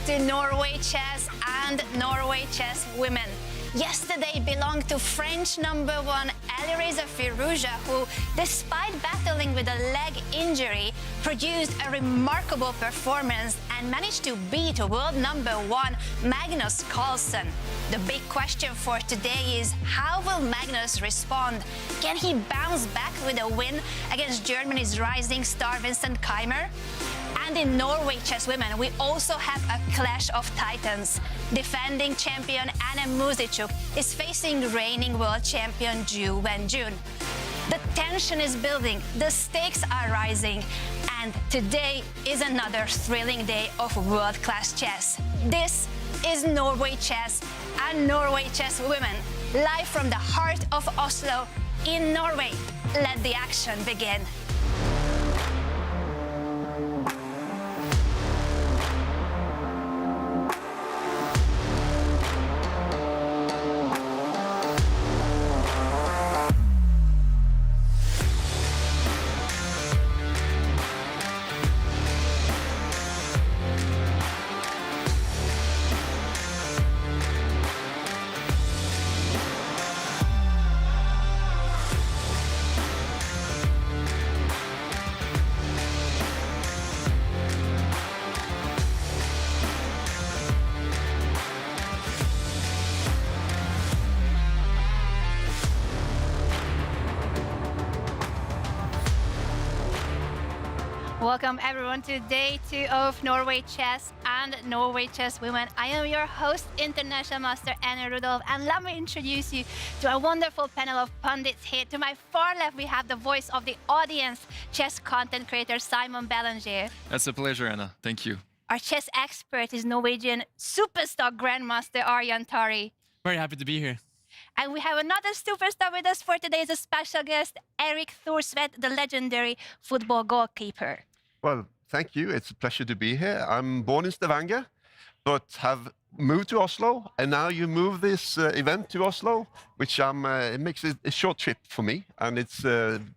To Norway Chess and Norway Chess women. Yesterday belonged to French number one Alireza Firouzja, who, despite battling with a leg injury, produced a remarkable performance and managed to beat world number one Magnus Carlsen. The big question for today is, how will Magnus respond? Can he bounce back with a win against Germany's rising star Vincent Keymer? And in Norway Chess women, we also have a clash of titans. Defending champion Anna Muzychuk is facing reigning world champion Wenjun. The tension is building, the stakes are rising, and today is another thrilling day of world-class chess. This is Norway Chess and Norway Chess women, live from the heart of Oslo in Norway. Let the action begin. Welcome everyone to day 2 of Norway Chess and Norway Chess Women. I am your host, International Master Anna Rudolph, and let me introduce you to a wonderful panel of pundits here. To my far left, we have the voice of the audience, chess content creator Simon Belanger. That's a pleasure, Anna. Thank you. Our chess expert is Norwegian superstar grandmaster Arjan Tari. Very happy to be here. And we have another superstar with us for today as a special guest, Erik Thorsvedt, the legendary football goalkeeper. Well, thank you. It's a pleasure to be here. I'm born in Stavanger, but have moved to Oslo, and now you move this event to Oslo, which it makes it a short trip for me, and it's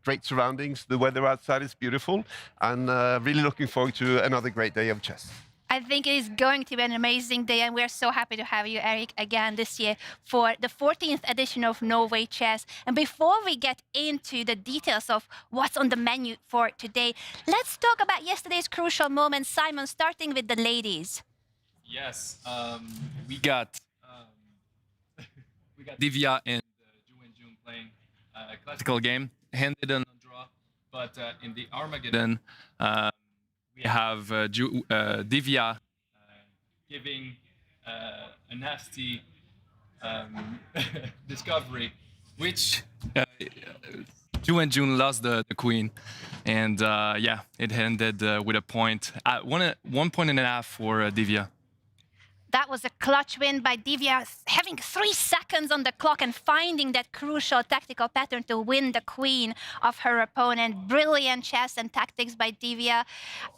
great surroundings. The weather outside is beautiful, and really looking forward to another great day of chess. I think it is going to be an amazing day, and we're so happy to have you, Erik, again this year for the 14th edition of Norway Chess. And before we get into the details of what's on the menu for today, let's talk about yesterday's crucial moment. Simon, starting with the ladies. Yes, we got Divya and Wenjun playing a classical game, handed on a draw, but in the Armageddon, we have Divya giving a nasty discovery, which Wenjun lost the queen, and yeah, it ended with a point, 1.5 for Divya. That was a clutch win by Divya, having 3 seconds on the clock and finding that crucial tactical pattern to win the queen of her opponent. Brilliant chess and tactics by Divya.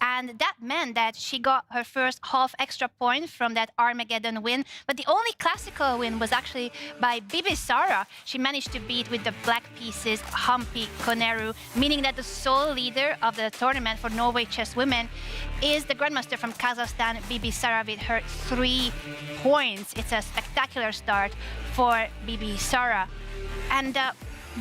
And that meant that she got her first half extra point from that Armageddon win. But the only classical win was actually by Bibisara. She managed to beat with the black pieces Humpy, Koneru, meaning that the sole leader of the tournament for Norway Chess Women is the grandmaster from Kazakhstan, Bibisara, with her 3 points. It's a spectacular start for Bibisara. And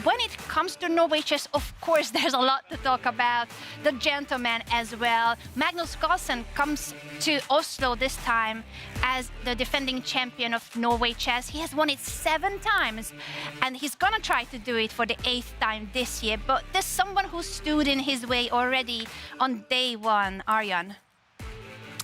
when it comes to Norway Chess, of course, there's a lot to talk about. The gentlemen as well. Magnus Carlsen comes to Oslo this time as the defending champion of Norway Chess. He has won it 7 times, and he's gonna try to do it for the 8th time this year. But there's someone who stood in his way already on day 1, Arjan.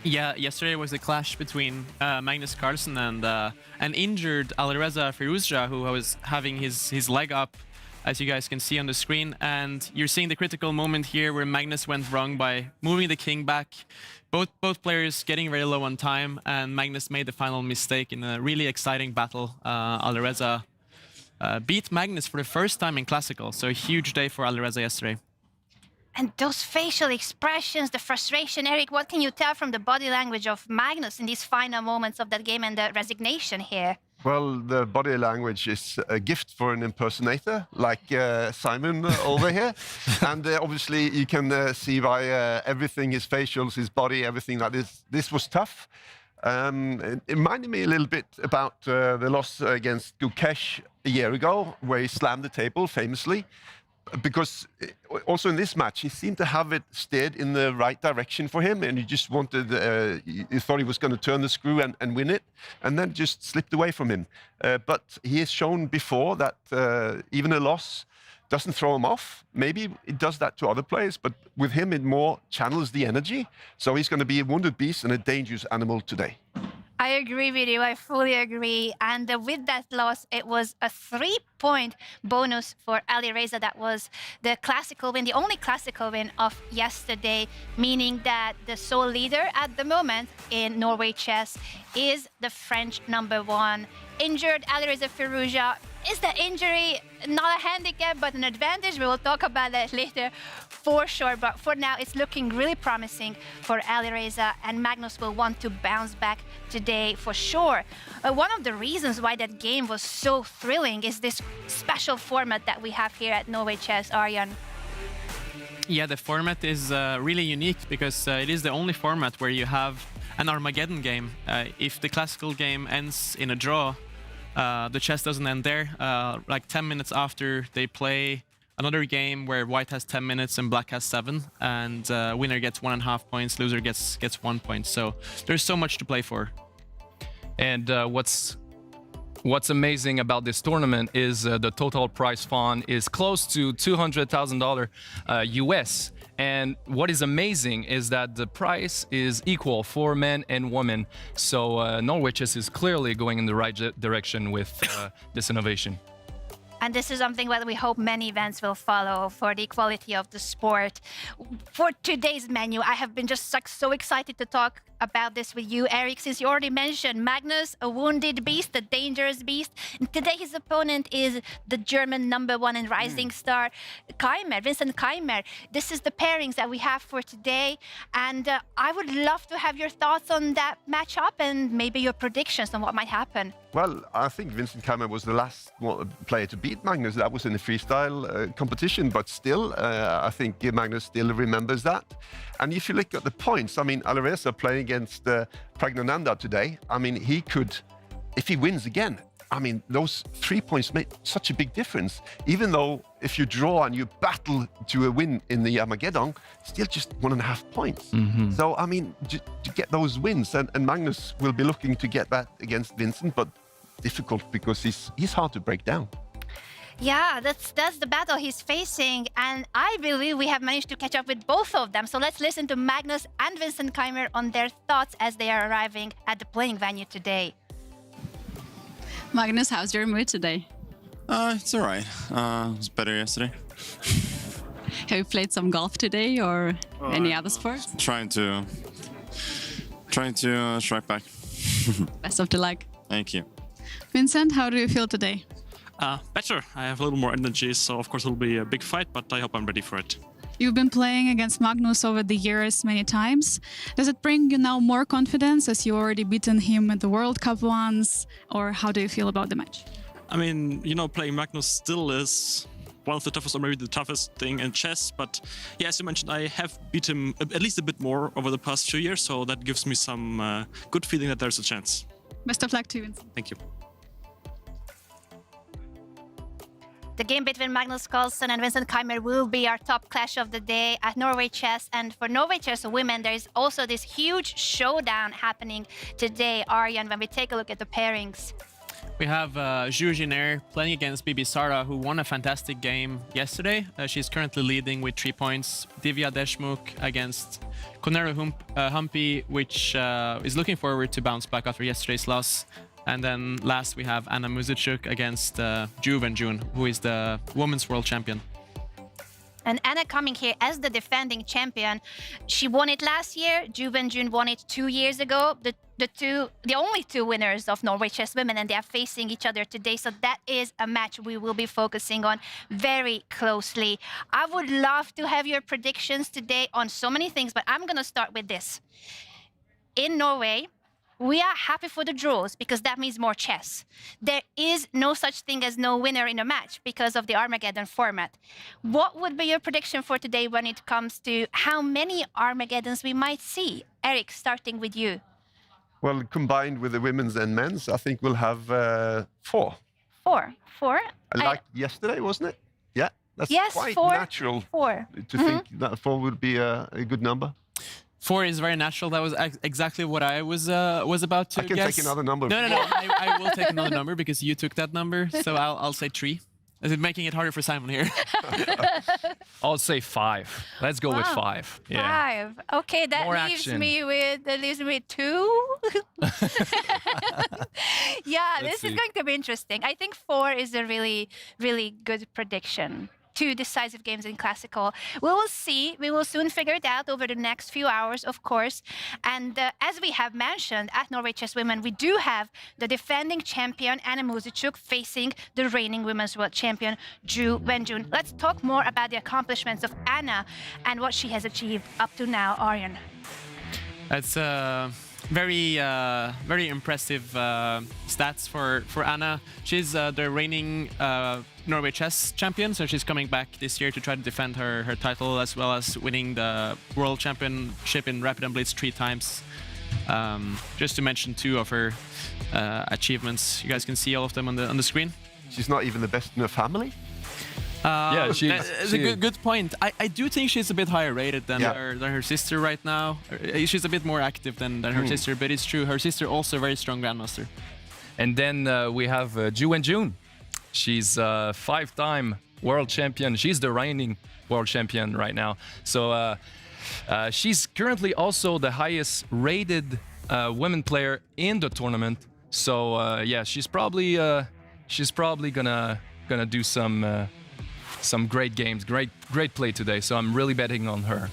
Yeah, yesterday was a clash between Magnus Carlsen and an injured Alireza Firouzja, who was having his leg up, as you guys can see on the screen. And you're seeing the critical moment here where Magnus went wrong by moving the king back. Both players getting very low on time, and Magnus made the final mistake in a really exciting battle. Alireza beat Magnus for the first time in Classical, so a huge day for Alireza yesterday. And those facial expressions, the frustration, Eric, what can you tell from the body language of Magnus in these final moments of that game and the resignation here? Well, the body language is a gift for an impersonator, like Simon over here. And obviously, you can see by everything, his facials, his body, everything like this. This was tough. It reminded me a little bit about the loss against Gukesh a year ago, where he slammed the table famously. Because also in this match, he seemed to have it steered in the right direction for him, and he just wanted, he thought he was going to turn the screw and win it, and then just slipped away from him. But he has shown before that even a loss doesn't throw him off. Maybe it does that to other players, but with him, it more channels the energy. So he's going to be a wounded beast and a dangerous animal today. I agree with you. I fully agree. And with that loss, it was a 3-point bonus for Alireza. That was the classical win, the only classical win of yesterday, meaning that the sole leader at the moment in Norway Chess is the French #1. Injured Alireza Firouzja. Is the injury not a handicap, but an advantage? We will talk about that later for sure. But for now, it's looking really promising for Alireza, and Magnus will want to bounce back today for sure. One of the reasons why that game was so thrilling is this special format that we have here at Norway Chess, Arjan. Yeah, the format is really unique because it is the only format where you have an Armageddon game. If the classical game ends in a draw, the chess doesn't end there. Like 10 minutes after, they play another game where white has 10 minutes and black has 7, and winner gets 1.5 points, loser gets 1 point. So there's so much to play for. And what's amazing about this tournament is the total prize fund is close to $200,000 US. And what is amazing is that the price is equal for men and women. So Norway Chess is clearly going in the right direction with this innovation. And this is something that we hope many events will follow for the equality of the sport. For today's menu, I have been just so excited to talk about this with you, Eric, since you already mentioned Magnus, a wounded beast, a dangerous beast. And today his opponent is the German #1 and rising star, Keymer, Vincent Keymer. This is the pairings that we have for today. And I would love to have your thoughts on that matchup and maybe your predictions on what might happen. Well, I think Vincent Keymer was the last player to beat Magnus. That was in the freestyle competition, but still, I think Magnus still remembers that. And if you look at the points, I mean, Alireza playing against Praggnanandhaa today, I mean, he could, if he wins again, I mean, those 3 points make such a big difference. Even though if you draw and you battle to a win in the Armageddon, still just 1.5 points. So, I mean, to get those wins, and Magnus will be looking to get that against Vincent, but difficult because he's hard to break down. Yeah, that's the battle he's facing, and I believe we have managed to catch up with both of them. So let's listen to Magnus and Vincent Keymer on their thoughts as they are arriving at the playing venue today. Magnus, how's your mood today? It's all right. It was better yesterday. Have you played some golf today or any other sports? Trying to strike back. Best of the luck. Thank you. Vincent, how do you feel today? Better. I have a little more energy, so of course it'll be a big fight, but I hope I'm ready for it. You've been playing against Magnus over the years many times. Does it bring you now more confidence as you already beaten him at the World Cup once? Or how do you feel about the match? I mean, playing Magnus still is one of the toughest, or maybe the toughest thing in chess. But yeah, as you mentioned, I have beat him at least a bit more over the past few years, so that gives me some good feeling that there's a chance. Best of luck to you, Vincent. Thank you. The game between Magnus Carlsen and Vincent Keymer will be our top clash of the day at Norway Chess. And for Norway Chess women, there is also this huge showdown happening today, Arjan, when we take a look at the pairings. We have Zhu Jiner playing against Bibisara, who won a fantastic game yesterday. She's currently leading with 3 points. Divya Deshmukh against Koneru Humpy, which is looking forward to bounce back after yesterday's loss. And then last we have Muzychuk against Wenjun, who is the women's world champion. And Anna coming here as the defending champion. She won it last year. Wenjun won it 2 years ago. The only two winners of Norway Chess Women, and they are facing each other today. So that is a match we will be focusing on very closely. I would love to have your predictions today on so many things, but I'm going to start with this. In Norway, we are happy for the draws because that means more chess. There is no such thing as no winner in a match because of the Armageddon format. What would be your prediction for today when it comes to how many Armageddons we might see? Eric, starting with you. Well, combined with the women's and men's, I think we'll have 4. 4. Like yesterday, wasn't it? Yeah, that's Yes, quite 4. natural 4. to think that 4 would be a good number. 4 is very natural. That was exactly what I was about to I can guess. take another number. No. I will take another number because you took that number. So I'll say 3. Is it making it harder for Simon here? I'll say 5. Let's go with 5. Yeah. 5. Okay, that More leaves action. me with 2. Yeah, Let's this is see. going to be interesting. I think 4 is a really, really good prediction. 2 decisive games in classical. We will see. We will soon figure it out over the next few hours, of course. And as we have mentioned, at Norway Chess Women, we do have the defending champion, Anna Muzychuk, facing the reigning women's world champion, Zhu Wenjun. Let's talk more about the accomplishments of Anna and what she has achieved up to now, Arjan. It's very impressive stats for Anna. She's the reigning Norway Chess champion, so she's coming back this year to try to defend her title, as well as winning the World Championship in Rapid and Blitz 3 times. Just to mention 2 of her achievements. You guys can see all of them on the screen. She's not even the best in her family. Yeah, it's a good point. I do think she's a bit higher rated than her sister right now. She's a bit more active than her sister, but it's true. Her sister also a very strong grandmaster. And then we have Zhu Wenjun. She's a 5-time world champion. She's the reigning world champion right now. So she's currently also the highest rated women player in the tournament. So yeah, she's probably gonna do some great games, great play today. So I'm really betting on her.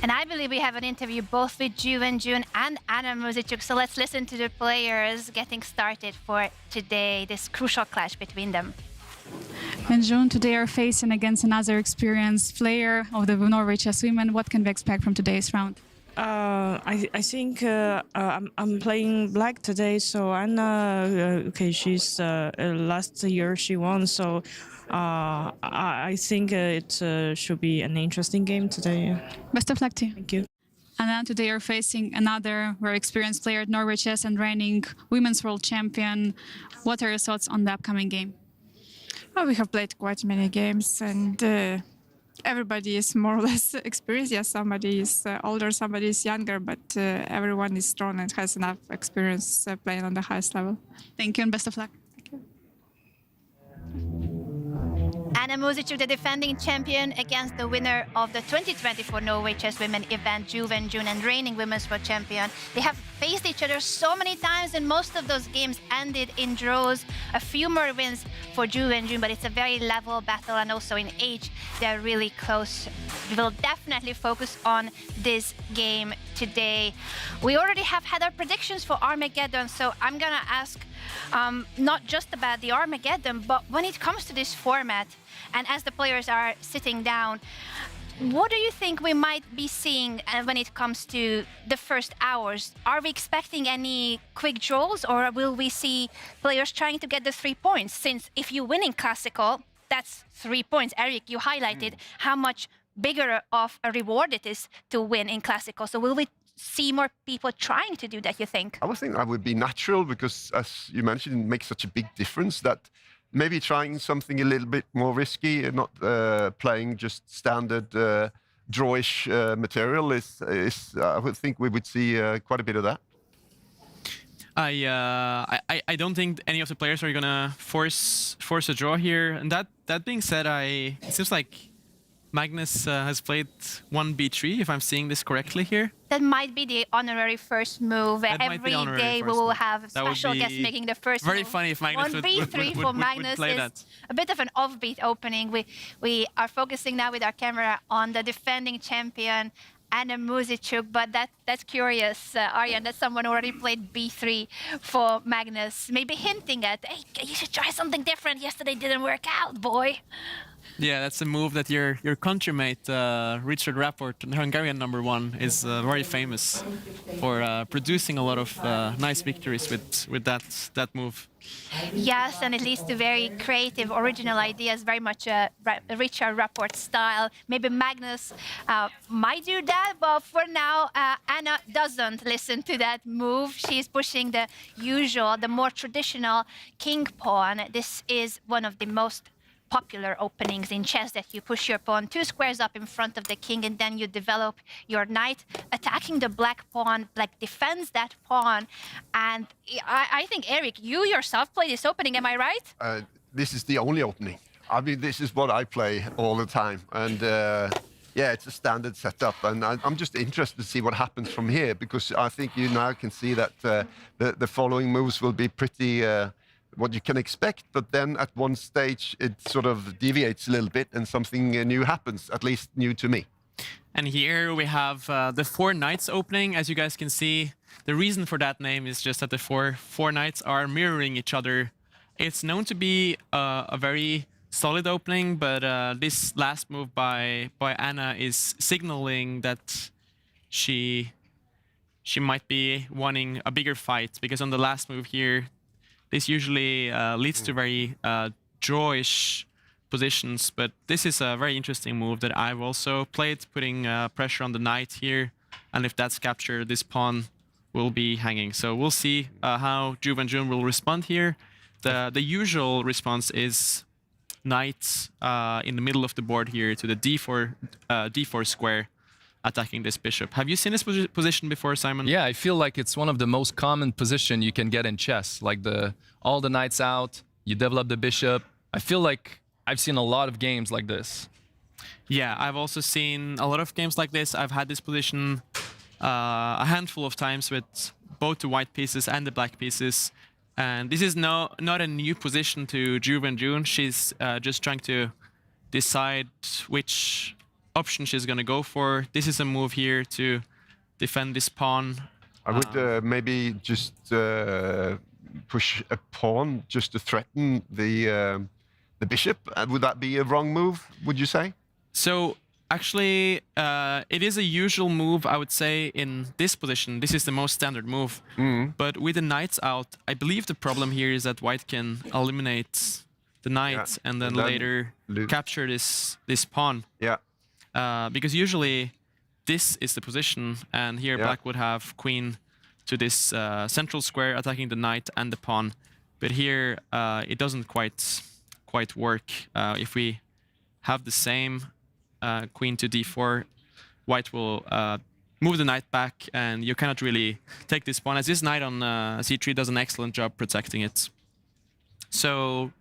And I believe we have an interview both with Zhu Wenjun and Anna Muzychuk. So let's listen to the players getting started for today, this crucial clash between them. Wenjun, today are facing against another experienced player of the Norway Chess Women. What can we expect from today's round? I think I'm playing black today, so Anna, she's last year she won, so I think it should be an interesting game today. Best of luck to you. Thank you. And then today you're facing another very experienced player at Norway Chess and reigning women's world champion. What are your thoughts on the upcoming game? Oh, we have played quite many games, and everybody is more or less experienced. Yes, somebody is older, somebody is younger, but everyone is strong and has enough experience playing on the highest level. Thank you and best of luck. Anna Muzychuk, the defending champion, against the winner of the 2024 Norway Chess Women event, Zhu Wenjun, and reigning women's world champion. They have faced each other so many times, and most of those games ended in draws. A few more wins for Zhu Wenjun, but it's a very level battle, and also in age, they're really close. We will definitely focus on this game today. We already have had our predictions for Armageddon, so I'm gonna ask not just about the Armageddon, but when it comes to this format, and as the players are sitting down, what do you think we might be seeing when it comes to the first hours? Are we expecting any quick draws, or will we see players trying to get the 3 points? Since if you win in Classical, that's 3 points. Eric, you highlighted how much bigger of a reward it is to win in Classical. So will we see more people trying to do that, you think? I would think that would be natural because, as you mentioned, it makes such a big difference that maybe trying something a little bit more risky and not playing just standard drawish material is I would think we would see quite a bit of that. I don't think any of the players are gonna force a draw here. And that being said, it seems like Magnus has played 1b3, if I'm seeing this correctly here. That might be the honorary first move. That might be Every honorary day we first will move. have That would special be guests making the first very move. funny if Magnus would 1b3 for Magnus play is that. a bit of an offbeat opening. We are focusing now with our camera on the defending champion, Anna Muzychuk, but that's curious, Arjan, that someone already played b3 for Magnus, maybe hinting at, hey, you should try something different. Yesterday didn't work out, boy. Yeah, that's a move that your countrymate Richard Rapport, Hungarian #1, is very famous for producing a lot of nice victories with that move. Yes, and it leads to very creative, original ideas, very much Richard Rapport style. Maybe Magnus might do that, but for now, Anna doesn't listen to that move. She's pushing the usual, the more traditional king pawn. This is one of the most popular openings in chess, that you push your pawn 2 squares up in front of the king, and then you develop your knight attacking the black pawn. Black defends that pawn, and I think, Eric, you yourself play this opening, am I right? This is the only opening. I mean, this is what I play all the time, and yeah, it's a standard setup, and I'm just interested to see what happens from here, because I think you now can see that the following moves will be pretty what you can expect, but then at one stage it sort of deviates a little bit and something new happens, at least new to me. And here we have the 4 knights opening. As you guys can see, the reason for that name is just that the four knights are mirroring each other. It's known to be a very solid opening, but this last move by Anna is signaling that she might be wanting a bigger fight, because on the last move here, this usually leads to very drawish positions, but this is a very interesting move that I've also played, putting pressure on the knight here, and if that's captured, this pawn will be hanging. So we'll see how Wenjun will respond here. The usual response is knight in the middle of the board here to the d4 square, attacking this bishop. Have you seen this position before, Simon? Yeah, I feel like it's one of the most common position you can get in chess. Like all the knights out, you develop the bishop. I feel like I've seen a lot of games like this. Yeah, I've also seen a lot of games like this. I've had this position a handful of times with both the white pieces and the black pieces. And this is not a new position to Wenjun. She's just trying to decide which option she's going to go for. This is a move here to defend this pawn. I would maybe just push a pawn just to threaten the bishop. Would that be a wrong move, would you say? So actually, it is a usual move, I would say, in this position. This is the most standard move. But with the knights out, I believe the problem here is that white can eliminate the knight and then later capture this pawn. Yeah. Because usually this is the position, and here black would have queen to this central square attacking the knight and the pawn. But here it doesn't quite work. If we have the same queen to d4, white will move the knight back, and you cannot really take this pawn, as this knight on c3 does an excellent job protecting it. So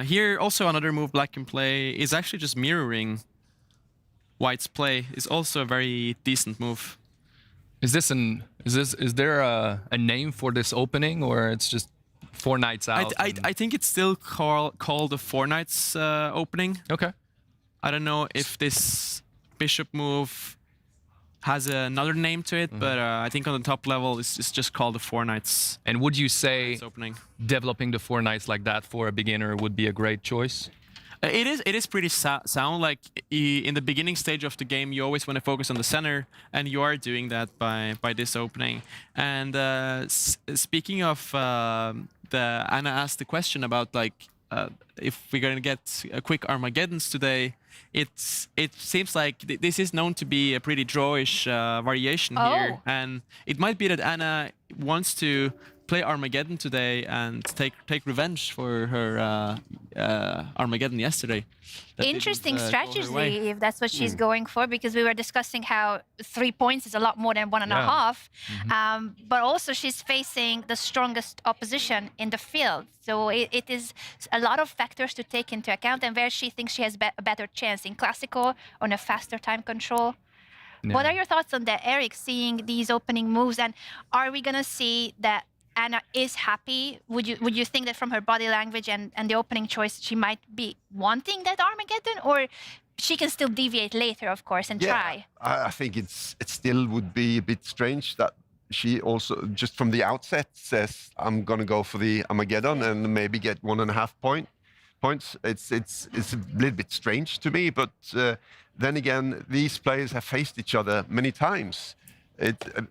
here also another move black can play is actually just mirroring white's play. Is also a very decent move. Is there a name for this opening, or it's just 4 knights out? I think it's still called the 4 knights opening. Okay. I don't know if this bishop move has another name to it, but I think on the top level it's just called the four knights. And would you say It's opening. developing the four knights like that for a beginner would be a great choice? It is pretty sound. Like in the beginning stage of the game, you always want to focus on the center, and you are doing that by this opening. And speaking of Anna asked the question about like if we're gonna get a quick Armageddons today. It seems like this is known to be a pretty drawish variation here, and it might be that Anna wants to play Armageddon today and take revenge for her Armageddon yesterday. That Interesting didn't, go her way. strategy if that's what she's going for, because we were discussing how 3 points is a lot more than 1.5. But also she's facing the strongest opposition in the field. So it is a lot of factors to take into account, and where she thinks she has a better chance in classical, on a faster time control. What are your thoughts on that, Eric, seeing these opening moves? And are we going to see that Anna is happy? Would you think that from her body language and the opening choice, she might be wanting that Armageddon, or she can still deviate later, of course, and try? I think it still would be a bit strange that she also just from the outset says, I'm going to go for the Armageddon and maybe get 1.5 points. It's a little bit strange to me, but then again, these players have faced each other many times.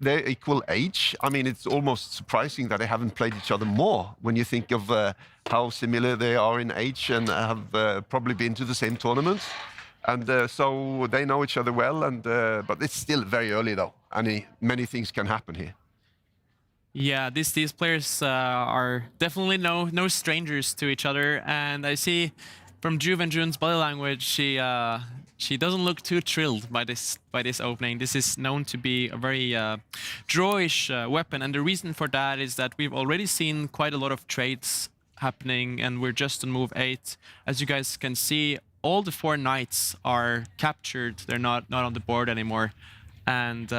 They're equal age. I mean, it's almost surprising that they haven't played each other more when you think of how similar they are in age and have probably been to the same tournaments. And so they know each other well. And but it's still very early, though. And many things can happen here. Yeah, these players are definitely no strangers to each other. And I see from Wenjun's body language, she doesn't look too thrilled by this opening. This is known to be a very drawish weapon, and the reason for that is that we've already seen quite a lot of trades happening, and we're just on move 8. As you guys can see, all the 4 knights are captured. They're not on the board anymore, and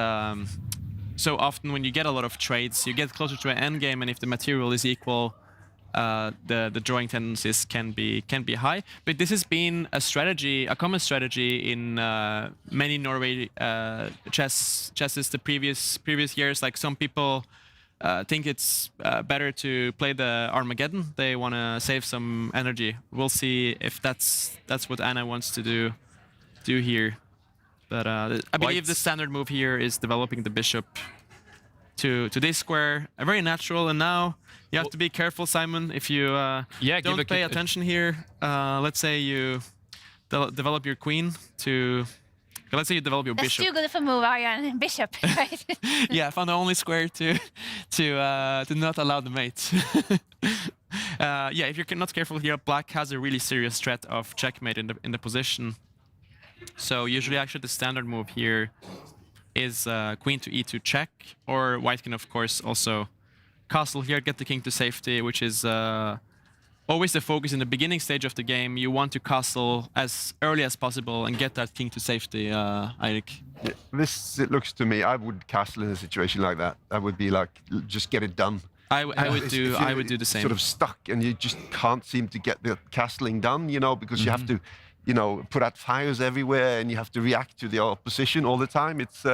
so often when you get a lot of trades, you get closer to an endgame, and if the material is equal, the drawing tendencies can be high. But this has been a strategy, a common strategy in many Norway chesses the previous years. Like some people think it's better to play the Armageddon. They want to save some energy. We'll see if that's what Anna wants to do here. But I believe the standard move here is developing the bishop to this square, a very natural. And now you have to be careful, Simon, if you don't pay attention here. Let's say you develop your queen to. Let's say you develop your bishop. That's too good of a move, Arjan. Bishop, right? Yeah, I found the only square to not allow the mate. Yeah, if you're not careful here, Black has a really serious threat of checkmate in the position. So usually, actually, the standard move here is queen to e2 check, or White can of course also castle here, get the king to safety, which is always the focus in the beginning stage of the game. You want to castle as early as possible and get that king to safety, Eirik. It looks to me, I would castle in a situation like that. I would be like, just get it done. I would do the same. Sort of stuck, and you just can't seem to get the castling done, you know, because you have to, you know, put out fires everywhere, and you have to react to the opposition all the time. It's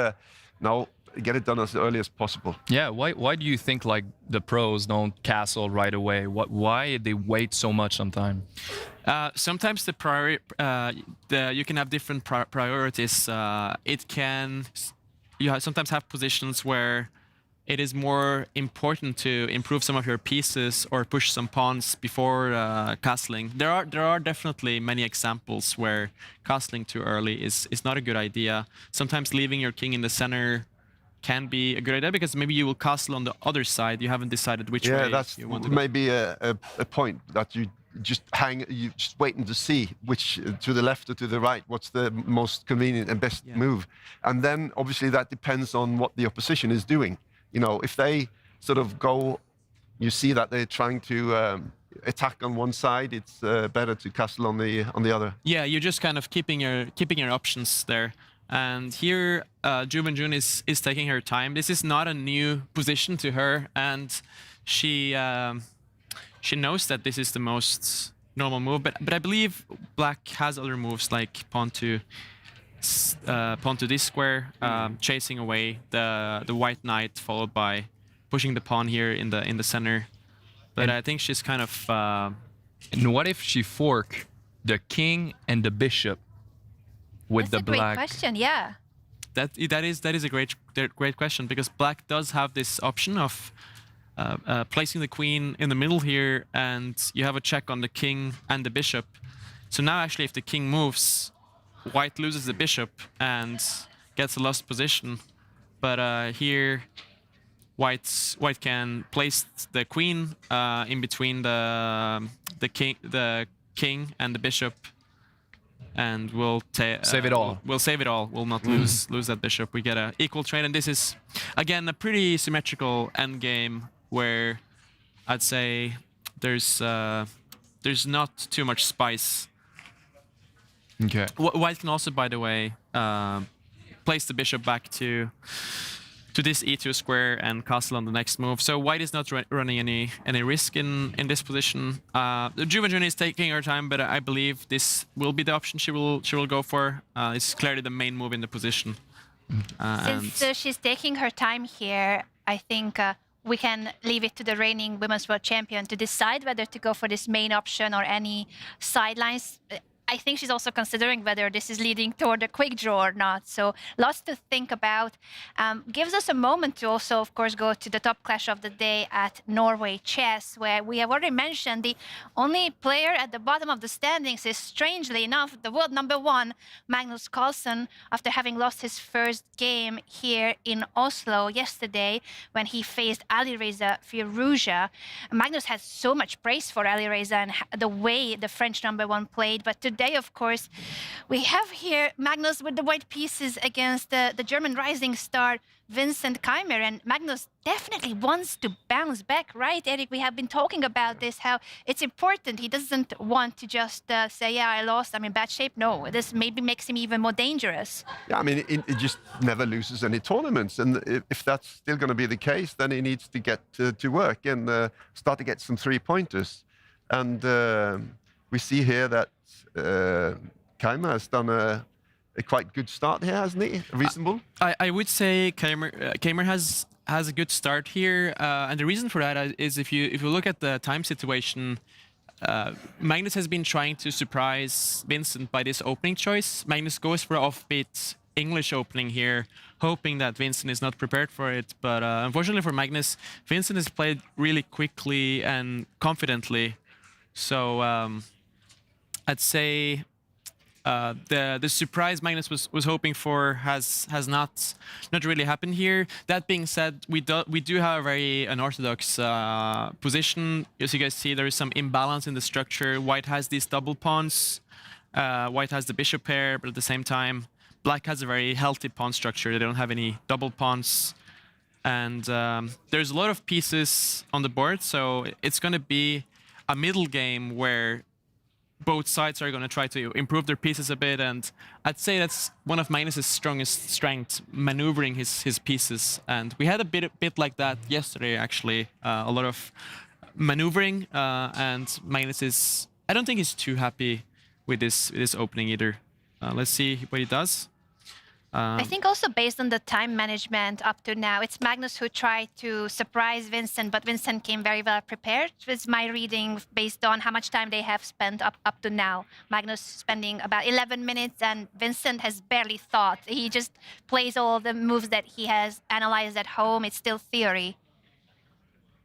no, get it done as early as possible. Yeah, why do you think like the pros don't castle right away? Why they wait so much sometimes? Sometimes you can have different priorities. You sometimes have positions where it is more important to improve some of your pieces or push some pawns before castling. There are definitely many examples where castling too early is not a good idea. Sometimes leaving your king in the center can be a good idea, because maybe you will castle on the other side. You haven't decided which way you want to go. Maybe a point that you just waiting to see which to the left or to the right, what's the most convenient and best move. And then obviously that depends on what the opposition is doing. You know, if they sort of go, you see that they're trying to attack on one side, it's better to castle on the other. Yeah, you're just kind of keeping your options there. And here, Wenjun is taking her time. This is not a new position to her, and she knows that this is the most normal move. But I believe Black has other moves like pawn to pawn to this square, chasing away the white knight, followed by pushing the pawn here in the center. But I think she's kind of. And what if she fork the king and the bishop with That's the a black? great question. Yeah. That is a great question, because black does have this option of placing the queen in the middle here, and you have a check on the king and the bishop. So now actually if the king moves, white loses the bishop and gets a lost position. But here white can place the queen in between the king and the bishop, and we'll Save it all. We'll save it all. We'll not lose that bishop. We get a equal trade, and this is again a pretty symmetrical endgame where I'd say there's not too much spice. Okay. White can also, by the way, place the bishop back to this e2 square and castle on the next move. So white is not running any risk in this position. Zhu Jiner is taking her time, but I believe this will be the option she will go for. It's clearly the main move in the position. Since she's taking her time here, I think we can leave it to the reigning women's world champion to decide whether to go for this main option or any sidelines. I think she's also considering whether this is leading toward a quick draw or not. So lots to think about. Gives us a moment to also, of course, go to the top clash of the day at Norway Chess, where we have already mentioned the only player at the bottom of the standings is, strangely enough, the world #1, Magnus Carlsen, after having lost his first game here in Oslo yesterday when he faced Alireza Firouzja. Magnus has so much praise for Alireza and the way the French #1 played, but today, of course, we have here Magnus with the white pieces against the German rising star Vincent Keymer, and Magnus definitely wants to bounce back, right, Eric? We have been talking about this, how it's important. He doesn't want to just say, yeah, I lost, I'm in bad shape. No, this maybe makes him even more dangerous. Yeah, I mean, it just never loses any tournaments. And if that's still going to be the case, then he needs to get to work and start to get some three-pointers. And we see here that Keymer has done a quite good start here, hasn't he? Reasonable? I would say Keymer has a good start here, and the reason for that is if you look at the time situation, Magnus has been trying to surprise Vincent by this opening choice. Magnus goes for an offbeat English opening here, hoping that Vincent is not prepared for it. But unfortunately for Magnus, Vincent has played really quickly and confidently. So I'd say the surprise Magnus was hoping for has not really happened here. That being said, we do have a very unorthodox position. As you guys see, there is some imbalance in the structure. White has these double pawns. White has the bishop pair, but at the same time, black has a very healthy pawn structure. They don't have any double pawns. And there's a lot of pieces on the board, so it's going to be a middle game where both sides are going to try to improve their pieces a bit, and I'd say that's one of Magnus's strongest strengths, maneuvering his pieces. And we had a bit like that yesterday, actually, a lot of maneuvering, and Magnus is, I don't think he's too happy with this opening either. Let's see what he does. I think also based on the time management up to now, it's Magnus who tried to surprise Vincent, but Vincent came very well prepared. With my reading based on how much time they have spent up to now. Magnus spending about 11 minutes, and Vincent has barely thought. He just plays all the moves that he has analyzed at home. It's still theory.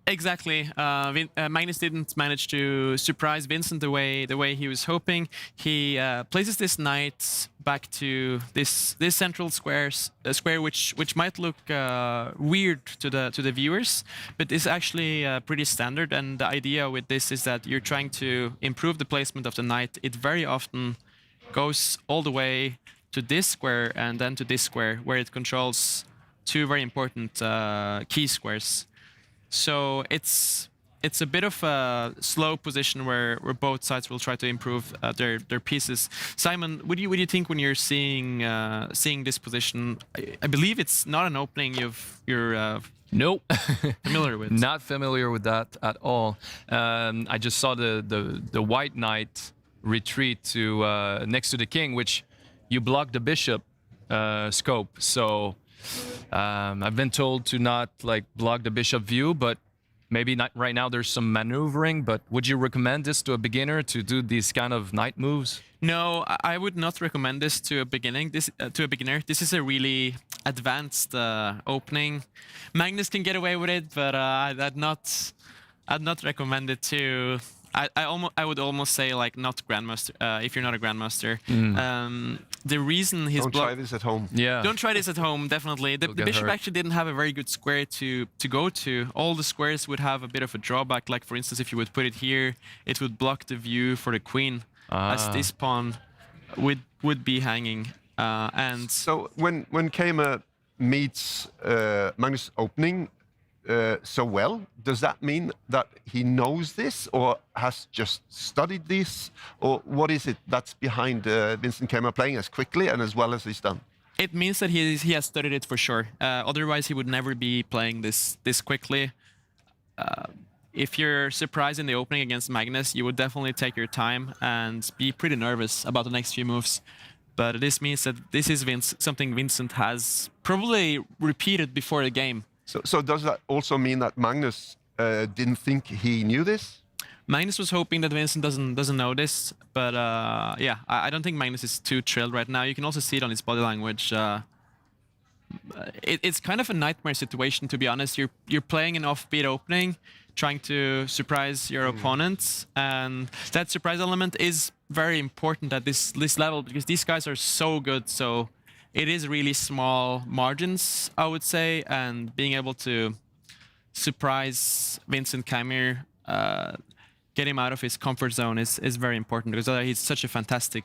Exactly. Magnus didn't manage to surprise Vincent the way he was hoping. He places this knight back to this central square, which might look weird to the viewers, but is actually pretty standard. And the idea with this is that you're trying to improve the placement of the knight. It very often goes all the way to this square and then to this square, where it controls two very important key squares. So it's a bit of a slow position where both sides will try to improve their pieces. Simon, what do you think when you're seeing this position? I believe it's not an opening you're Nope. familiar with. Not familiar with that at all. I just saw the white knight retreat to next to the king, which you block the bishop scope. So I've been told to not like block the bishop view, but maybe not right now. There's some maneuvering. But would you recommend this to a beginner to do these kind of knight moves? No, I would not recommend this to a beginner. This is a really advanced opening. Magnus can get away with it, but I'd not recommend it to. I would almost say like not grandmaster if you're not a grandmaster. The reason he's Don't try this at home. Yeah. Don't try this at home, definitely. The bishop hurt. actually didn't have a very good square to go to. All the squares would have a bit of a drawback. Like, for instance, if you would put it here, it would block the view for the queen, as this pawn would be hanging. And So when Keymer meets Magnus' opening so well, does that mean that he knows this or has just studied this? Or what is it that's behind Vincent Keymer playing as quickly and as well as he's done? it means that he has studied it for sure. Otherwise, he would never be playing this quickly. If you're surprised in the opening against Magnus, you would definitely take your time and be pretty nervous about the next few moves. But this means that this is something Vincent has probably repeated before the game. So does that also mean that Magnus didn't think he knew this? Magnus was hoping that Vincent doesn't know this, but yeah, I don't think Magnus is too thrilled right now. You can also see it on his body language. It's kind of a nightmare situation, to be honest. You're playing an offbeat opening, trying to surprise your opponents, and that surprise element is very important at this level because these guys are so good. So it is really small margins, I would say, and being able to surprise Vincent Keymer, get him out of his comfort zone is very important because he's such a fantastic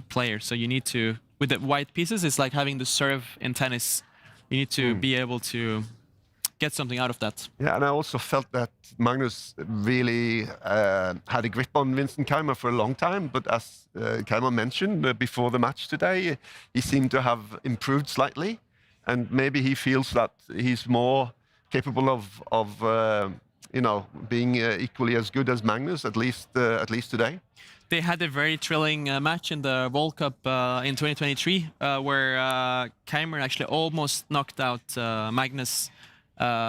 player. So you need to, with the white pieces, it's like having the serve in tennis. You need to be able to get something out of that. Yeah, and I also felt that Magnus really had a grip on Vincent Keymer for a long time, but as Keymer mentioned before the match today, he seemed to have improved slightly, and maybe he feels that he's more capable of you know, being equally as good as Magnus, at least today. They had a very thrilling match in the World Cup in 2023, where Keymer actually almost knocked out Magnus.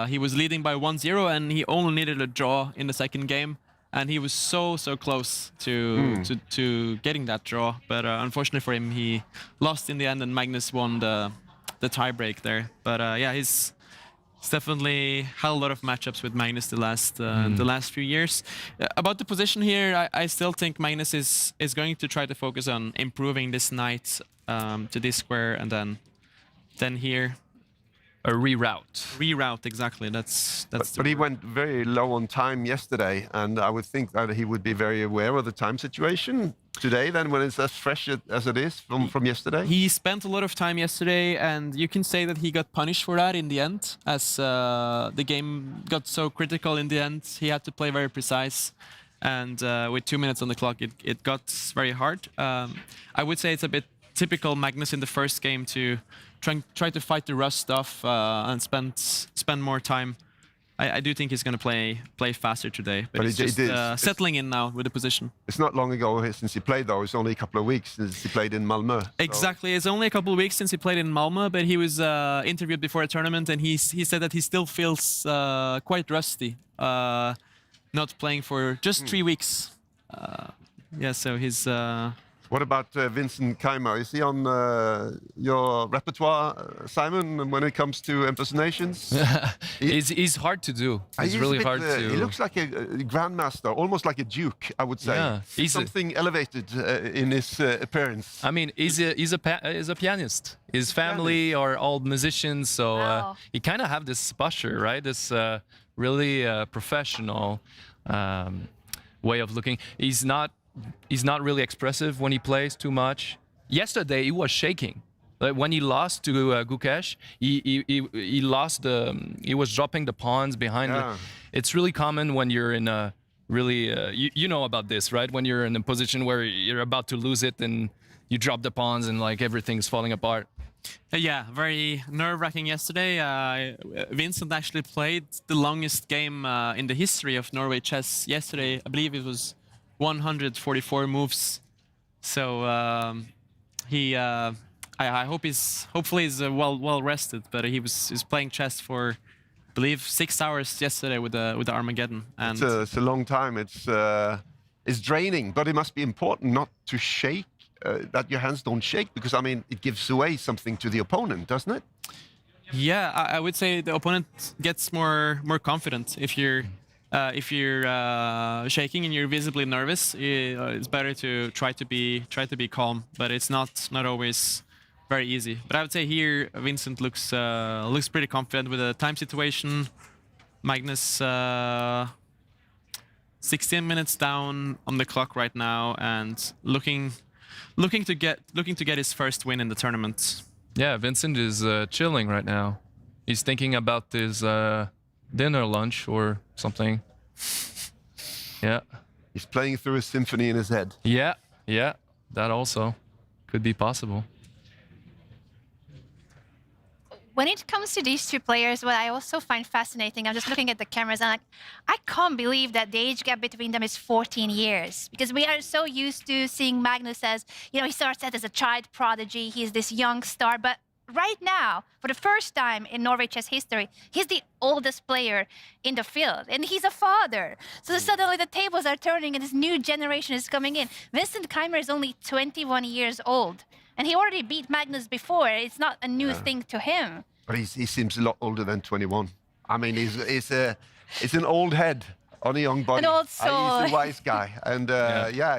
He was leading by 1-0, and he only needed a draw in the second game, and he was so close to getting that draw. But unfortunately for him, he lost in the end, and Magnus won the tiebreak there. But yeah, he's definitely had a lot of matchups with Magnus the last few years. About the position here, I still think Magnus is going to try to focus on improving this knight to this square, and then here. A reroute. Reroute, exactly. That's but he went very low on time yesterday, and I would think that he would be very aware of the time situation today, then, when it's as fresh as it is from yesterday. He spent a lot of time yesterday, and you can say that he got punished for that in the end, as the game got so critical in the end. He had to play very precise, and with 2 minutes on the clock, it got very hard. I would say it's a bit typical Magnus in the first game to try to fight the rust stuff and spend more time. I do think he's going to play faster today, but he's just settling in now with the position. It's not long ago since he played, though. It's only a couple of weeks since he played in Malmö. Exactly. It's only a couple of weeks since he played in Malmö, but he was interviewed before a tournament, and he said that he still feels quite rusty, not playing for just 3 weeks. Yeah, so he's... What about Vincent Keymer? Is he on your repertoire, Simon, when it comes to impersonations? He's hard to do. He's really hard to... He looks like a grandmaster, almost like a duke, I would say. Yeah, he's something elevated in his appearance. I mean, he's a pianist. His family are all musicians, so Wow. he kind of have this posture, right? This really professional way of looking. He's not really expressive when he plays too much. Yesterday, he was shaking. Like when he lost to Gukesh, he lost he was dropping the pawns behind. Yeah. It's really common when you're in a really, you know about this, right? When you're in a position where you're about to lose it and you drop the pawns and like everything's falling apart. Yeah, very nerve-wracking yesterday. Vincent actually played the longest game in the history of Norway Chess yesterday. I believe it was 144 moves. So he, I hope hopefully he's well rested. But he's playing chess for, I believe, 6 hours yesterday with the Armageddon. And It's a long time. It's draining, but it must be important not to shake, that your hands don't shake, because I mean it gives away something to the opponent, doesn't it? yeah, I would say the opponent gets more confident if you're shaking and you're visibly nervous. It's better to try to be calm, but it's not always very easy. But I would say here Vincent looks pretty confident with the time situation. Magnus 16 minutes down on the clock right now, and looking to get his first win in the tournament. Yeah, Vincent is chilling right now. He's thinking about his dinner, lunch, or something. Yeah. He's playing through a symphony in his head. Yeah, that also could be possible. When it comes to these two players, what I also find fascinating, I'm just looking at the cameras and I can't believe that the age gap between them is 14 years. Because we are so used to seeing Magnus as, he starts out as a child prodigy, he's this young star, but right now, for the first time in Norway chess history, he's the oldest player in the field, and he's a father. So suddenly the tables are turning and this new generation is coming in. Vincent Keymer is only 21 years old, and he already beat Magnus before. It's not a new thing to him. But he seems a lot older than 21. I mean, he's an old head on a young body. An old soul. He's a wise guy. And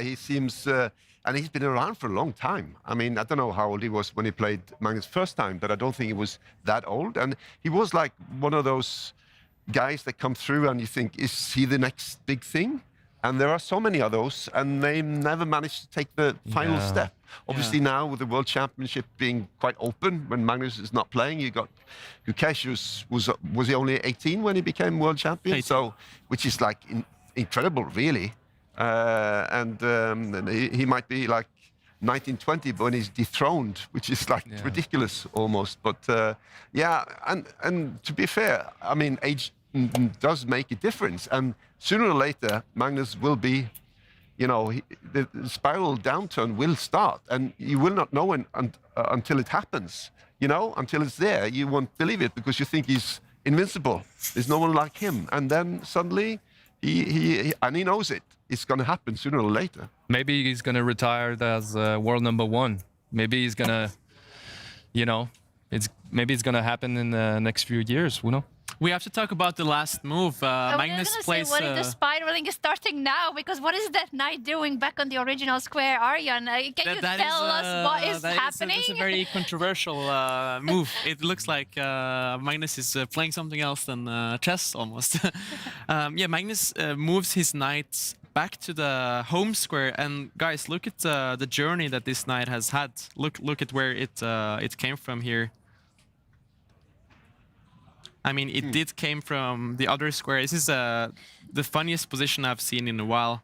he seems... and he's been around for a long time. I mean, I don't know how old he was when he played Magnus first time, but I don't think he was that old. And he was like one of those guys that come through and you think, is he the next big thing? And there are so many of those, and they never managed to take the final step. Obviously now, with the World Championship being quite open, when Magnus is not playing, you got Gukesh, was he only 18 when he became World Champion? 18. So, which is like incredible, really. And he might be like 19, 20 when he's dethroned, which is like ridiculous almost. But and to be fair, I mean, age does make a difference. And sooner or later, Magnus will be, the spiral downturn will start, and you will not know until it happens. Until it's there, you won't believe it because you think he's invincible. There's no one like him, and then suddenly he knows it. It's going to happen sooner or later. Maybe he's going to retire as world #1. Maybe he's going to, maybe it's going to happen in the next few years, We have to talk about the last move. Magnus plays. What is the spiraling is starting now? Because what is that knight doing back on the original square, Arjan? Can you tell us what is happening? It's a very controversial move. It looks like Magnus is playing something else than chess almost. Magnus moves his knight back to the home square, and guys, look at the journey that this knight has had. Look at where it came from here. I mean, it did came from the other square. This is the funniest position I've seen in a while.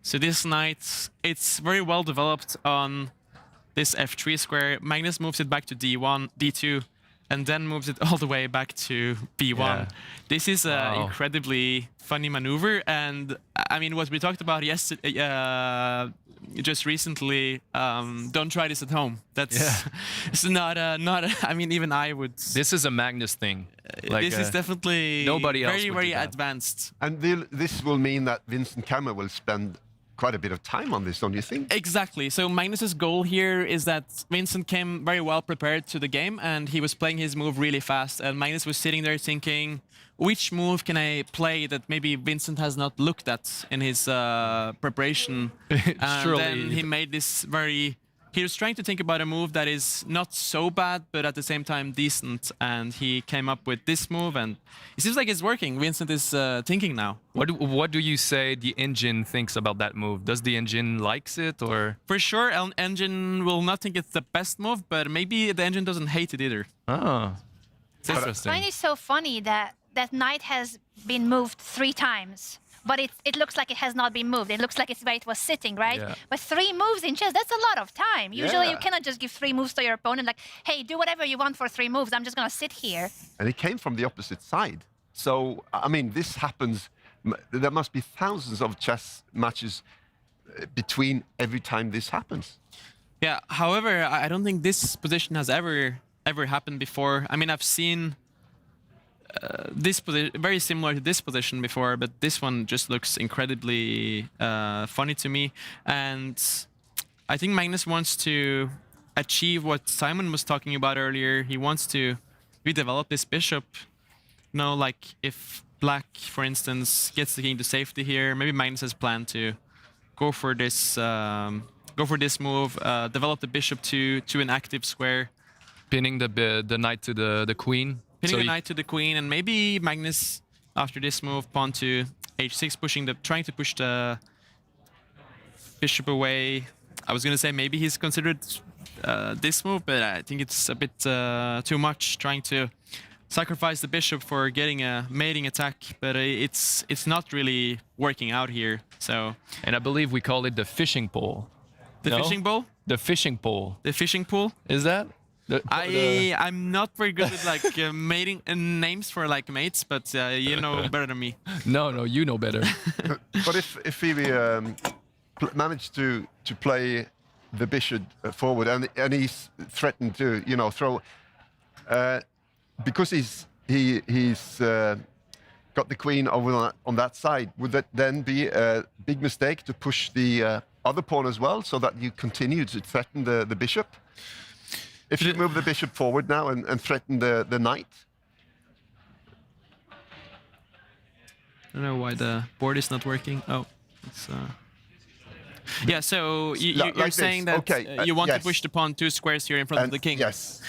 So this knight, it's very well developed on this f3 square. Magnus moves it back to d1, d2, and then moves it all the way back to b1. Yeah. This is an incredibly funny maneuver, and I mean, what we talked about yesterday, just recently, don't try this at home. That's it's not. I mean, even I would. This is a Magnus thing. This is definitely nobody else would very do that. advanced. And this will mean that Vincent Keymer will spend quite a bit of time on this, don't you think? Exactly. So Magnus's goal here is that Vincent came very well prepared to the game, and he was playing his move really fast. And Magnus was sitting there thinking, which move can I play that maybe Vincent has not looked at in his preparation? And then he made this very... He was trying to think about a move that is not so bad, but at the same time decent. And he came up with this move, and it seems like it's working. Vincent is thinking now. What do you say the engine thinks about that move? Does the engine likes it, or? For sure, engine will not think it's the best move, but maybe the engine doesn't hate it either. Oh, it's interesting. I find it so funny that that knight has been moved 3 times. But it looks like it has not been moved. It looks like it's where it was sitting, right? Yeah. But 3 moves in chess, that's a lot of time. Usually you cannot just give 3 moves to your opponent like, hey, do whatever you want for 3 moves. I'm just going to sit here. And it came from the opposite side. So, I mean, this happens There must be thousands of chess matches between every time this happens. Yeah. However, I don't think this position has ever happened before. I mean, I've seen this position very similar to this position before, but this one just looks incredibly funny to me. And I think Magnus wants to achieve what Simon was talking about earlier. He wants to redevelop this bishop. You know, like if Black, for instance, gets the king to safety here, maybe Magnus has planned to go for this move, develop the bishop to an active square, Pinning the knight to the queen. pinning the knight to the queen, and maybe Magnus after this move pawn to h6, trying to push the bishop away. I was gonna say maybe he's considered this move, but I think it's a bit too much, trying to sacrifice the bishop for getting a mating attack, but it's not really working out here. So, And I believe we call it the fishing pole. the No? fishing bowl, The fishing pole. the fishing pool. Is that? I'm not very good with like mating names for like mates, but you know better than me. No, you know better. But if he managed to play the bishop forward, and he's threatened to, you know, throw, because he's got the queen over on that side, would that then be a big mistake to push the other pawn as well, so that you continue to threaten the bishop? If you move the bishop forward now and threaten the knight? I don't know why the board is not working. Oh, it's yeah. So you're Like saying this. that Okay, you want to yes. push the pawn 2 squares here in front of the king. Yes.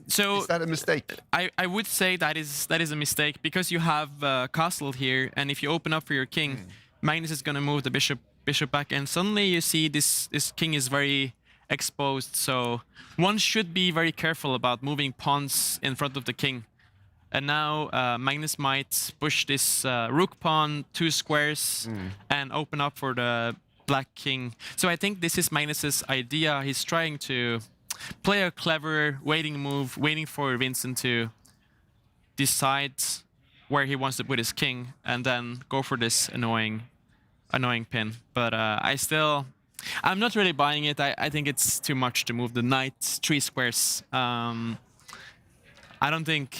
So Is that a mistake? I would say that is a mistake, because you have castle here, and if you open up for your king, Magnus is going to move the bishop back, and suddenly you see this king is very exposed. So one should be very careful about moving pawns in front of the king. And now Magnus might push this rook pawn 2 squares and open up for the Black king. So I think this is Magnus's idea. He's trying to play a clever waiting move, waiting for Vincent to decide where he wants to put his king, and then go for this annoying pin. But I'm not really buying it. I think it's too much to move the knight 3 squares. I don't think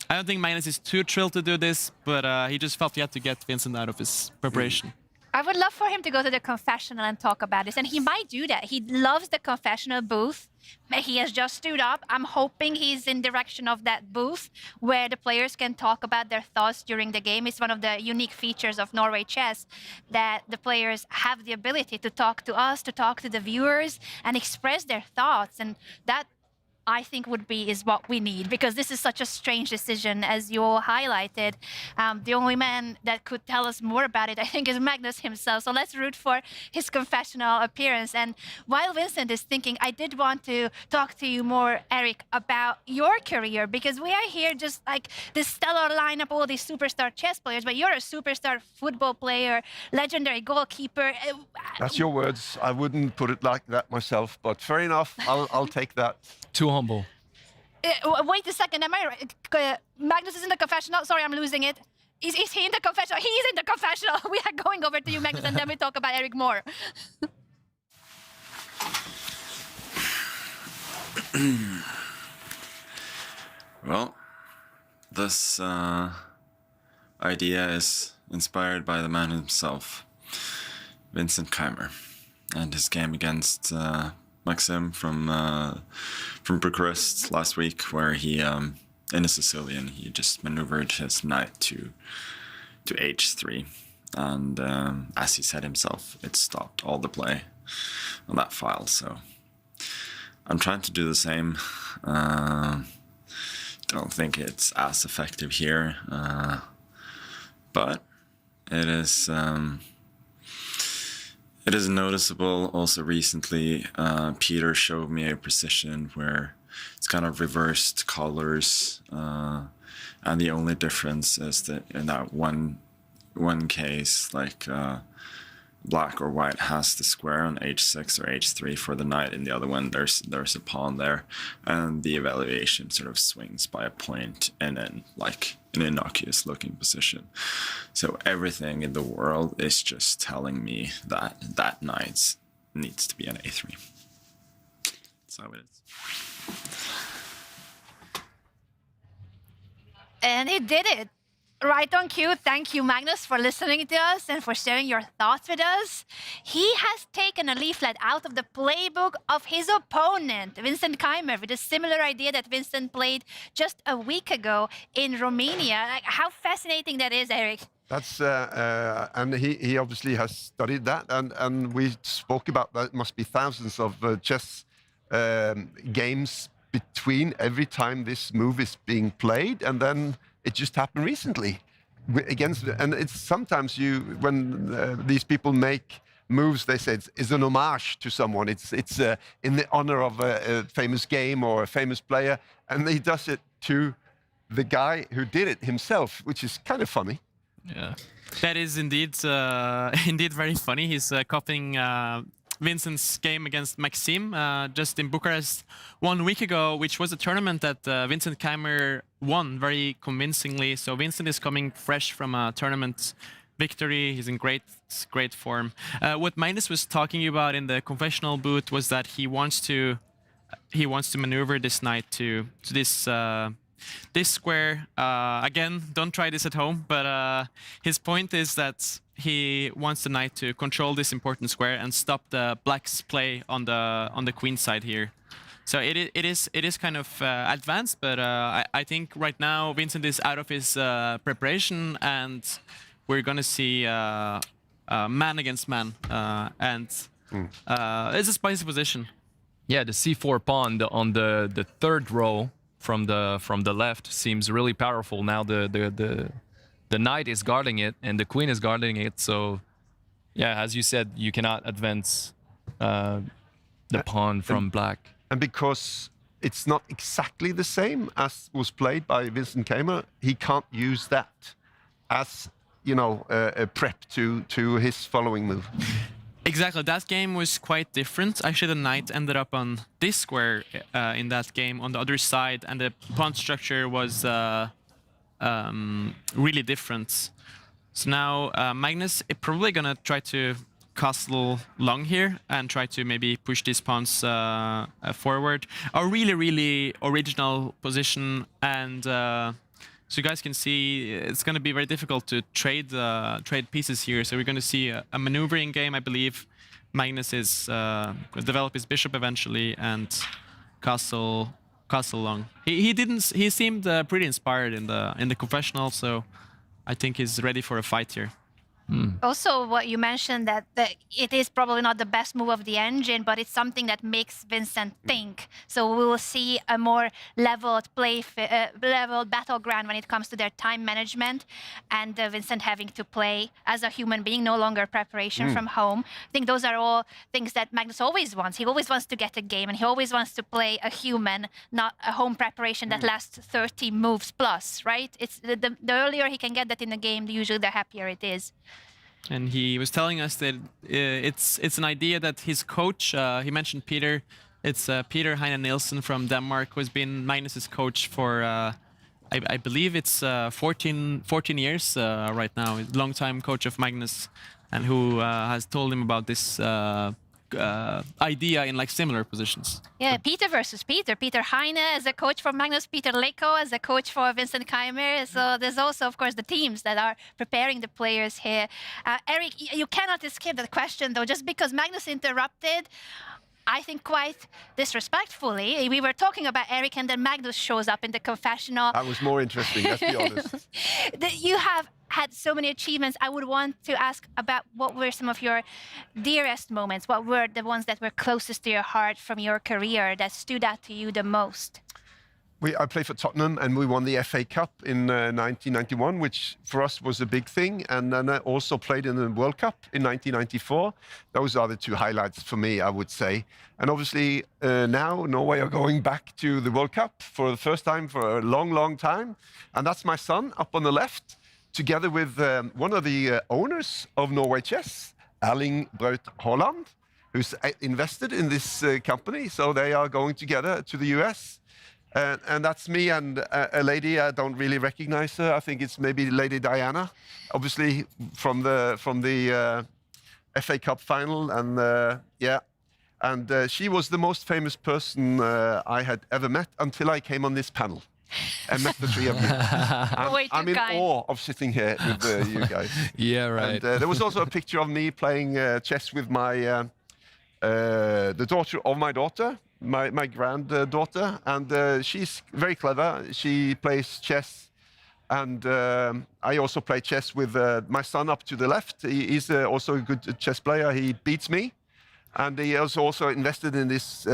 Magnus is too thrilled to do this, but he just felt he had to get Vincent out of his preparation. I would love for him to go to the confessional and talk about this, and he might do that. He loves the confessional booth. He has just stood up. I'm hoping he's in direction of that booth where the players can talk about their thoughts during the game. It's one of the unique features of Norway Chess, that the players have the ability to talk to us, to talk to the viewers, and express their thoughts. And that, I think, is what we need, because this is such a strange decision, as you all highlighted. The only man that could tell us more about it, I think, is Magnus himself. So let's root for his confessional appearance. And while Vincent is thinking, I did want to talk to you more, Eric, about your career, because we are here just like this stellar lineup, all these superstar chess players, but you're a superstar football player, legendary goalkeeper. That's your words. I wouldn't put it like that myself, but fair enough. I'll take that. Too humble. Wait a second, am I right? Magnus is in the confessional. Sorry, I'm losing it. Is he in the confessional? He's in the confessional. We are going over to you, Magnus, and then we talk about Eric more. Well, this idea is inspired by the man himself, Vincent Keymer, and his game against Maxim from Bucharest last week, where he, in a Sicilian, he just maneuvered his knight to h3, and as he said himself, it stopped all the play on that file. So I'm trying to do the same. Don't think it's as effective here, but it is. It is noticeable also recently. Peter showed me a position where it's kind of reversed colors, and the only difference is that in that one case, like black or white has the square on h6 or h3 for the knight. In the other one, there's a pawn there, and the evaluation sort of swings by a point in an innocuous looking position. So everything in the world is just telling me that that knight needs to be an a3. That's how it is. And it did it. Right on cue. Thank you, Magnus, for listening to us and for sharing your thoughts with us. He has taken a leaflet out of the playbook of his opponent, Vincent Keymer, with a similar idea that Vincent played just a week ago in Romania. Like, how fascinating that is, Eric. That's and he obviously has studied that, and we spoke about that. It must be thousands of chess games between every time this move is being played, and then it just happened recently against. And it's sometimes when these people make moves, they say it's an homage to someone. It's in the honor of a famous game or a famous player, and he does it to the guy who did it himself, which is kind of funny. Yeah, that is indeed indeed very funny. He's copying Vincent's game against Maxime just in Bucharest 1 week ago, which was a tournament that Vincent Keymer won very convincingly. So Vincent is coming fresh from a tournament victory. He's in great form. What Magnus was talking about in the confessional booth was that he wants to maneuver this knight to this square. Again, don't try this at home, but his point is that he wants the knight to control this important square and stop the black's play on the queen side here. So it is kind of advanced, but I think right now Vincent is out of his preparation, and we're gonna see man against man, and it's a spicy position. Yeah, the c4 pawn on the third row from the left seems really powerful. Now the knight is guarding it and the queen is guarding it. So yeah, as you said, you cannot advance the pawn from black. And because it's not exactly the same as was played by Vincent Keymer, he can't use that as, you know, a prep to his following move. Exactly, that game was quite different. Actually, the knight ended up on this square in that game on the other side, and the pawn structure was really different. So now Magnus is probably gonna try to castle long here and try to maybe push these pawns forward. A really original position, and so you guys can see it's going to be very difficult to trade pieces here. So we're going to see a maneuvering game, I believe. Magnus is going to develop his bishop eventually and castle long. He seemed pretty inspired in the confessional, so I think he's ready for a fight here. Also, what you mentioned that it is probably not the best move of the engine, but it's something that makes Vincent think. So we will see a more leveled leveled battleground when it comes to their time management, and Vincent having to play as a human being, no longer preparation from home. I think those are all things that Magnus always wants. He always wants to get a game, and he always wants to play a human, not a home preparation that lasts 30 moves plus, right? It's the earlier he can get that in the game, usually the happier it is. And he was telling us that it's an idea that his coach, he mentioned Peter, it's Peter Heine Nielsen from Denmark, who has been Magnus's coach for, I believe it's 14 years right now. He's a long-time coach of Magnus, and who has told him about this idea in like similar positions. Yeah, Peter versus Peter. Peter Heine as a coach for Magnus, Peter Leko as a coach for Vincent Keymer. So there's also, of course, the teams that are preparing the players here. Eric, you cannot escape that question, though, just because Magnus interrupted, I think quite disrespectfully. We were talking about Eric, and then Magnus shows up in the confessional. That was more interesting, let's be honest. You have had so many achievements. I would want to ask about what were some of your dearest moments? What were the ones that were closest to your heart from your career that stood out to you the most? I played for Tottenham, and we won the FA Cup in 1991, which for us was a big thing. And then I also played in the World Cup in 1994. Those are the two highlights for me, I would say. And obviously now Norway are going back to the World Cup for the first time for a long time. And that's my son up on the left, together with one of the owners of Norway Chess, Erling Braut Haaland, who's invested in this company. So they are going together to the US. And that's me and a lady, I don't really recognize her. I think it's maybe Lady Diana, obviously from the FA Cup final. And yeah, and she was the most famous person I had ever met until I came on this panel and met the three of you. I'm in awe of sitting here with you guys. Yeah, right. And there was also a picture of me playing chess with my the daughter of my daughter, my granddaughter, and she's very clever. She plays chess, and I also play chess with my son up to the left. He's also a good chess player. He beats me, and he has also invested in this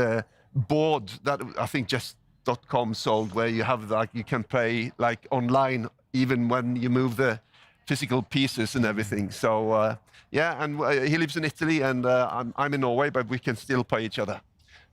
board that I think chess.com sold, where you have like you can play like online even when you move the physical pieces and everything. So yeah, and he lives in Italy, and I'm in Norway, but we can still play each other.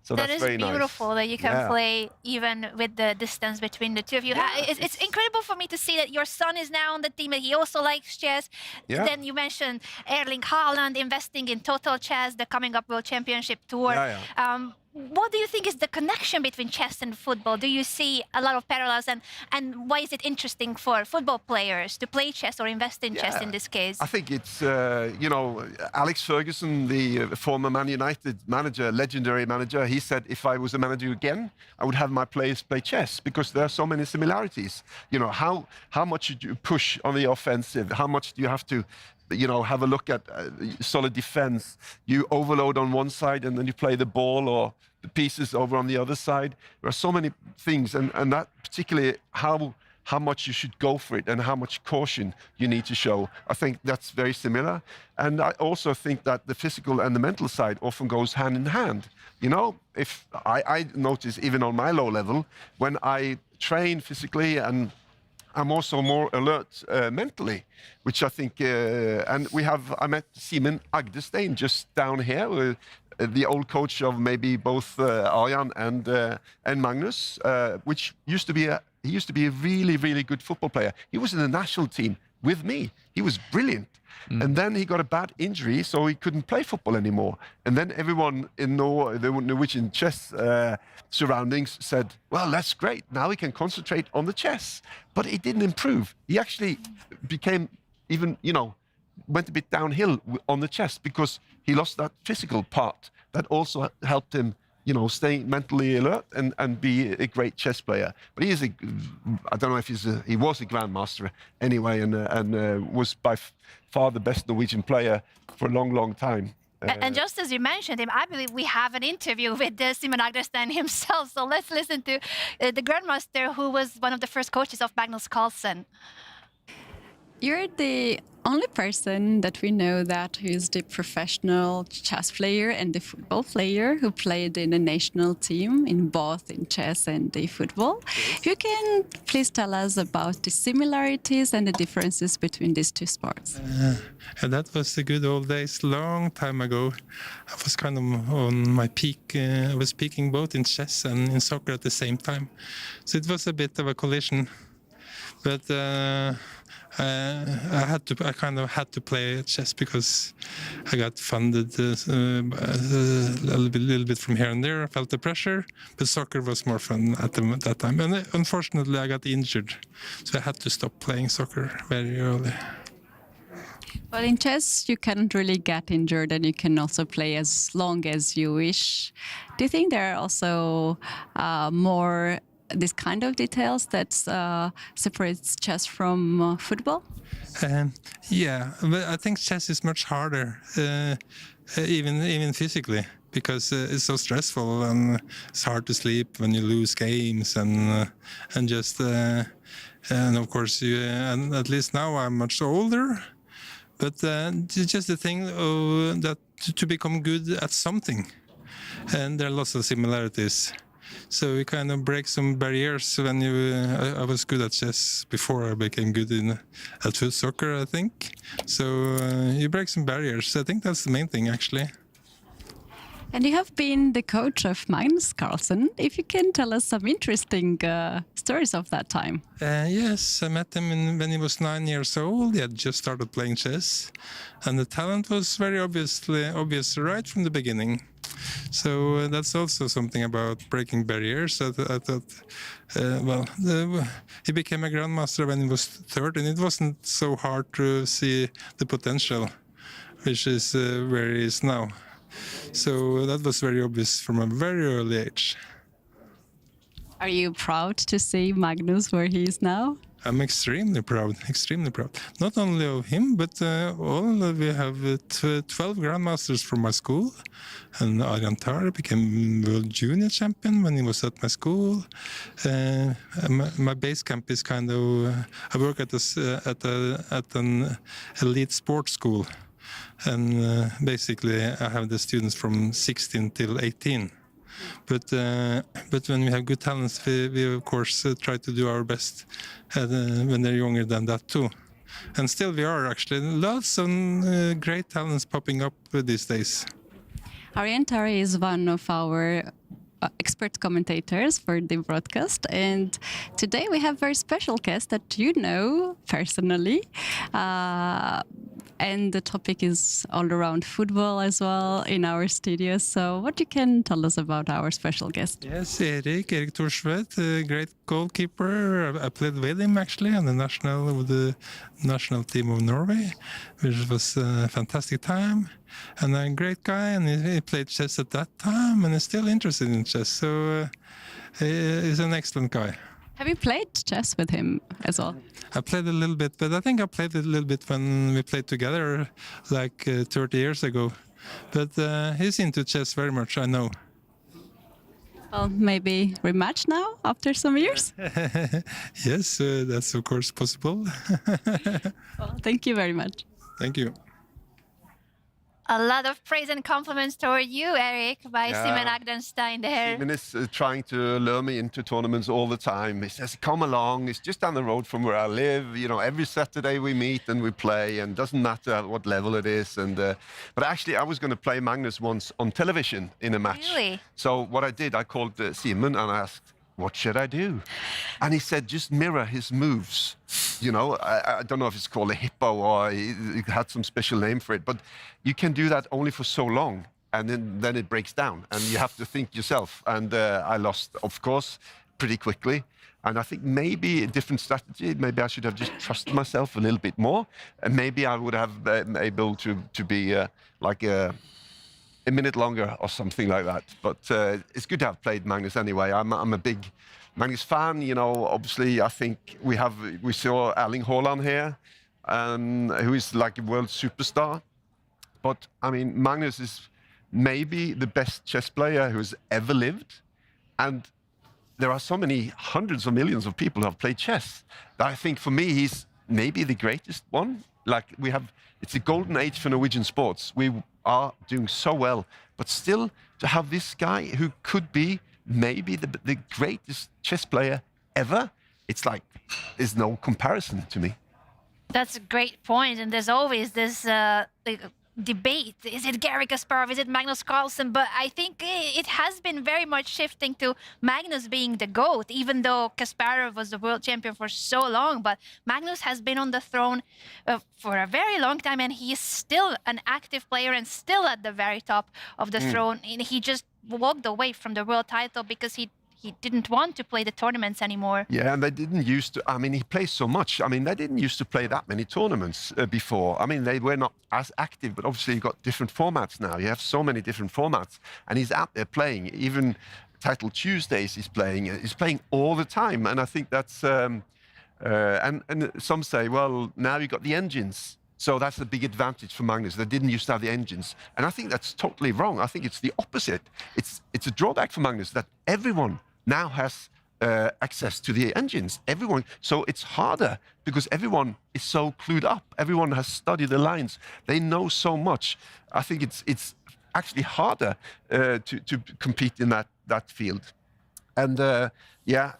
So That that's is very beautiful nice. that you can Yeah. play even with the distance between the two of you. It's incredible for me to see that your son is now on the team and he also likes chess. Yeah. Then you mentioned Erling Haaland investing in Total Chess, the coming up World Championship Tour. Yeah. What do you think is the connection between chess and football? Do you see a lot of parallels, and why is it interesting for football players to play chess or invest in chess in this case? I think it's, you know, Alex Ferguson, the former Man United manager, legendary manager, he said, if I was a manager again, I would have my players play chess because there are so many similarities. You know, how much should you push on the offensive? How much do you have to, you know, have a look at solid defense? You overload on one side and then you play the ball or the pieces over on the other side. There are so many things, and that particularly how much you should go for it and how much caution you need to show. I think that's very similar. And I also think that the physical and the mental side often goes hand in hand. You know, if I notice even on my low level, when I train physically and I'm also more alert mentally, which I think, and I met Simen Agdestein just down here, the old coach of maybe both Arjan and Magnus, which used to be he used to be a really, really good football player. He was in the national team with me. He was brilliant. And then he got a bad injury, so he couldn't play football anymore. And then everyone in the Norwegian chess surroundings said, well, that's great. Now he can concentrate on the chess. But he didn't improve. He actually became even, you know, went a bit downhill on the chess because he lost that physical part that also helped him, you know, stay mentally alert and be a great chess player. But he is I don't know if he was a grandmaster anyway, and was by far the best Norwegian player for a long, long time. And just as you mentioned him, I believe we have an interview with Simen Agdestein himself. So let's listen to the grandmaster who was one of the first coaches of Magnus Carlsen. You're the only person that we know that who is the professional chess player and the football player who played in the national team in both in chess and the football. Yes. You can please tell us about the similarities and the differences between these two sports. That was the good old days, long time ago. I was kind of on my peak. I was peaking both in chess and in soccer at the same time. So it was a bit of a collision. But I kind of had to play chess because I got funded a little bit from here and there. I felt the pressure, but soccer was more fun at that time. And unfortunately, I got injured, so I had to stop playing soccer very early. Well, in chess, you can't really get injured, and you can also play as long as you wish. Do you think there are also more this kind of details that separates chess from football? Yeah, but I think chess is much harder, even physically, because it's so stressful and it's hard to sleep when you lose games and just and of course and at least now I'm much older. But just the thing that to become good at something, and there are lots of similarities. So you kind of break some barriers when I was good at chess before I became good at soccer, I think. So you break some barriers. I think that's the main thing, actually. And you have been the coach of Magnus Carlsen. If you can tell us some interesting stories of that time. Yes, I met him when he was 9 years old. He had just started playing chess, and the talent was very obvious right from the beginning. So that's also something about breaking barriers. I thought, he became a grandmaster when he was 30, and it wasn't so hard to see the potential, which is where he is now. So that was very obvious from a very early age. Are you proud to see Magnus where he is now? I'm extremely proud, extremely proud. Not only of him, but we have 12 grandmasters from my school. And Alireza became world junior champion when he was at my school. My base camp is kind of, I work at an elite sports school. And basically I have the students from 16 till 18. But when we have good talents, we of course try to do our best when they're younger than that too. And still we are actually. Lots of great talents popping up these days. Alireza is one of our expert commentators for the broadcast, and today we have a very special guest that you know personally. And the topic is all around football as well in our studio. So what you can tell us about our special guest? Yes, Erik Thorsvedt, a great goalkeeper. I played with him actually on the national team of Norway, which was a fantastic time. And a great guy, and he played chess at that time and is still interested in chess. So he's an excellent guy. Have you played chess with him as well? I played a little bit, but I think I played a little bit when we played together, like 30 years ago. But he's into chess very much, I know. Well, maybe rematch now after some years? Yes, that's of course possible. Well, thank you very much. Thank you. A lot of praise and compliments toward you, Erik, by Simen Agdenstein there. Simen is trying to lure me into tournaments all the time. He says, come along, it's just down the road from where I live. You know, every Saturday we meet and we play, and it doesn't matter at what level it is. And but actually, I was going to play Magnus once on television in a match. Really? So what I did, I called Simen and I asked, what should I do? And he said, just mirror his moves. You know, I don't know if it's called a hippo or he had some special name for it, but you can do that only for so long, and then it breaks down, and you have to think yourself. And I lost, of course, pretty quickly. And I think maybe a different strategy. Maybe I should have just trusted myself a little bit more, and maybe I would have been able to be like a minute longer or something like that. But it's good to have played Magnus anyway. I'm a big Magnus fan. You know, obviously, I think we saw Erling Haaland here, who is like a world superstar. But I mean, Magnus is maybe the best chess player who's ever lived, and there are so many hundreds of millions of people who have played chess that I think for me he's maybe the greatest one. Like it's a golden age for Norwegian sports. We are doing so well, but still to have this guy who could be maybe the greatest chess player ever, it's like there's no comparison to me. That's a great point, and there's always this debate. Is it Garry Kasparov? Is it Magnus Carlsen? But I think it has been very much shifting to Magnus being the GOAT, even though Kasparov was the world champion for so long. But Magnus has been on the throne for a very long time, and he is still an active player and still at the very top of the throne. And he just walked away from the world title because he didn't want to play the tournaments anymore. Yeah, and they didn't used to, I mean, he plays so much. I mean, they didn't used to play that many tournaments before. I mean, they were not as active, but obviously you've got different formats now. You have so many different formats, and he's out there playing. Even Title Tuesdays he's playing all the time. And I think that's, and some say, well, now you've got the engines. So that's a big advantage for Magnus. They didn't used to have the engines. And I think that's totally wrong. I think it's the opposite. It's a drawback for Magnus that everyone now has access to the engines. Everyone. So it's harder because everyone is so clued up. Everyone has studied the lines. They know so much. I think it's actually harder to compete in that field. And yeah,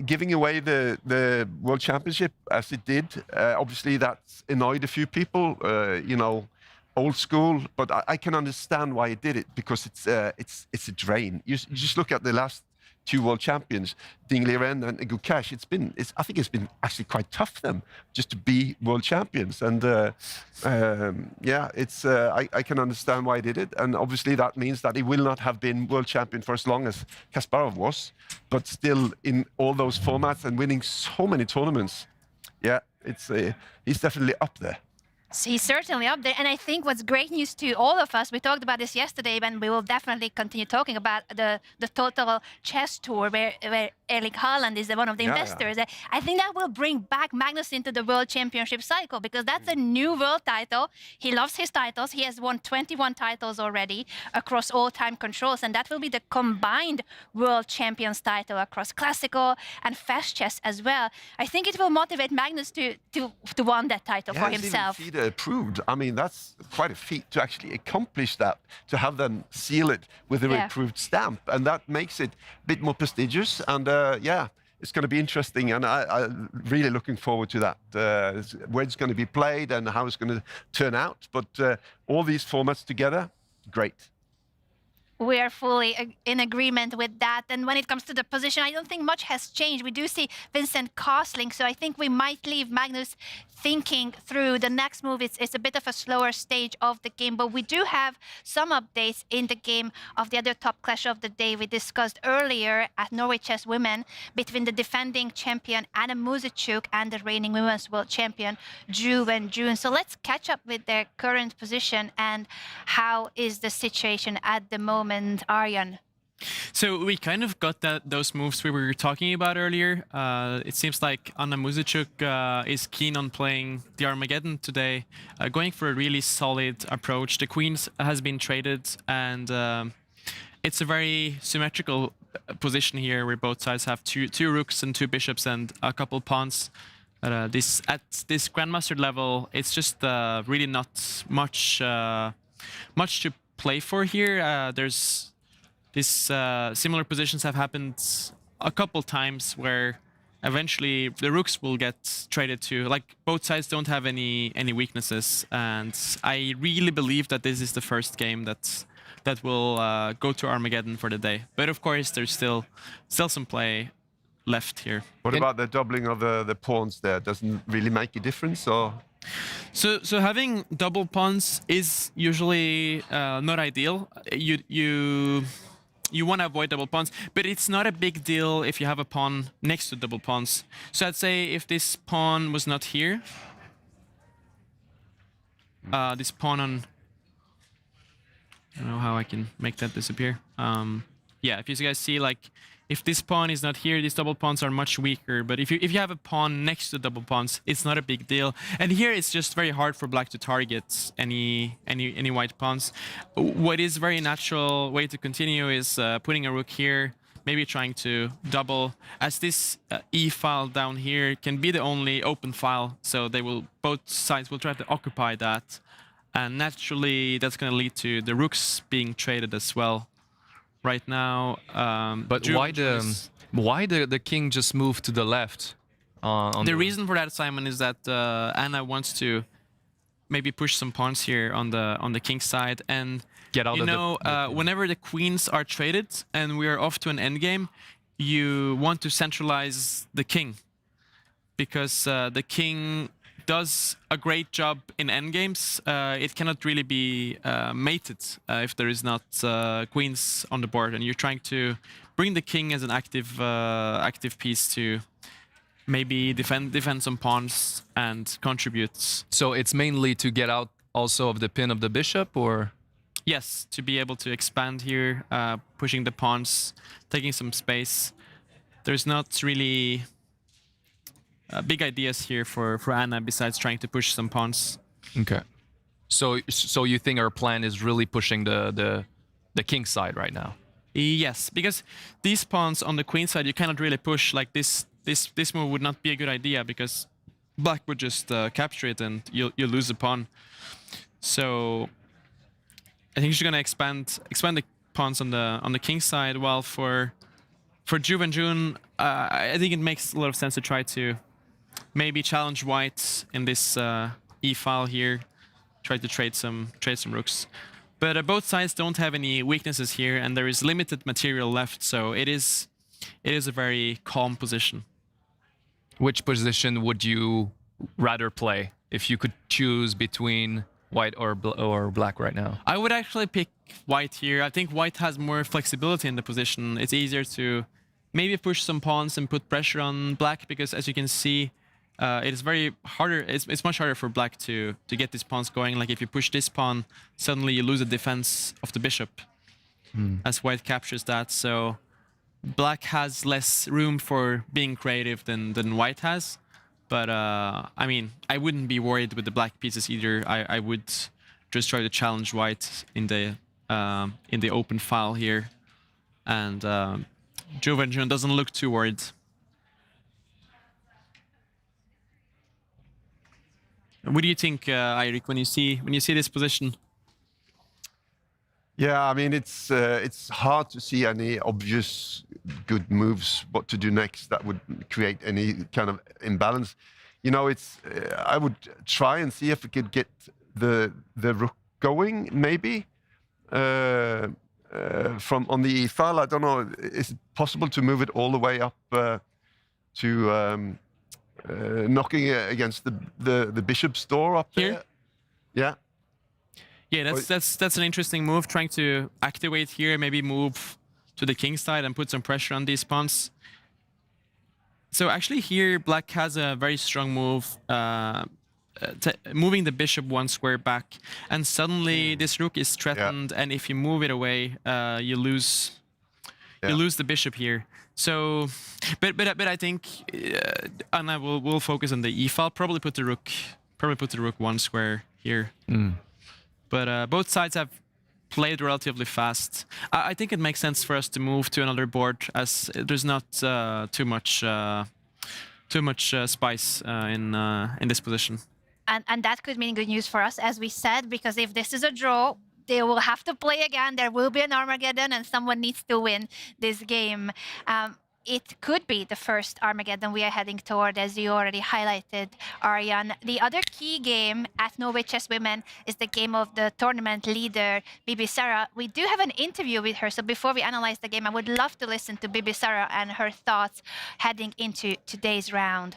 giving away the World Championship as it did, obviously that's annoyed a few people. You know, old school, but I can understand why he did it, because it's a drain. You just look at the last two world champions, Ding Liren and Gukesh. I think it's been actually quite tough for them just to be world champions. And yeah, I can understand why he did it. And obviously that means that he will not have been world champion for as long as Kasparov was, but still in all those formats and winning so many tournaments. Yeah, he's definitely up there. So he's certainly up there. And I think what's great news to all of us, we talked about this yesterday, and we will definitely continue talking about the total chess tour where Erling Haaland is one of the investors. I think that will bring back Magnus into the World Championship cycle, because that's a new world title. He loves his titles. He has won 21 titles already across all time controls, and that will be the combined World Champions title across classical and fast chess as well. I think it will motivate Magnus to win that title for himself. Approved. I mean, that's quite a feat to actually accomplish that, to have them seal it with a approved stamp, and that makes it a bit more prestigious. And yeah, it's going to be interesting, and I'm really looking forward to that. Where it's going to be played and how it's going to turn out. But all these formats together, great. We are fully in agreement with that. And when it comes to the position, I don't think much has changed. We do see Vincent castling, so I think we might leave Magnus thinking through the next move. It's a bit of a slower stage of the game, but we do have some updates in the game of the other top clash of the day we discussed earlier at Norway Chess Women between the defending champion Anna Muzychuk and the reigning women's world champion Zhu Wenjun. So let's catch up with their current position and how is the situation at the moment. Arjan. So we kind of got those moves we were talking about earlier. It seems like Anna Muzychuk is keen on playing the Armageddon today, going for a really solid approach. The queens has been traded, and it's a very symmetrical position here where both sides have two rooks and two bishops and a couple pawns. At this grandmaster level, it's just really not much to play for here. There's these similar positions have happened a couple times where eventually the rooks will get traded to, like, both sides don't have any weaknesses, and I really believe that this is the first game that will go to Armageddon for the day. But of course there's still some play left here. What about the doubling of the pawns there? Doesn't really make a difference, or? So having double pawns is usually not ideal. You want to avoid double pawns, but it's not a big deal if you have a pawn next to double pawns. So I'd say if this pawn was not here, this pawn on, I don't know how I can make that disappear. Yeah, if you guys see, like, if this pawn is not here, these double pawns are much weaker. But if you have a pawn next to double pawns, it's not a big deal. And here it's just very hard for black to target any white pawns. What is a very natural way to continue is putting a rook here, maybe trying to double, as this e file down here can be the only open file. So both sides will try to occupy that, and naturally that's going to lead to the rooks being traded as well. Right now, but why the king just moved to the left? The reason for that, Simon, is that Anna wants to maybe push some pawns here on the king's side, and get out of whenever the queens are traded and we are off to an endgame, you want to centralize the king, because the king does a great job in endgames. It cannot really be mated if there is not queens on the board, and you're trying to bring the king as an active piece to maybe defend some pawns and contribute. So it's mainly to get out also of the pin of the bishop, or? Yes, to be able to expand here, pushing the pawns, taking some space. There's not really big ideas here for Anna besides trying to push some pawns. Okay. So you think our plan is really pushing the king side right now? Yes, because these pawns on the queen side you cannot really push. Like this move would not be a good idea, because black would just capture it and you'll lose a pawn. So I think she's gonna expand the pawns on the king side, while for Zhu Wenjun, I think it makes a lot of sense to try to maybe challenge white in this e file here, try to trade some rooks. But both sides don't have any weaknesses here, and there is limited material left, so it is a very calm position. Which position would you rather play if you could choose between white or black right now? I would actually pick white here. I think white has more flexibility in the position. It's easier to maybe push some pawns and put pressure on black, because as you can see, it is very harder. It's much harder for black to get these pawns going. Like if you push this pawn, suddenly you lose the defense of the bishop as white captures that. So black has less room for being creative than white has. But I mean, I wouldn't be worried with the black pieces either. I would just try to challenge white in the open file here, and Wenjun doesn't look too worried. What do you think, Eirik, when you see this position? Yeah, I mean, it's hard to see any obvious good moves, what to do next that would create any kind of imbalance. You know, I would try and see if we could get the rook going, maybe from on the e file. I don't know. Is it possible to move it all the way up to knocking against the bishop's door up there? Here? Yeah. Yeah, that's an interesting move, trying to activate here, maybe move to the king side and put some pressure on these pawns. So actually here, black has a very strong move, moving the bishop one square back, and suddenly this rook is threatened, and if you move it away, you lose the bishop here. So, but I think, and I will focus on the e file. Probably put the rook one square here. But both sides have played relatively fast. I think it makes sense for us to move to another board, as there's not too much spice in this position. And that could mean good news for us, as we said, because if this is a draw, they will have to play again. There will be an Armageddon, and someone needs to win this game. It could be the first Armageddon we are heading toward, as you already highlighted, Arjan. The other key game at Norway Chess Women is the game of the tournament leader, Bibisara. We do have an interview with her, so before we analyze the game, I would love to listen to Bibisara and her thoughts heading into today's round.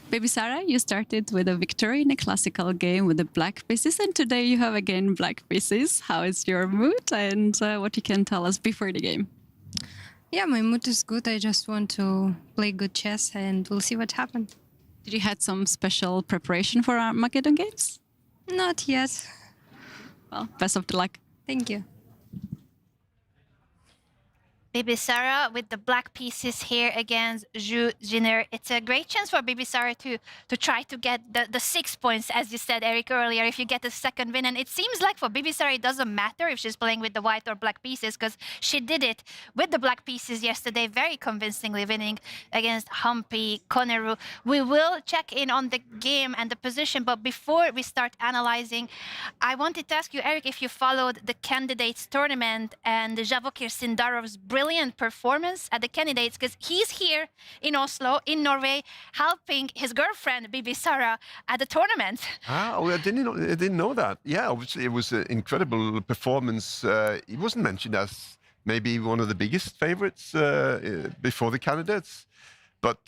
Bibisara, you started with a victory in a classical game with the black pieces, and today you have again black pieces. How is your mood, and what you can tell us before the game? Yeah, my mood is good. I just want to play good chess, and we'll see what happens. Did you had some special preparation for Armageddon games? Not yet. Well, best of luck. Thank you. Bibisara with the black pieces here against Zhu Jiner. It's a great chance for Bibisara to try to get the 6 points, as you said, Eric, earlier, if you get the second win. And it seems like for Bibisara, it doesn't matter if she's playing with the white or black pieces, because she did it with the black pieces yesterday, very convincingly winning against Humpy, Koneru. We will check in on the game and the position, but before we start analyzing, I wanted to ask you, Eric, if you followed the candidates tournament and Žalokir Sindarov's brilliant performance at the candidates, because he's here in Oslo, in Norway, helping his girlfriend Bibisara at the tournament. Oh, I didn't know that. Yeah, obviously it was an incredible performance. He wasn't mentioned as maybe one of the biggest favorites before the candidates, but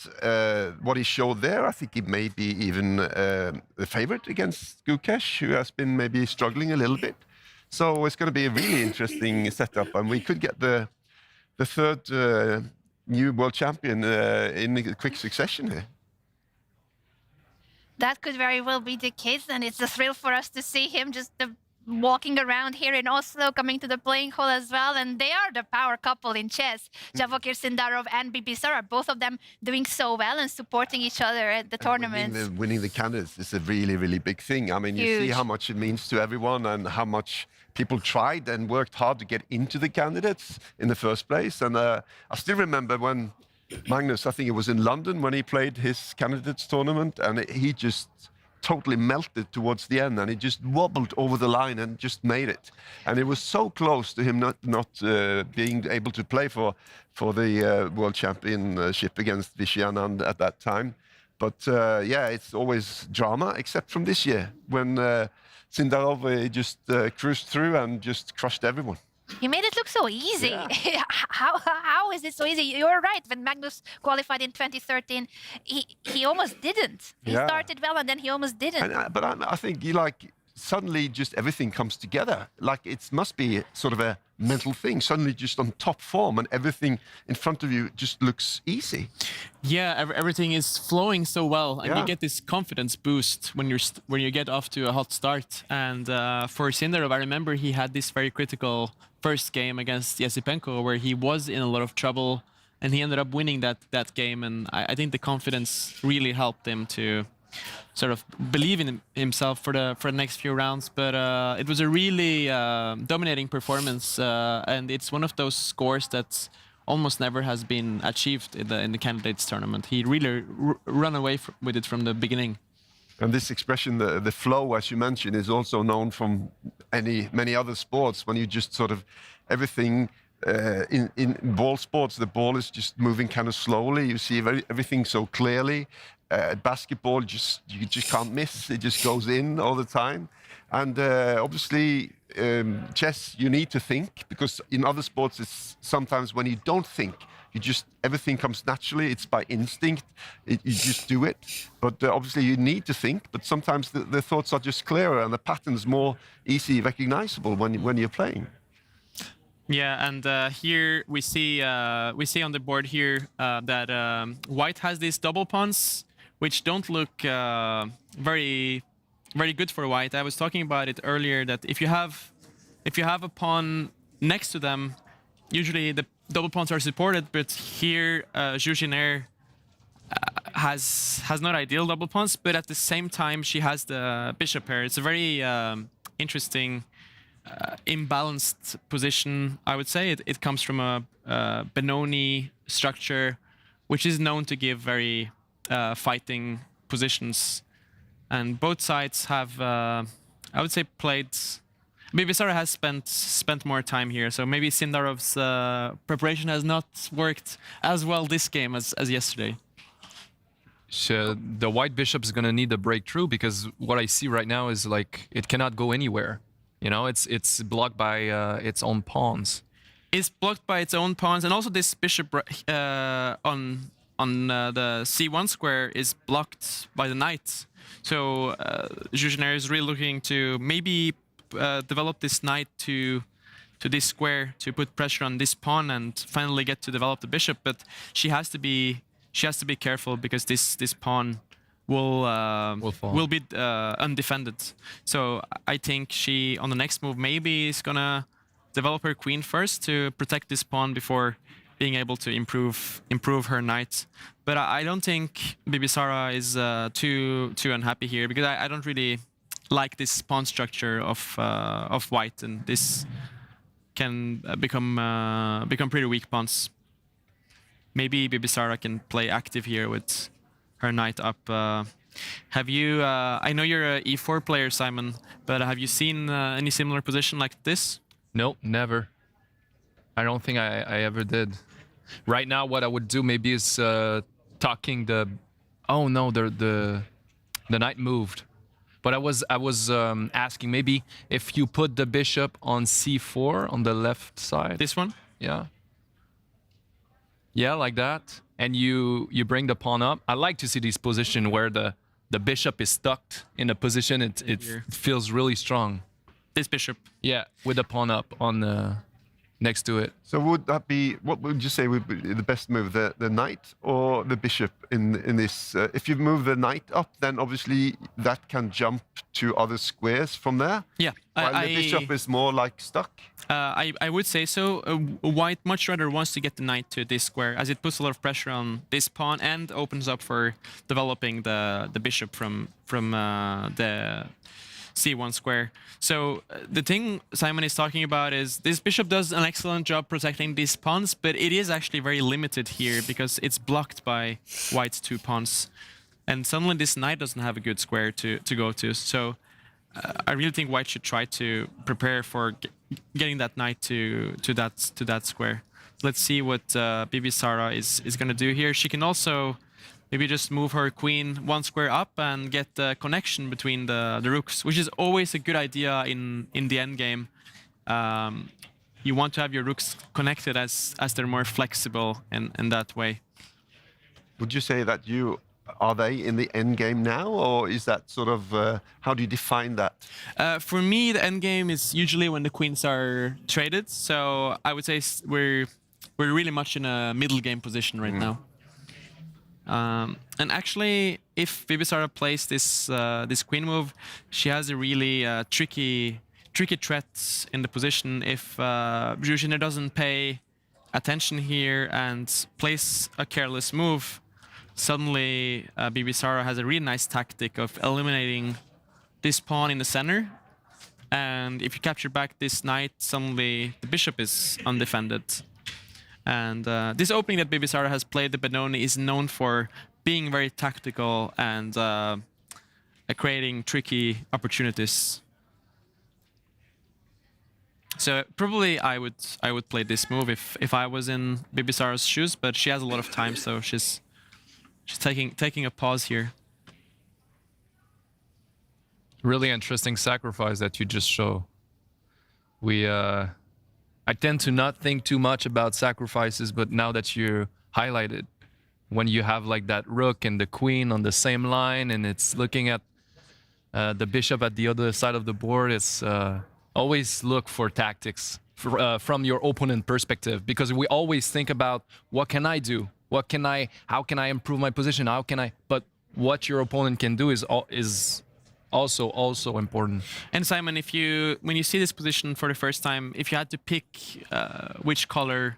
what he showed there, I think he may be even the favorite against Gukesh, who has been maybe struggling a little bit. So it's going to be a really interesting setup, and we could get the third new world champion in a quick succession here. That could very well be the case, and it's a thrill for us to see him just walking around here in Oslo, coming to the playing hall as well. And they are the power couple in chess, Žalokir Sindarov and Bibisara, both of them doing so well and supporting each other at the tournament. Winning the candidates is a really, really big thing. I mean, you see how much it means to everyone and how much people tried and worked hard to get into the candidates in the first place. And I still remember when Magnus, I think it was in London, when he played his candidates tournament, and he just totally melted towards the end, and he just wobbled over the line and just made it. And it was so close to him not being able to play for the world championship against Praggnanandhaa at that time. But yeah, it's always drama, except from this year when Sindarov just cruised through and just crushed everyone. He made it look so easy. Yeah. How is it so easy? You're right. When Magnus qualified in 2013, he almost didn't. He Yeah. started well and then he almost didn't. But I think suddenly just everything comes together. Like it must be sort of a mental thing. Suddenly just on top form and everything in front of you just looks easy. Yeah, everything is flowing so well, and Yeah. you get this confidence boost when you get off to a hot start. And for Sindarov, I remember he had this very critical first game against Yesipenko where he was in a lot of trouble, and he ended up winning that game. And I think the confidence really helped him to sort of believe in himself for the next few rounds. But it was a really dominating performance, and it's one of those scores that almost never has been achieved in the candidates tournament. He really run away with it from the beginning. And this expression, the flow, as you mentioned, is also known from many other sports. When you just sort of everything in ball sports, the ball is just moving kind of slowly. You see everything so clearly. Basketball, you just can't miss. It just goes in all the time. And obviously, chess, you need to think, because in other sports, it's sometimes when you don't think, everything comes naturally. It's by instinct. You just do it. But obviously, you need to think. But sometimes the thoughts are just clearer and the pattern's more easy recognizable when you're playing. Yeah, and here we see on the board here that White has these double pawns, which don't look very good for White. I was talking about it earlier that if you have a pawn next to them, usually the double pawns are supported. But here, Zhu Jiner has not ideal double pawns, but at the same time she has the bishop pair. It's a very interesting. Imbalanced position, I would say. It comes from a Benoni structure, which is known to give very fighting positions. And both sides have, I would say, played. Bibisara has spent more time here, so maybe Sindarov's preparation has not worked as well this game as yesterday. So the white bishop is going to need a breakthrough, because what I see right now is like it cannot go anywhere. You know, it's blocked by its own pawns. It's blocked by its own pawns, and also this bishop on the c1 square is blocked by the knight. So Zhu Jiner is really looking to maybe develop this knight to this square to put pressure on this pawn and finally get to develop the bishop. But she has to be careful, because this pawn will be undefended. So I think she, on the next move, maybe is gonna develop her queen first to protect this pawn before being able to improve her knight. But I don't think Bibisara is too unhappy here, because I don't really like this pawn structure of White, and this can become pretty weak pawns. Maybe Bibisara can play active here with her knight up. Have you? I know you're a e4 player, Simon, but have you seen any similar position like this? Nope, never. I don't think I ever did. Right now, what I would do maybe is talking the. Oh no, the knight moved. But I was asking maybe if you put the bishop on c4 on the left side. This one? Yeah. Yeah, like that. And you bring the pawn up. I like to see this position where the bishop is stuck in a position. It feels really strong. This bishop. Yeah, with the pawn up on next to it. So would that be, what would you say would be the best move, the knight or the bishop in this? If you move the knight up, then obviously that can jump to other squares from there. Yeah. While the bishop is more like stuck. I would say so. White much rather wants to get the knight to this square, as it puts a lot of pressure on this pawn and opens up for developing the bishop from the c1 square. So the thing Simon is talking about is this bishop does an excellent job protecting these pawns, but it is actually very limited here because it's blocked by White's two pawns. And suddenly this knight doesn't have a good square to go to. So I really think White should try to prepare for getting that knight to that square. Let's see what Bibisara is going to do here. She can also maybe just move her queen one square up and get the connection between the rooks, which is always a good idea in the endgame. You want to have your rooks connected as they're more flexible in that way. Would you say that are they in the end game now, or is that sort of how do you define that? For me, the end game is usually when the queens are traded. So I would say we're really much in a middle game position right now. And actually, if Bibisara plays this queen move, she has a really tricky threat in the position. If Zhu Jiner doesn't pay attention here and plays a careless move, suddenly Bibisara has a really nice tactic of eliminating this pawn in the center. And if you capture back this knight, suddenly the bishop is undefended. And this opening that Bibisara has played, the Benoni, is known for being very tactical and creating tricky opportunities. So probably I would play this move if I was in Bibisara's shoes, but she has a lot of time, so she's taking a pause here. Really interesting sacrifice that you just show. I tend to not think too much about sacrifices, but now that you highlighted, when you have like that rook and the queen on the same line and it's looking at the bishop at the other side of the board, it's always look for tactics from your opponent perspective, because we always think about what can I do? How can I improve my position? But what your opponent can do is also important. And Simon, when you see this position for the first time, if you had to pick which color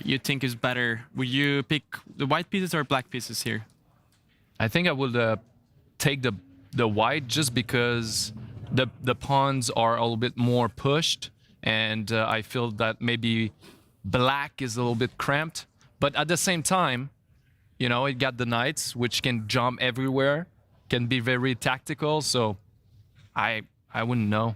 you think is better, would you pick the white pieces or black pieces here? I think I would take the white, just because the pawns are a little bit more pushed, and I feel that maybe black is a little bit cramped. But at the same time, it got the knights, which can jump everywhere, can be very tactical, so I wouldn't know.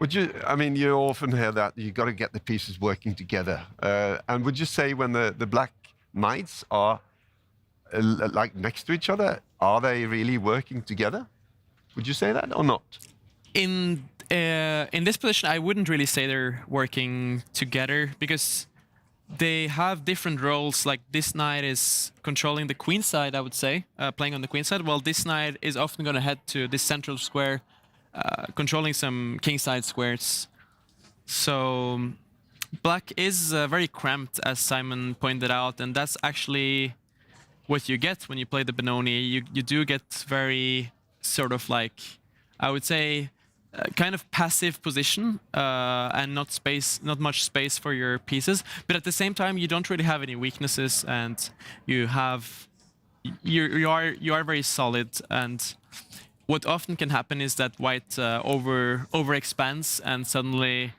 You often hear that you got to get the pieces working together. And would you say when the black knights are like next to each other, are they really working together? Would you say that or not? In this position, I wouldn't really say they're working together, because they have different roles. Like this knight is controlling the queen side, I would say, playing on the queen side, while this knight is often going to head to this central square, controlling some king side squares. So black is very cramped, as Simon pointed out, and that's actually what you get when you play the Benoni. You do get very sort of like, I would say, kind of passive position and not much space for your pieces, but at the same time you don't really have any weaknesses, and you are very solid. And what often can happen is that white overexpands, and suddenly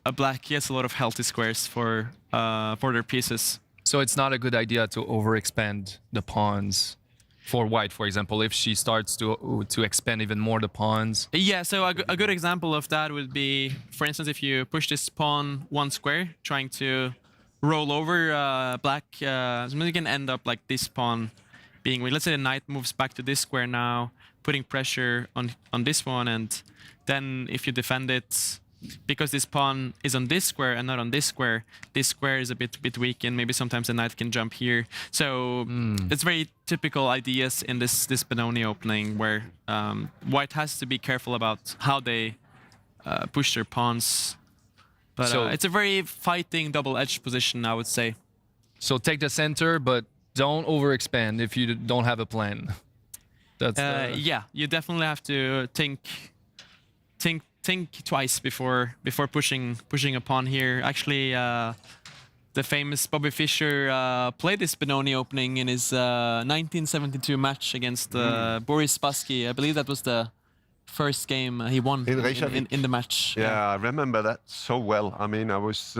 a black gets a lot of healthy squares for their pieces. So it's not a good idea to overexpand the pawns. For white, for example, if she starts to expand even more the pawns. Yeah, so a good example of that would be, for instance, if you push this pawn one square, trying to roll over black, so you can end up like this pawn being weak. Let's say the knight moves back to this square now, putting pressure on this one, and then if you defend it, because this pawn is on this square and not on this square is a bit weak, and maybe sometimes the knight can jump here. So it's very typical ideas in this Benoni opening, where white has to be careful about how they push their pawns. But it's a very fighting double-edged position, I would say. So take the center, but don't overexpand if you don't have a plan. That's yeah, you definitely have to think twice before pushing a pawn here. Actually, the famous Bobby Fischer played this Benoni opening in his 1972 match against Boris Spassky. I believe that was the first game he won in the match. Yeah, I remember that so well. I mean, I was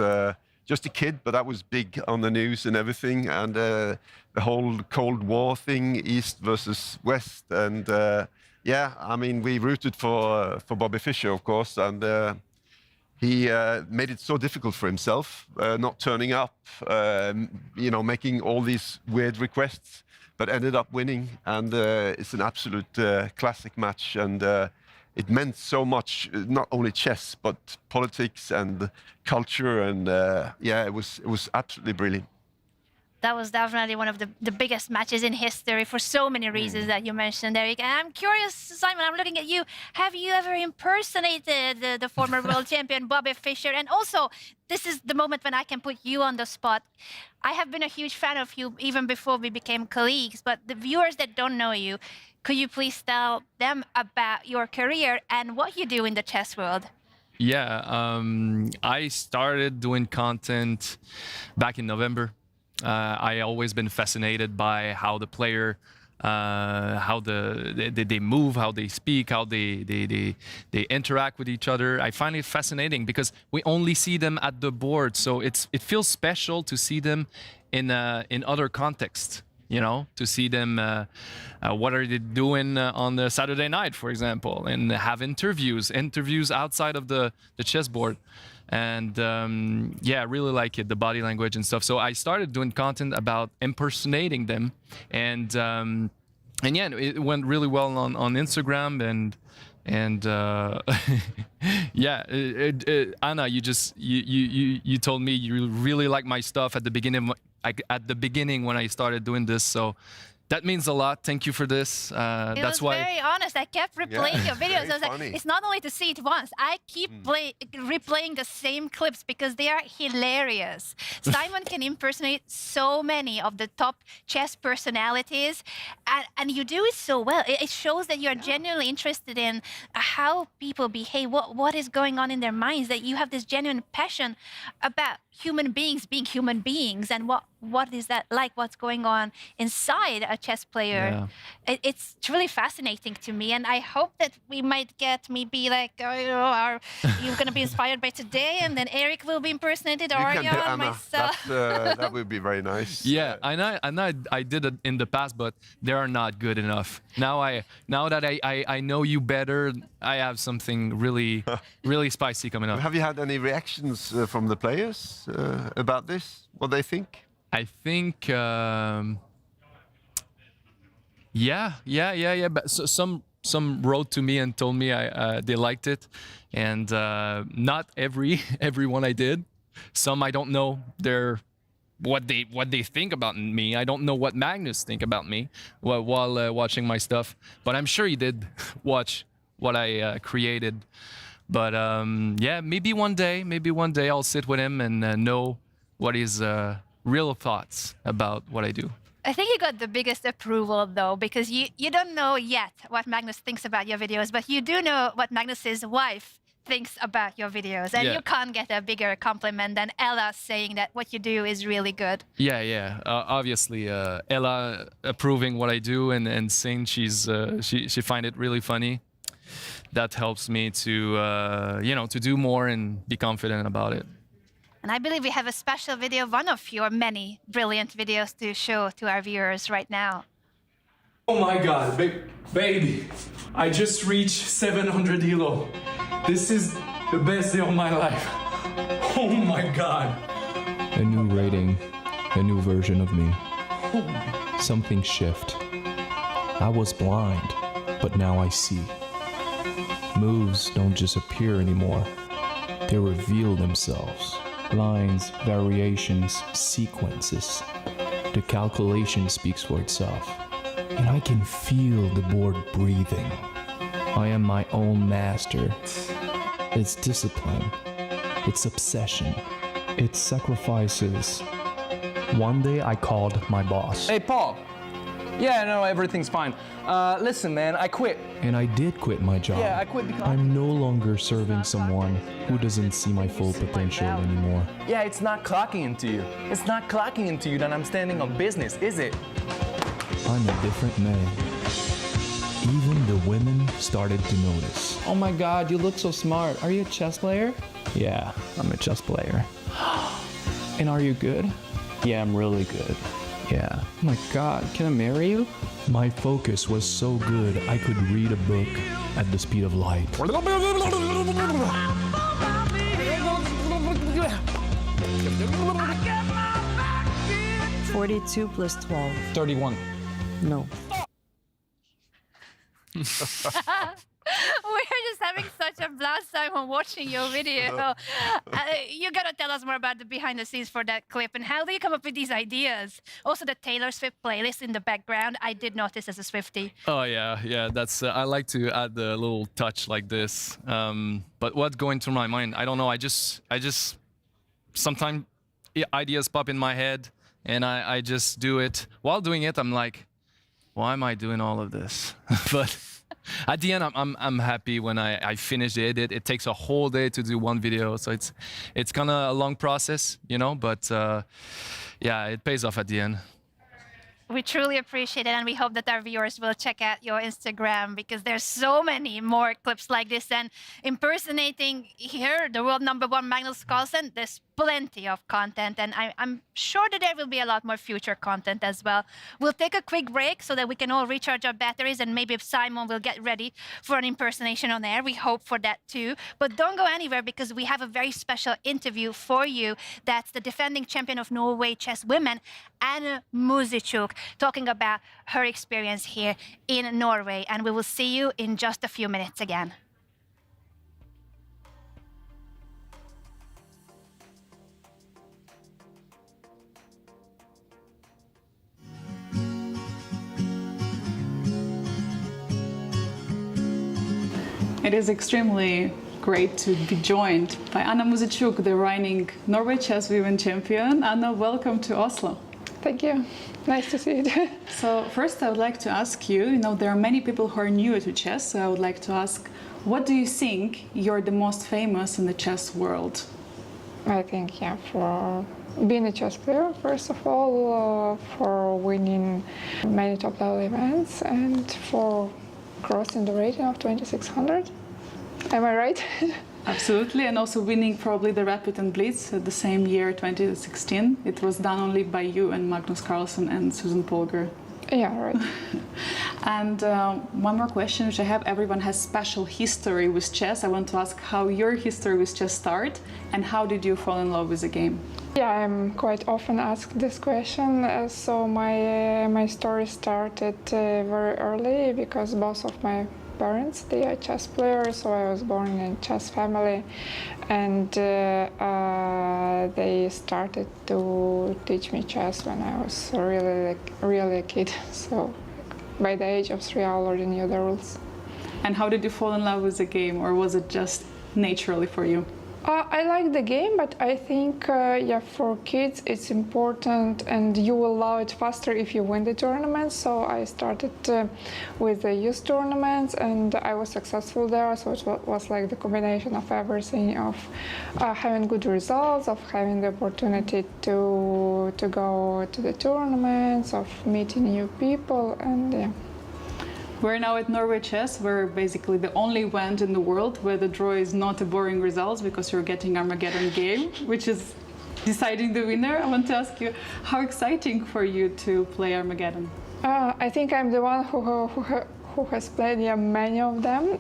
just a kid, but that was big on the news and everything, and the whole Cold War thing, East versus West, and yeah, I mean, we rooted for Bobby Fischer, of course, and he made it so difficult for himself, not turning up, making all these weird requests. but ended up winning. And it's an absolute classic match, and it meant so much, not only chess, but politics and culture, and yeah, it was absolutely brilliant. That was definitely one of the biggest matches in history for so many reasons that you mentioned, Eric. And I'm curious, Simon, I'm looking at you. Have you ever impersonated the former world champion Bobby Fischer? And also, this is the moment when I can put you on the spot. I have been a huge fan of you even before we became colleagues, but the viewers that don't know you, could you please tell them about your career and what you do in the chess world? Yeah, I started doing content back in November. I always been fascinated by how the player, how they move, how they speak, how they interact with each other. I find it fascinating because we only see them at the board, so it feels special to see them in other contexts. You know, to see them, what are they doing on the Saturday night, for example, and have interviews outside of the chessboard. And yeah, I really like it, the body language and stuff. So I started doing content about impersonating them, and yeah, it went really well on Instagram, and yeah, Anna, you told me you really like my stuff at the beginning when I started doing this, so that means a lot. Thank you for this. That's why. Very honest. I kept replaying your videos. I was like, it's not only to see it once. I keep replaying the same clips because they are hilarious. Simon can impersonate so many of the top chess personalities, and you do it so well. It shows that you're genuinely interested in how people behave, what is going on in their minds, that you have this genuine passion about human beings being human beings, and what is that like, what's going on inside a chess player. Yeah. It's truly fascinating to me, and I hope that we might get maybe like, you're going to be inspired by today, and then Eric will be impersonated, Arya, myself. That would be very nice. Yeah, I did it in the past, but they are not good enough. Now that I know you better, I have something really spicy coming up. Have you had any reactions from the players about this? What they think? I think, yeah. But some wrote to me and told me they liked it, and not everyone I did. Some I don't know what they think about me. I don't know what Magnus think about me while watching my stuff, but I'm sure he did watch what I created. But yeah, maybe one day I'll sit with him and know what his real thoughts about what I do. I think you got the biggest approval, though, because you don't know yet what Magnus thinks about your videos, but you do know what Magnus's wife thinks about your videos, and you can't get a bigger compliment than Ella saying that what you do is really good. Yeah. Obviously, Ella approving what I do and saying she find it really funny. That helps me to to do more and be confident about it. And I believe we have a special video, one of your many brilliant videos to show to our viewers right now. Oh my God, baby, I just reached 700 elo. This is the best day of my life. Oh my God. A new rating, a new version of me. Something shift. I was blind, but now I see. Moves don't just appear anymore. They reveal themselves. Lines, variations, sequences. The calculation speaks for itself. And I can feel the board breathing. I am my own master. It's discipline. It's obsession. It's sacrifices. One day I called my boss. Hey, Paul. Yeah, no, everything's fine. Listen, man, I quit. And I did quit my job. Yeah, I quit because I'm no longer serving someone who doesn't see my full potential anymore. Yeah, it's not clocking into you. It's not clocking into you that I'm standing on business, is it? I'm a different man. Even the women started to notice. Oh my God, you look so smart. Are you a chess player? Yeah, I'm a chess player. And are you good? Yeah, I'm really good. Yeah. Oh my God, can I marry you? My focus was so good I could read a book at the speed of light. 42 plus 12. 31. No. We're just having such a blast time on watching your video. You gotta tell us more about the behind the scenes for that clip and how do you come up with these ideas? Also, the Taylor Swift playlist in the background, I did notice as a Swiftie. Oh yeah. That's I like to add a little touch like this. But what's going through my mind? I don't know. I just sometimes ideas pop in my head, and I just do it. While doing it, I'm like, why am I doing all of this? But at the end, I'm happy when I finish the edit. It takes a whole day to do one video, so it's kind of a long process, you know. But yeah, it pays off at the end. We truly appreciate it, and we hope that our viewers will check out your Instagram because there's so many more clips like this. And impersonating here, the world #1 Magnus Carlsen, there's plenty of content, and I'm sure that there will be a lot more future content as well. We'll take a quick break so that we can all recharge our batteries, and maybe Simon will get ready for an impersonation on air. We hope for that too. But don't go anywhere because we have a very special interview for you. That's the defending champion of Norway Chess Women, Anna Muzychuk, talking about her experience here in Norway. And we will see you in just a few minutes again. It is extremely great to be joined by Anna Muzychuk, the reigning Norway Chess Women champion. Anna, welcome to Oslo. Thank you. Nice to see you. So first I would like to ask you, there are many people who are new to chess, so I would like to ask, what do you think you're the most famous in the chess world? I think, for being a chess player, first of all, for winning many top-level events, and for crossing the rating of 2600. Am I right? Absolutely, and also winning probably the Rapid and Blitz at the same year, 2016. It was done only by you and Magnus Carlsen and Susan Polgar. Yeah, right. And one more question which I have, everyone has special history with chess. I want to ask how your history with chess started and how did you fall in love with the game? Yeah, I'm quite often asked this question. So my story started very early because both of my parents, they are chess players, so I was born in a chess family, and they started to teach me chess when I was really a kid. So by the age of 3, I already knew the rules. And how did you fall in love with the game, or was it just naturally for you? I like the game, but I think, for kids it's important and you will love it faster if you win the tournament. So I started with the youth tournaments and I was successful there. So it was like the combination of everything, of having good results, of having the opportunity to go to the tournaments, of meeting new people, and yeah. We're now at Norway Chess. We're basically the only event in the world where the draw is not a boring result because you're getting Armageddon game, which is deciding the winner. I want to ask you, how exciting for you to play Armageddon? I think I'm the one who has played many of them.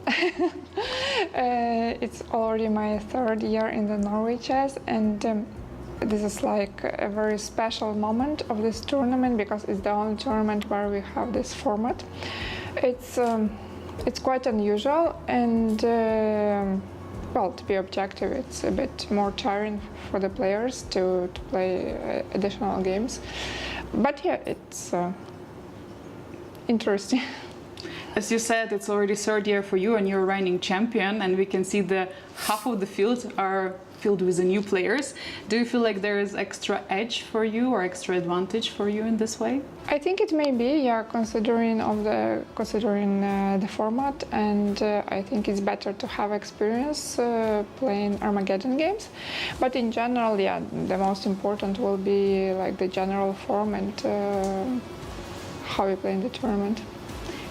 It's already my 3rd year in the Norway Chess, and this is like a very special moment of this tournament because it's the only tournament where we have this format. It's quite unusual, and to be objective, it's a bit more tiring for the players to play additional games. But yeah, it's interesting. As you said, it's already 3rd year for you and you're reigning champion, and we can see the half of the field are filled with the new players. Do you feel like there is extra edge for you or extra advantage for you in this way? I think it may be, considering the format, and I think it's better to have experience playing Armageddon games. But in general, the most important will be like the general form and how you play in the tournament.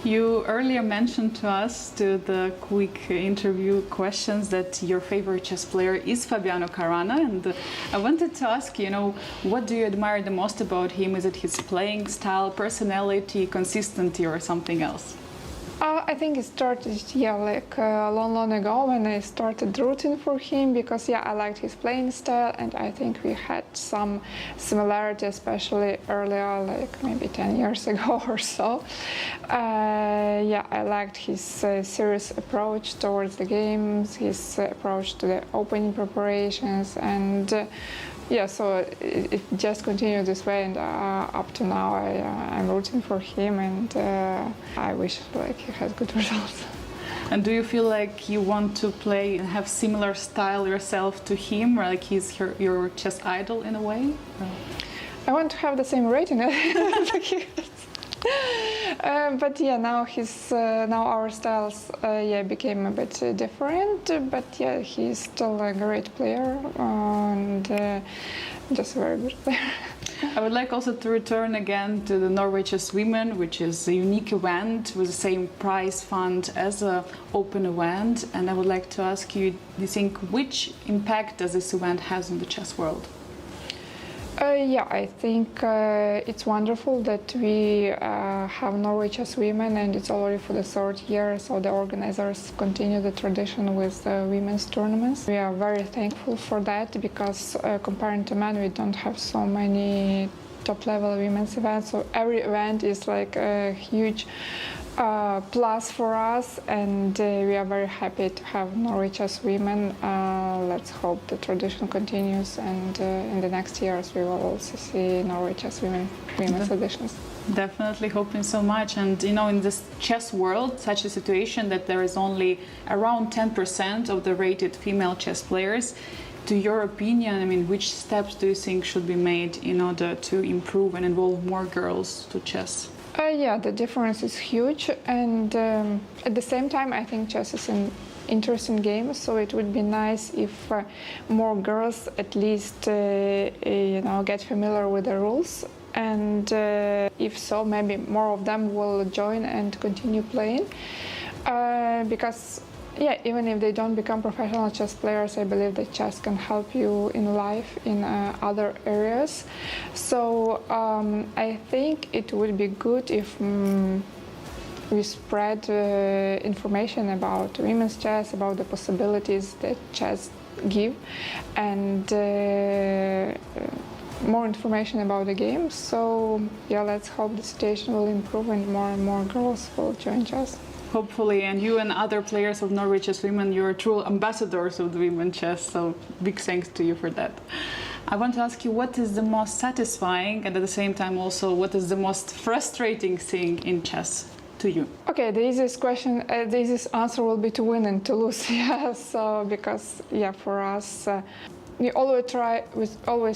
You earlier mentioned to us, to the quick interview questions, that your favorite chess player is Fabiano Caruana, and I wanted to ask, what do you admire the most about him? Is it his playing style, personality, consistency, or something else? I think it started, like long ago when I started rooting for him because, I liked his playing style and I think we had some similarity, especially earlier, like maybe 10 years ago or so. I liked his serious approach towards the games, his approach to the opening preparations, and so it just continued this way, and up to now I'm rooting for him, and I wish like he has good results. And do you feel like you want to play and have similar style yourself to him, or like he's your chess idol in a way? I want to have the same rating as he has. But now our styles became a bit different. But he's still a great player and just a very good player. I would like also to return again to the Norway Chess Women, which is a unique event with the same prize fund as an open event. And I would like to ask you, do you think which impact does this event has in the chess world? I think it's wonderful that we have Norway Chess Women, and it's already for the third year, so the organizers continue the tradition with women's tournaments. We are very thankful for that because comparing to men, we don't have so many top-level women's events, so every event is like a huge plus for us, and we are very happy to have Norway Chess Women. Let's hope the tradition continues, and in the next years we will also see Norway Chess Women's editions. Definitely hoping so much. And in this chess world, such a situation that there is only around 10% of the rated female chess players. To your opinion, which steps do you think should be made in order to improve and involve more girls to chess? The difference is huge, and at the same time, I think chess is an interesting game. So it would be nice if more girls, at least, get familiar with the rules, and if so, maybe more of them will join and continue playing. Because even if they don't become professional chess players, I believe that chess can help you in life in other areas. So I think it would be good if we spread information about women's chess, about the possibilities that chess give, and more information about the game. So let's hope the situation will improve and more girls will join chess. Hopefully, and you and other players of Norway Chess Women, you're true ambassadors of the women's chess, so big thanks to you for that. I want to ask you, what is the most satisfying and at the same time also what is the most frustrating thing in chess to you? Okay, the easiest question, the easiest answer will be to win and to lose. So because for us, we always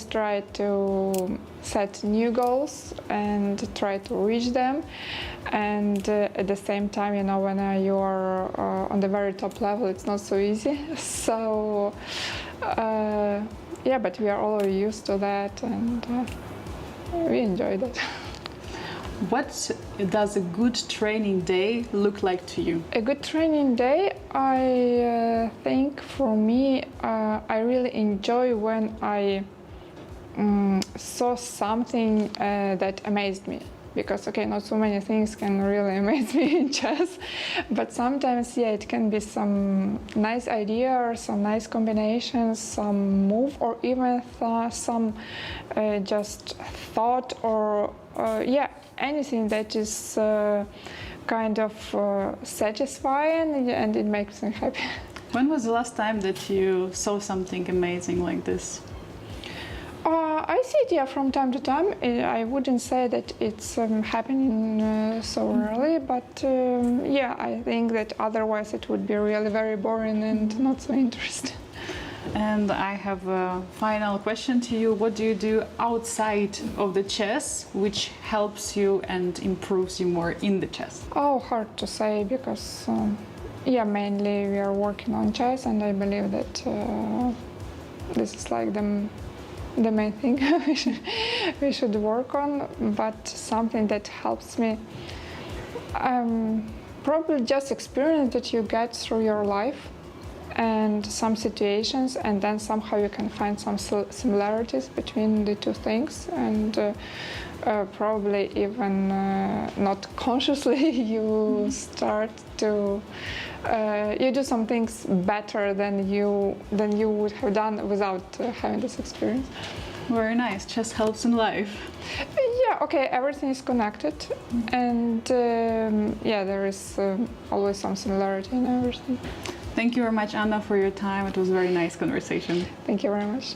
try to set new goals and try to reach them, and at the same time, when you are on the very top level, it's not so easy. So but we are already used to that, and we enjoy that. What does a good training day look like to you? A good training day, I think for me, I really enjoy when I saw something that amazed me. Because, not so many things can really amaze me in chess, but sometimes, it can be some nice idea or some nice combinations, some move, or even some just thought, or anything that is kind of satisfying, and it makes me happy. When was the last time that you saw something amazing like this? I see it from time to time. I wouldn't say that it's happening so early, but I think that otherwise it would be really very boring and not so interesting. And I have a final question to you. What do you do outside of the chess which helps you and improves you more in the chess? Hard to say, because mainly we are working on chess, and I believe that this is like the main thing we should work on. But something that helps me, probably just experience that you get through your life. and some situations, and then somehow you can find some similarities between the two things, and probably even not consciously you start to you do some things better than you would have done without having this experience. Very nice. Chess helps in life. Yeah, okay, everything is connected, and yeah, there is always some similarity in everything. Thank you very much, Anna, for your time. It was a very nice conversation. Thank you very much.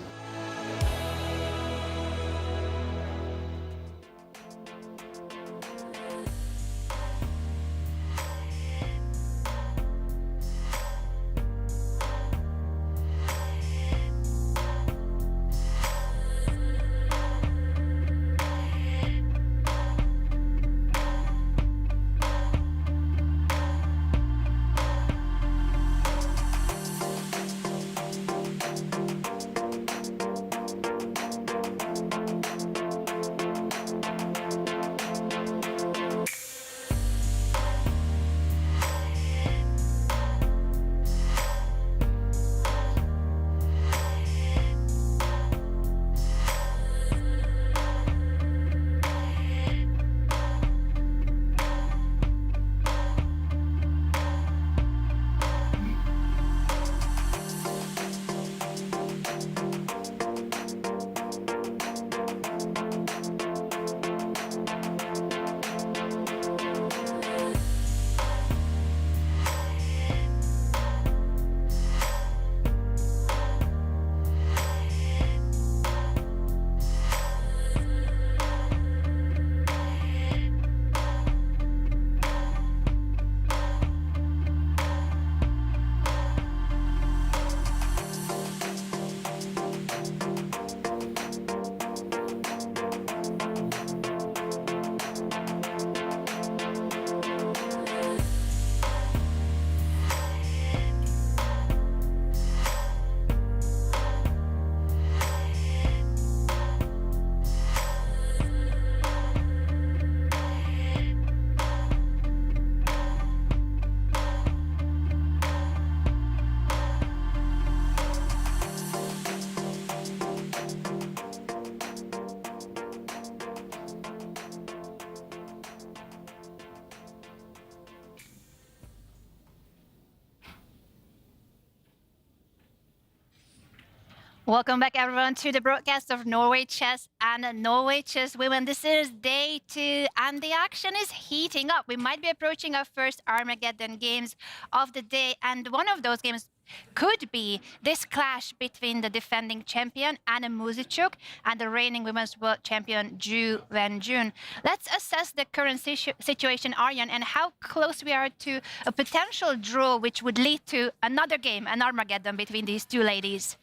Welcome back, everyone, to the broadcast of Norway Chess and Norway Chess Women. This is day 2, and the action is heating up. We might be approaching our first Armageddon games of the day, and one of those games could be this clash between the defending champion Anna Muzychuk and the reigning women's world champion Zhu Wenjun. Let's assess the current situation, Arjan, and how close we are to a potential draw which would lead to another game, an Armageddon between these two ladies.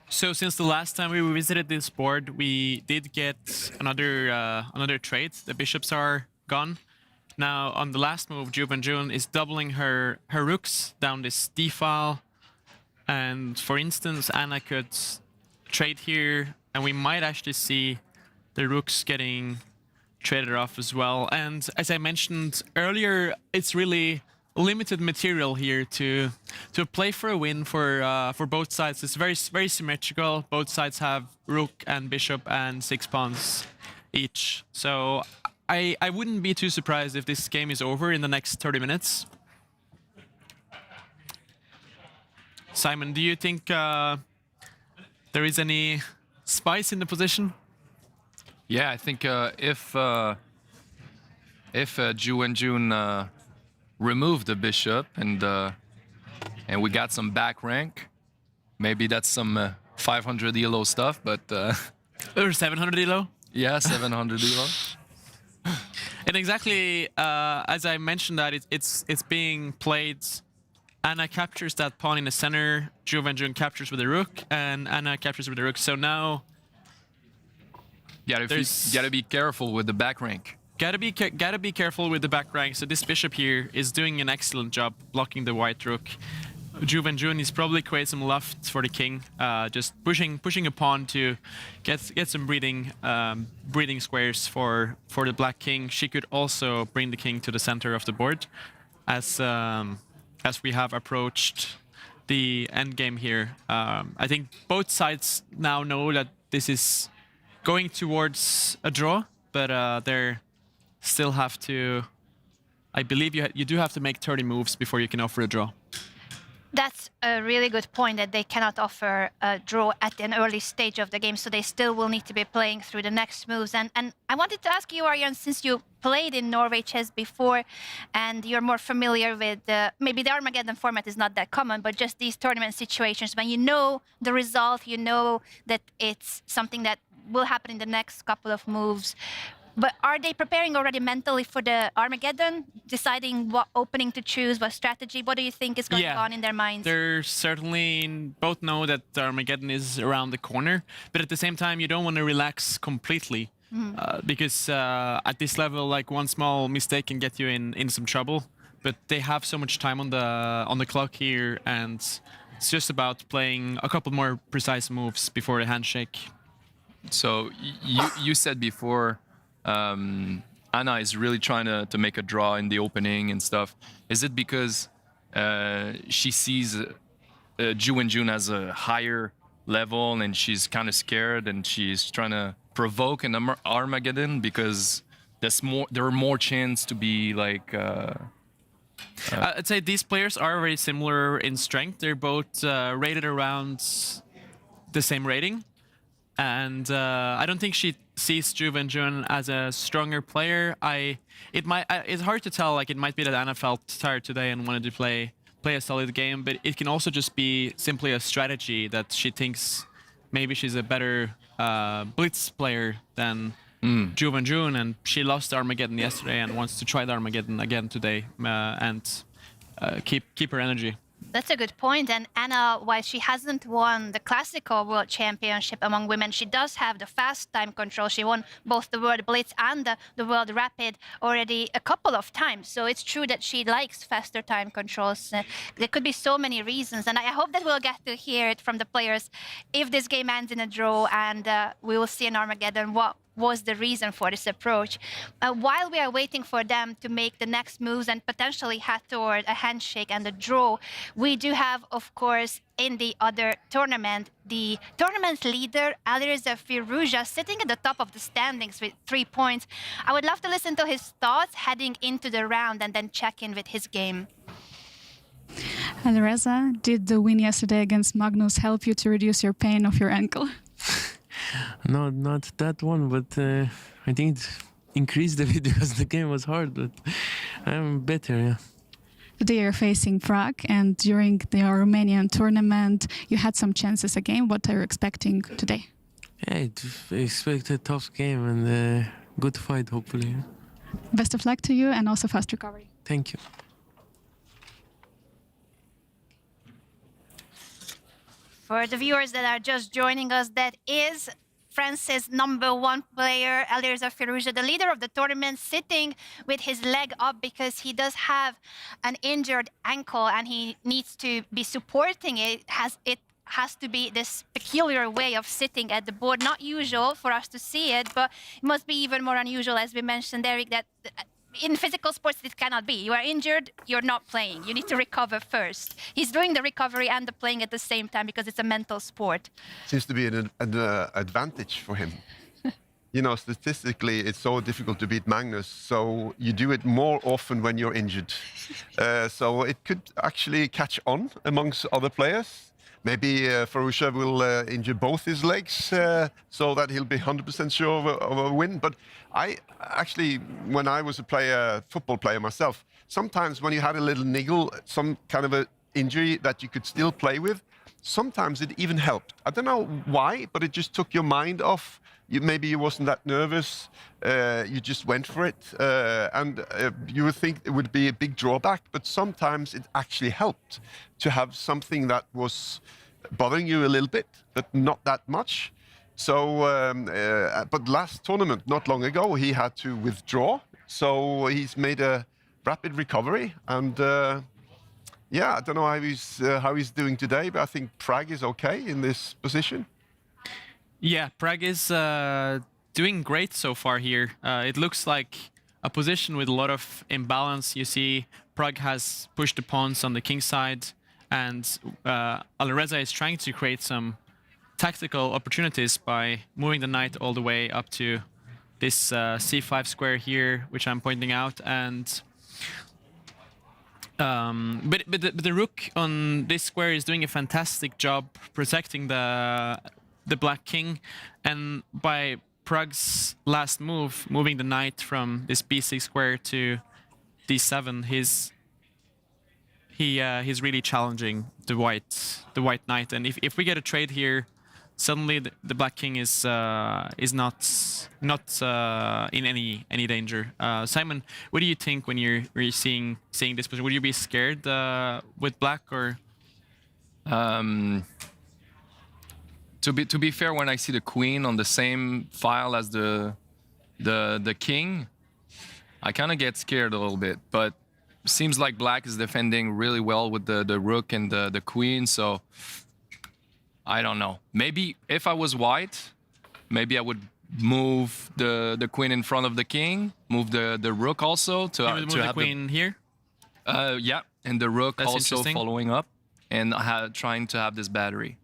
So since the last time we visited this board, we did get another trait. The bishops are gone. Now on the last move, Zhu Wenjun is doubling her rooks down this d file, and for instance, Anna could trade here, and we might actually see the rooks getting traded off as well. And as I mentioned earlier, it's really limited material here to play for a win for both sides. It's very symmetrical. Both sides have rook and bishop and 6 pawns each. So I wouldn't be too surprised if this game is over in the next 30 minutes. Simon, do you think there is any spice in the position? Yeah, I think if Zhu Wenjun remove the bishop and we got some back rank, maybe that's some 500 elo stuff, but or 700 elo. Yeah, 700 elo. And exactly as I mentioned that it's being played. Anna captures that pawn in the center. Zhu Wenjun captures with the rook, and Anna captures with the rook. So now, gotta be careful with the back rank. Gotta be careful with the back rank. So this bishop here is doing an excellent job blocking the white rook. Zhu Wenjun is probably create some luft for the king, just pushing a pawn to get some breathing squares for the black king. She could also bring the king to the center of the board, as we have approached the end game here. I think both sides now know that this is going towards a draw, but they still have to. I believe you do have to make 30 moves before you can offer a draw. That's a really good point, that they cannot offer a draw at an early stage of the game, so they still will need to be playing through the next moves. And I wanted to ask you, Arjan, since you played in Norway Chess before and you're more familiar with maybe the Armageddon format is not that common, but just these tournament situations when you know the result, you know that it's something that will happen in the next couple of moves. But are they preparing already mentally for the Armageddon, deciding what opening to choose, what strategy? What do you think is going on in their minds? They're certainly both know that the Armageddon is around the corner, but at the same time, you don't want to relax completely because at this level, like one small mistake can get you in some trouble. But they have so much time on the clock here, and it's just about playing a couple more precise moves before the handshake. So you said before. Anna is really trying to make a draw in the opening and stuff. Is it because she sees Zhu Wenjun as a higher level and she's kind of scared and she's trying to provoke an Armageddon because there are more chance to be like... I'd say these players are very similar in strength. They're both rated around the same rating. And I don't think she sees Zhu Wenjun as a stronger player. It's hard to tell. Like, it might be that Anna felt tired today and wanted to play a solid game, but it can also just be simply a strategy that she thinks maybe she's a better blitz player than Zhu Wenjun, and she lost the Armageddon yesterday and wants to try the Armageddon again today and keep her energy. That's a good point. And Anna, while she hasn't won the classical world championship among women, she does have the fast time control. She won both the world blitz and the world rapid already a couple of times. So it's true that she likes faster time controls. There could be so many reasons. And I hope that we'll get to hear it from the players if this game ends in a draw and we will see an Armageddon. What was the reason for this approach? While we are waiting for them to make the next moves and potentially head toward a handshake and a draw, we do have, of course, in the other tournament, the tournament leader, Alireza Firouzja, sitting at the top of the standings with 3 points. I would love to listen to his thoughts heading into the round and then check in with his game. Alireza, did the win yesterday against Magnus help you to reduce your pain of your ankle? No, not that one, but I think it increased a bit because the game was hard, but I'm better, yeah. Today you're facing Prague, and during the Romanian tournament, you had some chances again. What are you expecting today? Yeah, I expect a tough game and a good fight, hopefully. Yeah. Best of luck to you, and also fast recovery. Thank you. For the viewers that are just joining us, that is France's #1 player, Alireza Firouzja, the leader of the tournament, sitting with his leg up because he does have an injured ankle and he needs to be supporting it. It has to be this peculiar way of sitting at the board. Not usual for us to see it, but it must be even more unusual, as we mentioned, Eric, that in physical sports, it cannot be. You are injured, you're not playing. You need to recover first. He's doing the recovery and the playing at the same time because it's a mental sport. Seems to be an advantage for him. You know, statistically, it's so difficult to beat Magnus, so you do it more often when you're injured. So it could actually catch on amongst other players. Maybe Firouzja will injure both his legs so that he'll be 100% sure of a win. But I actually, when I was a football player myself, sometimes when you had a little niggle, some kind of an injury that you could still play with, sometimes it even helped. I don't know why, but it just took your mind off. Maybe you wasn't that nervous. You just went for it. And you would think it would be a big drawback, but sometimes it actually helped to have something that was bothering you a little bit, but not that much. So, but last tournament, not long ago, he had to withdraw. So he's made a rapid recovery. And yeah, I don't know how he's doing today, but I think Prague is okay in this position. Yeah, Prague is doing great so far here. It looks like a position with a lot of imbalance. You see Prague has pushed the pawns on the king side and Alireza is trying to create some tactical opportunities by moving the knight all the way up to this c5 square here, which I'm pointing out, and but the rook on this square is doing a fantastic job protecting the black king, and by Prague's last move, moving the knight from this b6 square to d7, he's really challenging the white knight, and if we get a trade here, suddenly the black king is not in any danger. Simon, what do you think when you're seeing this position? Would you be scared with black, or? To be fair, when I see the queen on the same file as the king, I kind of get scared a little bit. But seems like black is defending really well with the rook and the queen. So I don't know. Maybe if I was white, maybe I would move the queen in front of the king, move the rook also to move the have queen here. Yeah, and the rook That's also following up and trying to have this battery.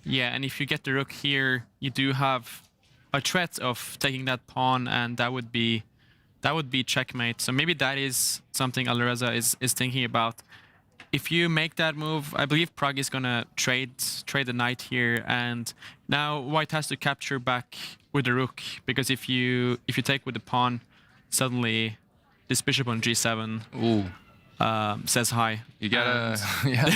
Yeah, and if you get the rook here, you do have a threat of taking that pawn, and that would be checkmate. So maybe that is something Alireza is thinking about. If you make that move, I believe Prague is gonna trade the knight here, and now white has to capture back with the rook, because if you take with the pawn, suddenly this bishop on g7 says hi. You gotta, yeah.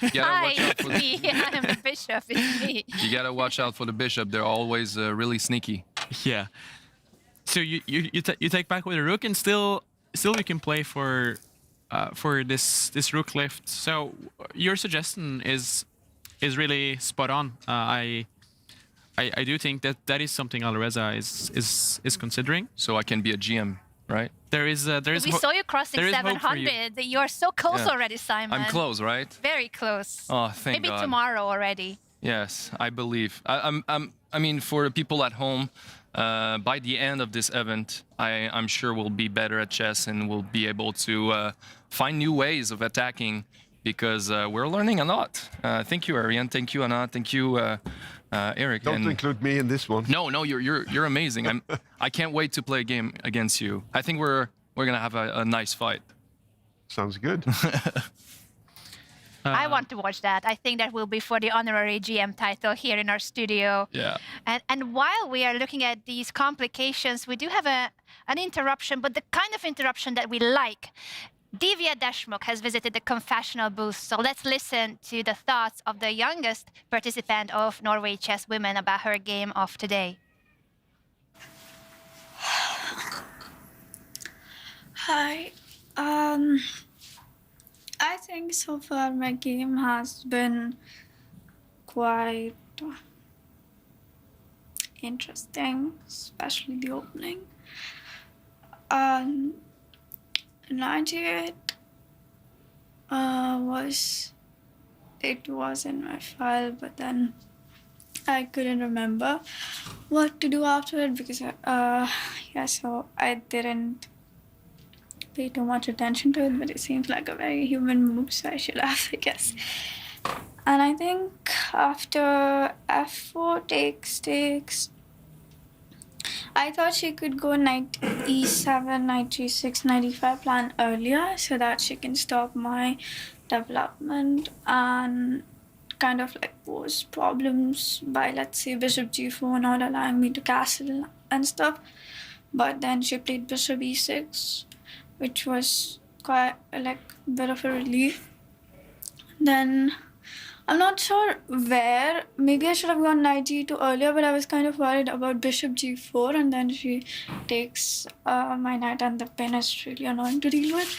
You gotta Hi, watch out it's for me. I'm the bishop. It's me. You gotta watch out for the bishop. They're always really sneaky. Yeah. So you take back with a rook, and still you can play for this rook lift. So your suggestion is really spot on. I do think that is something Alireza is considering. So I can be a GM, right? We saw you crossing 700. You're so close already, Simon. I'm close, right? Very close. Oh, thank Maybe God. tomorrow already. Yes, I believe. I mean, for the people at home, by the end of this event, I'm sure we'll be better at chess and we'll be able to find new ways of attacking, because we're learning a lot. Thank you, Ariane. Thank you, Anna. Thank you, Eric. Don't include me in this one. No, you're amazing. I can't wait to play a game against you. I think we're gonna have a nice fight. Sounds good. I want to watch that. I think that will be for the honorary GM title here in our studio. Yeah. And while we are looking at these complications, we do have an interruption, but the kind of interruption that we like. Divya Deshmukh has visited the confessional booth, so let's listen to the thoughts of the youngest participant of Norway Chess Women about her game of today. Hi. I think so far my game has been quite interesting, especially the opening. 98 was in my file, but then I couldn't remember what to do after it, because so I didn't pay too much attention to it, but it seems like a very human move, so I should have, I guess. And I think after f4 takes, I thought she could go knight e7, knight g6, knight e5 plan earlier, so that she can stop my development and kind of like pose problems by, let's say, bishop g4 not allowing me to castle and stuff. But then she played bishop e6, which was quite like a bit of a relief. Then I'm not sure where. Maybe I should have gone knight g2 earlier, but I was kind of worried about bishop g4, and then she takes my knight, and the pin is really annoying to deal with.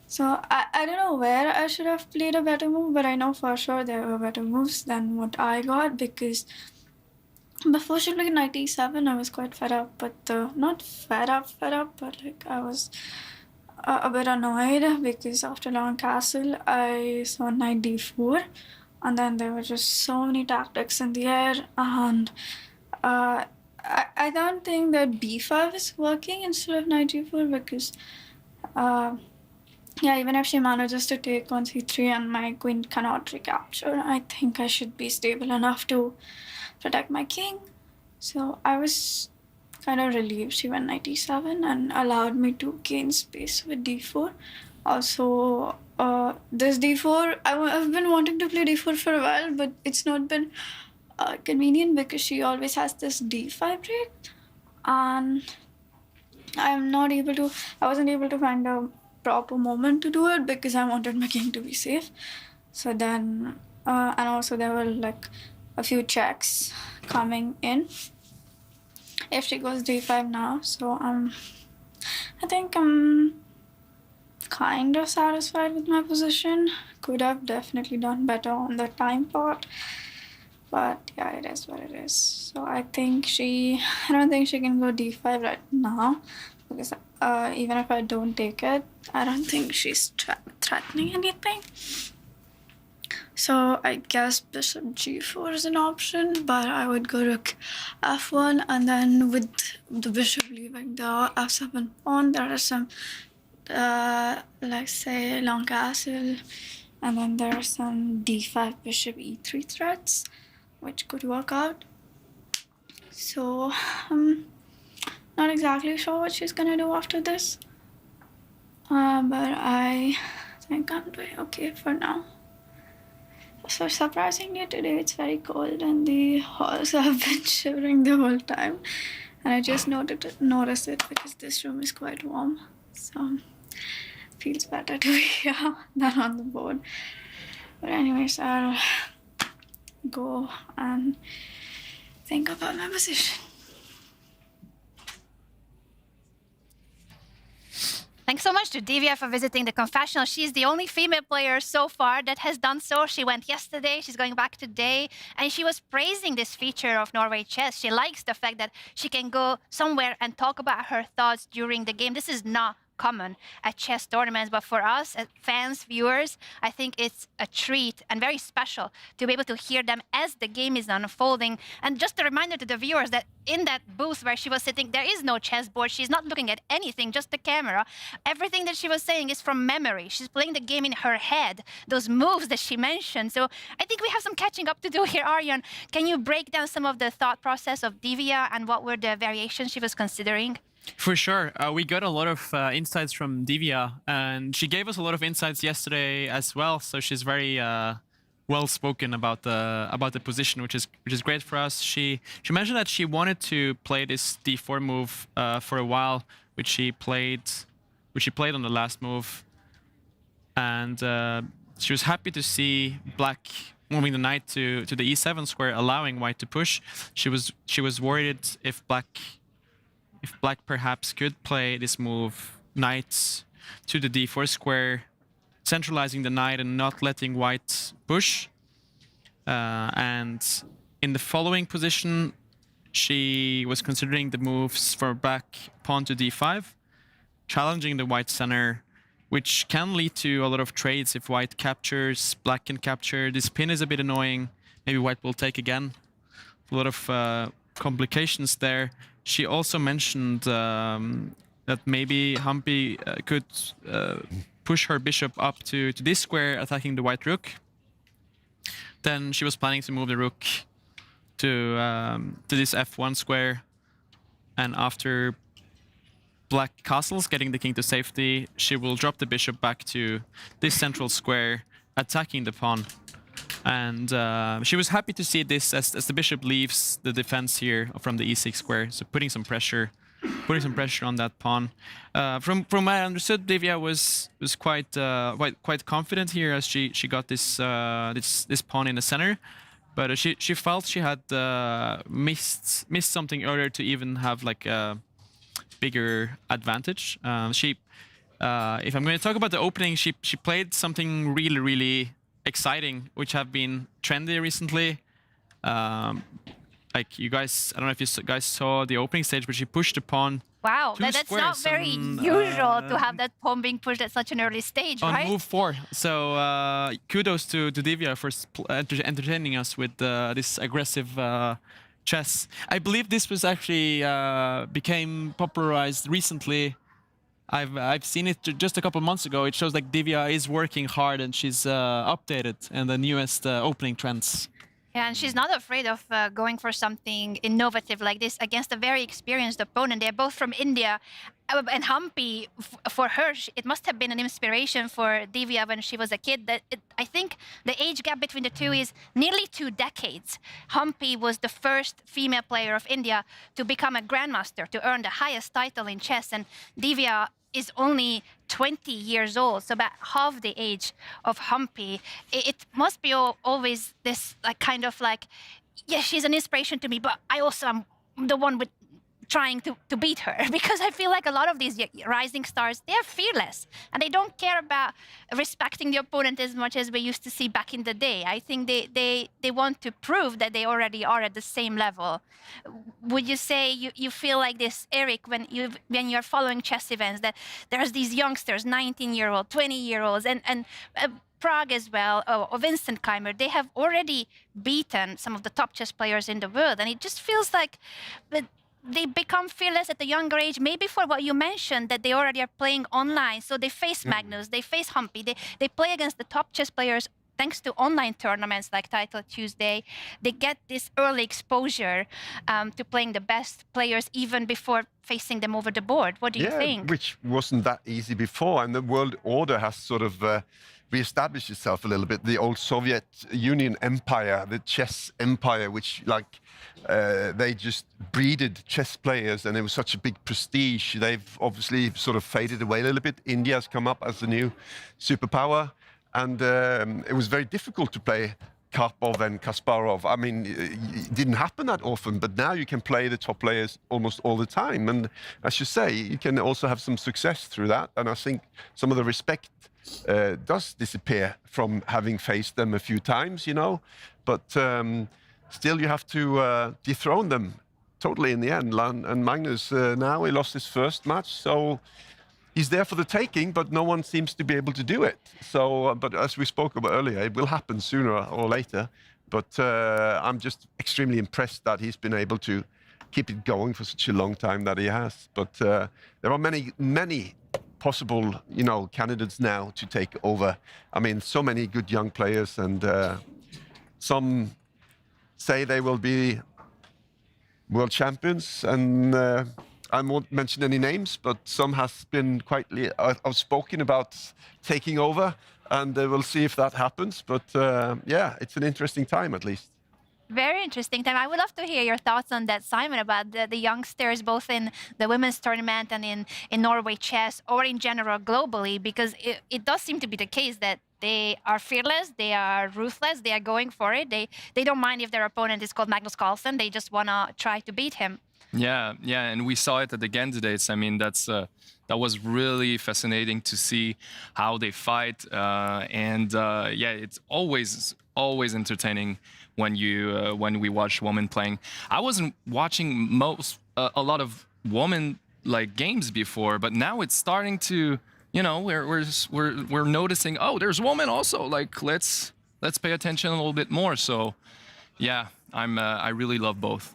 So I don't know where I should have played a better move, but I know for sure there were better moves than what I got, because before she played knight e7, I was quite fed up. But not fed up, but like I was a bit annoyed, because after long castle, I saw knight d4, and then there were just so many tactics in the air, and I don't think that b5 is working instead of knight g4, because yeah, even if she manages to take on c3 and my queen cannot recapture, I think I should be stable enough to protect my king. So I was kind of relieved she went knight e7 and allowed me to gain space with d4. Also, this d4, I've been wanting to play d4 for a while, but it's not been convenient because she always has this d5 break, and I wasn't able to find a proper moment to do it because I wanted my king to be safe. So then, and also there were like a few checks coming in if she goes d5 now. So I think I'm kind of satisfied with my position. Could have definitely done better on the time part, but yeah, it is what it is. So I don't think she can go d5 right now because even if I don't take it, I don't think she's threatening anything. So I guess bishop g4 is an option, but I would go rook f1, and then with the bishop leaving the f7 pawn, there are some let's say long castle, and then there are some d5 bishop e3 threats which could work out. So I'm not exactly sure what she's gonna do after this, but I think I'm doing okay for now. So surprisingly today it's very cold and the halls have been shivering the whole time, and I just noticed it because this room is quite warm, so it feels better to be here than on the board. But anyways, I'll go and think about my position. Thanks so much to Divya for visiting the confessional. She's the only female player so far that has done so. She went yesterday, she's going back today, and she was praising this feature of Norway Chess. She likes the fact that she can go somewhere and talk about her thoughts during the game. This is not common at chess tournaments, but for us as fans, viewers, I think it's a treat and very special to be able to hear them as the game is unfolding. And just a reminder to the viewers that in that booth where she was sitting, there is no chessboard. She's not looking at anything, just the camera. Everything that she was saying is from memory. She's playing the game in her head, those moves that she mentioned. So I think we have some catching up to do here. Arjan, can you break down some of the thought process of Divya and what were the variations she was considering? For sure. We got a lot of insights from Divya, and she gave us a lot of insights yesterday as well. So she's very well spoken about the position, which is great for us. She mentioned that she wanted to play this d4 move for a while, which she played on the last move, and she was happy to see black moving the knight to the e7 square, allowing white to push. She was worried if black perhaps could play this move, knight to the d4 square, centralizing the knight and not letting white push. And in the following position, she was considering the moves for black pawn to d5, challenging the white center, which can lead to a lot of trades if white captures, black can capture. This pin is a bit annoying. Maybe white will take again. A lot of complications there. She also mentioned that maybe Humpy could push her bishop up to this square, attacking the white rook. Then she was planning to move the rook to this f1 square, and after black castles, getting the king to safety, she will drop the bishop back to this central square, attacking the pawn. And she was happy to see this as the bishop leaves the defense here from the e6 square, so putting some pressure on that pawn. From what I understood, Divya was quite confident here as she got this pawn in the center, but she felt she had missed something earlier to even have like a bigger advantage. If I'm going to talk about the opening, she played something really exciting, which have been trendy recently. Like you guys, I don't know if you guys saw the opening stage, but she pushed the pawn. Wow, that's not very usual to have that pawn being pushed at such an early stage, on right? move 4. So kudos to Divya for entertaining us with this aggressive chess. I believe this was actually became popularized recently I've seen it just a couple months ago. It shows like Divya is working hard and she's updated and the newest opening trends. Yeah, and she's not afraid of going for something innovative like this against a very experienced opponent. They're both from India. And Humpy, for her, it must have been an inspiration for Divya when she was a kid. I think the age gap between the two is nearly 2 decades. Humpy was the first female player of India to become a grandmaster, to earn the highest title in chess. And Divya is only 20 years old, so about half the age of Humpy. It must be always this kind of yeah, she's an inspiration to me, but I also am the one with trying to beat her, because I feel like a lot of these rising stars, they're fearless and they don't care about respecting the opponent as much as we used to see back in the day. I think they want to prove that they already are at the same level. Would you say you feel like this, Eric, when you're following chess events, that there's these youngsters, 19-year-old, 20-year-olds, and Prague as well, or Vincent Keymer, they have already beaten some of the top chess players in the world, and it just feels like they become fearless at a younger age, maybe for what you mentioned, that they already are playing online. So they face Magnus, they face Humpy, they play against the top chess players thanks to online tournaments like Title Tuesday. They get this early exposure to playing the best players even before facing them over the board. What do you think? Which wasn't that easy before, and the world order has sort of reestablished itself a little bit. The old Soviet Union empire, the chess empire, which they just breeded chess players, and it was such a big prestige. They've obviously sort of faded away a little bit. India has come up as the new superpower, and it was very difficult to play Karpov and Kasparov. I mean, it didn't happen that often, but now you can play the top players almost all the time. And as you say, you can also have some success through that. And I think some of the respect does disappear from having faced them a few times, but still you have to dethrone them totally in the end. And Magnus, now he lost his first match, so he's there for the taking, but no one seems to be able to do it. So, but as we spoke about earlier, it will happen sooner or later. But I'm just extremely impressed that he's been able to keep it going for such a long time that he has. But there are many possible, candidates now to take over. I mean, so many good young players, and some say they will be world champions, and I won't mention any names, but some has been quite outspoken about taking over, and we'll see if that happens. But yeah, it's an interesting time, at least. Very interesting time. I would love to hear your thoughts on that, Simon, about the youngsters, both in the women's tournament and in Norway Chess, or in general globally, because it does seem to be the case that they are fearless, they are ruthless, they are going for it. They don't mind if their opponent is called Magnus Carlsen. They just want to try to beat him. Yeah, and we saw it at the candidates. I mean, that was really fascinating to see how they fight, and yeah, it's always entertaining when we watch women playing. I wasn't watching a lot of women games before, but now it's starting to, we're noticing, oh, there's women also. Let's pay attention a little bit more. So yeah, I really love both.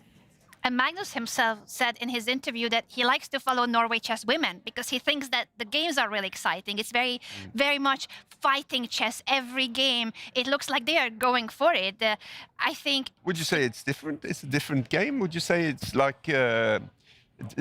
And Magnus himself said in his interview that he likes to follow Norway Chess women because he thinks that the games are really exciting. It's very much fighting chess. Every game, it looks like they are going for it. I think... Would you say it's different? It's a different game? Would you say it's like a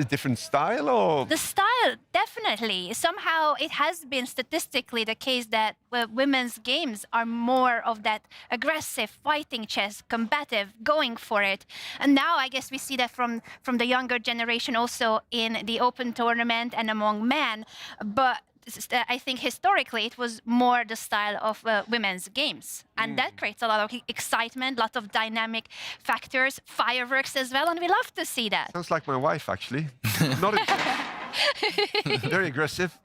different style, or...? The style, definitely. Somehow it has been statistically the case that women's games are more of that aggressive fighting chess, combative, going for it. And now I guess we see that from the younger generation also in the open tournament and among men. But I think historically it was more the style of women's games. And that creates a lot of excitement, lots of dynamic factors, fireworks as well, and we love to see that. Sounds like my wife, actually. Not very aggressive.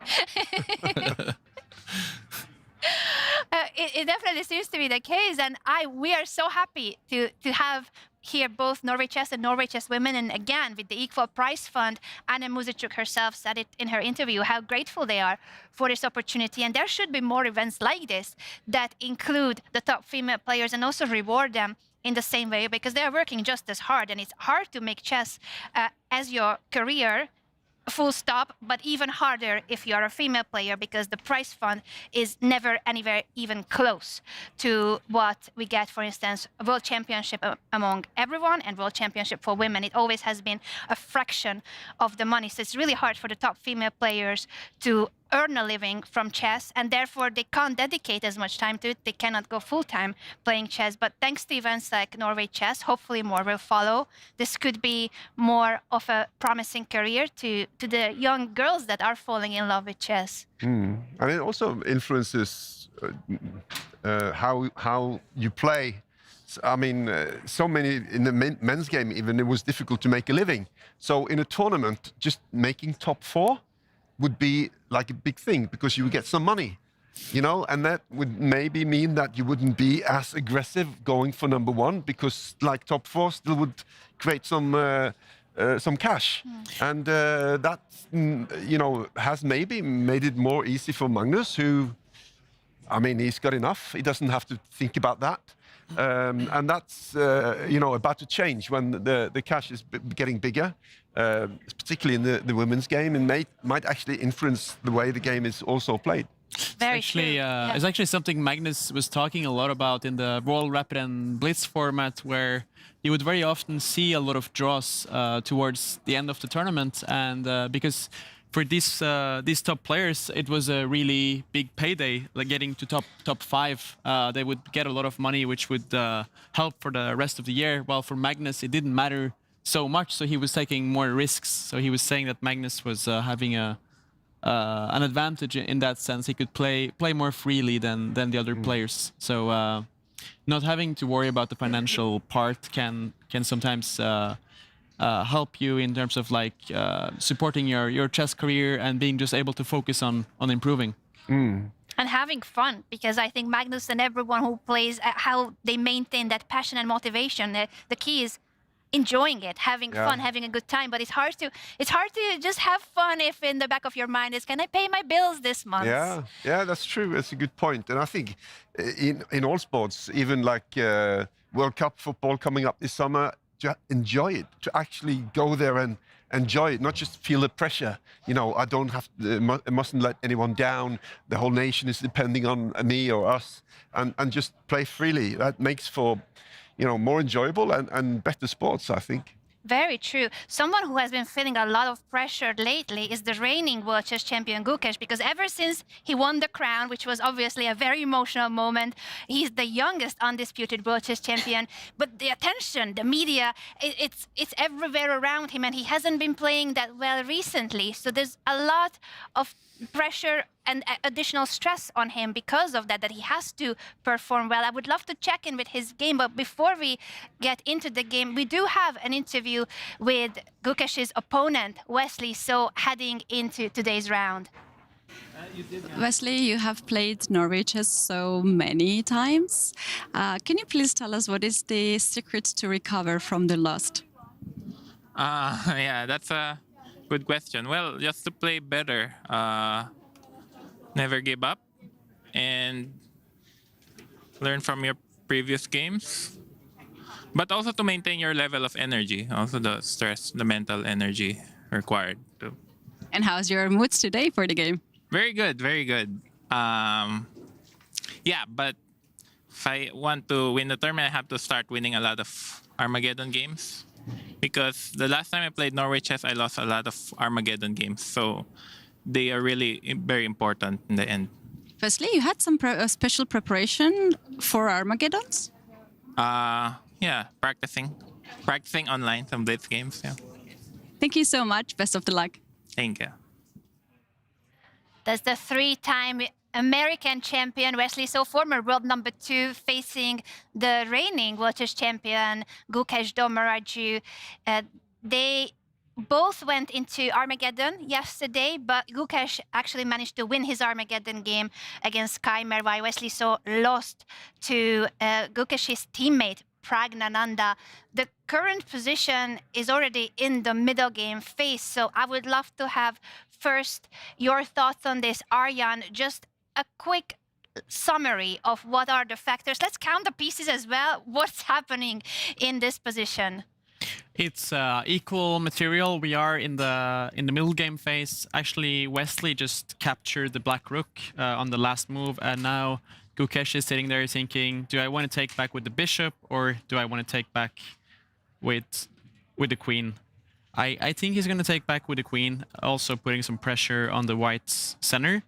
It definitely seems to be the case, and we are so happy to have here both Norway Chess and Norway Chess Women, and again with the Equal Prize Fund. Anna Muzychuk herself said it in her interview how grateful they are for this opportunity, and there should be more events like this that include the top female players and also reward them in the same way, because they are working just as hard, and it's hard to make chess as your career full stop, but even harder if you're a female player because the prize fund is never anywhere even close to what we get, for instance, a world championship among everyone and world championship for women. It always has been a fraction of the money. So it's really hard for the top female players to earn a living from chess, and therefore they can't dedicate as much time to it. They cannot go full-time playing chess. But thanks to events like Norway Chess, hopefully more will follow. This could be more of a promising career to the young girls that are falling in love with chess. And it also influences how you play. I mean, so many in the men's game, even it was difficult to make a living. So in a tournament, just making top 4 would be like a big thing because you would get some money, you know, and that would maybe mean that you wouldn't be as aggressive going for number 1 because like top 4 still would create some cash. And that, you know, has maybe made it more easy for Magnus, who, I mean, he's got enough. He doesn't have to think about that. And that's, you know, about to change when the cash is getting bigger, particularly in the women's game, and might actually influence the way the game is also played. Very actually, true. It's actually something Magnus was talking a lot about in the Royal Rapid and Blitz format, where you would very often see a lot of draws towards the end of the tournament, and because for these top players, it was a really big payday, like getting to top 5. They would get a lot of money, which would help for the rest of the year. While for Magnus, it didn't matter so much, so he was taking more risks. So he was saying that Magnus was having an advantage in that sense. He could play more freely than the other players. So not having to worry about the financial part can sometimes help you in terms of like supporting your chess career and being just able to focus on improving. And having fun, because I think Magnus and everyone who plays, how they maintain that passion and motivation. The key is enjoying it, having fun, having a good time. But it's hard to just have fun if in the back of your mind is, can I pay my bills this month? Yeah, that's true. That's a good point. And I think in all sports, even like World Cup football coming up this summer, to enjoy it, to actually go there and enjoy it, not just feel the pressure. You know, I don't have to, I mustn't let anyone down. The whole nation is depending on me or us, and just play freely. That makes for, you know, more enjoyable and better sports, I think. Very true. Someone who has been feeling a lot of pressure lately is the reigning world chess champion Gukesh, because ever since he won the crown, which was obviously a very emotional moment, he's the youngest undisputed world chess champion. But the attention, the media, it's everywhere around him, and he hasn't been playing that well recently. So there's a lot of pressure and additional stress on him because of that he has to perform well. I would love to check in with his game, but before we get into the game, we do have an interview with Gukesh's opponent, Wesley So, heading into today's round. Wesley, you have played Norway Chess so many times. Can you please tell us what is the secret to recover from the loss? Yeah, that's a good question. Well, just to play better, never give up, and learn from your previous games. But also to maintain your level of energy, also the stress, the mental energy required too. And how's your moods today for the game? Very good, very good. Yeah, but if I want to win the tournament, I have to start winning a lot of Armageddon games. Because the last time I played Norway Chess, I lost a lot of Armageddon games. So they are really very important in the end. Firstly, you had some special preparation for Armageddons? Yeah, practicing online some blitz games. Yeah. Thank you so much. Best of the luck. Thank you. That's the 3-time American champion Wesley So, former world number 2, facing the reigning world chess champion Gukesh D. They both went into Armageddon yesterday, but Gukesh actually managed to win his Armageddon game against Keymer, while Wesley So lost to Gukesh's teammate Praggnanandhaa. The current position is already in the middle game phase, so I would love to have first your thoughts on this, Arjan. Just a quick summary of what are the factors. Let's count the pieces as well. What's happening in this position? It's equal material. We are in the middle game phase. Actually, Wesley just captured the black rook on the last move, and now Gukesh is sitting there thinking, do I want to take back with the bishop, or do I want to take back with the queen? I think he's going to take back with the queen, also putting some pressure on the white's center.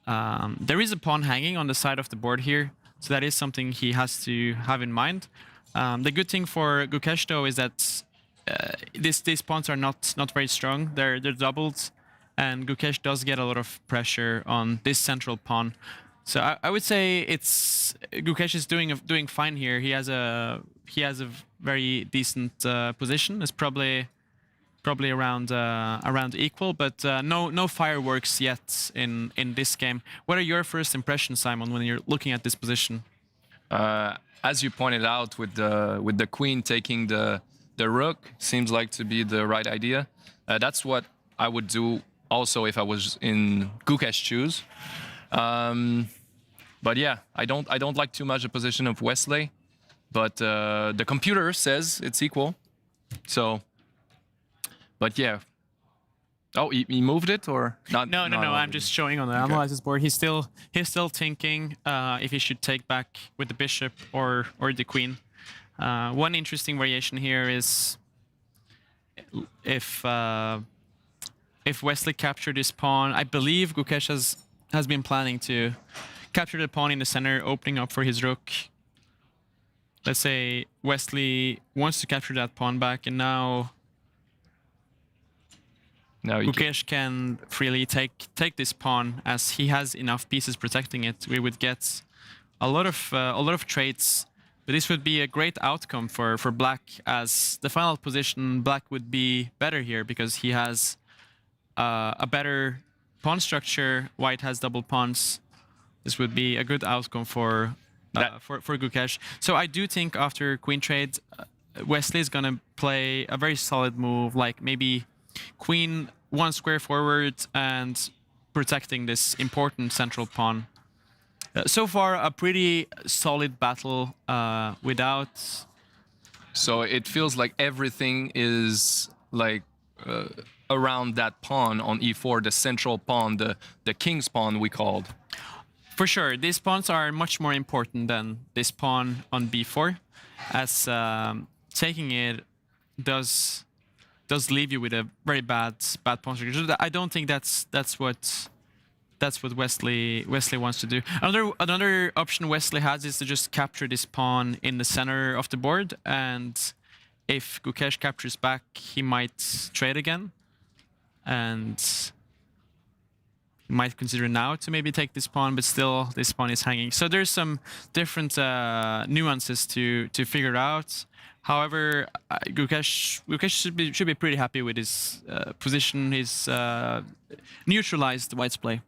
There is a pawn hanging on the side of the board here, so that is something he has to have in mind. The good thing for Gukesh, though, is that these pawns are not very strong. They're doubled, and Gukesh does get a lot of pressure on this central pawn. So I would say Gukesh is doing fine here. He has a very decent position. It's probably around equal, but no fireworks yet in this game. What are your first impressions, Simon, when you're looking at this position? As you pointed out, with the queen taking the rook, seems like to be the right idea. That's what I would do also if I was in Gukesh's shoes. But yeah, I don't like too much the position of Wesley, but the computer says it's equal. So, but yeah. Oh, he moved it or not? No. I'm just showing on the analysis board. He's still thinking if he should take back with the bishop or the queen. One interesting variation here is if Wesley captured this pawn. I believe Gukesh has been planning to capture the pawn in the center, opening up for his rook. Let's say Wesley wants to capture that pawn back, and now Gukesh can freely take this pawn, as he has enough pieces protecting it. We would get a lot of traits, but this would be a great outcome for Black, as the final position Black would be better here because he has a better pawn structure. White has double pawns. This would be a good outcome for Gukesh. So I do think after queen trade, Wesley is gonna play a very solid move, like maybe queen one square forward and protecting this important central pawn. So far, a pretty solid battle without... So it feels like everything is like around that pawn on e4, the central pawn, the king's pawn we called. For sure, these pawns are much more important than this pawn on b4, as taking it does leave you with a very bad pawn structure. I don't think that's what Wesley wants to do. Another option Wesley has is to just capture this pawn in the center of the board, and if Gukesh captures back, he might trade again, and might consider now to maybe take this pawn, but still this pawn is hanging. So there's some different nuances to figure out. However, Gukesh should be pretty happy with his position. He's neutralized White's play.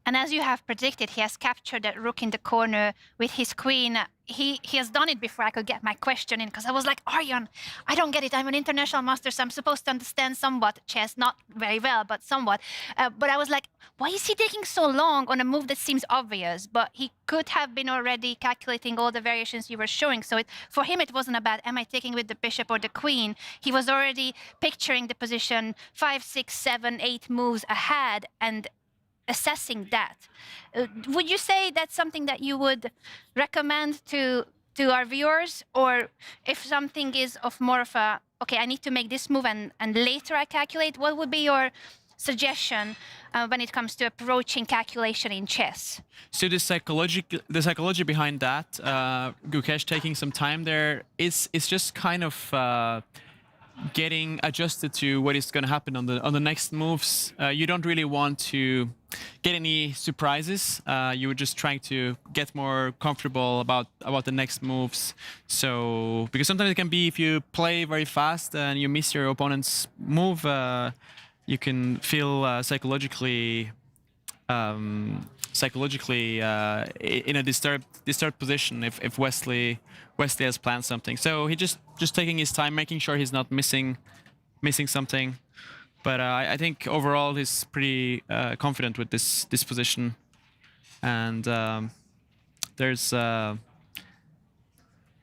And as you have predicted, he has captured that rook in the corner with his queen. He has done it before I could get my question in, because I was like, Arjan, I don't get it. I'm an international master, so I'm supposed to understand somewhat chess. Not very well, but somewhat. But I was like, why is he taking so long on a move that seems obvious? But he could have been already calculating all the variations you were showing. So for him, it wasn't about, am I taking with the bishop or the queen? He was already picturing the position 5, 6, 7, 8 moves ahead and assessing that. Would you say that's something that you would recommend to our viewers? Or if something is of more of a, okay, I need to make this move and later I calculate, what would be your suggestion when it comes to approaching calculation in chess? So the psychology behind that, Gukesh taking some time there, is just kind of getting adjusted to what is going to happen on the next moves. You don't really want to get any surprises. You were just trying to get more comfortable about the next moves. So because sometimes it can be, if you play very fast and you miss your opponent's move, you can feel psychologically in a disturbed position if Wesley has planned something. So he just taking his time, making sure he's not missing something. But I think overall he's pretty confident with this position. And there's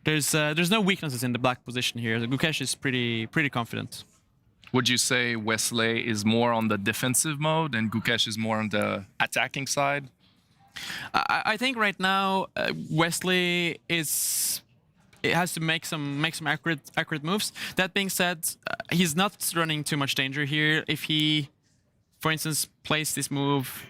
there's no weaknesses in the black position here. Gukesh is pretty confident. Would you say Wesley is more on the defensive mode and Gukesh is more on the attacking side? I think right now Wesley has to make some accurate moves. That being said, he's not running too much danger here. If he, for instance, plays this move,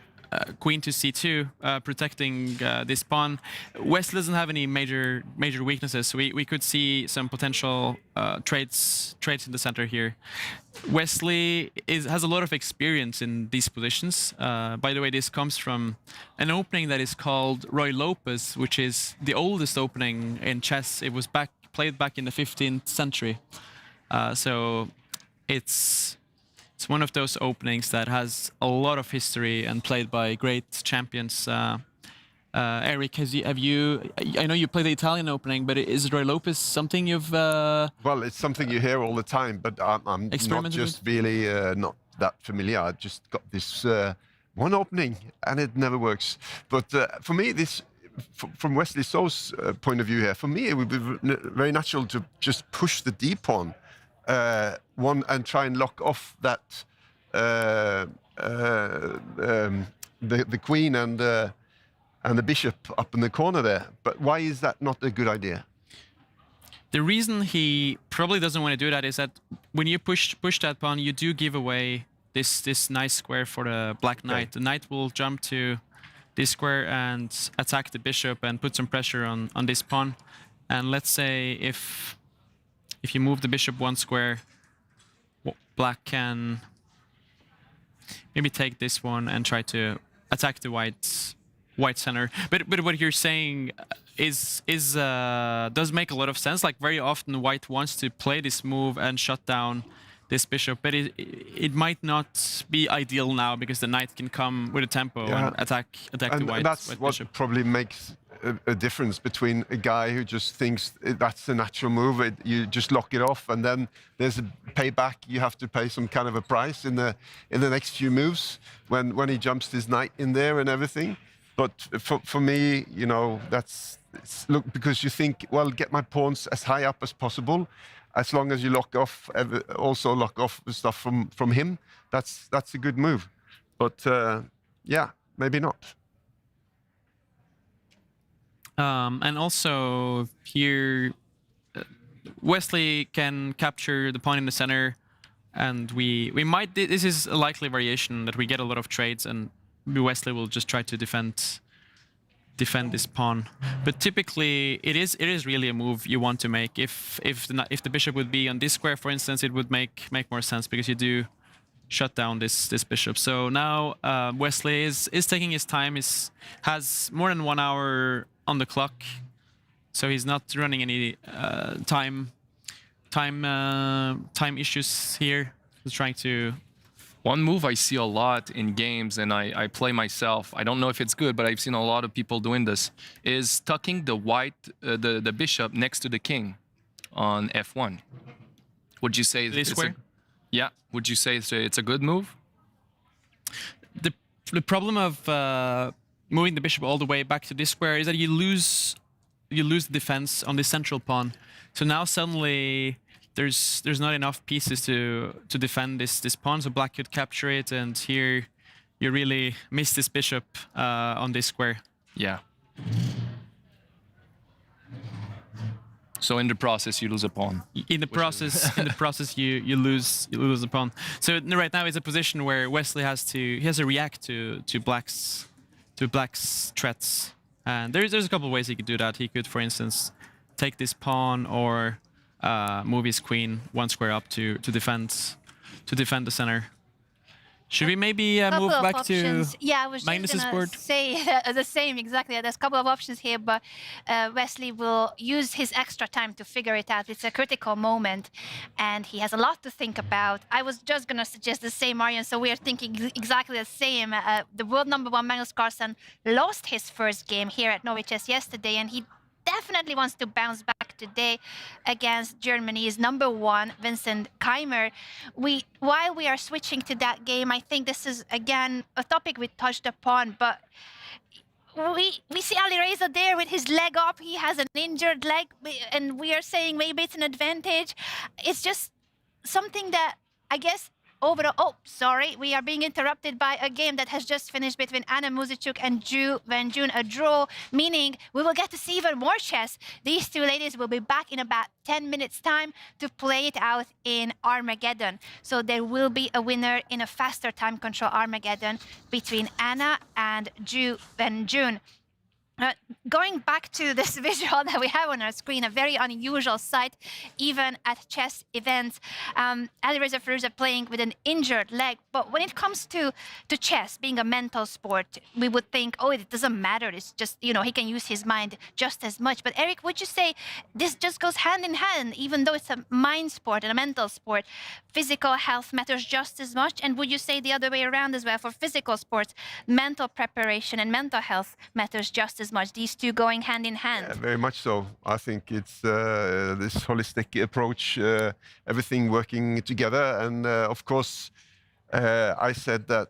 Queen to C2, protecting this pawn, Wesley doesn't have any major weaknesses. So we could see some potential trades in the center here. Wesley has a lot of experience in these positions. By the way, this comes from an opening that is called Roy Lopez, which is the oldest opening in chess. It was played back in the 15th century. So it's one of those openings that has a lot of history and played by great champions. Eric, have you? I know you play the Italian opening, but is Roy Lopez something you've? Well, it's something you hear all the time, but I'm not just really not that familiar. I just got this one opening, and it never works. But for me, this, from Wesley So's point of view here, for me it would be very natural to just push the D pawn one and try and lock off that the queen and the bishop up in the corner there. But why is that not a good idea? The reason he probably doesn't want to do that is that when you push that pawn, you do give away this nice square for the black knight. The knight will jump to this square and attack the bishop and put some pressure on this pawn. And let's say if you move the bishop one square, black can maybe take this one and try to attack the white center. But what you're saying does make a lot of sense. Like, very often white wants to play this move and shut down this bishop, but it might not be ideal now because the knight can come with a tempo and attack the white that's white what bishop. probably makes a difference between a guy who just thinks that's a natural move, you just lock it off, and then there's a payback. You have to pay some kind of a price in the next few moves when he jumps his knight in there and everything. But for me, you know, look, because you think, well, get my pawns as high up as possible, as long as you also lock off the stuff from him. That's a good move. But yeah, maybe not. And also here, Wesley can capture the pawn in the center, and we might. This is a likely variation that we get a lot of trades, and Wesley will just try to defend this pawn. But typically, it is really a move you want to make. If the bishop would be on this square, for instance, it would make more sense because you do shut down this bishop. So now Wesley is taking his time. Has more than 1 hour on the clock, so he's not running any time issues here. He's trying to. One move I see a lot in games, and I play myself, I don't know if it's good, but I've seen a lot of people doing this, is tucking the bishop next to the king on f1. Would you say this square? Yeah. Would you say it's a good move? The problem of moving the bishop all the way back to this square is that you lose the defense on the central pawn. So now suddenly there's not enough pieces to defend this pawn, so black could capture it, and here you really miss this bishop on this square. Yeah. So in the process, you lose a pawn. In the process, you lose the pawn. So right now it's a position where Wesley has to react to black's threats, and there's a couple of ways he could do that. He could, for instance, take this pawn or move his queen one square up to defend the center. Should we maybe move back options. to I was Magnus's just board? say the same exactly. There's a couple of options here, but Wesley will use his extra time to figure it out. It's a critical moment, and he has a lot to think about. I was just going to suggest the same, Marion, so we are thinking exactly the same. The world #1 Magnus Carlsen lost his first game here at Norway Chess yesterday, and he definitely wants to bounce back today against Germany's #1 Vincent Keymer. While we are switching to that game, I think this is again a topic we touched upon, but we see Alireza there with his leg up. He has an injured leg, and we are saying maybe it's an advantage. It's just something that I guess overall. Oh, sorry, we are being interrupted by a game that has just finished between Anna Muzychuk and Zhu Wenjun, a draw, meaning we will get to see even more chess. These two ladies will be back in about 10 minutes time to play it out in Armageddon. So there will be a winner in a faster time control Armageddon between Anna and Zhu Wenjun. Going back to this visual that we have on our screen, a very unusual sight, even at chess events. Alireza Firouzja playing with an injured leg. But when it comes to chess being a mental sport, we would think, oh, it doesn't matter. It's just, you know, he can use his mind just as much. But Eric, would you say this just goes hand in hand, even though it's a mind sport and a mental sport? Physical health matters just as much. And would you say the other way around as well? For physical sports, mental preparation and mental health matters just as much. These two going hand in hand. Yeah, very much so. I think it's this holistic approach, everything working together. And of course, I said that,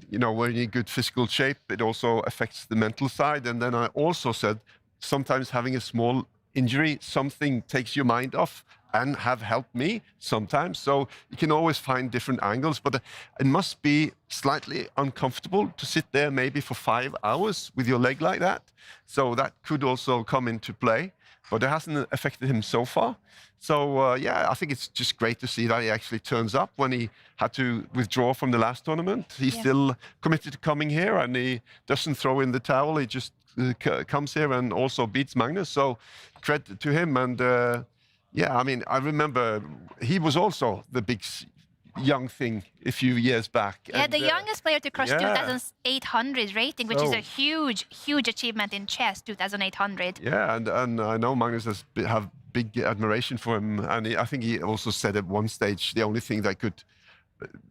you know, when you're in good physical shape, it also affects the mental side. And then I also said, sometimes having a small injury, something takes your mind off, and have helped me sometimes. So you can always find different angles, but it must be slightly uncomfortable to sit there maybe for 5 hours with your leg like that. So that could also come into play, but it hasn't affected him so far. So yeah, I think it's just great to see that he actually turns up when he had to withdraw from the last tournament. He's still committed to coming here, and he doesn't throw in the towel. He just comes here and also beats Magnus. So credit to him. And yeah, I mean, I remember he was also the big young thing a few years back. Yeah, and, the youngest player to cross 2,800 rating, which is a huge, huge achievement in chess, 2,800. Yeah, and I know Magnus have big admiration for him. And I think he also said at one stage, the only thing that could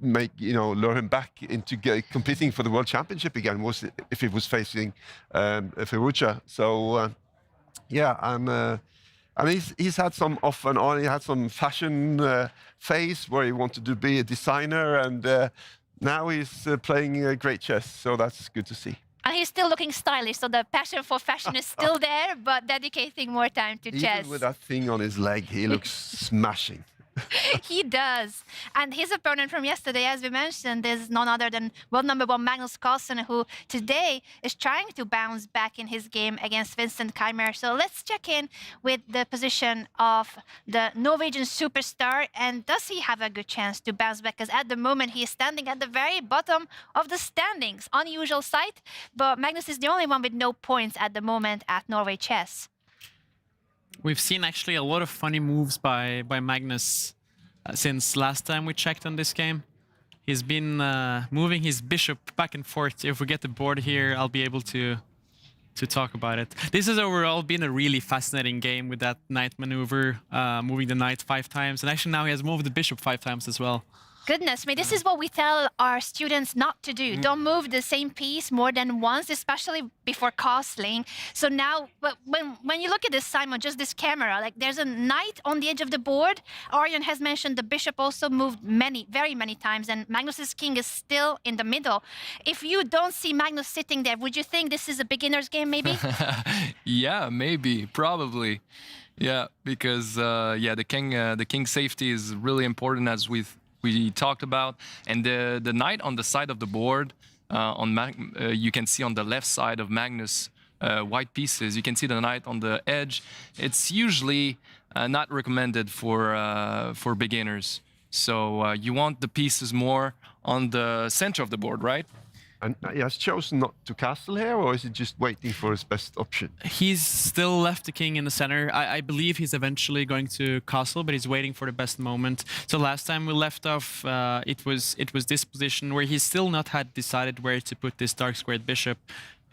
make, you know, lure him back into competing for the World Championship again was if he was facing Firouzja. So, yeah, and he's had some off and on. He had some fashion phase where he wanted to be a designer, and now he's playing great chess. So that's good to see. And he's still looking stylish, so the passion for fashion is still there, but dedicating more time to chess. Even with that thing on his leg, he looks smashing. He does. And his opponent from yesterday, as we mentioned, is none other than world number one Magnus Carlsen, who today is trying to bounce back in his game against Vincent Keymer. So let's check in with the position of the Norwegian superstar. And does he have a good chance to bounce back? Because at the moment, he is standing at the very bottom of the standings. Unusual sight, but Magnus is the only one with no points at the moment at Norway Chess. We've seen actually a lot of funny moves by Magnus since last time we checked on this game. He's been moving his bishop back and forth. If we get the board here, I'll be able to talk about it. This has overall been a really fascinating game with that knight maneuver, moving the knight 5 times. And actually now he has moved the bishop 5 times as well. Goodness me, this is what we tell our students not to do. Don't move the same piece more than once, especially before castling. So now, when you look at this, Simon, just this camera, like there's a knight on the edge of the board. Arjen has mentioned the bishop also moved very many times, and Magnus's king is still in the middle. If you don't see Magnus sitting there, would you think this is a beginner's game, maybe? Yeah, maybe, probably. Yeah, because yeah, the king safety is really important, as we talked about, and the knight on the side of the board, you can see on the left side of Magnus white pieces. You can see the knight on the edge. It's usually not recommended for beginners. So you want the pieces more on the center of the board, right? And he has chosen not to castle here, or is he just waiting for his best option? He's still left the king in the center. I believe he's eventually going to castle, but he's waiting for the best moment. So last time we left off, it was this position where he still not had decided where to put this dark squared bishop.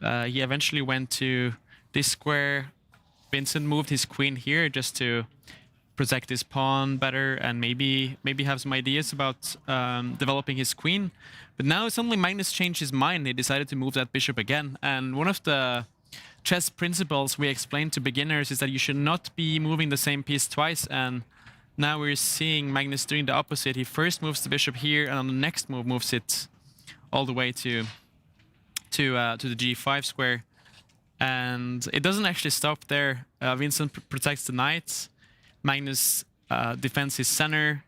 He eventually went to this square. Vincent moved his queen here just to protect his pawn better and maybe have some ideas about developing his queen. But now suddenly Magnus changed his mind. He decided to move that bishop again. And one of the chess principles we explained to beginners is that you should not be moving the same piece twice. And now we're seeing Magnus doing the opposite. He first moves the bishop here, and on the next move moves it all the way to to the g5 square. And it doesn't actually stop there. Vincent protects the knight. Magnus defends his center.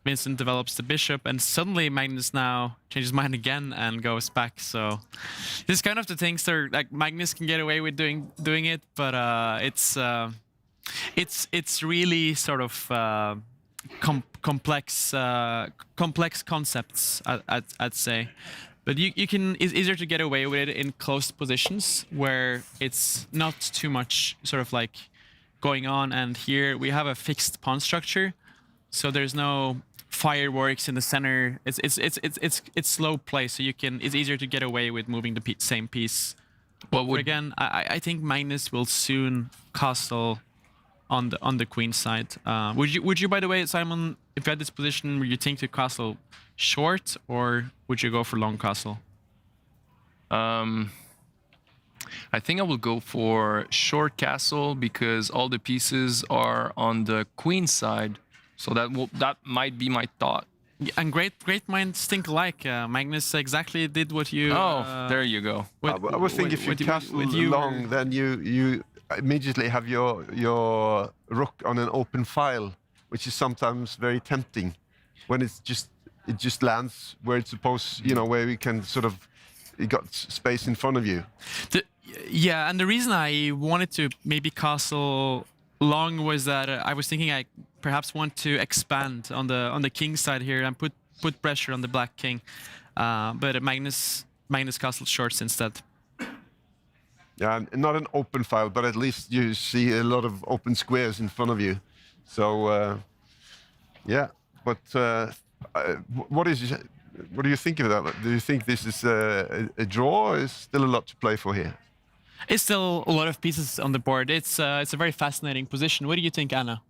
Vincent develops the bishop, and suddenly Magnus now changes his mind again and goes back. So this is kind of the things that are, like, Magnus can get away with doing it, but it's really sort of complex concepts, I'd say. But it's easier to get away with it in closed positions where it's not too much sort of like going on. And here we have a fixed pawn structure, so there's no fireworks in the center. It's slow play, so it's easier to get away with moving the same piece. But again, I think Magnus will soon castle on the queen side. Would you, by the way, Simon, if you had this position, would you think to castle short, or would you go for long castle? I think I will go for short castle because all the pieces are on the queen side, so that might be my thought. And great minds think alike. Magnus exactly did what you. There you go. I would think if you castle long, then you immediately have your rook on an open file, which is sometimes very tempting when it just lands where it's supposed, where we can sort of, you got space in front of you. Yeah, and the reason I wanted to maybe castle long was that I was thinking I perhaps want to expand on the king side here and put pressure on the black king, but Magnus castled shorts instead. Yeah, not an open file, but at least you see a lot of open squares in front of you. So, yeah. But what do you think of that? Do you think this is a draw, or is still a lot to play for here? It's still a lot of pieces on the board. It's a very fascinating position. What do you think, Anna?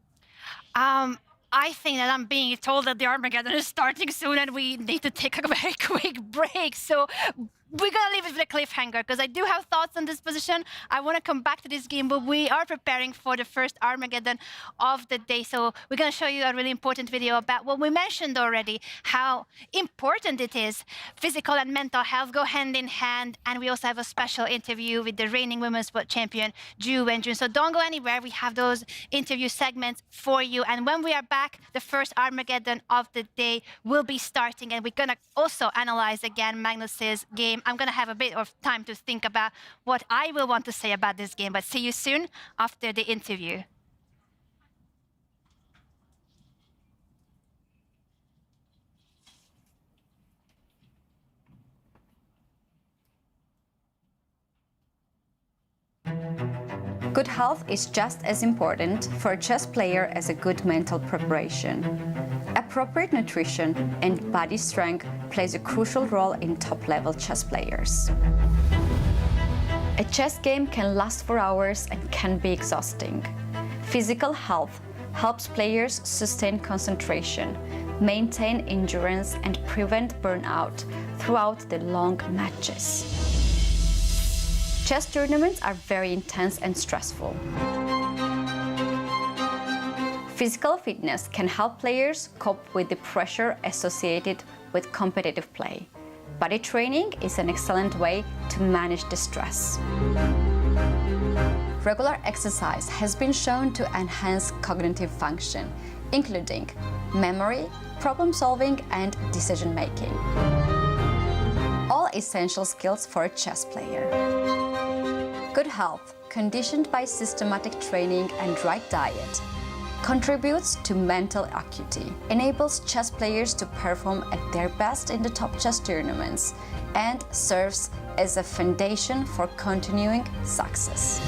I think that I'm being told that the Armageddon is starting soon and we need to take a very quick break. So we're going to leave it with a cliffhanger because I do have thoughts on this position. I want to come back to this game, but we are preparing for the first Armageddon of the day. So we're going to show you a really important video about what we mentioned already, how important it is. Physical and mental health go hand in hand. And we also have a special interview with the reigning women's world champion, Wenjun. So don't go anywhere. We have those interview segments for you. And when we are back, the first Armageddon of the day will be starting. And we're going to also analyze again Magnus's game. I'm going to have a bit of time to think about what I will want to say about this game, but see you soon after the interview. Good health is just as important for a chess player as a good mental preparation. Appropriate nutrition and body strength plays a crucial role in top-level chess players. A chess game can last for hours and can be exhausting. Physical health helps players sustain concentration, maintain endurance, and prevent burnout throughout the long matches. Chess tournaments are very intense and stressful. Physical fitness can help players cope with the pressure associated with competitive play. Body training is an excellent way to manage the stress. Regular exercise has been shown to enhance cognitive function, including memory, problem solving, and decision making. All essential skills for a chess player. Good health, conditioned by systematic training and right diet, contributes to mental acuity, enables chess players to perform at their best in the top chess tournaments, and serves as a foundation for continuing success.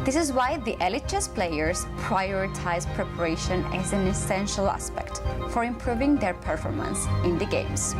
This is why the elite chess players prioritize preparation as an essential aspect for improving their performance in the games.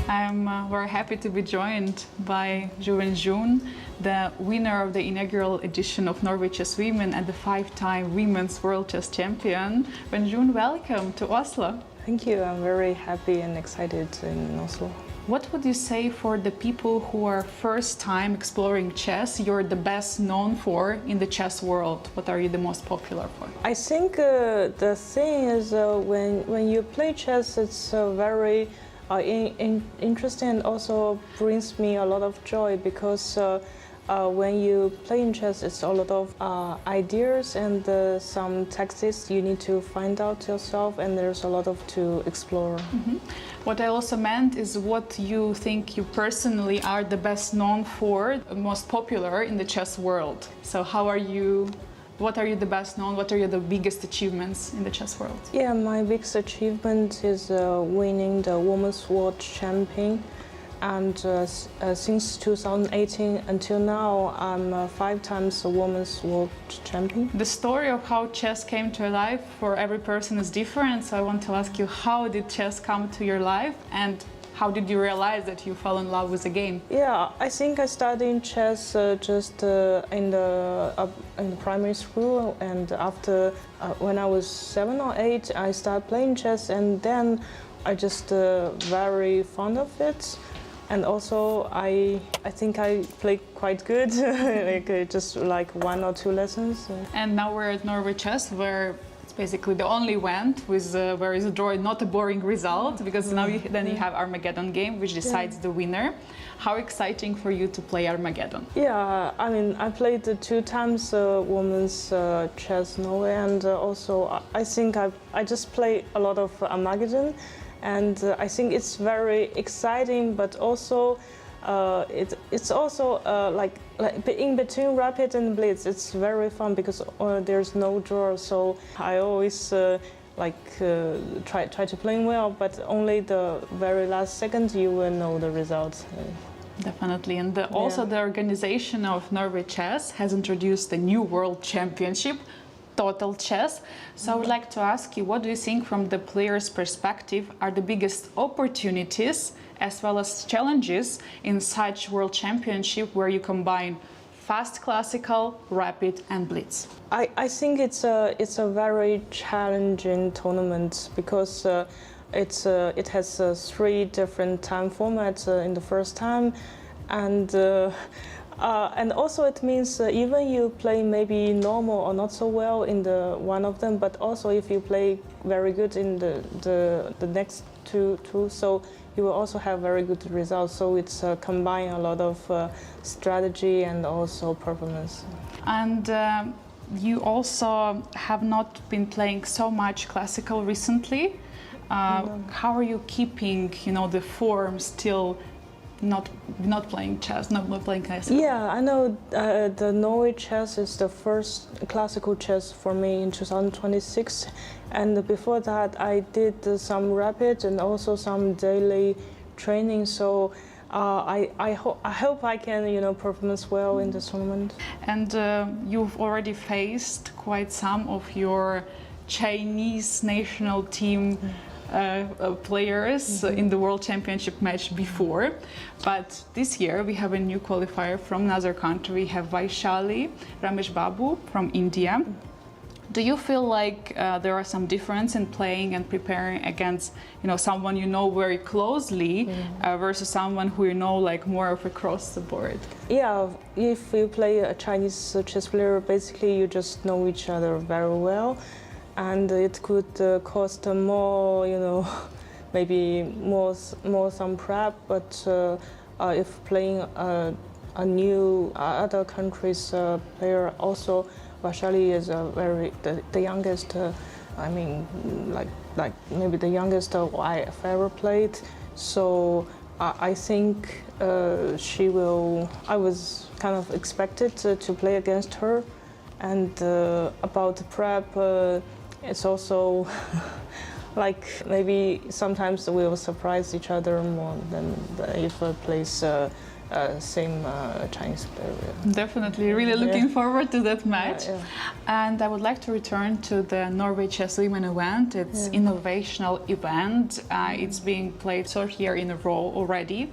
I'm very happy to be joined by Wenjun, the winner of the inaugural edition of Norway Chess Women and the 5-time Women's World Chess Champion. Wenjun, welcome to Oslo. Thank you. I'm very happy and excited in Oslo. What would you say for the people who are first time exploring chess, you're the best known for in the chess world? What are you the most popular for? I think the thing is when you play chess, it's very interesting and also brings me a lot of joy because when you play in chess, it's a lot of ideas and some tactics you need to find out yourself, and there's a lot of to explore. Mm-hmm. What I also meant is what you think you personally are the best known for, most popular in the chess world. So what are you the best known? What are the biggest achievements in the chess world? Yeah, my biggest achievement is winning the Women's World Champion. And since 2018 until now, I'm 5 times a Women's World Champion. The story of how chess came to your life for every person is different. So I want to ask you, how did chess come to your life? And how did you realize that you fell in love with the game? Yeah, I think I started chess just in the primary school, and after when I was 7 or 8, I started playing chess, and then I just very fond of it. And also, I think I play quite good, just like 1 or 2 lessons. And now we're at Norway Chess, where it's basically the only event with where is a draw, not a boring result, because now you have Armageddon game, which decides the winner. How exciting for you to play Armageddon? Yeah, I mean, I played 2 times women's chess Norway, and also I think I just play a lot of Armageddon. And I think it's very exciting, but also it's also like in between rapid and blitz. It's very fun because there's no draw. So I always try to play well, but only the very last second you will know the results. Definitely, and also the organization of Norway Chess has introduced a new world championship, Total Chess. So I would like to ask you, what do you think from the player's perspective are the biggest opportunities as well as challenges in such world championship where you combine fast classical, rapid and blitz? I think it's a very challenging tournament because it has 3 different time formats in the first time, and also it means even you play maybe normal or not so well in the one of them, but also if you play very good in the next two, so you will also have very good results. So it's combine a lot of strategy and also performance. And you also have not been playing so much classical recently. How are you keeping, the form still? Not playing chess, not playing classical. Yeah, I know the Norway Chess is the first classical chess for me in 2026, and before that I did some rapid and also some daily training. So I hope I can perform well in this tournament. And you've already faced quite some of your Chinese national team players in the World Championship match before, but this year we have a new qualifier from another country. We have Vaishali Ramesh Babu from India. Do you feel like there are some difference in playing and preparing against someone you know very closely versus someone who you know like more of across the board? Yeah, if you play a Chinese chess player, basically you just know each other very well. And it could cost more, maybe more some prep. But if playing a new other country's player, also Vaishali is the youngest. I mean, like maybe the youngest I've ever played. So I think she will. I was kind of expected to play against her, and about the prep. It's also like maybe sometimes we will surprise each other more than if we play same Chinese player. Definitely, really looking forward to that match. Yeah. And I would like to return to the Norway Chess Women event. It's innovational event. It's being played 3rd year in a row already.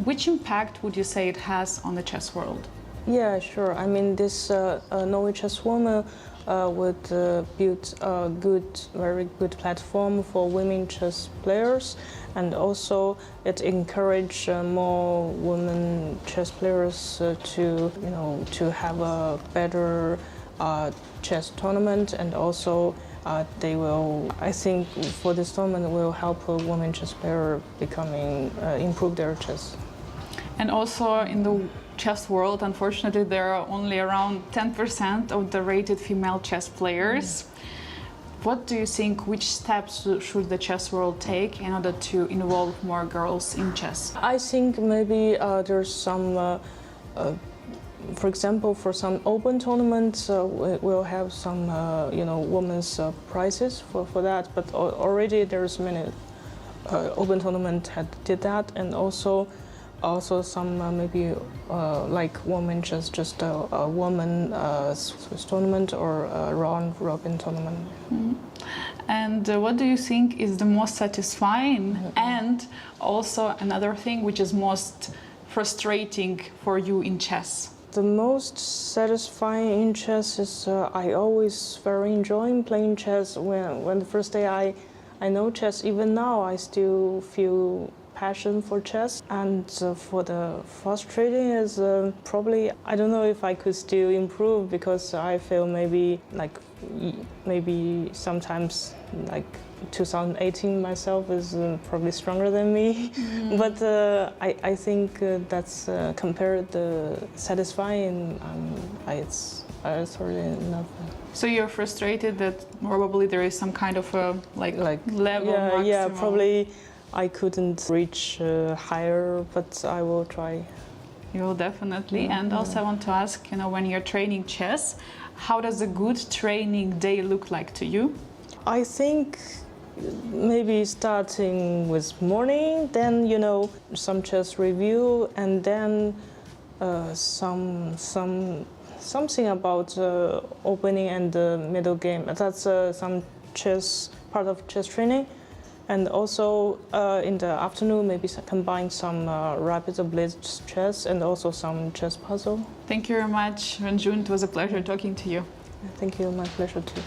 Which impact would you say it has on the chess world? Yeah, sure. I mean, this Norway Chess Women would build a very good platform for women chess players, and also it encourage more women chess players to have a better chess tournament, and also they will, I think, for this tournament will help a women chess player improve their chess. And also in the chess world, unfortunately, there are only around 10% of the rated female chess players. What do you think, which steps should the chess world take in order to involve more girls in chess? I think maybe there's some, for example, for some open tournaments, we'll have some, women's prizes for that. But already there's many open tournaments did that, and also some maybe like women just a woman Swiss tournament or a round robin tournament. Mm-hmm. And what do you think is the most satisfying, and also another thing which is most frustrating for you in chess? The most satisfying in chess is I always very enjoying playing chess. When the first day I know chess, even now I still feel passion for chess. And for the frustrating is probably, I don't know if I could still improve, because I feel maybe sometimes like 2018 myself is probably stronger than me. Mm. But I think that's compared satisfying, it's already enough. So you're frustrated that probably there is some kind of a level maximum? Yeah, probably I couldn't reach higher, but I will try. You will definitely. Yeah. And also I want to ask, when you're training chess, how does a good training day look like to you? I think maybe starting with morning, then some chess review, and then something about opening and the middle game. That's some part of chess training. And also in the afternoon, maybe combine some rapid or blitz chess and also some chess puzzle. Thank you very much, Wenjun. It was a pleasure talking to you. Thank you, my pleasure too.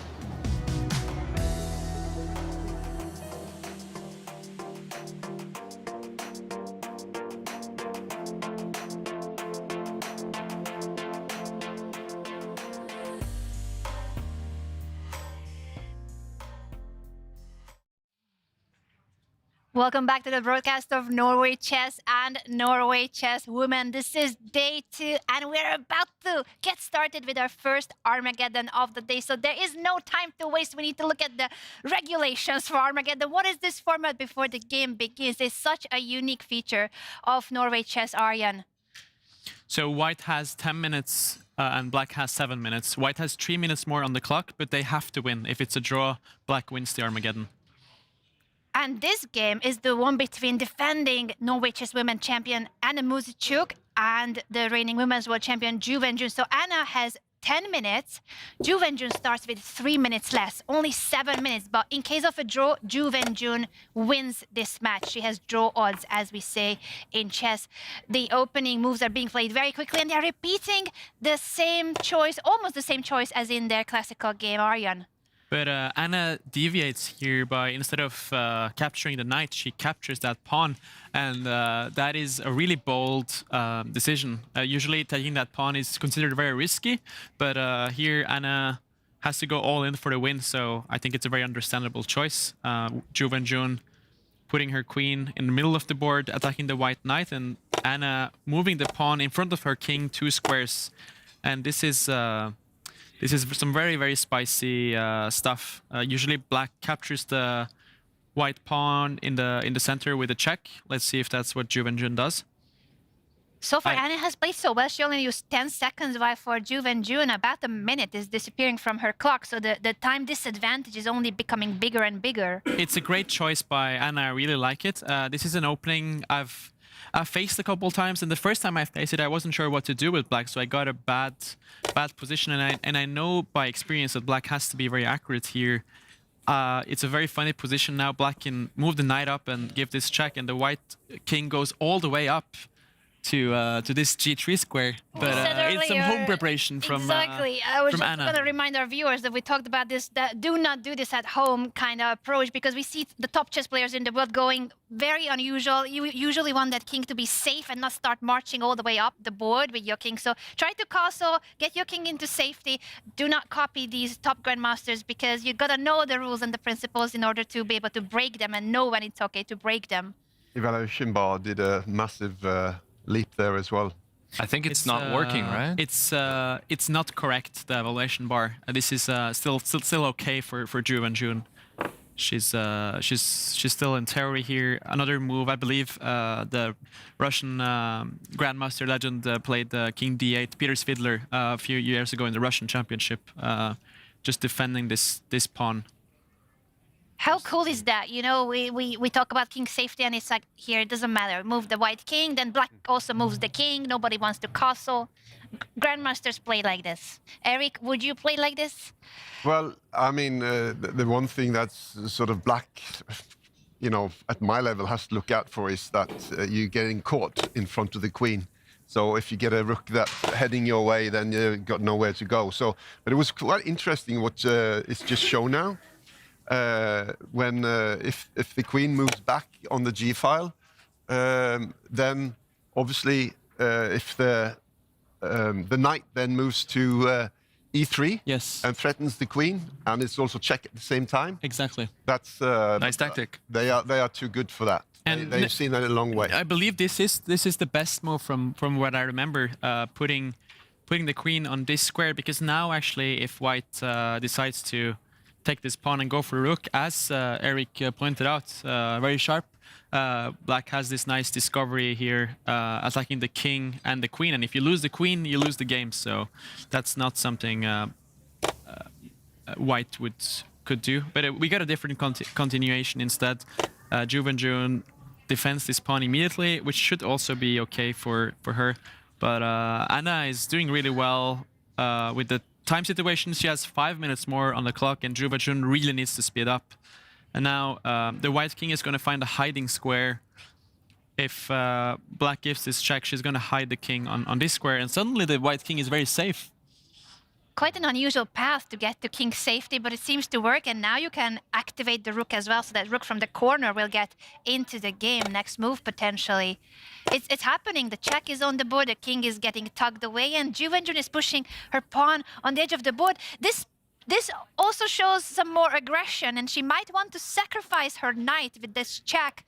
Welcome back to the broadcast of Norway Chess and Norway Chess Women. This is day 2, and we're about to get started with our first Armageddon of the day. So there is no time to waste. We need to look at the regulations for Armageddon. What is this format before the game begins? It's such a unique feature of Norway Chess, Arjan. So white has 10 minutes and black has 7 minutes. White has 3 minutes more on the clock, but they have to win. If it's a draw, black wins the Armageddon. And this game is the one between defending Norway Chess Women champion Anna Muzychuk and the reigning Women's World Champion Zhu Wenjun. So Anna has 10 minutes. Zhu Wenjun starts with 3 minutes less, only 7 minutes. But in case of a draw, Zhu Wenjun wins this match. She has draw odds, as we say in chess. The opening moves are being played very quickly, and they're repeating the same choice, almost the same choice as in their classical game, Arjan. But Anna deviates here by, instead of capturing the knight, she captures that pawn. And that is a really bold decision. Usually taking that pawn is considered very risky. But here Anna has to go all in for the win. So I think it's a very understandable choice. Zhu Wenjun putting her queen in the middle of the board, attacking the white knight. And Anna moving the pawn in front of her king 2 squares. And this is some very, very spicy stuff. Usually black captures the white pawn in the center with a check. Let's see if that's what Zhu Wenjun does. So far, Anna has played so well. She only used 10 seconds, while for Zhu Wenjun, about a minute is disappearing from her clock. So the time disadvantage is only becoming bigger and bigger. It's a great choice by Anna. I really like it. This is an opening I've faced a couple times, and the first time I faced it, I wasn't sure what to do with black, so I got a bad position, and I know by experience that black has to be very accurate here. It's a very funny position now. Black can move the knight up and give this check, and the white king goes all the way up to this G3 square, but it's some home preparation from exactly. I was from just Anna. going to remind our viewers that we talked about this. That do not do this at home kind of approach, because we see the top chess players in the world going very unusual. You usually want that king to be safe and not start marching all the way up the board with your king. So try to castle, get your king into safety. Do not copy these top grandmasters, because you got to know the rules and the principles in order to be able to break them and know when it's okay to break them. Evaluation bar did a massive leap there as well. I think it's not working, right? It's not correct, the evaluation bar. This is still okay for Wenjun. She's still in theory here. Another move, I believe, the Russian grandmaster legend played King D8, Peter Svidler, a few years ago in the Russian championship, just defending this pawn. How cool is that? You know, we talk about king safety, and it's like, here, it doesn't matter. Move the white king, then black also moves the king. Nobody wants to castle. Grandmasters play like this. Eric, would you play like this? Well, I mean, the one thing that's sort of black, you know, at my level has to look out for is that you're getting caught in front of the queen. So if you get a rook that's heading your way, then you've got nowhere to go. So, but it was quite interesting what is just shown now. When if the queen moves back on the G file, then obviously if the knight then moves to E3, yes, and threatens the queen, and it's also check at the same time. Exactly. That's nice tactic. They are too good for that. And they've seen that a long way. I believe this is the best move from what I remember. Putting the queen on this square, because now actually if white decides to take this pawn and go for a rook, as Eric pointed out, very sharp. Black has this nice discovery here, attacking the king and the queen, and if you lose the queen, you lose the game. So that's not something white could do. But we got a different continuation instead. Wenjun defends this pawn immediately, which should also be okay for her. But Anna is doing really well with the time situation. She has 5 minutes more on the clock, and Wenjun really needs to speed up. And now the white king is going to find a hiding square. If black gives this check, she's going to hide the king on this square, and suddenly the white king is very safe. Quite an unusual path to get to king safety, but it seems to work. And now you can activate the rook as well, so that rook from the corner will get into the game. Next move, potentially. It's happening. The check is on the board. The king is getting tugged away, and Wenjun is pushing her pawn on the edge of the board. This also shows some more aggression, and she might want to sacrifice her knight with this check,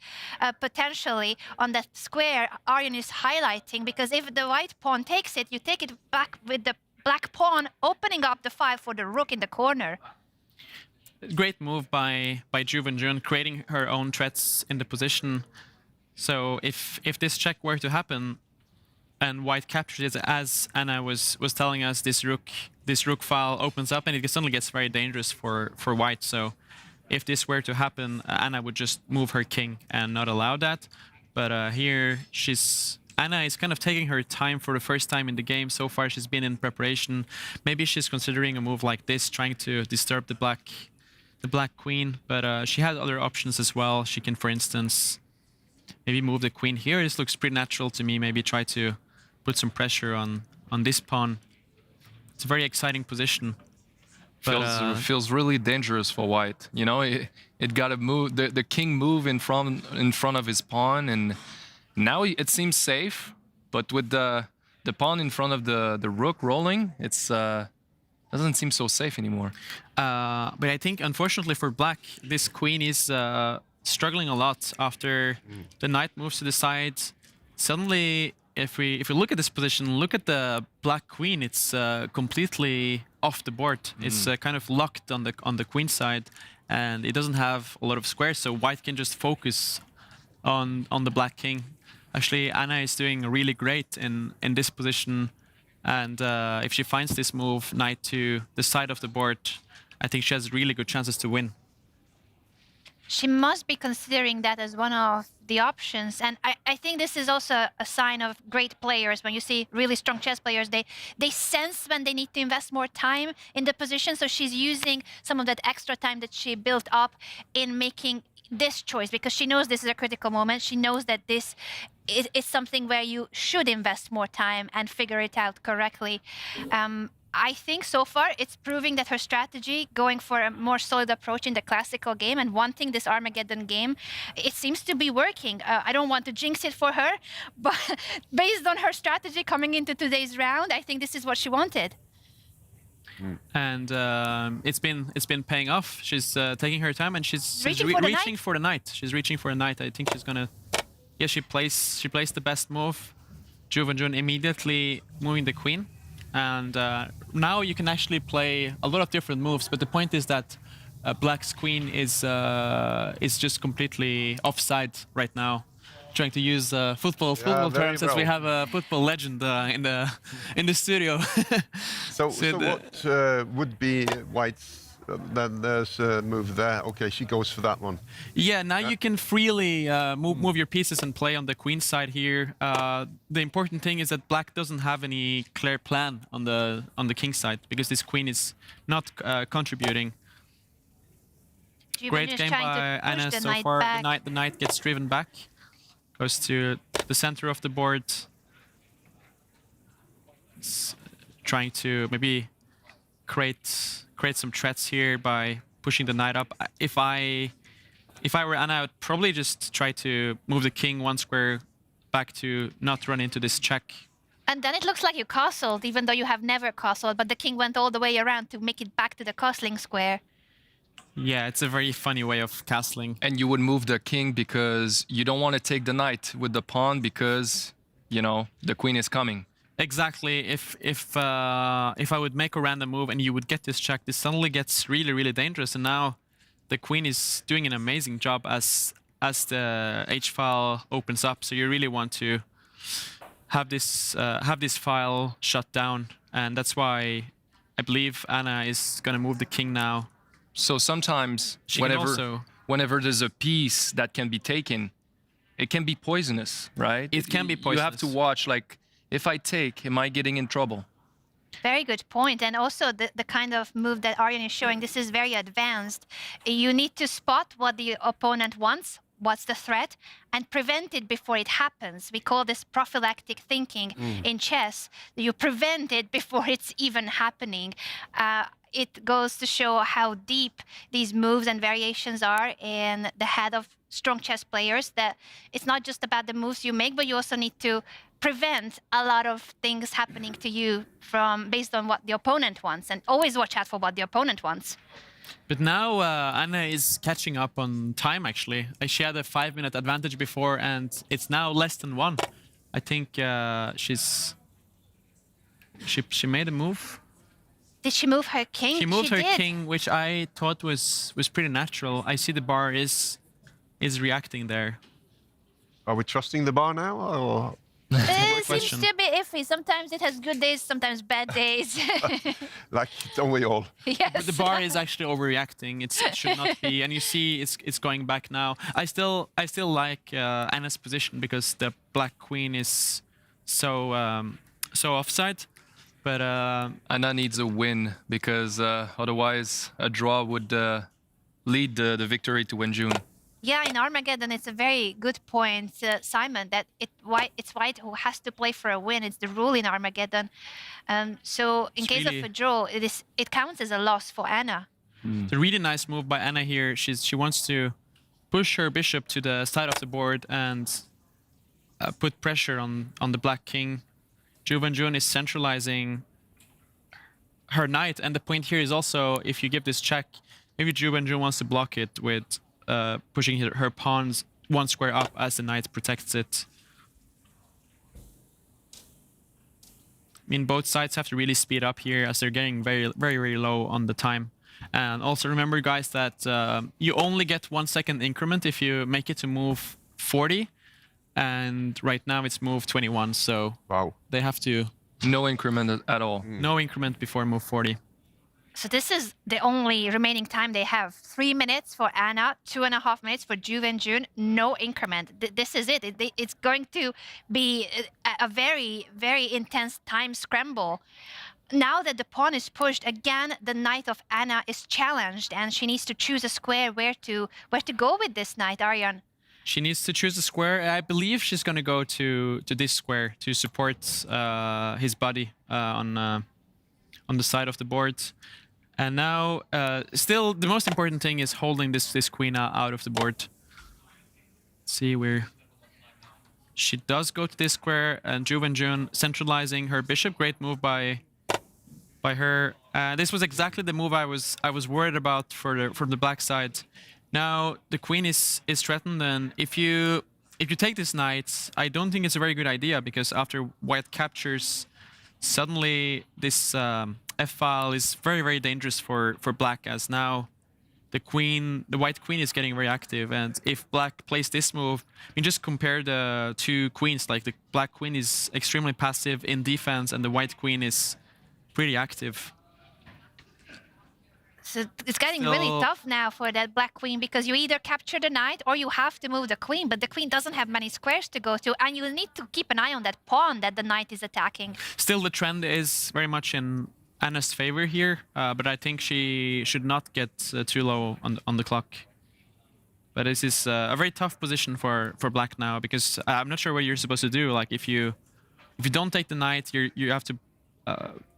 potentially, on that square Arjen is highlighting, because if the white pawn takes it, you take it back with the black pawn, opening up the file for the rook in the corner. Great move by Wenjun, creating her own threats in the position. So if this check were to happen, and white captures it, as Anna was telling us, this rook file opens up, and it suddenly gets very dangerous for white. So if this were to happen, Anna would just move her king and not allow that. But here Anna is kind of taking her time for the first time in the game. So far she's been in preparation. Maybe she's considering a move like this, trying to disturb the black queen. But she has other options as well. She can, for instance, maybe move the queen here. This looks pretty natural to me. Maybe try to put some pressure on this pawn. It's a very exciting position. But, feels really dangerous for white. You know, it got to move. The king move in front of his pawn, and now it seems safe. But with the pawn in front of the rook rolling, it's doesn't seem so safe anymore. But I think, unfortunately for black, this queen is struggling a lot after the knight moves to the side. Suddenly, if we look at this position, look at the black queen. It's completely off the board. It's kind of locked on the queen side, and it doesn't have a lot of squares. So white can just focus on the black king. Actually, Anna is doing really great in this position, and if she finds this move, knight to the side of the board, I think she has really good chances to win. She must be considering that as one of the options. And I think this is also a sign of great players. When you see really strong chess players, they sense when they need to invest more time in the position. So she's using some of that extra time that she built up in making this choice? Because she knows this is a critical moment. She knows that this is something where you should invest more time and figure it out correctly. I think so far it's proving that her strategy, going for a more solid approach in the classical game and wanting this Armageddon game, it seems to be working. I don't want to jinx it for her, but based on her strategy coming into today's round, I think this is what she wanted. And it's been paying off. She's taking her time and she's reaching for the knight. She's reaching for a knight. I think she's gonna. Yeah, she plays the best move. Wenjun immediately moving the queen. And now you can actually play a lot of different moves, but the point is that Black's queen is just completely offside right now. Trying to use football terms, as we have a football legend in the studio. so what would be White's? Then there's a move there. Okay, she goes for that one. Yeah, now you can freely move your pieces and play on the queen side here. The important thing is that Black doesn't have any clear plan on the king side because this queen is not contributing. Great game by Anna so far. The knight gets driven back, goes to the center of the board. It's trying to maybe create some threats here by pushing the knight up. If I were Anna, I would probably just try to move the king one square back to not run into this check. And then it looks like you castled, even though you have never castled, but the king went all the way around to make it back to the castling square. Yeah, it's a very funny way of castling. And you would move the king because you don't want to take the knight with the pawn because, you know, the queen is coming. Exactly. If I would make a random move and you would get this check, this suddenly gets really, really dangerous. And now the queen is doing an amazing job as the H file opens up. So you really want to have this file shut down, and that's why I believe Anna is gonna move the king now. So sometimes whenever there's a piece that can be taken, it can be poisonous, right? It can be poisonous. You have to watch, like, if I take, am I getting in trouble? Very good point. And also the kind of move that Aryan is showing, this is very advanced. You need to spot what the opponent wants, what's the threat, and prevent it before it happens. We call this prophylactic thinking in chess. You prevent it before it's even happening. It goes to show how deep these moves and variations are in the head of strong chess players, that it's not just about the moves you make, but you also need to prevent a lot of things happening to you based on what the opponent wants, and always watch out for what the opponent wants. But now Anna is catching up on time, actually. She had a 5-minute advantage before, and it's now less than 1. I think she made a move. Did she move her king? She moved her king, which I thought was pretty natural. I see the bar is reacting there. Are we trusting the bar now, or? It seems to be iffy. Sometimes it has good days, sometimes bad days. Like, don't we all? Yes. But the bar is actually overreacting. It should not be, and you see it's going back now. I still like Anna's position because the black queen is so offside. But Anna needs a win because otherwise a draw would lead the victory to Wenjun. Yeah, in Armageddon, it's a very good point, Simon, that it's White who has to play for a win. It's the rule in Armageddon. So in case of a draw, it counts as a loss for Anna. It's a really nice move by Anna here. She wants to push her bishop to the side of the board and put pressure on the black king. Wenjun is centralizing her knight, and the point here is also, if you give this check, maybe Wenjun wants to block it with pushing her pawns one square up as the knight protects it. I mean, both sides have to really speed up here as they're getting very, very, very low on the time. And also remember, guys, that you only get 1 second increment if you make it to move 40. And right now it's move 21, so they have to... No increment at all. No increment before move 40. So this is the only remaining time they have. 3 minutes for Anna, 2.5 minutes for Wenjun, no increment. This is it. It's going to be a very, very intense time scramble. now that the pawn is pushed, again, the knight of Anna is challenged, and she needs to choose a square where to go with this knight, Arjan. She needs to choose a square. I believe she's going to go to this square to support his body on the side of the board. And now, still, the most important thing is holding this queen out of the board. Let's see where she does go to this square, and Wenjun centralizing her bishop. Great move by her. This was exactly the move I was worried about from the black side. Now the queen is threatened, and if you take this knight, I don't think it's a very good idea, because after white captures, suddenly this f-file is very, very dangerous for black, as now the white queen is getting very active, and if black plays this move, you just compare the two queens. Like the black queen is extremely passive in defense, and the white queen is pretty active. So it's getting really tough now for that black queen, because you either capture the knight or you have to move the queen, but the queen doesn't have many squares to go to, and you'll need to keep an eye on that pawn that the knight is attacking. Still, the trend is very much in Anna's favor here, but I think she should not get too low on the clock. But this is a very tough position for black now, because I'm not sure what you're supposed to do. Like if you don't take the knight, you have to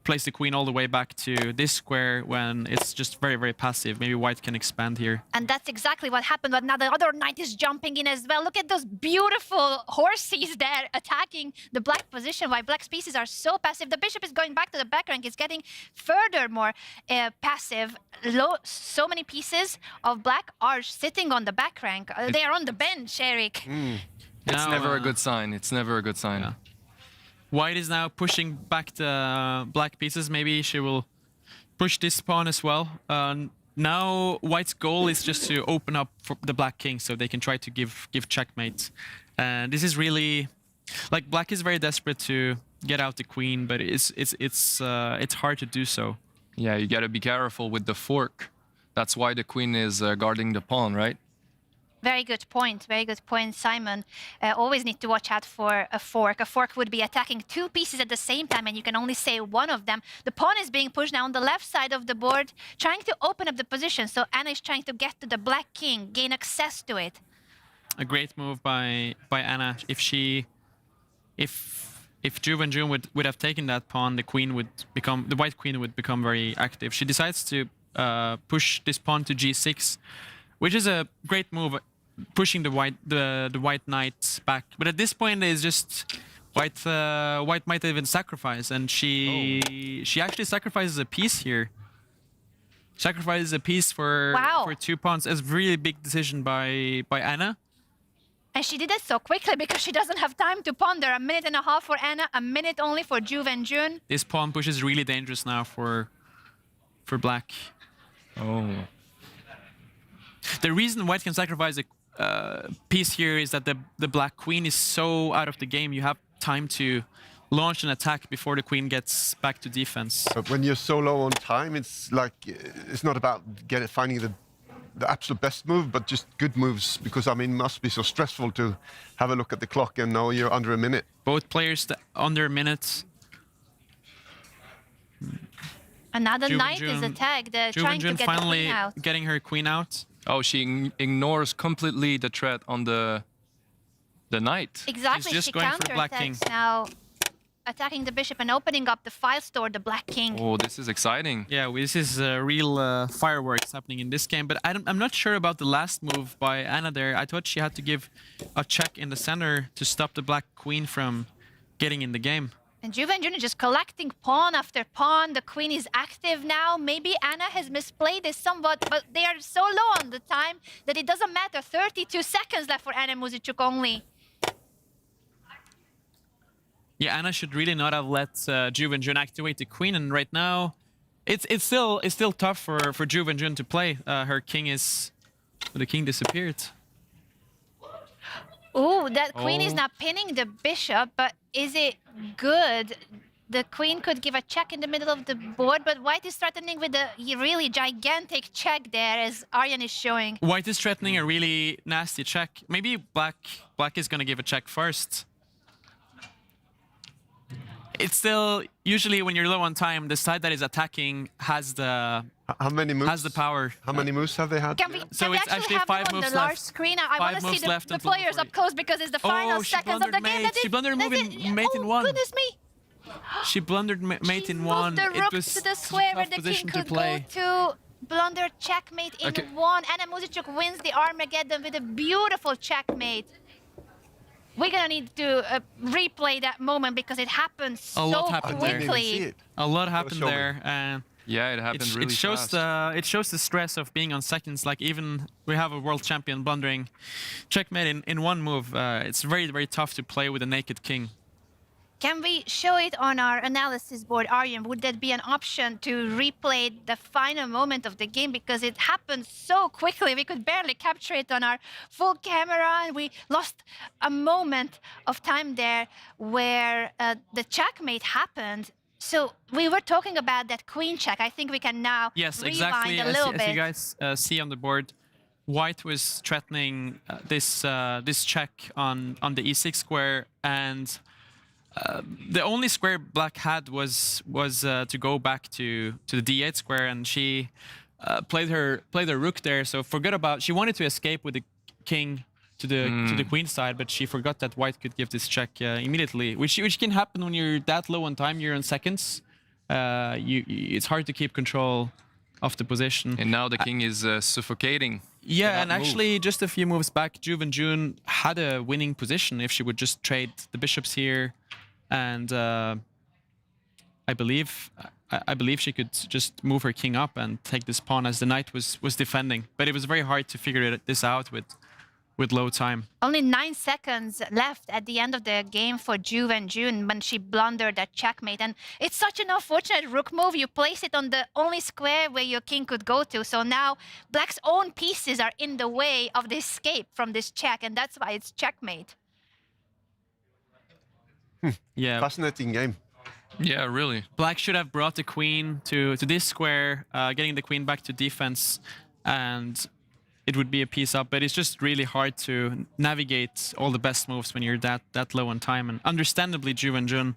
place the queen all the way back to this square when it's just very, very passive. Maybe white can expand here. And that's exactly what happened, but now the other knight is jumping in as well. Look at those beautiful horses there attacking the black position, while black's pieces are so passive. The bishop is going back to the back rank. It's getting furthermore passive. So many pieces of black are sitting on the back rank. They are on the bench, Eric. It's never a good sign. It's never a good sign. Yeah. White is now pushing back the black pieces. Maybe she will push this pawn as well. Now white's goal is just to open up for the black king, so they can try to give checkmate. And this is really, like, black is very desperate to get out the queen, but it's hard to do so. Yeah, you got to be careful with the fork. That's why the queen is guarding the pawn, right? Very good point, Simon. Always need to watch out for a fork. A fork would be attacking two pieces at the same time, and you can only say one of them. The pawn is being pushed now on the left side of the board, trying to open up the position. So Anna is trying to get to the black king, gain access to it. A great move by Anna. If Wenjun would have taken that pawn, the white queen would become very active. She decides to push this pawn to g6, which is a great move, pushing the white knight back. But at this point, it's just white might even sacrifice, and she actually sacrifices a piece here. Sacrifices a piece for 2 pawns. It's a really big decision by Anna. And she did it so quickly because she doesn't have time to ponder. 1.5 minutes for Anna, 1 minute only for Wenjun. This pawn push is really dangerous now for black. Oh. The reason white can sacrifice a piece here is that the black queen is so out of the game. You have time to launch an attack before the queen gets back to defense. But when you're so low on time, it's like it's not about finding the absolute best move, but just good moves. Because I mean, it must be so stressful to have a look at the clock and know you're under a minute. Both players under a minute. Another knight is attacked, trying to get the queen out. Getting her queen out. Oh, she ignores completely the threat on the knight. Exactly, she counterattacks now, attacking the bishop and opening up the file store, the black king. Oh, this is exciting. Yeah, this is real fireworks happening in this game. But I'm not sure about the last move by Anna there. I thought she had to give a check in the center to stop the black queen from getting in the game. And Wenjun is just collecting pawn after pawn. The queen is active now. Maybe Anna has misplayed this somewhat, but they are so low on the time that it doesn't matter. 32 seconds left for Anna Muzychuk only. Yeah, Anna should really not have let Wenjun activate the queen, and right now, it's still tough for Wenjun to play. The king disappeared. Ooh, that queen is now pinning the bishop, but is it good? The queen could give a check in the middle of the board, but white is threatening with a really gigantic check there, as Arjan is showing. White is threatening a really nasty check. Maybe black is going to give a check first. it's still usually when you're low on time, the side that is attacking has the power. How many moves have they had? Can we So it's actually have 5 them on moves the large left. screen? I want to see moves left the until players up close because it's the final she seconds of the blundered game. mate. She blundered move in mate in one. Goodness me! She blundered mate in one. The rook It was to the square where tough the king position to could play. go to. Blunder checkmate in one. Anna Muzychuk wins the Armageddon with a beautiful checkmate. We're gonna need to replay that moment because it happened so quickly. A lot happened there, and yeah, it happened really fast. It shows the stress of being on seconds. Like even we have a world champion blundering checkmate in one move. It's very, very tough to play with a naked king. Can we show it on our analysis board, Arjen? Would that be an option to replay the final moment of the game? Because it happened so quickly, we could barely capture it on our full camera, and we lost a moment of time there where the checkmate happened. So we were talking about that queen check. I think we can now rewind a little bit. As you guys see on the board, White was threatening this check on the e6 square, and the only square Black had was to go back to the d8 square, and she played her rook there. So forget about. She wanted to escape with the king to the queen side, but she forgot that White could give this check immediately, which can happen when you're that low on time. You're in seconds. It's hard to keep control of the position. And now the king is suffocating. Yeah, and actually, just a few moves back, Wenjun had a winning position if she would just trade the bishops here. And I believe she could just move her king up and take this pawn as the knight was defending. But it was very hard to figure this out with low time. Only 9 seconds left at the end of the game for Wenjun when she blundered that checkmate. And it's such an unfortunate rook move. You place it on the only square where your king could go to. So now Black's own pieces are in the way of the escape from this check, and that's why it's checkmate. Yeah, fascinating game. Yeah, really. Black should have brought the queen to this square, getting the queen back to defense, and it would be a piece up. But it's just really hard to navigate all the best moves when you're that low on time. And understandably, Wenjun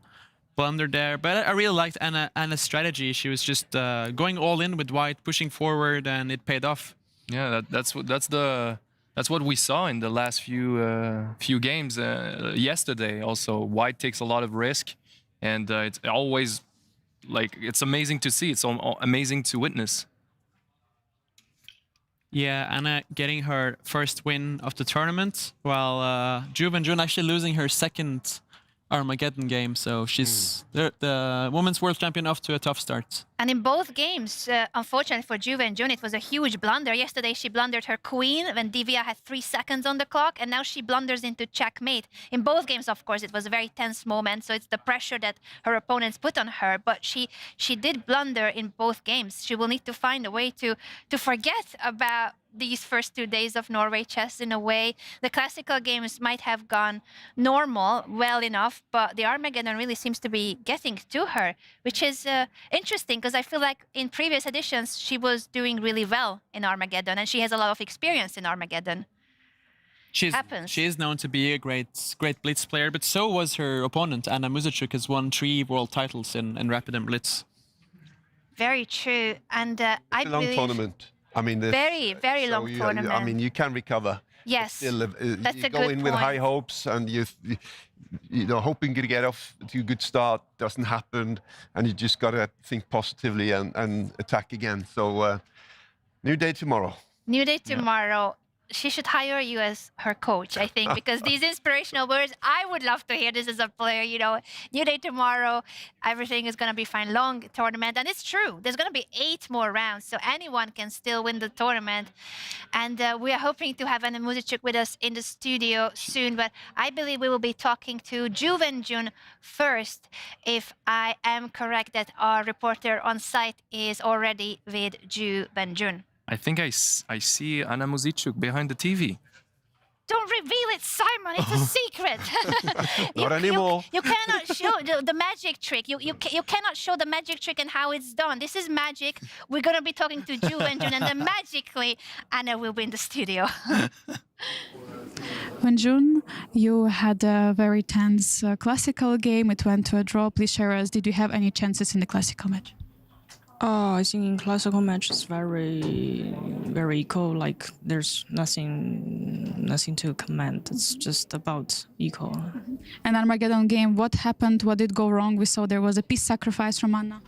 blundered there. But I really liked Anna's strategy. She was just going all in with White, pushing forward, and it paid off. Yeah, that's what we saw in the last few games yesterday. Also, White takes a lot of risk, and it's always it's amazing to see. It's amazing to witness. Yeah, Anna getting her first win of the tournament, while Wenjun actually losing her second Armageddon game. So she's the women's world champion off to a tough start. And in both games, unfortunately for Wenjun, it was a huge blunder. Yesterday, she blundered her queen when Divya had 3 seconds on the clock, and now she blunders into checkmate. In both games, of course, it was a very tense moment, so it's the pressure that her opponents put on her. But she did blunder in both games. She will need to find a way to forget about these first 2 days of Norway Chess in a way. The classical games might have gone normal, well enough, but the Armageddon really seems to be getting to her, which is interesting because I feel like in previous editions she was doing really well in Armageddon, and she has a lot of experience in Armageddon. She is known to be a great Blitz player, but so was her opponent. Anna Muzychuk has won 3 world titles in Rapid and Blitz. Very true, and I believe... long tournament. I mean, very long tournament. I mean, you can recover. Yes, still, that's you a go good in with point. high hopes, and you hoping to get off to a good start doesn't happen, and you just got to think positively and attack again. So, new day tomorrow. New day tomorrow. She should hire you as her coach, I think, because these inspirational words, I would love to hear this as a player. New day tomorrow, everything is going to be fine. Long tournament, and it's true. There's going to be 8 more rounds, so anyone can still win the tournament. And we are hoping to have Anna Muzychuk with us in the studio soon, but I believe we will be talking to Wenjun first, if I am correct that our reporter on site is already with Wenjun. I think I see Anna Muzychuk behind the TV. Don't reveal it, Simon. It's a secret. Not anymore. You cannot show the magic trick. You cannot show the magic trick and how it's done. This is magic. We're going to be talking to Wenjun, and then magically Anna will be in the studio. Wenjun, you had a very tense classical game. It went to a draw. Please share us, did you have any chances in the classical match? I think in classical match it's very, very equal. Like there's nothing to comment. It's just about equal. And Armageddon game, what happened? What did go wrong? We saw there was a piece sacrifice from Anna.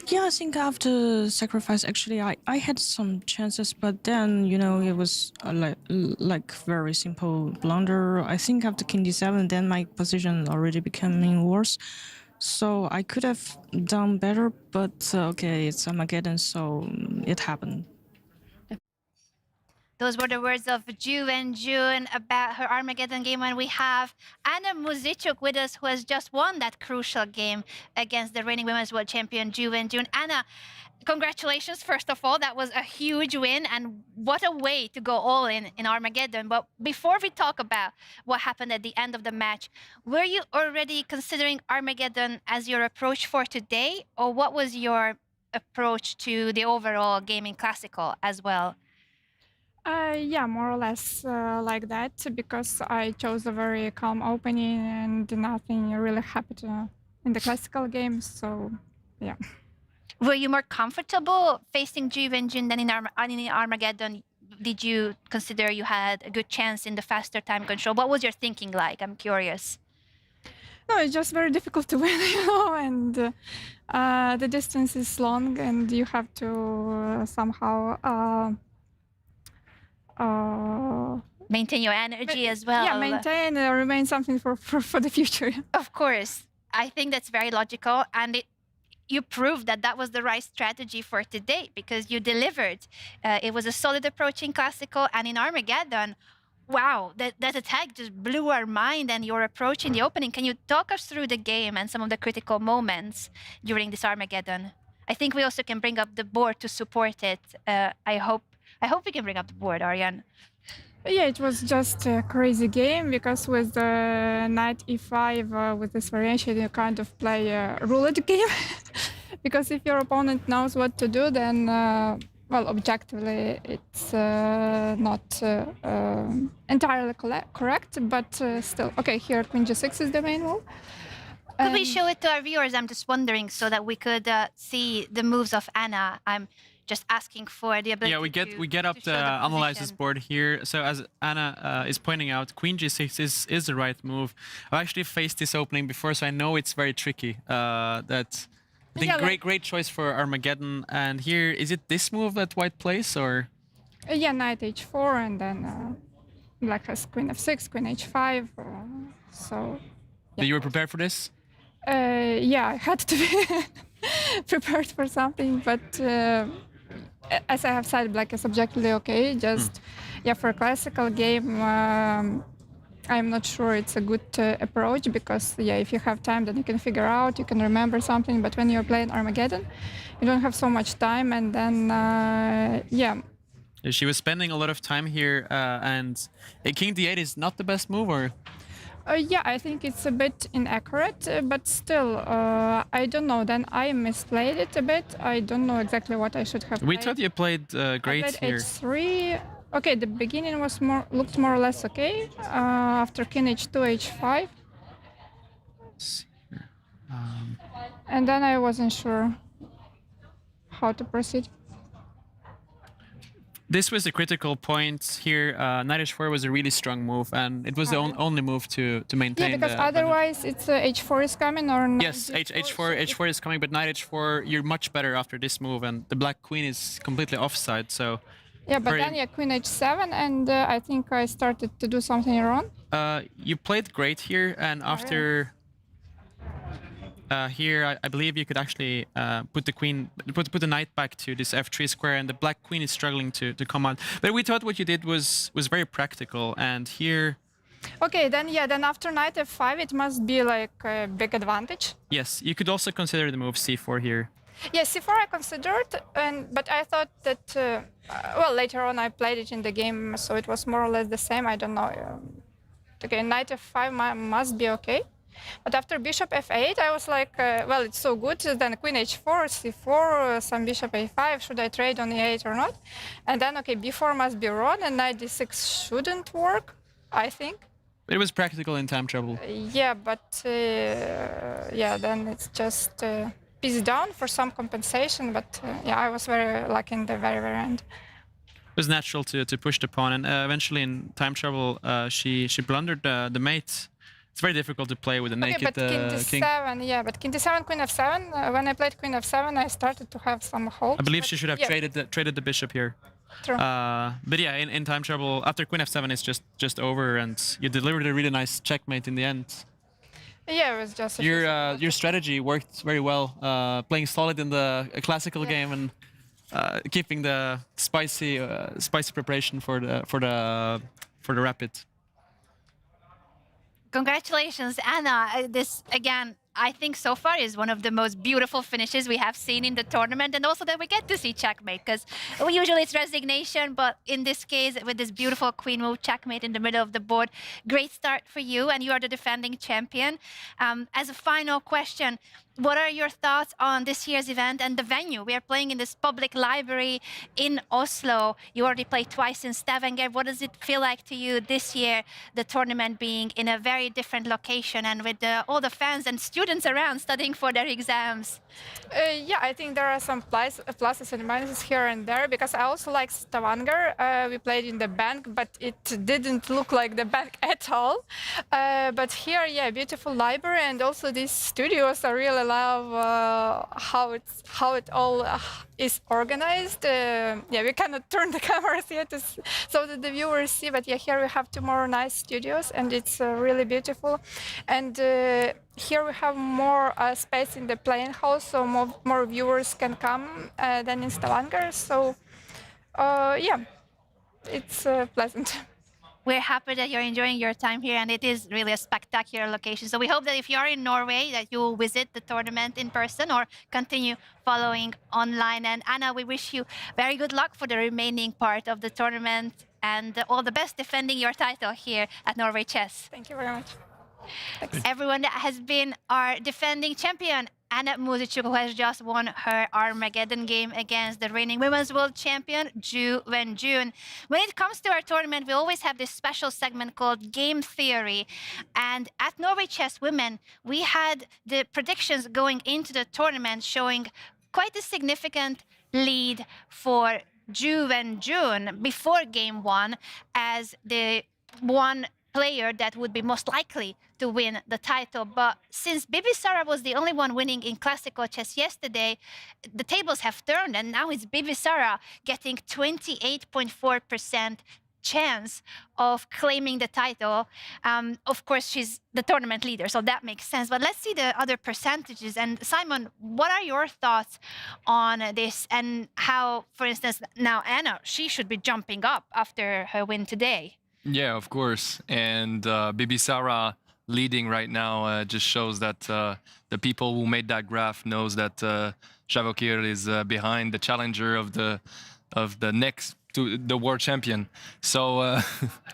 Yeah, I think after sacrifice, actually, I had some chances, but then it was like very simple blunder. I think after King D7, then my position already becoming worse. So I could have done better, but okay, it's Armageddon, so it happened. Those were the words of Zhu Wenjun about her Armageddon game, and we have Anna Muzychuk with us, who has just won that crucial game against the reigning women's world champion Zhu Wenjun. Anna, congratulations, first of all. That was a huge win, and what a way to go all in Armageddon. But before we talk about what happened at the end of the match, were you already considering Armageddon as your approach for today, or what was your approach to the overall gaming classical as well? Yeah, more or less like that, because I chose a very calm opening and nothing really happened in the classical games, so yeah. Were you more comfortable facing Zhu Wenjun than in Armageddon? Did you consider you had a good chance in the faster time control? What was your thinking like? I'm curious. No, it's just very difficult to win, and the distance is long, and you have to somehow maintain your energy as well. Yeah, maintain and remain something for the future. Of course. I think that's very logical, and you proved that was the right strategy for today, because you delivered. It was a solid approach in classical, and in Armageddon, wow, that attack just blew our mind, and your approach in the opening. Can you talk us through the game and some of the critical moments during this Armageddon? I think we also can bring up the board to support it. I hope we can bring up the board, Arjan. Yeah, it was just a crazy game, because with the knight e5, with this variation, you kind of play a roulette game. Because if your opponent knows what to do, then, well, objectively, it's not entirely correct, but still. Okay, here Queen G6 is the main move. Could we show it to our viewers? I'm just wondering, so that we could see the moves of Anna. I'm just asking for the ability. Yeah, we get up the analysis board here. So as Anna is pointing out, Queen G6 is the right move. I've actually faced this opening before, so I know it's very tricky. I think great choice for Armageddon. And here, is it this move that White plays, or? Yeah, knight h4, and then Black has Queen f6, Queen h5. So. Yeah. You were prepared for this? Yeah, I had to be prepared for something, but as I have said, Black is objectively okay. Just yeah, for a classical game, I'm not sure it's a good approach, because yeah, if you have time, then you can figure out, you can remember something. But when you're playing Armageddon, you don't have so much time, and then yeah. She was spending a lot of time here, and King D8 is not the best move, or? Yeah, I think it's a bit inaccurate, but still, I don't know. Then I misplayed it a bit. I don't know exactly what I should have played. We thought you played great I played here. h3. Okay, the beginning was looked more or less okay. After King h2, h5. And then I wasn't sure how to proceed. This was a critical point here. Knight h4 was a really strong move, and it was the only move to maintain. Yeah, because otherwise it's h4 is coming, or knight yes, h4 is coming, but knight h4, you're much better after this move, and the black queen is completely offside. So yeah, but then yeah, Queen h7, and I think I started to do something wrong. You played great here, and after. Here, I believe you could actually put the queen, put the knight back to this f3 square, and the black queen is struggling to come out. But we thought what you did was very practical, and here. Okay, then yeah, then after knight f5, it must be like a big advantage. Yes, you could also consider the move c4 here. Yeah, c4 I considered, but I thought that well, later on I played it in the game, so it was more or less the same. I don't know. Okay, knight f5 must be okay. But after bishop f8, I was like, well, it's so good. Then queen h4, c4, some bishop a5. Should I trade on e8 or not? And then, okay, b4 must be wrong, and knight d6 shouldn't work. I think. It was practical in time trouble. Yeah, but yeah, then it's just piece down for some compensation. But yeah, I was very lucky in the very, very end. It was natural to push the pawn, and eventually in time trouble, she blundered the mate. It's very difficult to play with a naked but king to king. 7, yeah, but king to 7, queen f7. When I played queen f7, I started to have some hope. I believe she should have traded the bishop here. True. But yeah, in time trouble, after queen f7, it's just over, and you delivered a really nice checkmate in the end. Yeah, it was just your strategy worked very well, playing solid in the classical game and keeping the spicy preparation for the rapid. Congratulations, Anna. This, again, I think so far is one of the most beautiful finishes we have seen in the tournament, and also that we get to see checkmate, because usually it's resignation, but in this case, with this beautiful queen move checkmate in the middle of the board, great start for you, and you are the defending champion. As a final question, what are your thoughts on this year's event and the venue? We are playing in this public library in Oslo. You already played twice in Stavanger. What does it feel like to you this year, the tournament being in a very different location and with all the fans and students around studying for their exams? Yeah, I think there are some pluses and minuses here and there, because I also like Stavanger. We played in the bank, but it didn't look like the bank at all. But here, yeah, beautiful library, and also these studios. I really love how it all is organized. Yeah, we cannot turn the cameras yet so that the viewers see, but yeah, here we have 2 more nice studios, and it's really beautiful. And here we have more space in the playing house, so more viewers can come than in Stavanger. So yeah, it's pleasant. We're happy that you're enjoying your time here, and it is really a spectacular location. So we hope that if you are in Norway, that you will visit the tournament in person or continue following online. And Anna, we wish you very good luck for the remaining part of the tournament, and all the best defending your title here at Norway Chess. Thank you very much. Everyone, that has been our defending champion, Anna Muzychuk, who has just won her Armageddon game against the reigning women's world champion, Zhu Wenjun. When it comes to our tournament, we always have this special segment called Game Theory. And at Norway Chess Women, we had the predictions going into the tournament showing quite a significant lead for Zhu Wenjun before game 1 as the one player that would be most likely to win the title. But since Bibisara was the only one winning in classical chess yesterday, the tables have turned, and now it's Bibisara getting 28.4% chance of claiming the title. Of course, she's the tournament leader, so that makes sense. But let's see the other percentages. And Simon, what are your thoughts on this, and how, for instance, now Anna, she should be jumping up after her win today? Yeah, of course. And Bibisara leading right now just shows that the people who made that graph knows that Javokir is behind the challenger of the next to the world champion. So,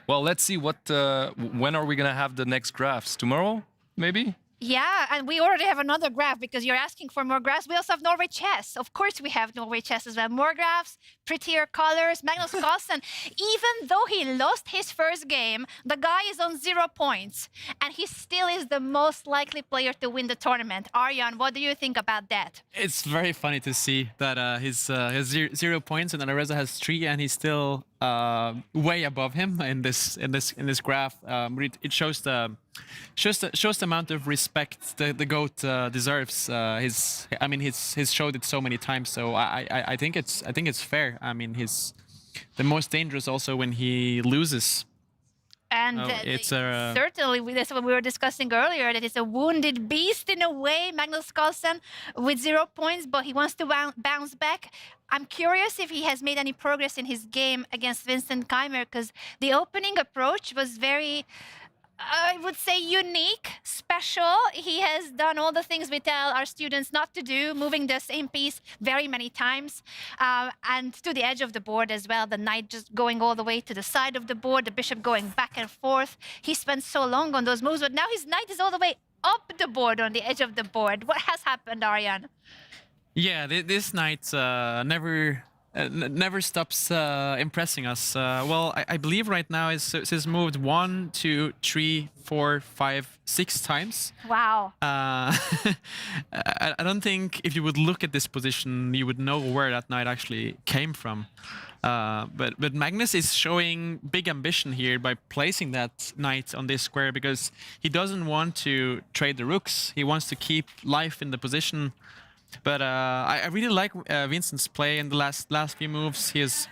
well, let's see when are we gonna have the next graphs? Tomorrow, maybe? Yeah, and we already have another graph because you're asking for more graphs. We also have Norway Chess. Of course, we have Norway Chess as well. More graphs, prettier colors. Magnus Carlsen, even though he lost his first game, the guy is on 0 points, and he still is the most likely player to win the tournament. Arjan, what do you think about that? It's very funny to see that his 0 points and Alireza has 3, and he's still way above him in this graph. It shows the amount of respect the GOAT deserves. He's showed it so many times. So I think it's fair. I mean, he's the most dangerous also when he loses. And it's certainly, that's what we were discussing earlier, that it's a wounded beast in a way, Magnus Carlsen, with 0 points, but he wants to bounce back. I'm curious if he has made any progress in his game against Vincent Keymer, because the opening approach was very, I would say, unique, special. He has done all the things we tell our students not to do, moving the same piece very many times, and to the edge of the board as well. The knight just going all the way to the side of the board, the bishop going back and forth. He spent so long on those moves, but now his knight is all the way up the board on the edge of the board. What has happened, Arjan? Yeah, this knight never never stops impressing us. Well, I believe right now he's moved 1, 2, 3, 4, 5, 6 times. Wow. I don't think if you would look at this position, you would know where that knight actually came from. But Magnus is showing big ambition here by placing that knight on this square because he doesn't want to trade the rooks. He wants to keep life in the position. But I really like Vincent's play in the last few moves. He has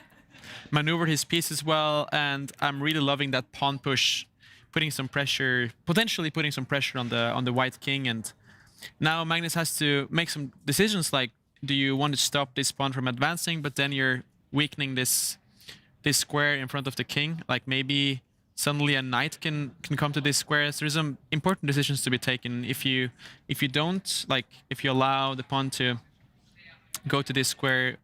maneuvered his pieces well, and I'm really loving that pawn push, putting some pressure, potentially putting some pressure on the white king. And now Magnus has to make some decisions like, do you want to stop this pawn from advancing, but then you're weakening this square in front of the king? Like maybe suddenly a knight can come to this square. So there's some important decisions to be taken. If you don't, like if you allow the pawn to go to this square,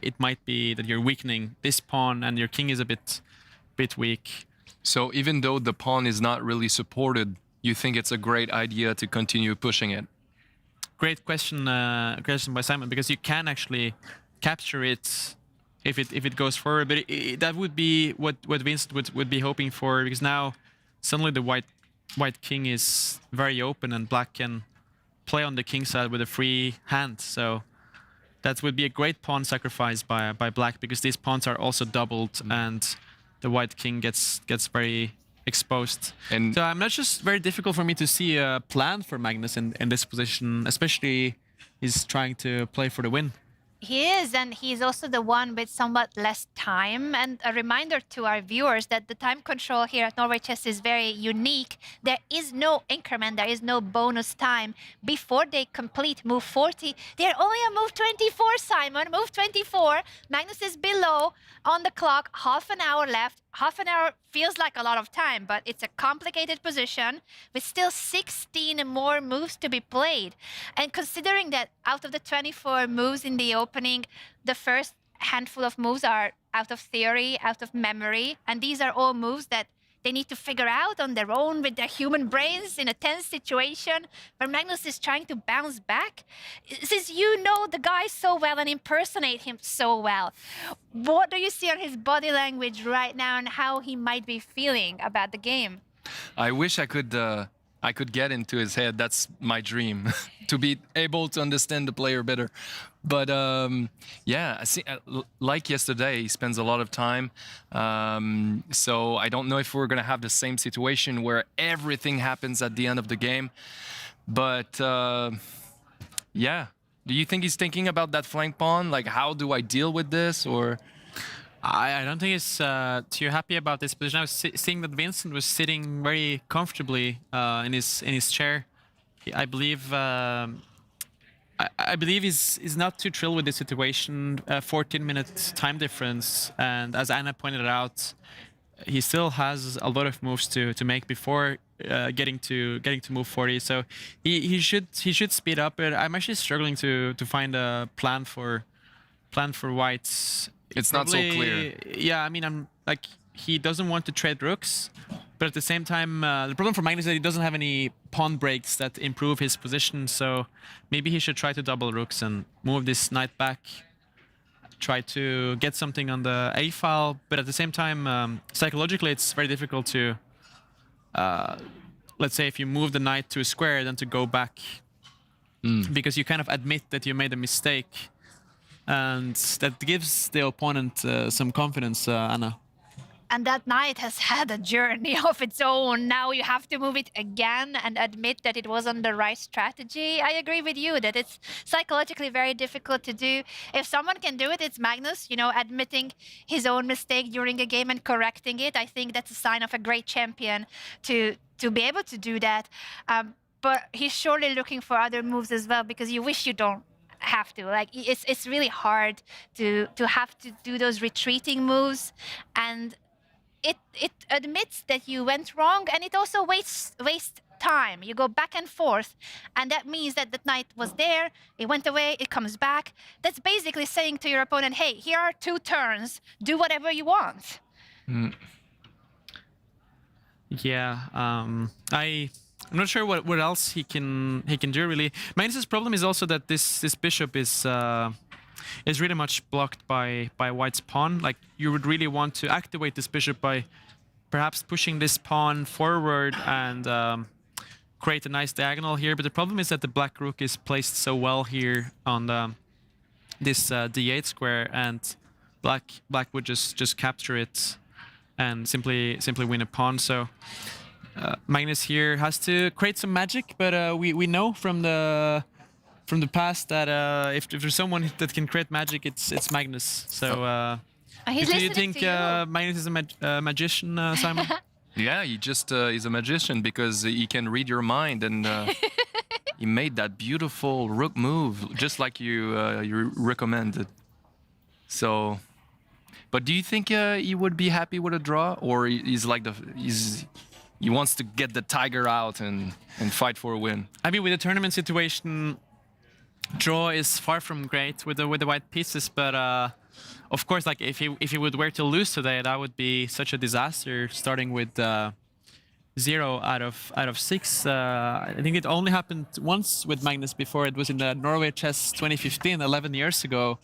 it might be that you're weakening this pawn and your king is a bit weak. So even though the pawn is not really supported, you think it's a great idea to continue pushing it? Great question by Simon, because you can actually capture it if it goes forward, but that would be what Vincent would be hoping for, because now suddenly the white king is very open and black can play on the king side with a free hand. So that would be a great pawn sacrifice by black, because these pawns are also doubled and the white king gets very exposed. And so I'm not just very difficult for me to see a plan for Magnus in this position, especially he's trying to play for the win. He is, and he's also the one with somewhat less time. And a reminder to our viewers that the time control here at Norway Chess is very unique. There is no increment, there is no bonus time before they complete move 40. They're only on move 24, Simon. Move 24. Magnus is below on the clock, half an hour left. Half an hour feels like a lot of time, but it's a complicated position with still 16 more moves to be played. And considering that out of the 24 moves in the opening, the first handful of moves are out of theory, out of memory, and these are all moves that they need to figure out on their own with their human brains in a tense situation where Magnus is trying to bounce back. Since you know the guy so well and impersonate him so well, what do you see on his body language right now and how he might be feeling about the game? I wish I could get into his head. That's my dream, to be able to understand the player better. But yeah, I see, like yesterday, he spends a lot of time. So I don't know if we're going to have the same situation where everything happens at the end of the game. But yeah, do you think he's thinking about that flank pawn? Like, how do I deal with this? Or I don't think he's too happy about this position. I was seeing that Vincent was sitting very comfortably in his chair. I believe he's not too thrilled with the situation. 14-minute time difference, and as Anna pointed out, he still has a lot of moves to make before getting to move 40. So he should speed up. But I'm actually struggling to find a plan for whites. It's not so clear. Yeah, I mean, I'm like, he doesn't want to trade rooks, but at the same time, the problem for Magnus is that he doesn't have any pawn breaks that improve his position. So maybe he should try to double rooks and move this knight back, try to get something on the A file. But at the same time, psychologically, it's very difficult to, let's say, if you move the knight to a square, then to go back, because you kind of admit that you made a mistake. And that gives the opponent some confidence, Anna. And that knight has had a journey of its own. Now you have to move it again and admit that it wasn't the right strategy. I agree with you that it's psychologically very difficult to do. If someone can do it, it's Magnus, you know, admitting his own mistake during a game and correcting it. I think that's a sign of a great champion to be able to do that. But he's surely looking for other moves as well, because you wish you don't have to. Like, it's really hard to have to do those retreating moves, and it admits that you went wrong, and it also wastes time. You go back and forth, and that means that the knight was there, it went away, it comes back. That's basically saying to your opponent, hey, here are 2 turns, do whatever you want. Yeah, I'm not sure what else he can do really. Magnus's problem is also that this bishop is is really much blocked by white's pawn. Like, you would really want to activate this bishop by perhaps pushing this pawn forward and create a nice diagonal here. But the problem is that the black rook is placed so well here on this d8 square, and black would just capture it and simply win a pawn. So Magnus here has to create some magic, but we know from the past that if there's someone that can create magic, it's Magnus. So do you think Magnus is a magician, Simon? Yeah, he's a magician because he can read your mind, and he made that beautiful rook move just like you recommended. So, but do you think he would be happy with a draw, or he wants to get the tiger out and fight for a win? I mean, with the tournament situation, draw is far from great with the white pieces, but of course, like if he were to lose today, that would be such a disaster. Starting with 0 out of 6. I think it only happened once with Magnus before. It was in the Norway Chess 2015, 11 years ago,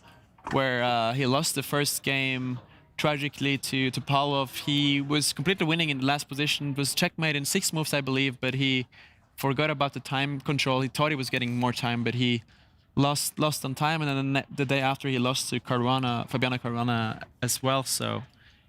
where he lost the first game tragically to Pavlov. He was completely winning in the last position. It was checkmate in 6 moves, I believe, but he forgot about the time control. He thought he was getting more time, but he lost on time, and then the day after he lost to Fabiano Caruana as well. So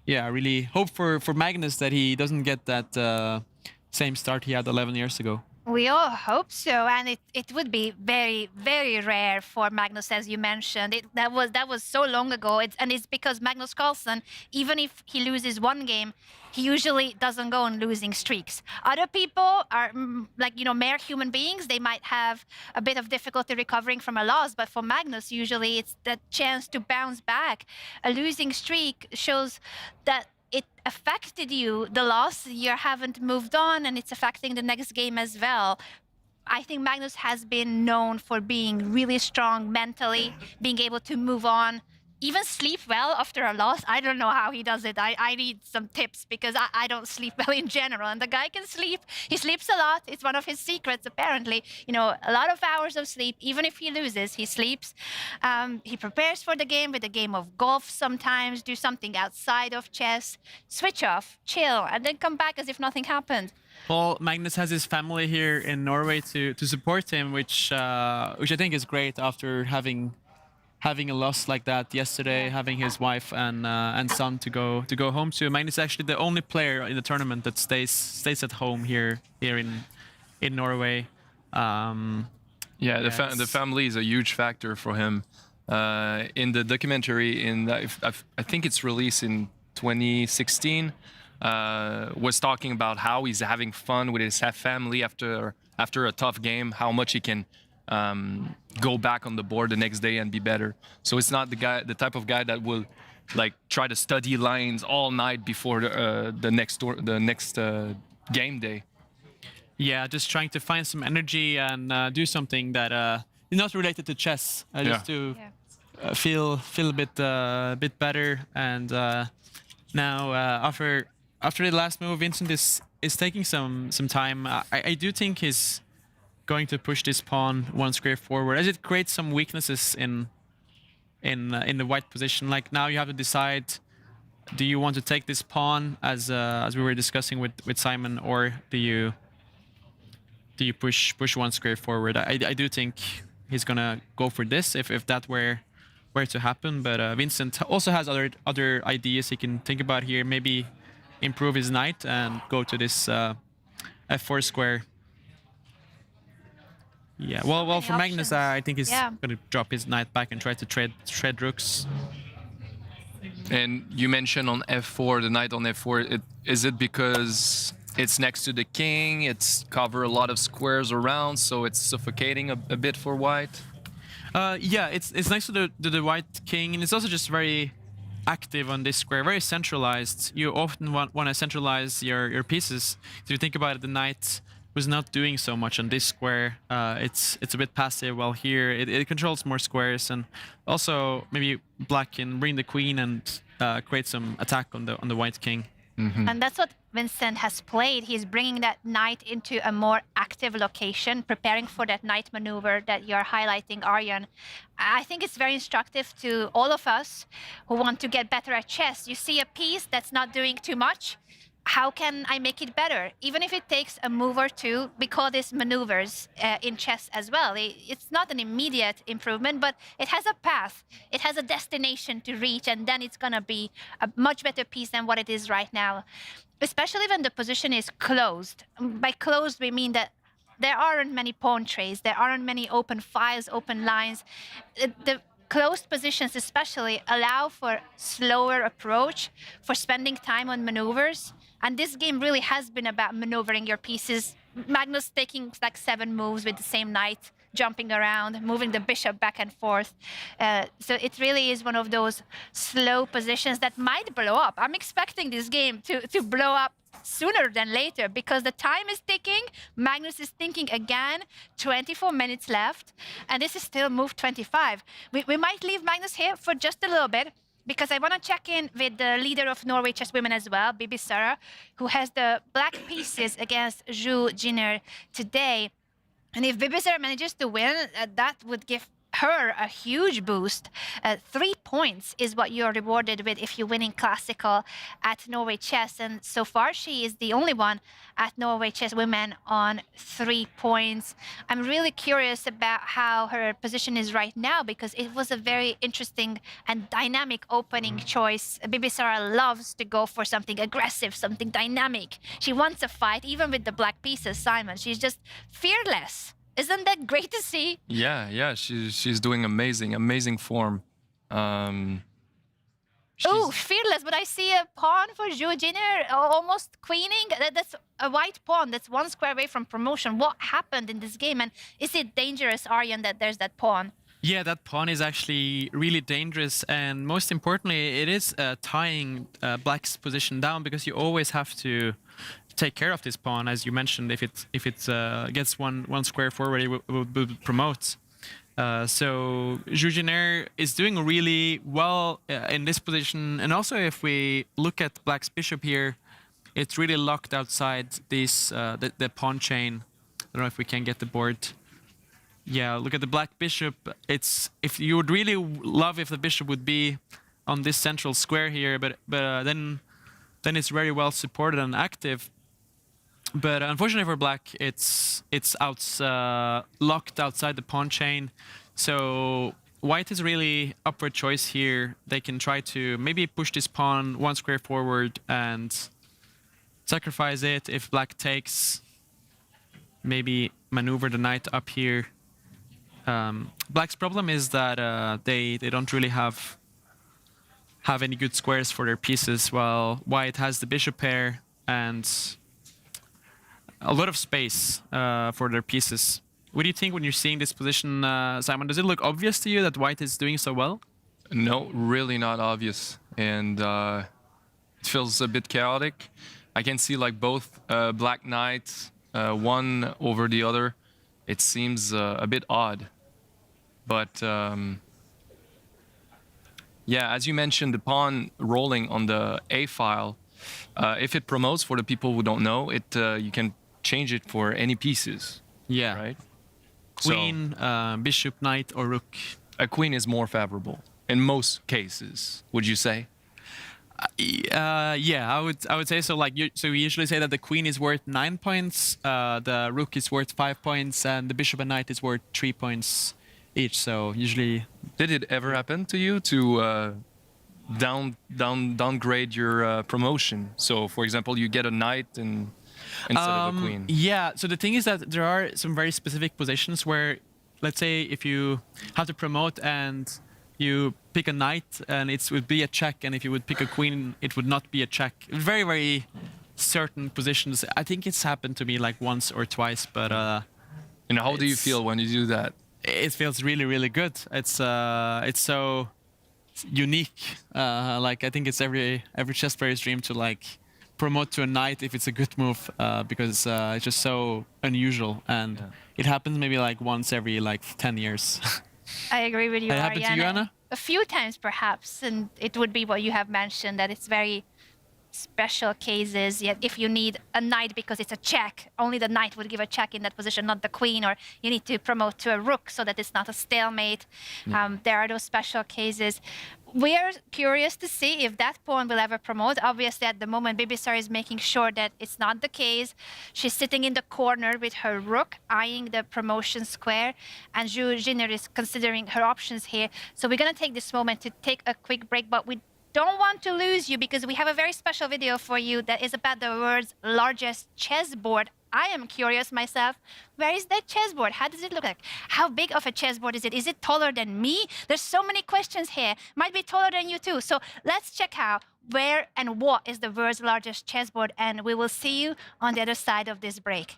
yeah, I really hope for Magnus that he doesn't get that same start he had 11 years ago. We all hope so, and it would be very, very rare for Magnus, as you mentioned. That was so long ago, and it's because Magnus Carlsen, even if he loses one game, he usually doesn't go on losing streaks. Other people are mere human beings. They might have a bit of difficulty recovering from a loss, but for Magnus, usually it's that chance to bounce back. A losing streak shows that it affected you, the loss, you haven't moved on, and it's affecting the next game as well. I think Magnus has been known for being really strong mentally, being able to move on, even sleep well after a loss. I don't know how he does it. I need some tips because I don't sleep well in general, and the guy can sleep. He sleeps a lot. It's one of his secrets, apparently. A lot of hours of sleep. Even if he loses, he sleeps. He prepares for the game with a game of golf sometimes, do something outside of chess, switch off, chill, and then come back as if nothing happened. Well, Magnus has his family here in Norway to support him, which I think is great after having a loss like that yesterday, having his wife and son to go home to. Magnus is actually the only player in the tournament that stays at home here in Norway. The family is a huge factor for him. In the documentary, I think it's released in 2016, was talking about how he's having fun with his family after a tough game, how much he can go back on the board the next day and be better. So it's not the type of guy that will try to study lines all night before the next game day. Yeah, just trying to find some energy and do something that is not related to chess, just to feel a bit better. And now after the last move, Vincent is taking some time. I do think he's going to push this pawn one square forward, as it creates some weaknesses in the white position. Like, now you have to decide: do you want to take this pawn as we were discussing with Simon, or do you push one square forward? I do think he's gonna go for this if that were to happen. But Vincent also has other ideas he can think about here. Maybe improve his knight and go to this f4 square. Yeah, well, for Magnus, I think he's going to drop his knight back and try to trade rooks. And you mentioned on f4, the knight on f4. Is it because it's next to the king? It's cover a lot of squares around, so it's suffocating a bit for white. Yeah, it's next to the white king, and it's also just very active on this square, very centralized. You often want to centralize your pieces. If you think about it, the knight was not doing so much on this square. It's a bit passive, while here it controls more squares, and also maybe black can bring the queen and create some attack on the white king. And that's what Vincent has played. He's bringing that knight into a more active location, preparing for that knight maneuver that you're highlighting, Arjan. I think it's very instructive to all of us who want to get better at chess. You see a piece that's not doing too much. How can I make it better? Even if it takes a move or two, we call this maneuvers in chess as well. It's not an immediate improvement, but it has a path. It has a destination to reach, and then it's gonna be a much better piece than what it is right now, especially when the position is closed. By closed, we mean that there aren't many pawn trays, there aren't many open files, open lines. The closed positions especially allow for slower approach, for spending time on maneuvers. And this game really has been about maneuvering your pieces. Magnus taking like 7 moves with the same knight, jumping around, moving the bishop back and forth. So it really is one of those slow positions that might blow up. I'm expecting this game to blow up sooner than later because the time is ticking. Magnus is thinking again, 24 minutes left, and this is still move 25. We might leave Magnus here for just a little bit, because I want to check in with the leader of Norway Chess Women as well, Bibisara, who has the black pieces against Zhu Jiner today. And if Bibisara manages to win, that would give her a huge boost. 3 points is what you're rewarded with if you're winning classical at Norway Chess, and so far she is the only one at Norway Chess Women on 3 points. I'm really curious about how her position is right now, because it was a very interesting and dynamic opening choice. Bibisara loves to go for something aggressive, something dynamic. She wants a fight, even with the black pieces, Simon. She's just fearless. Isn't that great to see? Yeah, she's doing amazing form. Oh, fearless, but I see a pawn for Zhu Jiner, almost queening. That's a white pawn. That's 1 square away from promotion. What happened in this game? And is it dangerous, Arjan, that there's that pawn? Yeah, that pawn is actually really dangerous, and most importantly, it is tying black's position down, because you always have to take care of this pawn, as you mentioned. If it gets one square forward, it will promote. So Zhu Jiner is doing really well in this position, and also if we look at black's bishop here, it's really locked outside this the pawn chain. I don't know if we can get the board. Yeah, look at the black bishop. If you would really love if the bishop would be on this central square here, but then it's very well supported and active. But unfortunately for black, it's locked outside the pawn chain. So white is really upward choice here. They can try to maybe push this pawn 1 square forward and sacrifice it. If black takes, maybe maneuver the knight up here. Black's problem is that they don't really have any good squares for their pieces, while white has the bishop pair and a lot of space for their pieces. What do you think when you're seeing this position, Simon? Does it look obvious to you that white is doing so well? No, really not obvious, and it feels a bit chaotic. I can see like both black knights, one over the other. It seems a bit odd, but yeah, as you mentioned, the pawn rolling on the A file. If it promotes, for the people who don't know, you can change it for any pieces. Yeah. Right? Queen, bishop, knight, or rook. A queen is more favorable in most cases, would you say? Yeah, I would say so. So we usually say that the queen is worth 9 points, the rook is worth 5 points, and the bishop and knight is worth 3 points each. So usually. Did it ever happen to you to downgrade your promotion? So, for example, you get a knight instead of a queen. Yeah. So the thing is that there are some very specific positions where, let's say, if you have to promote and you pick a knight and it would be a check, and if you would pick a queen, it would not be a check. Very, very certain positions. I think it's happened to me like once or twice, but. And how do you feel when you do that? It feels really, really good. It's so unique. Like I think it's every chess player's dream to like promote to a knight if it's a good move, because it's just so unusual, and it happens maybe like once every like 10 years. I agree with you, It happened to you, Anna? A few times perhaps, and it would be what you have mentioned, that it's very special cases. Yet if you need a knight because it's a check, only the knight would give a check in that position, not the queen, or you need to promote to a rook so that it's not a stalemate. There are those special cases. We are curious to see if that pawn will ever promote. Obviously, at the moment, Bibisara is making sure that it's not the case. She's sitting in the corner with her rook, eyeing the promotion square, and Zhu Jiner is considering her options here. So we're going to take this moment to take a quick break, but we don't want to lose you because we have a very special video for you that is about the world's largest chessboard. I am curious myself, where is that chessboard? How does it look like? How big of a chessboard is it? Is it taller than me? There's so many questions here. Might be taller than you too. So let's check out where and what is the world's largest chessboard, and we will see you on the other side of this break.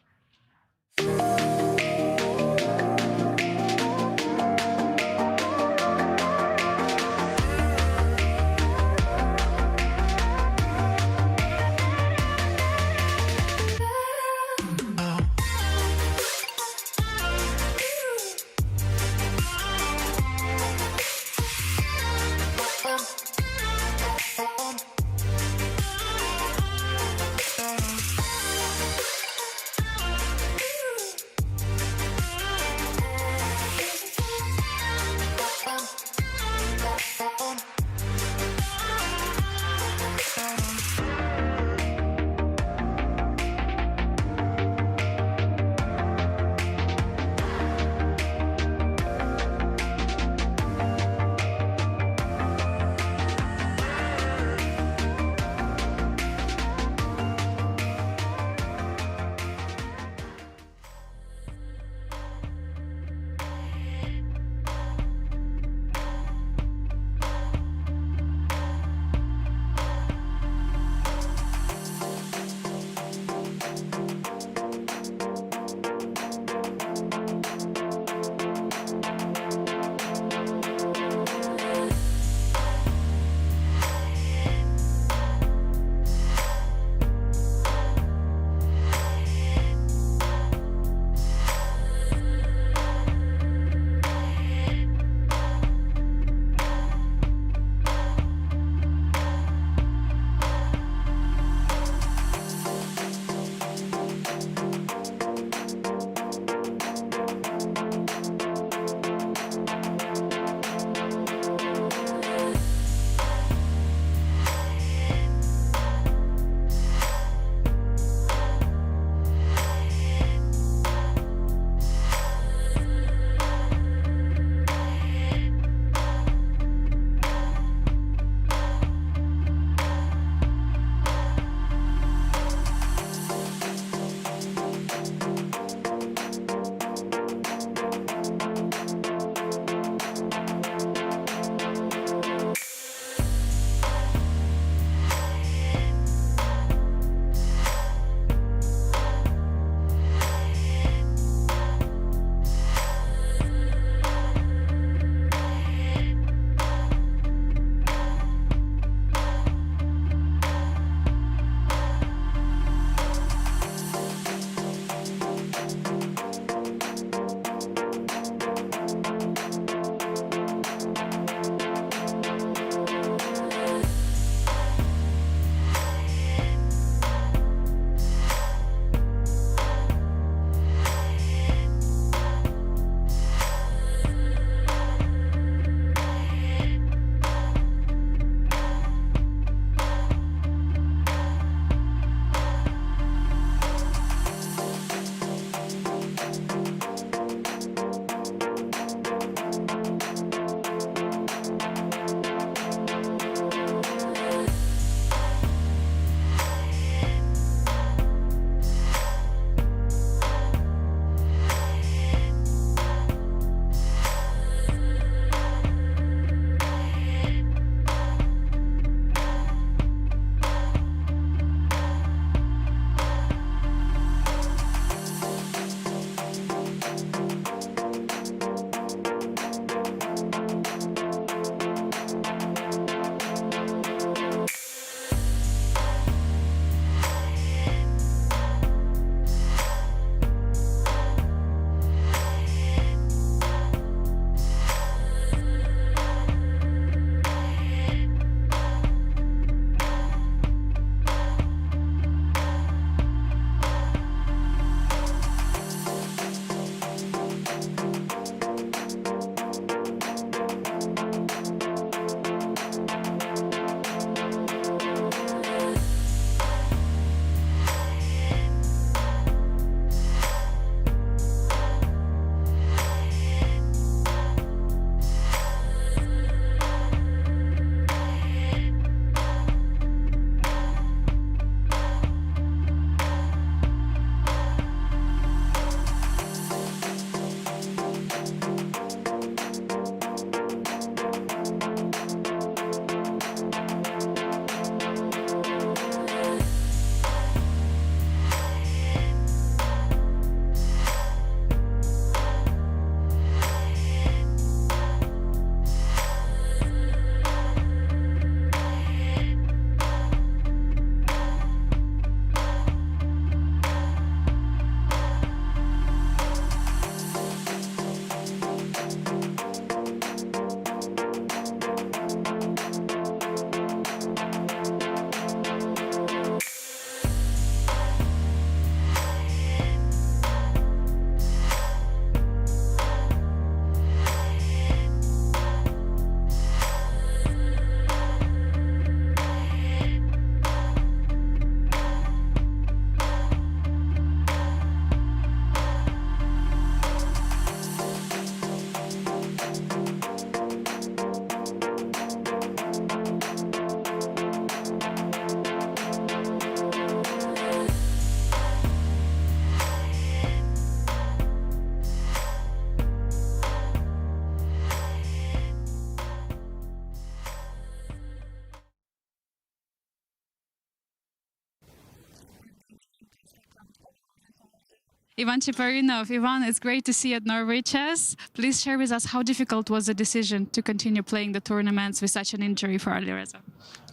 Ivan Cheparinov. Ivan, it's great to see you at Norway Chess. Please share with us how difficult was the decision to continue playing the tournaments with such an injury for Alireza?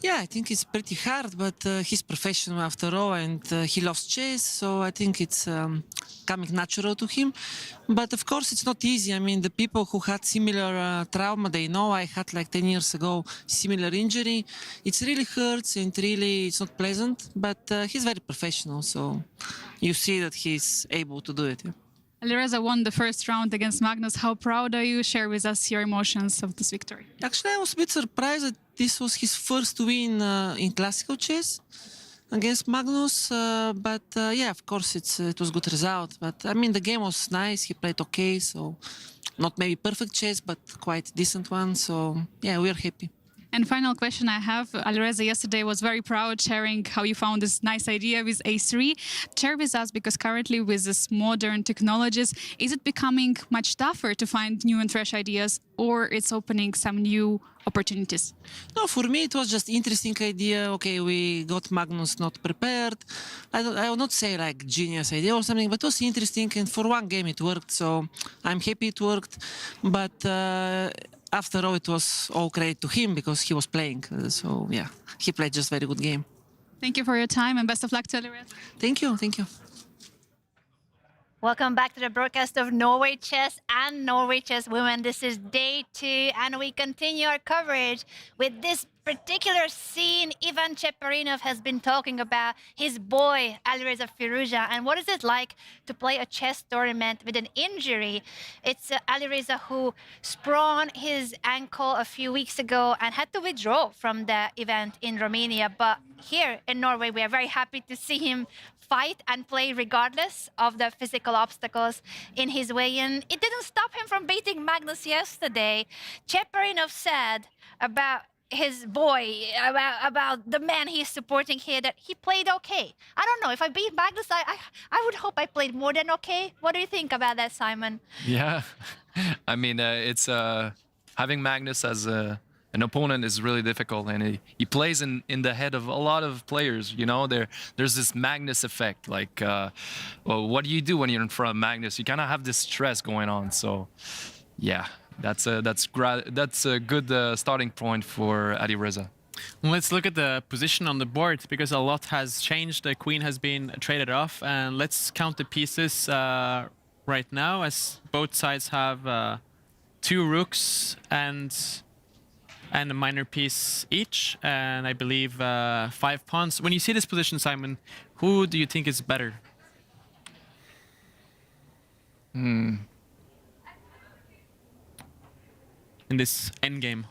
Yeah, I think it's pretty hard, but he's professional after all, and he loves chess, so I think it's coming natural to him. But of course, it's not easy. I mean, the people who had similar trauma, they know I had like 10 years ago similar injury. It really hurts and really it's not pleasant, but he's very professional, so you see that he's able to do it. Yeah. Alireza won the first round against Magnus. How proud are you? Share with us your emotions of this victory. Actually, I was a bit surprised that this was his first win in classical chess against Magnus. But yeah, of course, it was a good result. But I mean, the game was nice. He played okay, so not maybe perfect chess, but quite decent one. So yeah, we are happy. And final question I have, Alireza yesterday was very proud sharing how you found this nice idea with A3. Share with us, because currently with this modern technologies, is it becoming much tougher to find new and fresh ideas, or it's opening some new opportunities? No, for me it was just interesting idea. Okay, we got Magnus not prepared. I will not say like genius idea or something, but it was interesting, and for one game it worked, so I'm happy it worked. But after all, it was all credit to him because he was playing. So yeah, he played just very good game. Thank you for your time and best of luck to Alireza. Thank you, thank you. Welcome back to the broadcast of Norway Chess and Norway Chess Women. This is day 2, and we continue our coverage with this particular scene. Ivan Cheparinov has been talking about his boy, Alireza Firouzja, and what is it like to play a chess tournament with an injury. It's Alireza who sprained his ankle a few weeks ago and had to withdraw from the event in Romania. But here in Norway, we are very happy to see him fight and play regardless of the physical obstacles in his way. And it didn't stop him from beating Magnus yesterday. Cheparinov said about his boy, about the man he's supporting here, that he played okay. I don't know, if I beat Magnus, I would hope I played more than okay. What do you think about that, Simon? Yeah, I mean, it's having Magnus as an opponent is really difficult, and he plays in the head of a lot of players. You know, there's this Magnus effect. Like, well, what do you do when you're in front of Magnus? You kind of have this stress going on. So, yeah, that's a good starting point for Alireza. Let's look at the position on the board, because a lot has changed. The queen has been traded off, and let's count the pieces right now, as both sides have 2 rooks and a minor piece each, and I believe 5 pawns. When you see this position, Simon, who do you think is better? In this endgame.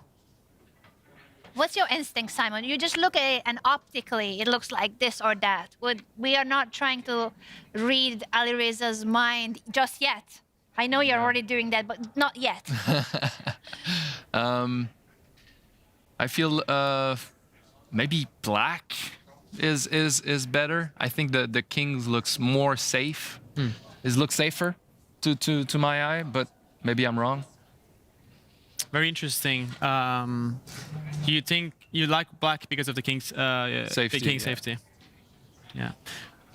What's your instinct, Simon? You just look at it and optically it looks like this or that. We are not trying to read Alireza's mind just yet. I know you're already doing that, but not yet. I feel maybe black is better. I think the king looks more safe. It looks safer to my eye, but maybe I'm wrong. Very interesting. You think you like black because of the king's safety? The king's safety. Yeah.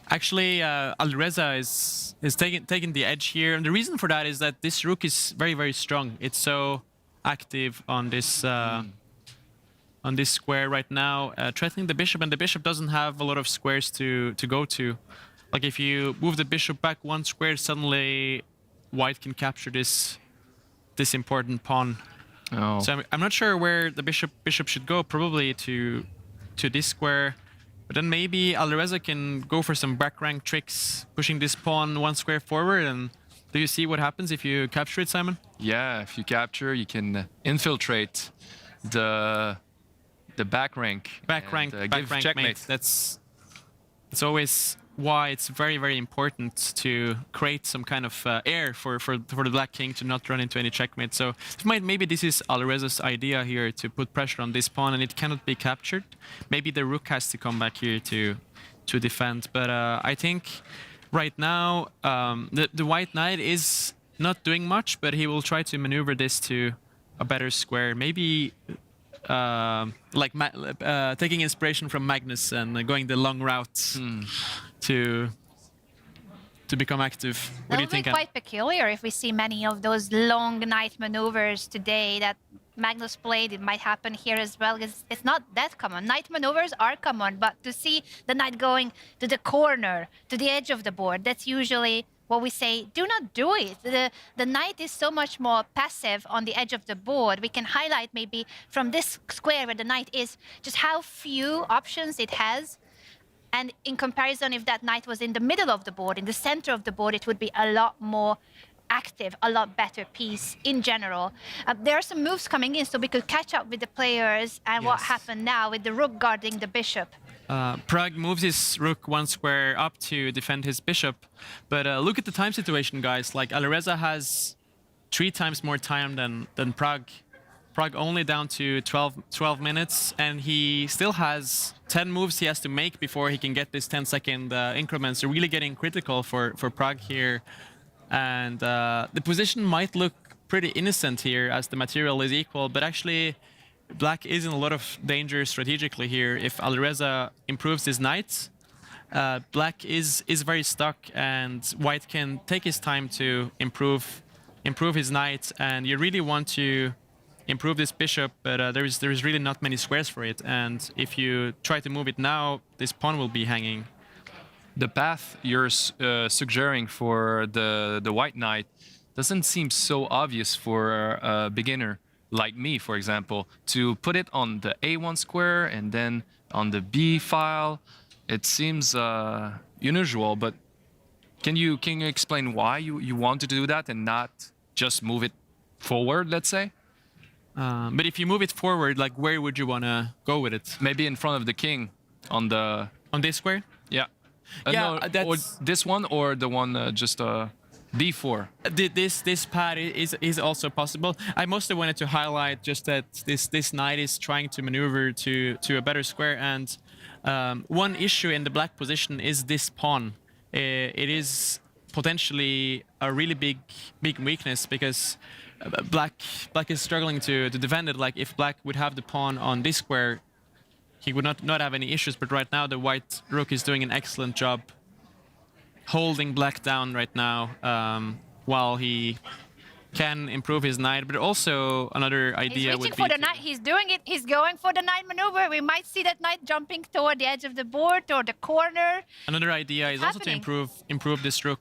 Actually, Alireza is taking the edge here, and the reason for that is that this rook is very, very strong. It's so active on this square right now, threatening the bishop, and the bishop doesn't have a lot of squares to go to. Like, if you move the bishop back 1 square, suddenly white can capture this important pawn. Oh. So I'm not sure where the bishop should go. Probably to this square, but then maybe Alireza can go for some back rank tricks, pushing this pawn 1 square forward. And do you see what happens if you capture it, Simon? Yeah, if you capture, you can infiltrate the back rank. Back rank checkmate. mate. That's always why it's very, very important to create some kind of air for the black king to not run into any checkmate. So maybe this is Alireza's idea here, to put pressure on this pawn, and it cannot be captured. Maybe the rook has to come back here to defend. But I think right now the white knight is not doing much, but he will try to maneuver this to a better square. Maybe taking inspiration from Magnus and going the long route to become active. What do you think? That will be quite peculiar if we see many of those long knight maneuvers today that Magnus played. It might happen here as well. It's not that common. Knight maneuvers are common, but to see the knight going to the corner, to the edge of the board, that's usually what we say, do not do it. The knight is so much more passive on the edge of the board. We can highlight maybe from this square where the knight is, just how few options it has. And in comparison, if that knight was in the middle of the board, in the center of the board, it would be a lot more active, a lot better piece in general. There are some moves coming in, so we could catch up with the players and what happened now with the rook guarding the bishop. Pragg moves his rook 1 square up to defend his bishop. But look at the time situation, guys. Like, Alireza has 3 times more time than Pragg. Pragg only down to 12 minutes, and he still has 10 moves he has to make before he can get this 10-second increments. So really getting critical for Pragg here. And the position might look pretty innocent here as the material is equal, but actually Black is in a lot of danger strategically here. If Alireza improves his knight, Black is very stuck, and White can take his time to improve his knight, and you really want to improve this bishop, but there is really not many squares for it, and if you try to move it now, this pawn will be hanging. The path you're suggesting for the white knight doesn't seem so obvious for a beginner like me, for example, to put it on the A1 square and then on the B file. It seems unusual, but can you explain why you want to do that and not just move it forward, let's say? But if you move it forward, like, where would you want to go with it? Maybe in front of the king on this square? Yeah. Yeah, no, that's... or this one or the one just D4. This pad is also possible. I mostly wanted to highlight just that this knight is trying to maneuver to a better square, and one issue in the black position is this pawn. It is potentially a really big weakness because black is struggling to defend it. Like, if black would have the pawn on this square, he would not have any issues, but right now the white rook is doing an excellent job holding black down right now, while he can improve his knight. But also another idea would be... He's reaching for the knight, he's doing it, he's going for the knight maneuver. We might see that knight jumping toward the edge of the board, toward the corner. Another idea is also to improve this rook.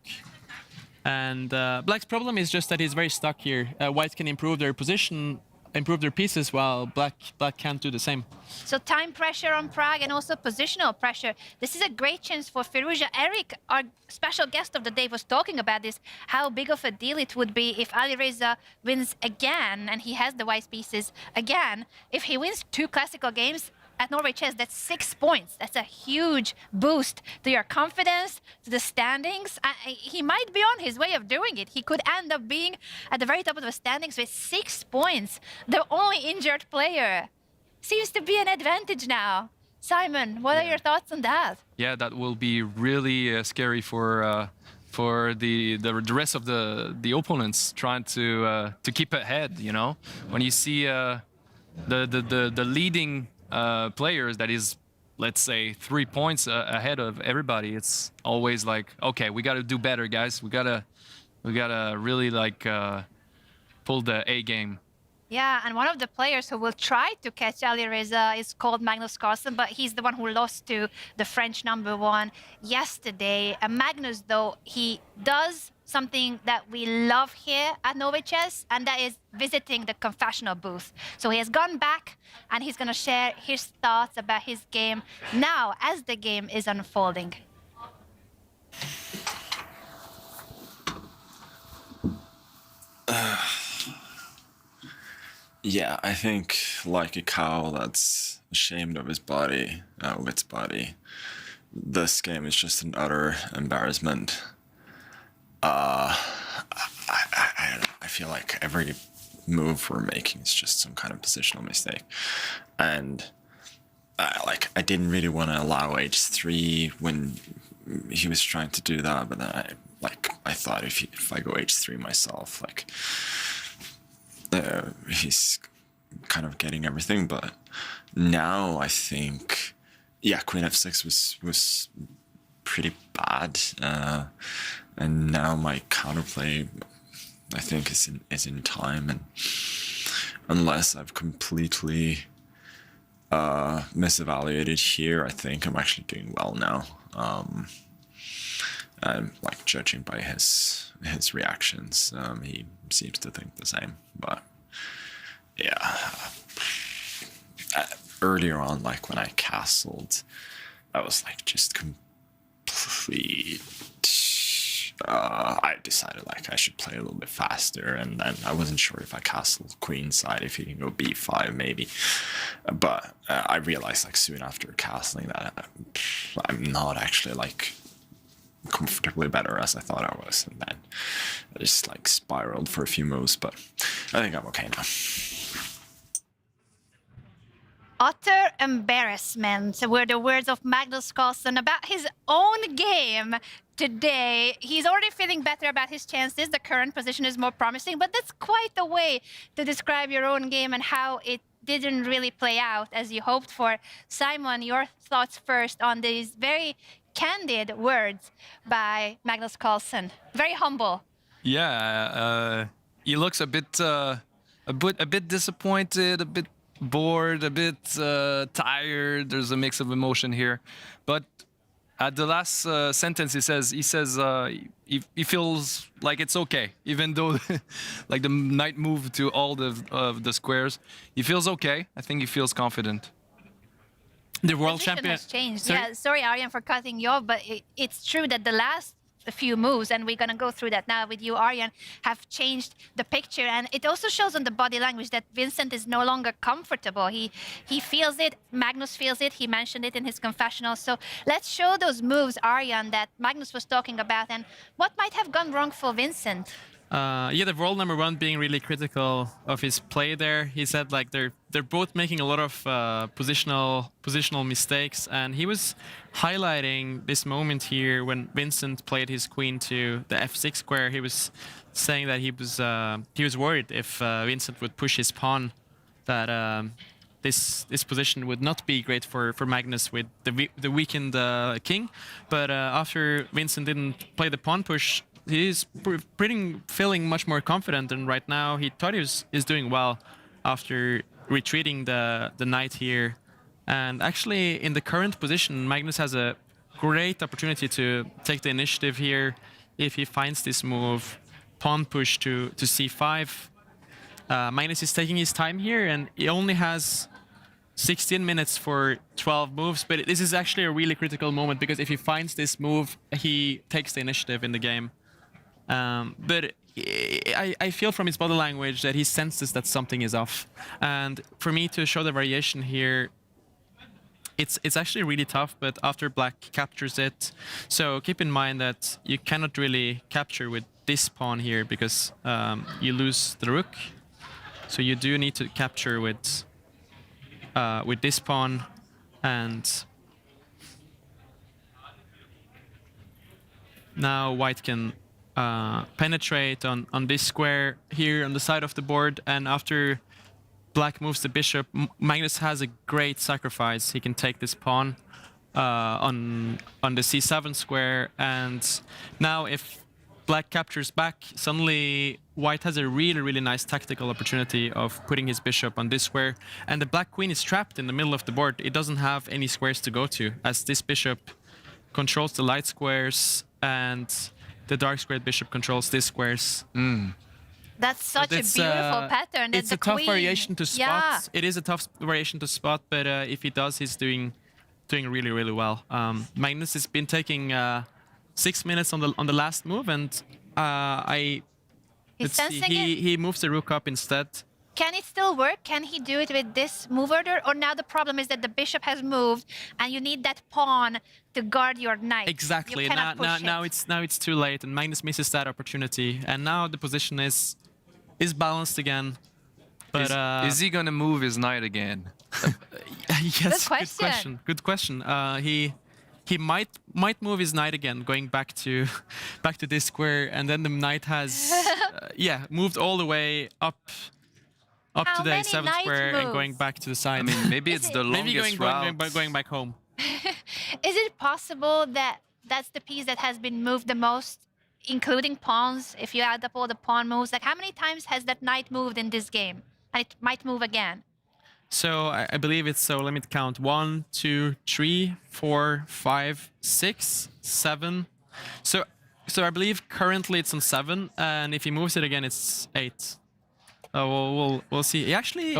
And black's problem is just that he's very stuck here. White can improve their position, improve their pieces, while black can't do the same. So time pressure on Pragg and also positional pressure. This is a great chance for Firouzja. Eric, our special guest of the day, was talking about this, how big of a deal it would be if Alireza wins again, and he has the white pieces again. If he wins 2 classical games at Norway Chess, that's 6 points. That's a huge boost to your confidence, to the standings. He might be on his way of doing it. He could end up being at the very top of the standings with 6 points. The only injured player. Seems to be an advantage now. Simon, what are your thoughts on that? Yeah, that will be really scary for the rest of the opponents trying to keep ahead. You know, when you see the leading players that is, let's say, 3 points ahead of everybody, it's always like, okay, we got to do better, guys. We gotta really like pull the A game. Yeah, and one of the players who will try to catch Alireza is called Magnus Carlsen, but he's the one who lost to the French #1 yesterday. Magnus, though, he does something that we love here at Norway Chess, and that is visiting the confessional booth. So he has gone back, and he's going to share his thoughts about his game now as the game is unfolding. Yeah, I think like a cow that's ashamed of its body, this game is just an utter embarrassment. I feel like every move we're making is just some kind of positional mistake, and I didn't really want to allow h3 when he was trying to do that, but then I thought if I go h3 myself, he's kind of getting everything. But now I think, yeah, queen f6 was pretty bad. And now my counterplay, I think, is in time, and unless I've completely misevaluated here, I think I'm actually doing well now. I'm like judging by his reactions. He seems to think the same, but yeah. Earlier on, like when I castled, I was like just complete. I decided like I should play a little bit faster, and then I wasn't sure if I castled queenside, if he can go b5 maybe, but I realized like soon after castling that I'm not actually like comfortably better as I thought I was, and then I just like spiraled for a few moves, but I think I'm okay now. Utter embarrassment were the words of Magnus Carlsen about his own game today. He's already feeling better about his chances. The current position is more promising, but that's quite a way to describe your own game and how it didn't really play out as you hoped for. Simon, your thoughts first on these very candid words by Magnus Carlsen. Very humble. Yeah, he looks a bit disappointed, a bit bored, a bit tired. There's a mix of emotion here, but at the last sentence he says he feels like it's okay, even though like the knight moved to all the squares. He feels okay. I think he feels confident. The world Position champion has changed. Sorry? Yeah, sorry, Aryan, for cutting you off, but it's true that the last few moves, and we're going to go through that now with you, Aryan, have changed the picture. And it also shows on the body language that Vincent is no longer comfortable. He feels it. Magnus feels it. He mentioned it in his confessional. So let's show those moves, Aryan, that Magnus was talking about, and what might have gone wrong for Vincent. Yeah, the world number one being really critical of his play there. He said like they're both making a lot of positional mistakes, and he was highlighting this moment here when Vincent played his queen to the f6 square. He was saying that he was worried if Vincent would push his pawn, that this position would not be great for Magnus with the weakened king. But after Vincent didn't play the pawn push, he's feeling much more confident, and right now he thought he is doing well after retreating the knight here. And actually, in the current position, Magnus has a great opportunity to take the initiative here if he finds this move, pawn push to c5. Magnus is taking his time here, and he only has 16 minutes for 12 moves, but this is actually a really critical moment, because if he finds this move, he takes the initiative in the game. But I feel from his body language that he senses that something is off. And for me to show the variation here, it's actually really tough, but after black captures it. So keep in mind that you cannot really capture with this pawn here, because you lose the rook. So you do need to capture with this pawn, and now white can penetrate on this square here on the side of the board, and after black moves the bishop, Magnus has a great sacrifice. He can take this pawn on the c7 square, and now if black captures back, suddenly white has a really nice tactical opportunity of putting his bishop on this square, and the black queen is trapped in the middle of the board. It doesn't have any squares to go to, as this bishop controls the light squares and the dark squared bishop controls these squares. That's such a beautiful pattern. It's a tough variation to spot. Yeah. It is a tough variation to spot, but if he does, he's doing really well. Magnus has been taking 6 minutes on the last move, and he moves the rook up instead. Can it still work? Can he do it with this move order? Or now the problem is that the bishop has moved and you need that pawn to guard your knight. Exactly. You cannot push it. Now it's too late, and Magnus misses that opportunity. And now the position is balanced again. But is he gonna move his knight again? Yes, good question. He might move his knight again, going back to this square, and then the knight has moved all the way up to the a7 square and going back to the side. I mean, maybe it's the longest route. Going back home. Is it possible that that's the piece that has been moved the most including pawns, if you add up all the pawn moves, like how many times has that knight moved in this game? And it might move again. So I believe it's, so let me count, 1, 2, 3, 4, 5, 6, 7. So I believe currently it's on 7, and if he moves it again, it's 8. We'll see. He actually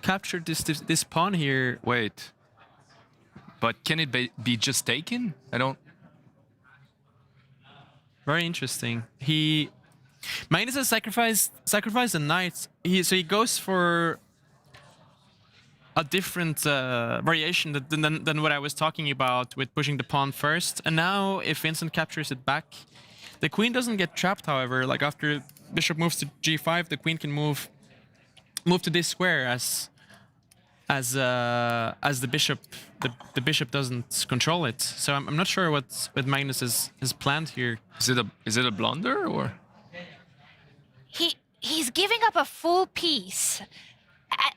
captured this pawn here. Wait, but can it be just taken? I don't. Very interesting. Magnus has sacrificed a knight. So he goes for a different variation than what I was talking about with pushing the pawn first. And now if Vincent captures it back, the queen doesn't get trapped, however. Like after bishop moves to g5, the queen can move to this square as the bishop doesn't control it. So I'm not sure what Magnus has planned here. Is it a blunder or? He's giving up a full piece.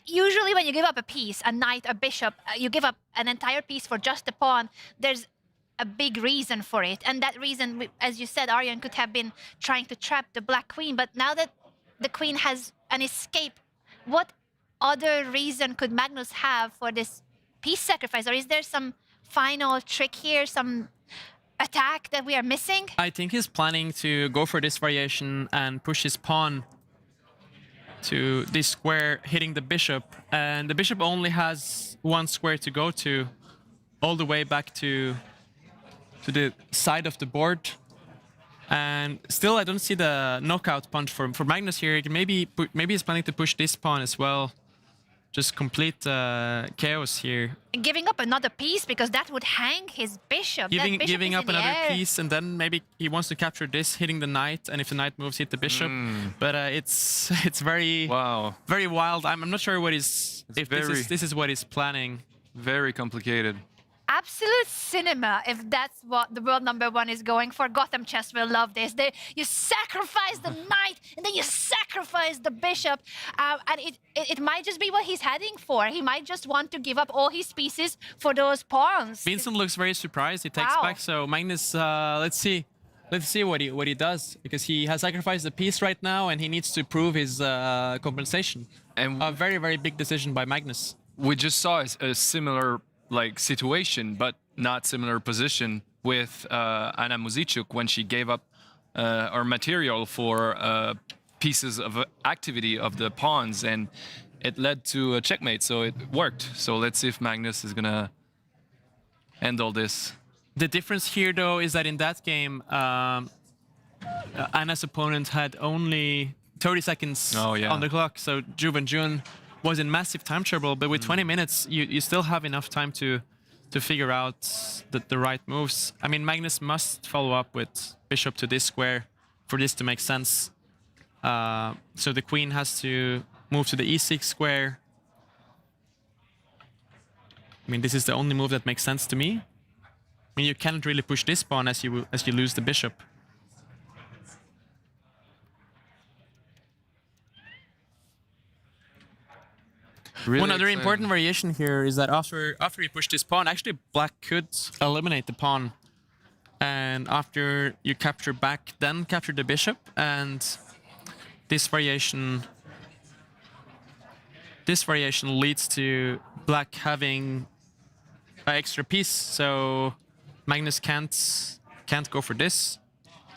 Usually when you give up a piece, a knight, a bishop, you give up an entire piece for just a pawn, there's a big reason for it. And that reason, as you said, Aryan could have been trying to trap the black queen. But now that the queen has an escape, what other reason could Magnus have for this piece sacrifice? Or is there some final trick here, some attack that we are missing? I think he's planning to go for this variation and push his pawn to this square, hitting the bishop. And the bishop only has one square to go to, all the way back to the side of the board. And still, I don't see the knockout punch for Magnus here. Maybe he's planning to push this pawn as well. Just complete chaos here. Giving up another piece because that would hang his bishop. Giving up another piece, and then maybe he wants to capture this, hitting the knight, and if the knight moves, hit the bishop. But it's very very wild. I'm not sure what this is what he's planning. Very complicated. Absolute cinema, if that's what the world #1 is going for. Gotham Chess will love this. You sacrifice the knight, and then you sacrifice the bishop. And it might just be what he's heading for. He might just want to give up all his pieces for those pawns. Vincent looks very surprised. He takes back. So Magnus, let's see what he does, because he has sacrificed a piece right now, and he needs to prove his compensation. And a very, very big decision by Magnus. We just saw a similar situation, but not similar position with Anna Muzychuk when she gave up her material for pieces of activity of the pawns, and it led to a checkmate, so it worked. So let's see if Magnus is gonna handle this. The difference here, though, is that in that game, Anna's opponent had only 30 seconds on the clock, so Wenjun was in massive time trouble, but with 20 minutes, you still have enough time to figure out the right moves. I mean, Magnus must follow up with bishop to this square for this to make sense. So the queen has to move to the e6 square. I mean, this is the only move that makes sense to me. I mean, you cannot really push this pawn as you lose the bishop. Really One other exciting. important variation here is that after he pushed this pawn, actually black could eliminate the pawn. And after you capture back, then capture the bishop. And this variation leads to black having an extra piece. So Magnus can't go for this.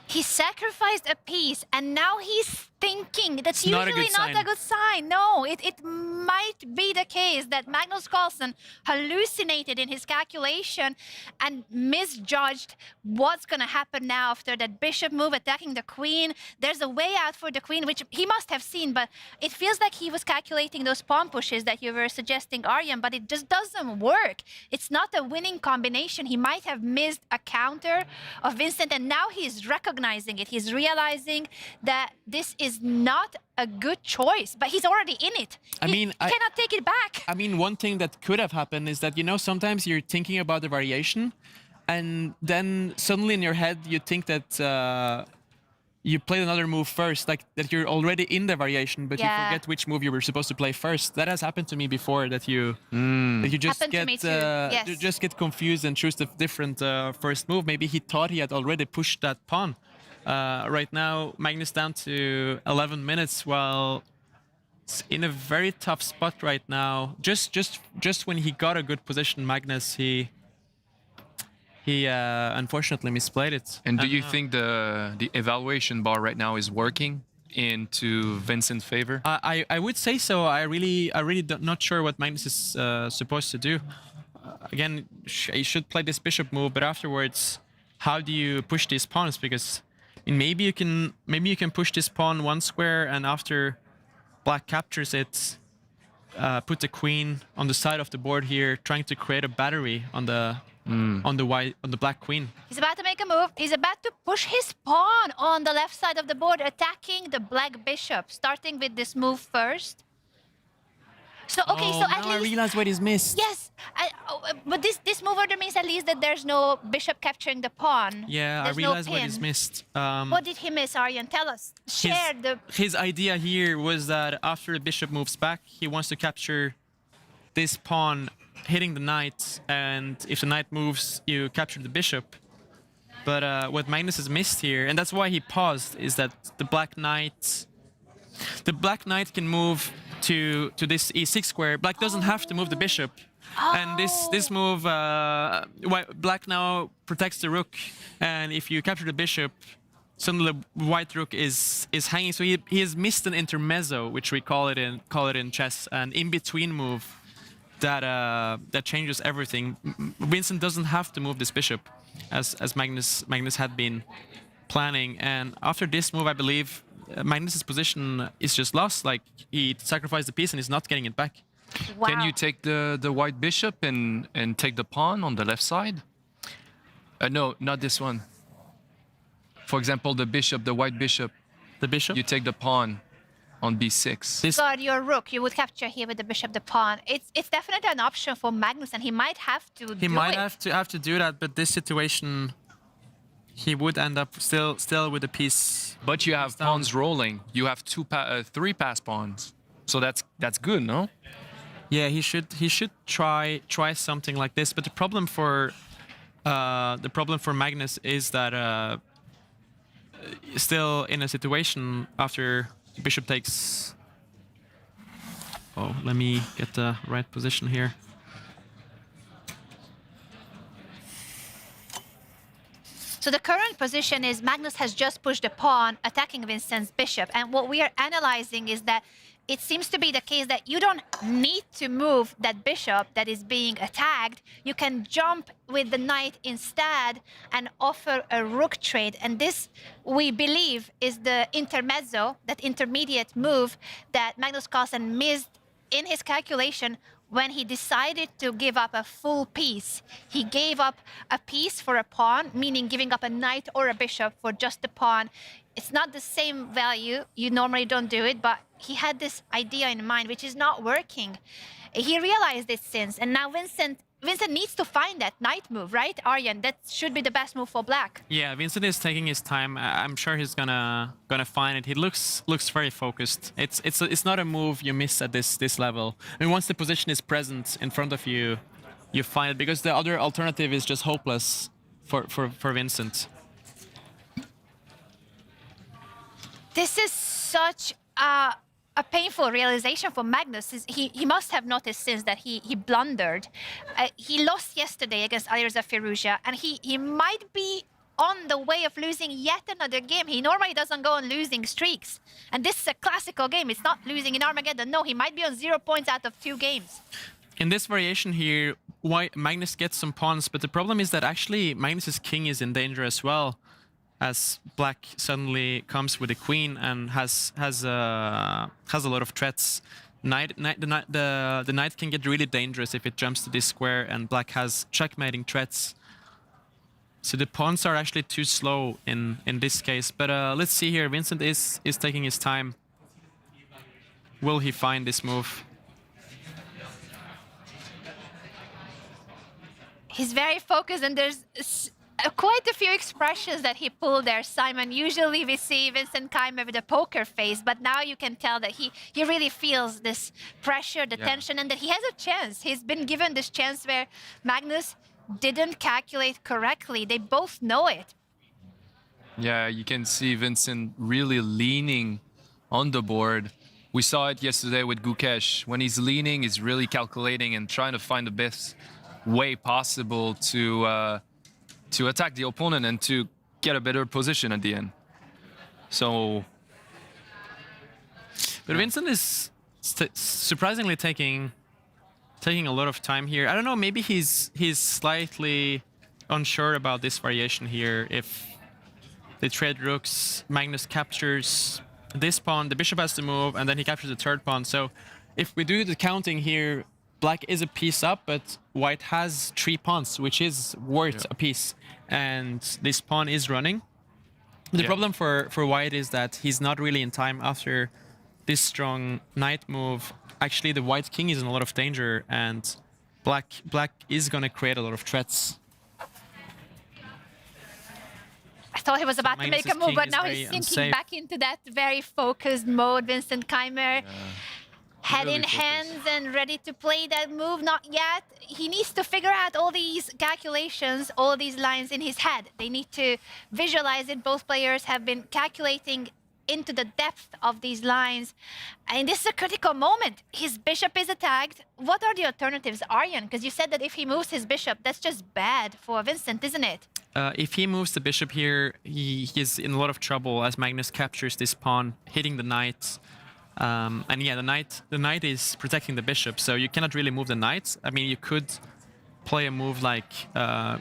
He sacrificed a piece, and now he's thinking. That's usually not a good sign. No, it might be the case that Magnus Carlsen hallucinated in his calculation and misjudged what's going to happen now after that bishop move attacking the queen. There's a way out for the queen, which he must have seen, but it feels like he was calculating those pawn pushes that you were suggesting, Aryan, but it just doesn't work. It's not a winning combination. He might have missed a counter of Vincent, and now he's recognizing it. He's realizing that this is not a good choice, but he's already in it. He cannot take it back. I mean, one thing that could have happened is that, sometimes you're thinking about the variation, and then suddenly in your head you think that you played another move first, like that you're already in the variation, but you forget which move you were supposed to play first. That has happened to me before, that you just get confused and choose the different first move. Maybe he thought he had already pushed that pawn, Right now, Magnus down to 11 minutes, while in a very tough spot right now. Just when he got a good position, Magnus, he unfortunately misplayed it. And do you think the evaluation bar right now is working into Vincent's favor? I would say so. I really not sure what Magnus is supposed to do. Again, he should play this bishop move, but afterwards, how do you push these pawns? Because maybe you can push this pawn one square, and after Black captures it, put the queen on the side of the board here, trying to create a battery on the Black queen. He's about to make a move. He's about to push his pawn on the left side of the board, attacking the Black bishop, starting with this move first. So, okay, so at now I realize what he's missed. Yes, but this move order means at least that there's no bishop capturing the pawn. Yeah, there's I realize no what pin. he's missed. What did he miss, Arjen? Tell us. Share His idea here was that after the bishop moves back, he wants to capture this pawn, hitting the knight, and if the knight moves, you capture the bishop. But what Magnus has missed here, and that's why he paused, is that the Black knight can move to this e6 square. Black doesn't have to move the bishop. And this move, Black now protects the rook, and if you capture the bishop, suddenly the white rook is hanging. So he has missed an intermezzo, which we call it in chess, an in-between move that changes everything. Vincent doesn't have to move this bishop, as Magnus had been planning. And after this move, I believe Magnus's position is just lost. Like, he sacrificed the piece and is not getting it back. Wow. Can you take the white bishop and take the pawn on the left side? No, not this one. For example, the bishop, the white bishop. The bishop? You take the pawn on b6. Got your rook. You would capture here with the bishop, the pawn. It's definitely an option for Magnus, and he might have to do it. He might have to do that, but this situation, he would end up still with the piece. But you have pawns rolling. You have three pass pawns, so that's good, no? Yeah, he should try something like this. But the problem for Magnus is that still in a situation after bishop takes. Oh, let me get the right position here. So the current position is Magnus has just pushed the pawn, attacking Vincent's bishop. And what we are analyzing is that it seems to be the case that you don't need to move that bishop that is being attacked. You can jump with the knight instead and offer a rook trade. And this, we believe, is the intermezzo, that intermediate move that Magnus Carlsen missed in his calculation when he decided to give up a full piece. He gave up a piece for a pawn, meaning giving up a knight or a bishop for just a pawn. It's not the same value. You normally don't do it, but he had this idea in mind, which is not working. He realized it since, and now Vincent needs to find that knight move, right, Arjen? That should be the best move for Black. Yeah, Vincent is taking his time. I'm sure he's gonna find it. He looks very focused. It's not a move you miss at this level. I mean, once the position is present in front of you, you find it, because the other alternative is just hopeless for Vincent. This is such a painful realization for Magnus. He must have noticed since that he blundered. He lost yesterday against Alireza Firouzja, and he might be on the way of losing yet another game. He normally doesn't go on losing streaks. And this is a classical game. It's not losing in Armageddon. No, he might be on 0 points out of 2 games. In this variation here, why Magnus gets some pawns, but the problem is that actually Magnus's king is in danger as well, as Black suddenly comes with a queen and has a lot of threats. The knight can get really dangerous if it jumps to this square, and Black has checkmating threats. So the pawns are actually too slow in this case. But let's see here. Vincent is taking his time. Will he find this move? He's very focused, and there's quite a few expressions that he pulled there, Simon. Usually we see Vincent Keymer with a poker face, but now you can tell that he really feels this pressure, the tension, and that he has a chance. He's been given this chance where Magnus didn't calculate correctly. They both know it. Yeah, you can see Vincent really leaning on the board. We saw it yesterday with Gukesh. When he's leaning, he's really calculating and trying to find the best way possible to attack the opponent and to get a better position at the end. So, but Vincent is surprisingly taking a lot of time here. I don't know, maybe he's slightly unsure about this variation here. If they trade rooks, Magnus captures this pawn, the bishop has to move, and then he captures the third pawn. So if we do the counting here, black is a piece up, but white has 3 pawns, which is worth a piece. And this pawn is running. The problem for white is that he's not really in time after this strong knight move. Actually, the white king is in a lot of danger, and black is going to create a lot of threats. I thought he was about to make a move, but now he's sinking unsafe. back into that very focused mode. Vincent Keymer, head in hands and ready to play that move. Not yet. He needs to figure out all these calculations, all these lines in his head. They need to visualize it. Both players have been calculating into the depth of these lines. And this is a critical moment. His bishop is attacked. What are the alternatives, Arjan? Because you said that if he moves his bishop, that's just bad for Vincent, isn't it? If he moves the bishop here, he's in a lot of trouble as Magnus captures this pawn, hitting the knight. And yeah, the knight is protecting the bishop, so you cannot really move the knight. I mean, you could play a move like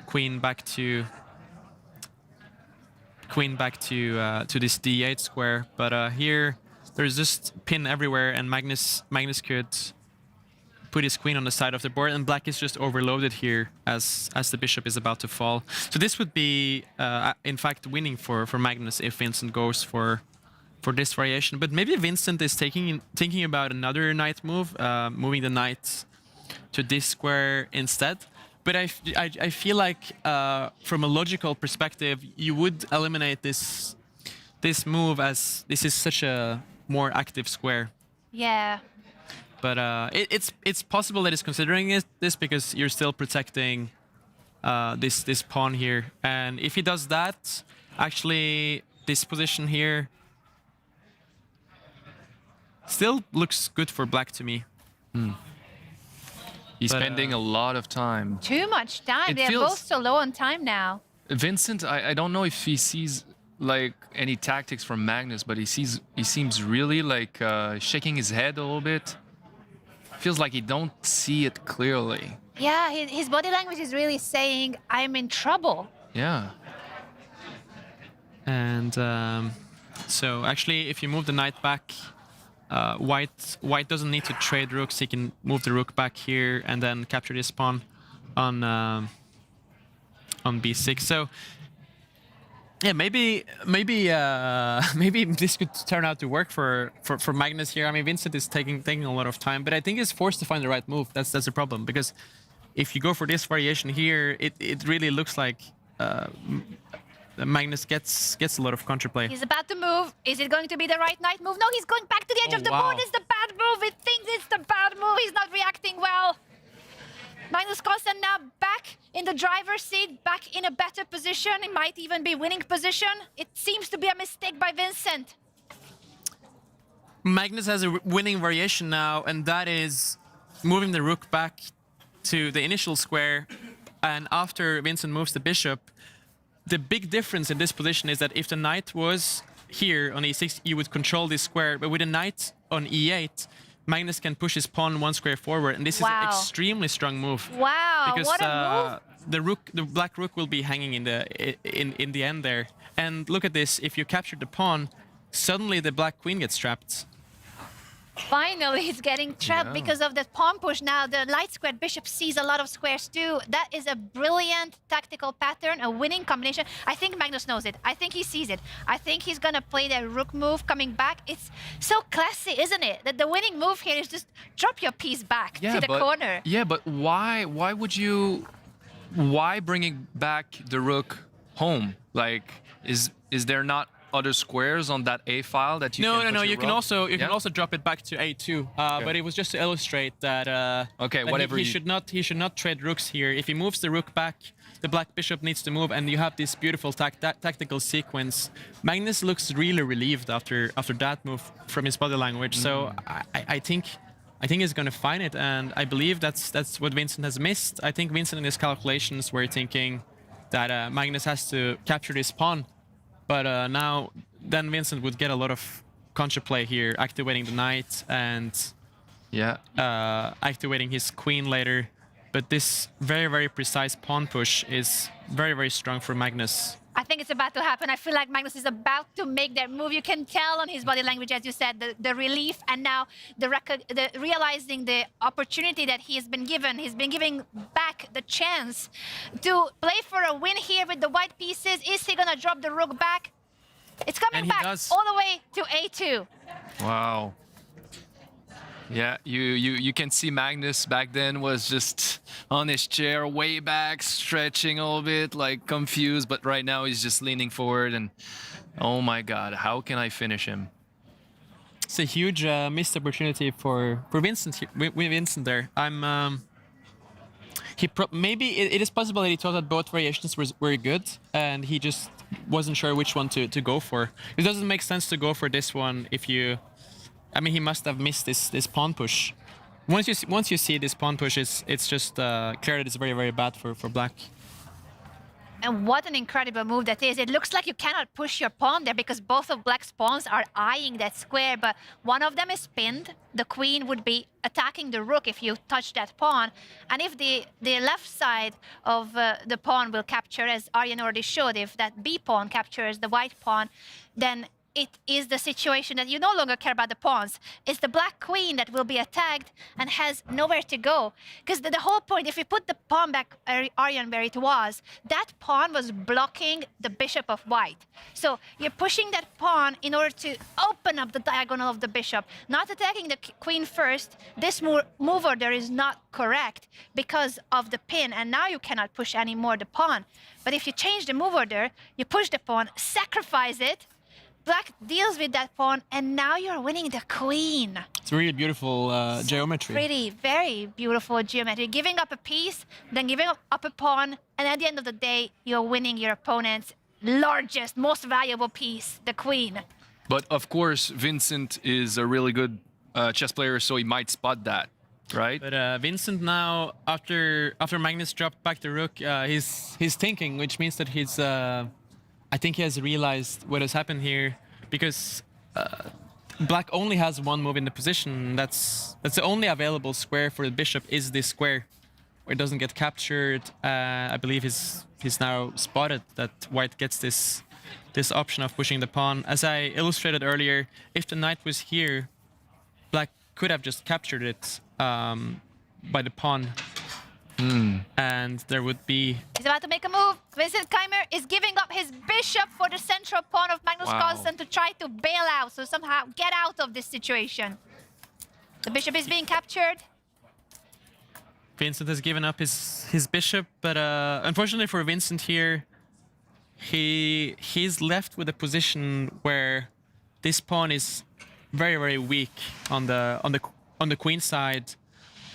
queen back to this d8 square, but here there's just pin everywhere, and Magnus could put his queen on the side of the board, and black is just overloaded here as the bishop is about to fall. So this would be, in fact, winning for Magnus if Vincent goes for this variation. But maybe Vincent is thinking about another knight move, moving the knight to this square instead. But I feel like from a logical perspective, you would eliminate this move as this is such a more active square. Yeah. But it's possible that he's considering this because you're still protecting this pawn here. And if he does that, actually this position here still looks good for black to me. He's spending a lot of time. Too much time. They're both so low on time now. Vincent, I don't know if he sees like any tactics from Magnus, but he seems really like shaking his head a little bit. Feels like he don't see it clearly. Yeah, his body language is really saying, I'm in trouble. Yeah. And so actually, if you move the knight back, white doesn't need to trade rooks. He can move the rook back here and then capture this pawn on b6. So yeah, maybe this could turn out to work for Magnus here. I mean, Vincent is taking a lot of time, but I think he's forced to find the right move. That's the problem, because if you go for this variation here, it really looks like Magnus gets a lot of counterplay. He's about to move. Is it going to be the right knight move? No, he's going back to the edge of the board. It's the bad move. It thinks it's the bad move. He's not reacting well. Magnus Carlsen now back in the driver's seat, back in a better position. It might even be winning position. It seems to be a mistake by Vincent. Magnus has a winning variation now, and that is moving the rook back to the initial square. And after Vincent moves the bishop, the big difference in this position is that if the knight was here on e6, you would control this square, but with a knight on e8, Magnus can push his pawn 1 square forward, and this is an extremely strong move. Wow, because what a move! the black rook will be hanging in the end there. And look at this: if you capture the pawn, suddenly the black queen gets trapped. Finally, he's getting trapped because of the pawn push. Now, the light squared bishop sees a lot of squares too. That is a brilliant tactical pattern, a winning combination. I think Magnus knows it. I think he sees it. I think he's gonna play the rook move coming back. It's so classy, isn't it? That the winning move here is just drop your piece back to the corner. Yeah, but why bringing back the rook home? Like, is there not other squares on that A file that you No, can no, put no. your You can rook? also Yeah? drop it back to A2. But it was just to illustrate that. Okay, that whatever he you- should not trade rooks here. If he moves the rook back, the black bishop needs to move, and you have this beautiful tactical sequence. Magnus looks really relieved after that move from his body language. So I think he's going to find it, and I believe that's what Vincent has missed. I think Vincent in his calculations were thinking that Magnus has to capture this pawn, but now then Vincent would get a lot of counterplay here, activating the knight and activating his queen later. But this very, very precise pawn push is very, very strong for Magnus. I think it's about to happen. I feel like Magnus is about to make that move. You can tell on his body language, as you said, the relief, and now the realizing the opportunity that he has been given. He's been giving back the chance to play for a win here with the white pieces. Is he gonna drop the rook back? It's coming back all the way to A2. Wow. Yeah, you can see Magnus back then was just on his chair, way back, stretching a little bit, like confused. But right now he's just leaning forward and, oh my God, how can I finish him? It's a huge missed opportunity for Vincent. Vincent there. Maybe it is possible that he thought that both variations were good, and he just wasn't sure which one to go for. It doesn't make sense to go for this one if you. I mean, he must have missed this pawn push. Once you see this pawn push, it's just clear that it's very, very bad for black. And what an incredible move that is. It looks like you cannot push your pawn there because both of black's pawns are eyeing that square, but one of them is pinned. The queen would be attacking the rook if you touch that pawn. And if the left side of the pawn will capture, as Arjen already showed, if that B pawn captures the white pawn, then it is the situation that you no longer care about the pawns. It's the black queen that will be attacked and has nowhere to go. Because the whole point, if you put the pawn back, Arjen, where it was, that pawn was blocking the bishop of white. So you're pushing that pawn in order to open up the diagonal of the bishop, not attacking the queen first. This move order is not correct because of the pin, and now you cannot push anymore the pawn. But if you change the move order, you push the pawn, sacrifice it, black deals with that pawn, and now you're winning the queen. It's really beautiful geometry. Pretty, very beautiful geometry. Giving up a piece, then giving up a pawn, and at the end of the day, you're winning your opponent's largest, most valuable piece, the queen. But of course, Vincent is a really good chess player, so he might spot that, right? But Vincent now, after Magnus dropped back the rook, he's thinking, which means that he's. I think he has realized what has happened here, because black only has one move in the position. That's the only available square for the bishop is this square, where it doesn't get captured. I believe he's now spotted that white gets this option of pushing the pawn. As I illustrated earlier, if the knight was here, black could have just captured it by the pawn. And there would be... He's about to make a move. Vincent Keymer is giving up his bishop for the central pawn of Magnus Carlsen to try to bail out, so somehow get out of this situation. The bishop is being captured. Vincent has given up his bishop, but unfortunately for Vincent here, he's left with a position where this pawn is very, very weak on the queen side.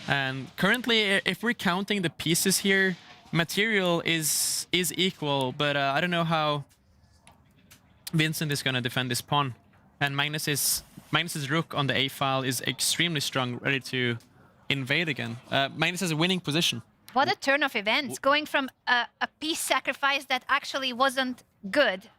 And currently, if we're counting the pieces here, material is equal, but I don't know how Vincent is going to defend this pawn. And Magnus's rook on the A file is extremely strong, ready to invade again. Magnus has a winning position. What a turn of events, going from a piece sacrifice that actually wasn't good,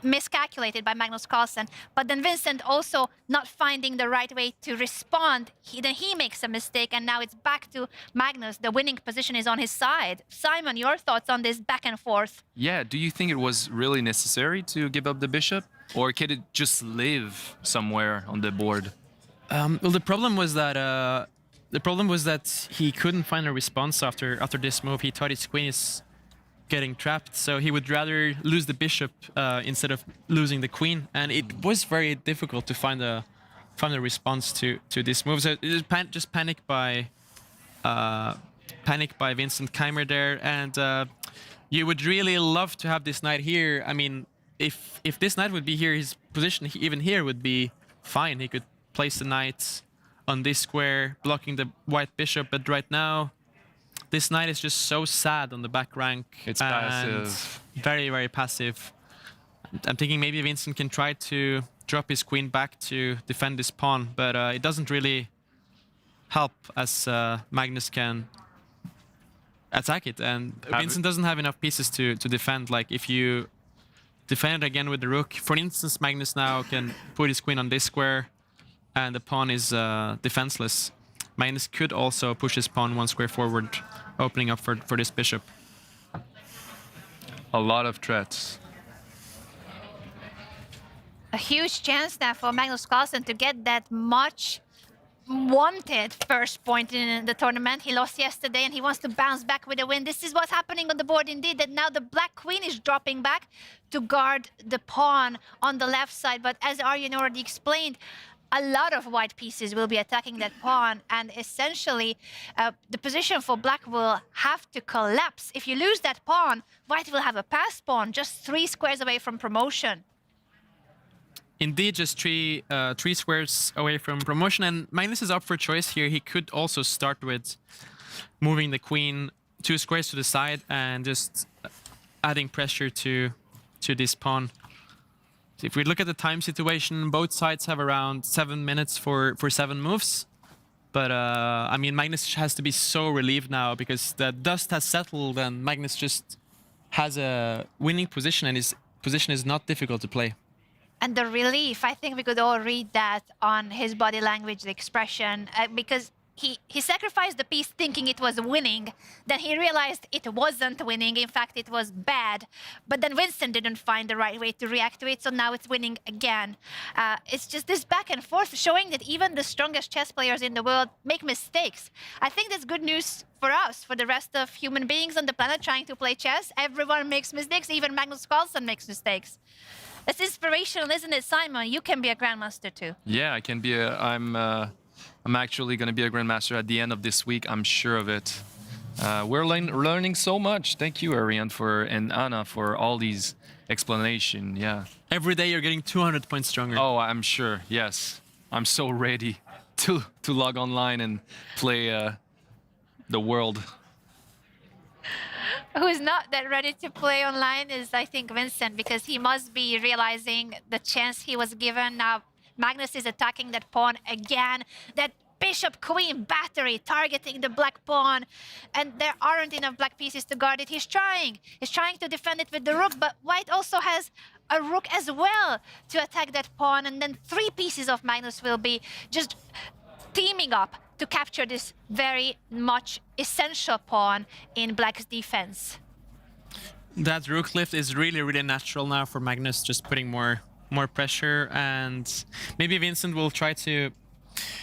miscalculated by Magnus Carlsen, but then Vincent also not finding the right way to respond. Then he makes a mistake, and now it's back to Magnus. The winning position is on his side. Simon, your thoughts on this back and forth? Yeah, do you think it was really necessary to give up the bishop? Or could it just live somewhere on the board? Well, the problem was that he couldn't find a response after this move. He thought his queen is getting trapped, so he would rather lose the bishop instead of losing the queen, and it was very difficult to find a response to this move. So it was just panic by Vincent Keymer there, and you would really love to have this knight here. I mean, if this knight would be here, his position even here would be fine. He could place the knight on this square, blocking the white bishop. But right now, this knight is just so sad on the back rank. It's passive. Very, very passive. I'm thinking maybe Vincent can try to drop his queen back to defend this pawn, but it doesn't really help as Magnus can attack it. And Vincent doesn't have enough pieces to defend. Like if you defend it again with the rook, for instance, Magnus now can put his queen on this square and the pawn is defenseless. Magnus could also push his pawn one square forward, opening up for this bishop. A lot of threats. A huge chance now for Magnus Carlsen to get that much wanted first point in the tournament. He lost yesterday and he wants to bounce back with a win. This is what's happening on the board indeed, that now the black queen is dropping back to guard the pawn on the left side. But as Arjen already explained, a lot of white pieces will be attacking that pawn, and essentially the position for black will have to collapse. If you lose that pawn, white will have a passed pawn just 3 squares away from promotion. Indeed, just three squares away from promotion, and Magnus is up for choice here. He could also start with moving the queen 2 squares to the side and just adding pressure to this pawn. So if we look at the time situation, both sides have around 7 minutes for 7 moves. But I mean, Magnus has to be so relieved now because the dust has settled and Magnus just has a winning position, and his position is not difficult to play. And the relief, I think we could all read that on his body language, the expression, because he sacrificed the piece thinking it was winning. Then he realized it wasn't winning. In fact, it was bad. But then Vincent didn't find the right way to react to it, so now it's winning again. It's just this back and forth showing that even the strongest chess players in the world make mistakes. I think that's good news for us, for the rest of human beings on the planet trying to play chess. Everyone makes mistakes. Even Magnus Carlsen makes mistakes. It's inspirational, isn't it, Simon? You can be a grandmaster too. Yeah, I can be a. I'm actually going to be a grandmaster at the end of this week. I'm sure of it. We're learning so much. Thank you, Arjen, and Anna for all these explanations. Yeah. Every day you're getting 200 points stronger. Oh, I'm sure. Yes, I'm so ready to log online and play the world. Who's not that ready to play online is, I think, Vincent, because he must be realizing the chance he was given. Now, Magnus is attacking that pawn again. That bishop-queen battery targeting the black pawn. And there aren't enough black pieces to guard it. He's trying. He's trying to defend it with the rook, but white also has a rook as well to attack that pawn. And then 3 pieces of Magnus will be just teaming up to capture this very much essential pawn in black's defense. That rook lift is really, really natural now for Magnus, just putting more pressure, and maybe Vincent will try to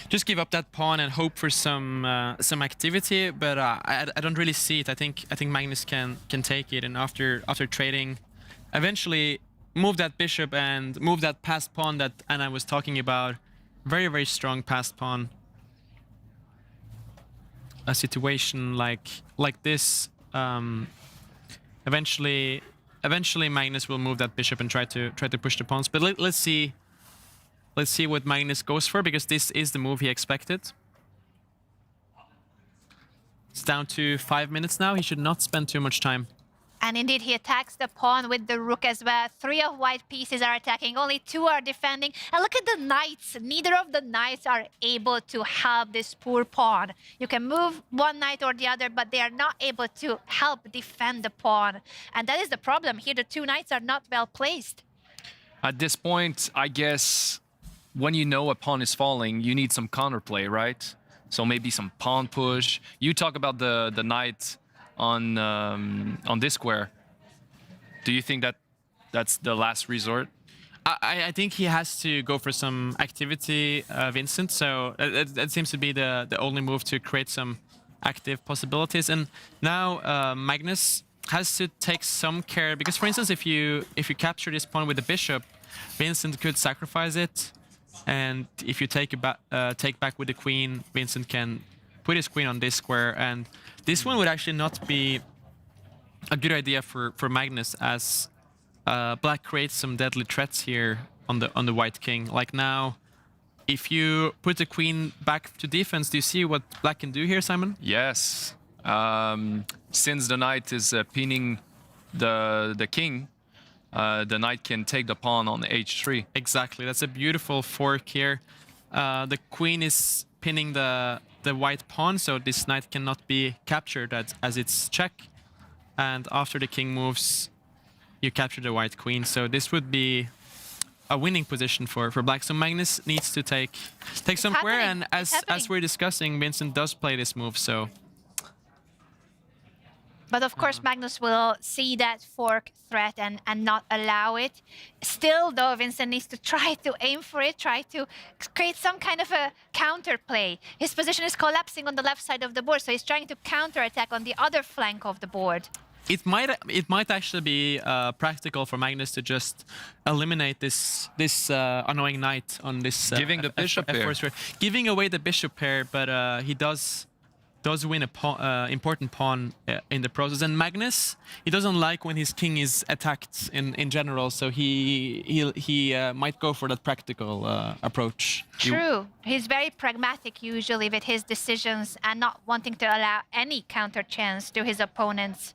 just give up that pawn and hope for some activity, but I don't really see it. I think Magnus can take it, and after trading, eventually move that bishop and move that passed pawn that Anna was talking about. Very, very strong passed pawn. A situation like this, eventually Magnus will move that bishop and try to push the pawns. But let's see what Magnus goes for, because this is the move he expected. It's down to 5 minutes now. He should not spend too much time. And indeed, he attacks the pawn with the rook as well. 3 of white pieces are attacking, only 2 are defending. And look at the knights. Neither of the knights are able to help this poor pawn. You can move one knight or the other, but they are not able to help defend the pawn. And that is the problem here. The 2 knights are not well placed. At this point, I guess, when you know a pawn is falling, you need some counterplay, right? So maybe some pawn push. You talk about the knight on this square. Do you think that that's the last resort? I think he has to go for some activity, Vincent. So that seems to be the only move to create some active possibilities. And now Magnus has to take some care, because, for instance, if you capture this pawn with the bishop, Vincent could sacrifice it, and if you take back with the queen, Vincent can put his queen on this square, and this one would actually not be a good idea for Magnus, as black creates some deadly threats here on the white king. Like now, if you put the queen back to defense, do you see what black can do here, Simon? Yes. Since the knight is pinning the king, the knight can take the pawn on h3. Exactly. That's a beautiful fork here. The queen is pinning the white pawn, so this knight cannot be captured as its check. And after the king moves, you capture the white queen. So this would be a winning position for black. So Magnus needs to take some square, and as we're discussing, Vincent does play this move. So. But of course, Magnus will see that fork threat and not allow it. Still, though, Vincent needs to try to aim for it, try to create some kind of a counterplay. His position is collapsing on the left side of the board, so he's trying to counterattack on the other flank of the board. It might actually be practical for Magnus to just eliminate this annoying knight on this giving the bishop pair. Giving away the bishop pair, but he does win a important pawn in the process. And Magnus, he doesn't like when his king is attacked in general, so he might go for that practical approach. True. He's very pragmatic usually with his decisions and not wanting to allow any counter chance to his opponents.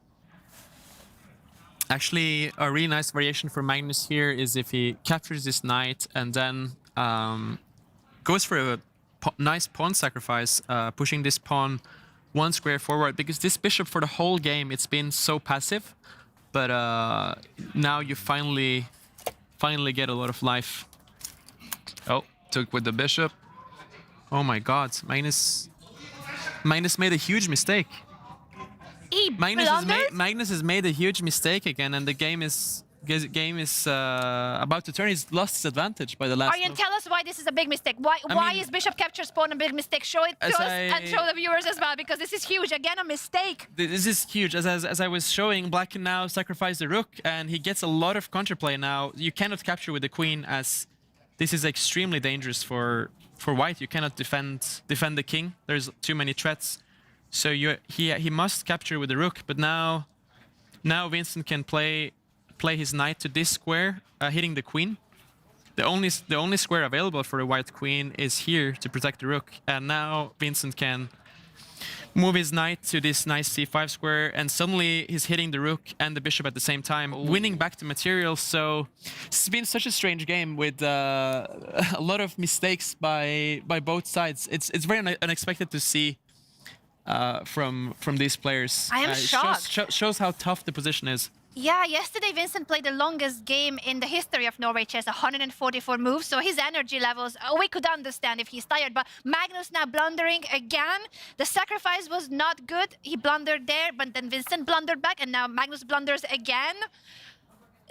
Actually, a really nice variation for Magnus here is if he captures this knight and then goes for a nice pawn sacrifice, pushing this pawn one square forward, because this bishop for the whole game, it's been so passive, but now you finally get a lot of life. Oh, took with the bishop. Oh my god, Magnus made a huge mistake. Magnus has made a huge mistake again, and the game is about to turn. He's lost his advantage by the last Arjen, tell us why this is a big mistake. Why is bishop captures pawn a big mistake? Show it to us and show the viewers as well, because this is huge. Again, a mistake. This is huge. As I was showing, black can now sacrifice the rook, and he gets a lot of counterplay now. You cannot capture with the queen, as this is extremely dangerous for white. You cannot defend the king. There's too many threats. So he must capture with the rook, but now Vincent can play his knight to this square, hitting the queen. The only square available for a white queen is here to protect the rook, and now Vincent can move his knight to this nice c5 square, and suddenly he's hitting the rook and the bishop at the same time, winning back the material. So it's been such a strange game with a lot of mistakes by both sides. It's very unexpected to see. From these players. I am shocked. Shows how tough the position is. Yeah, yesterday Vincent played the longest game in the history of Norway Chess, 144 moves, so his energy levels, we could understand if he's tired, but Magnus now blundering again. The sacrifice was not good. He blundered there, but then Vincent blundered back, and now Magnus blunders again.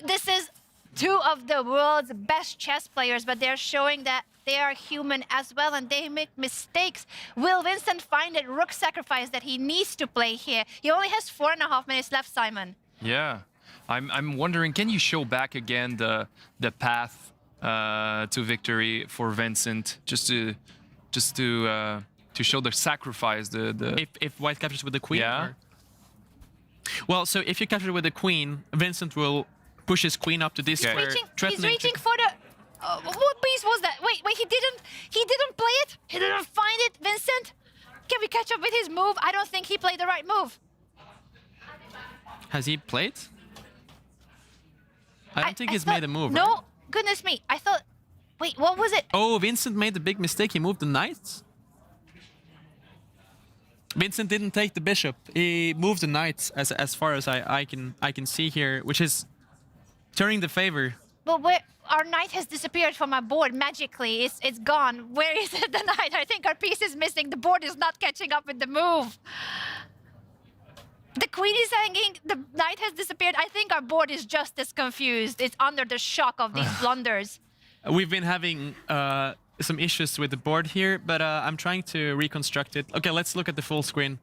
This is two of the world's best chess players, but they're showing that they are human as well, and they make mistakes. Will Vincent find that rook sacrifice that he needs to play here? He only has 4.5 minutes left, Simon. Yeah, I'm wondering, can you show back again the path to victory for Vincent, just to show the sacrifice? If white captures with the queen. Yeah. Well, so if you capture with the queen, Vincent will push his queen up to this square. He's reaching for the. What piece was that? Wait, he didn't play it? He didn't find it, Vincent? Can we catch up with his move? I don't think he played the right move. Has he played? I don't think he's made a move. No, right? Goodness me. I thought, wait, what was it? Oh, Vincent made a big mistake. He moved the knight. Vincent didn't take the bishop. He moved the knight as far as I can see here, which is turning the favor. But our knight has disappeared from our board magically. It's gone. Where is the knight? I think our piece is missing. The board is not catching up with the move. The queen is hanging. The knight has disappeared. I think our board is just as confused. It's under the shock of these blunders. We've been having some issues with the board here, but I'm trying to reconstruct it. Okay, let's look at the full screen.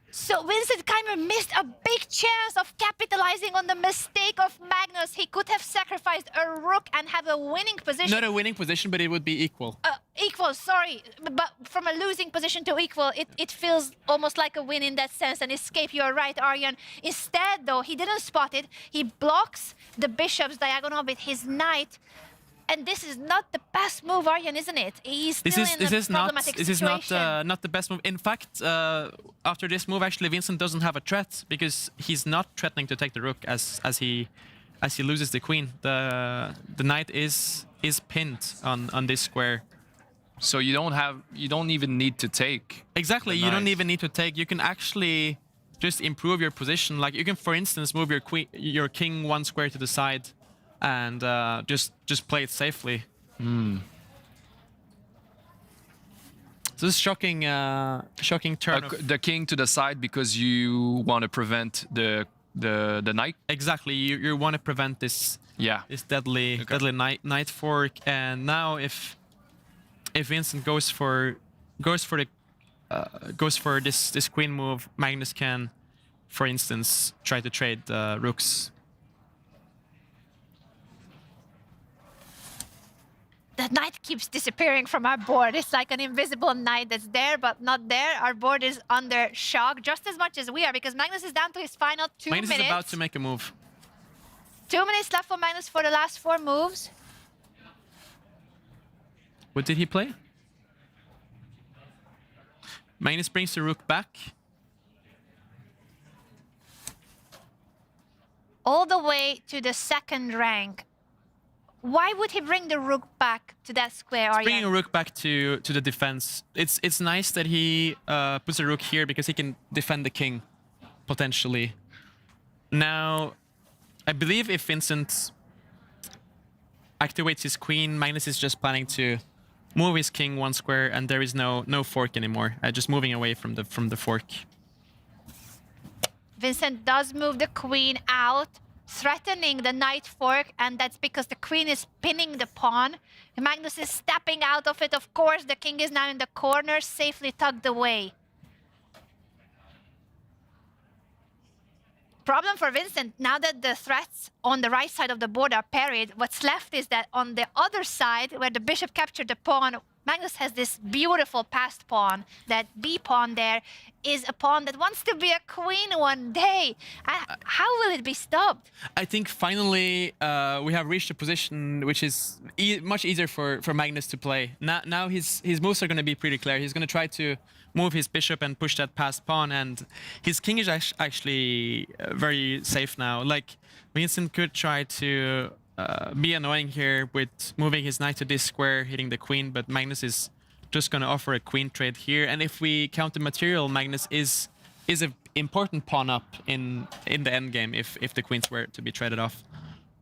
So Vincent Keymer missed a big chance of capitalizing on the mistake of Magnus. He could have sacrificed a rook and have a winning position. Not a winning position, but it would be equal. Equal, sorry. But from a losing position to equal, it feels almost like a win in that sense. An escape, you're right, Arjan. Instead, though, he didn't spot it. He blocks the bishop's diagonal with his knight. And this is not the best move, Arjan, isn't it? He's still in a problematic situation. This is not the best move. In fact, after this move, actually, Vincent doesn't have a threat because he's not threatening to take the rook as he loses the queen. The knight is pinned on this square. So you don't even need to take. Exactly, you don't even need to take. You can actually just improve your position. Like you can, for instance, move your king one square to the side, and just play it safely. So this is shocking turn. The king to the side because you want to prevent the knight. Exactly, you want to prevent this. Yeah. This deadly knight fork. And now if Vincent goes for this queen move, Magnus can, for instance, try to trade rooks. The knight keeps disappearing from our board. It's like an invisible knight that's there, but not there. Our board is under shock just as much as we are, because Magnus is down to his final 2 minutes. Magnus is about to make a move. 2 minutes left for Magnus for the last 4 moves. What did he play? Magnus brings the rook back. All the way to the 2nd rank. Why would he bring the rook back to that square, Arjan? Bringing a rook back to the defense. It's nice that he puts a rook here because he can defend the king, potentially. Now, I believe if Vincent activates his queen, Magnus is just planning to move his king one square, and there is no fork anymore. Just moving away from the fork. Vincent does move the queen out, threatening the knight fork, and that's because the queen is pinning the pawn. Magnus is stepping out of it. Of course, the king is now in the corner, safely tucked away. Problem for Vincent, now that the threats on the right side of the board are parried, what's left is that on the other side, where the bishop captured the pawn, Magnus has this beautiful passed pawn. That B pawn there is a pawn that wants to be a queen one day. How will it be stopped? I think finally we have reached a position which is much easier for Magnus to play. Now his moves are going to be pretty clear. He's going to try to move his bishop and push that passed pawn, and his king is actually very safe now. Like, Vincent could try to be annoying here with moving his knight to this square, hitting the queen, but Magnus is just going to offer a queen trade here. And if we count the material, Magnus is an important pawn up in the endgame if the queens were to be traded off.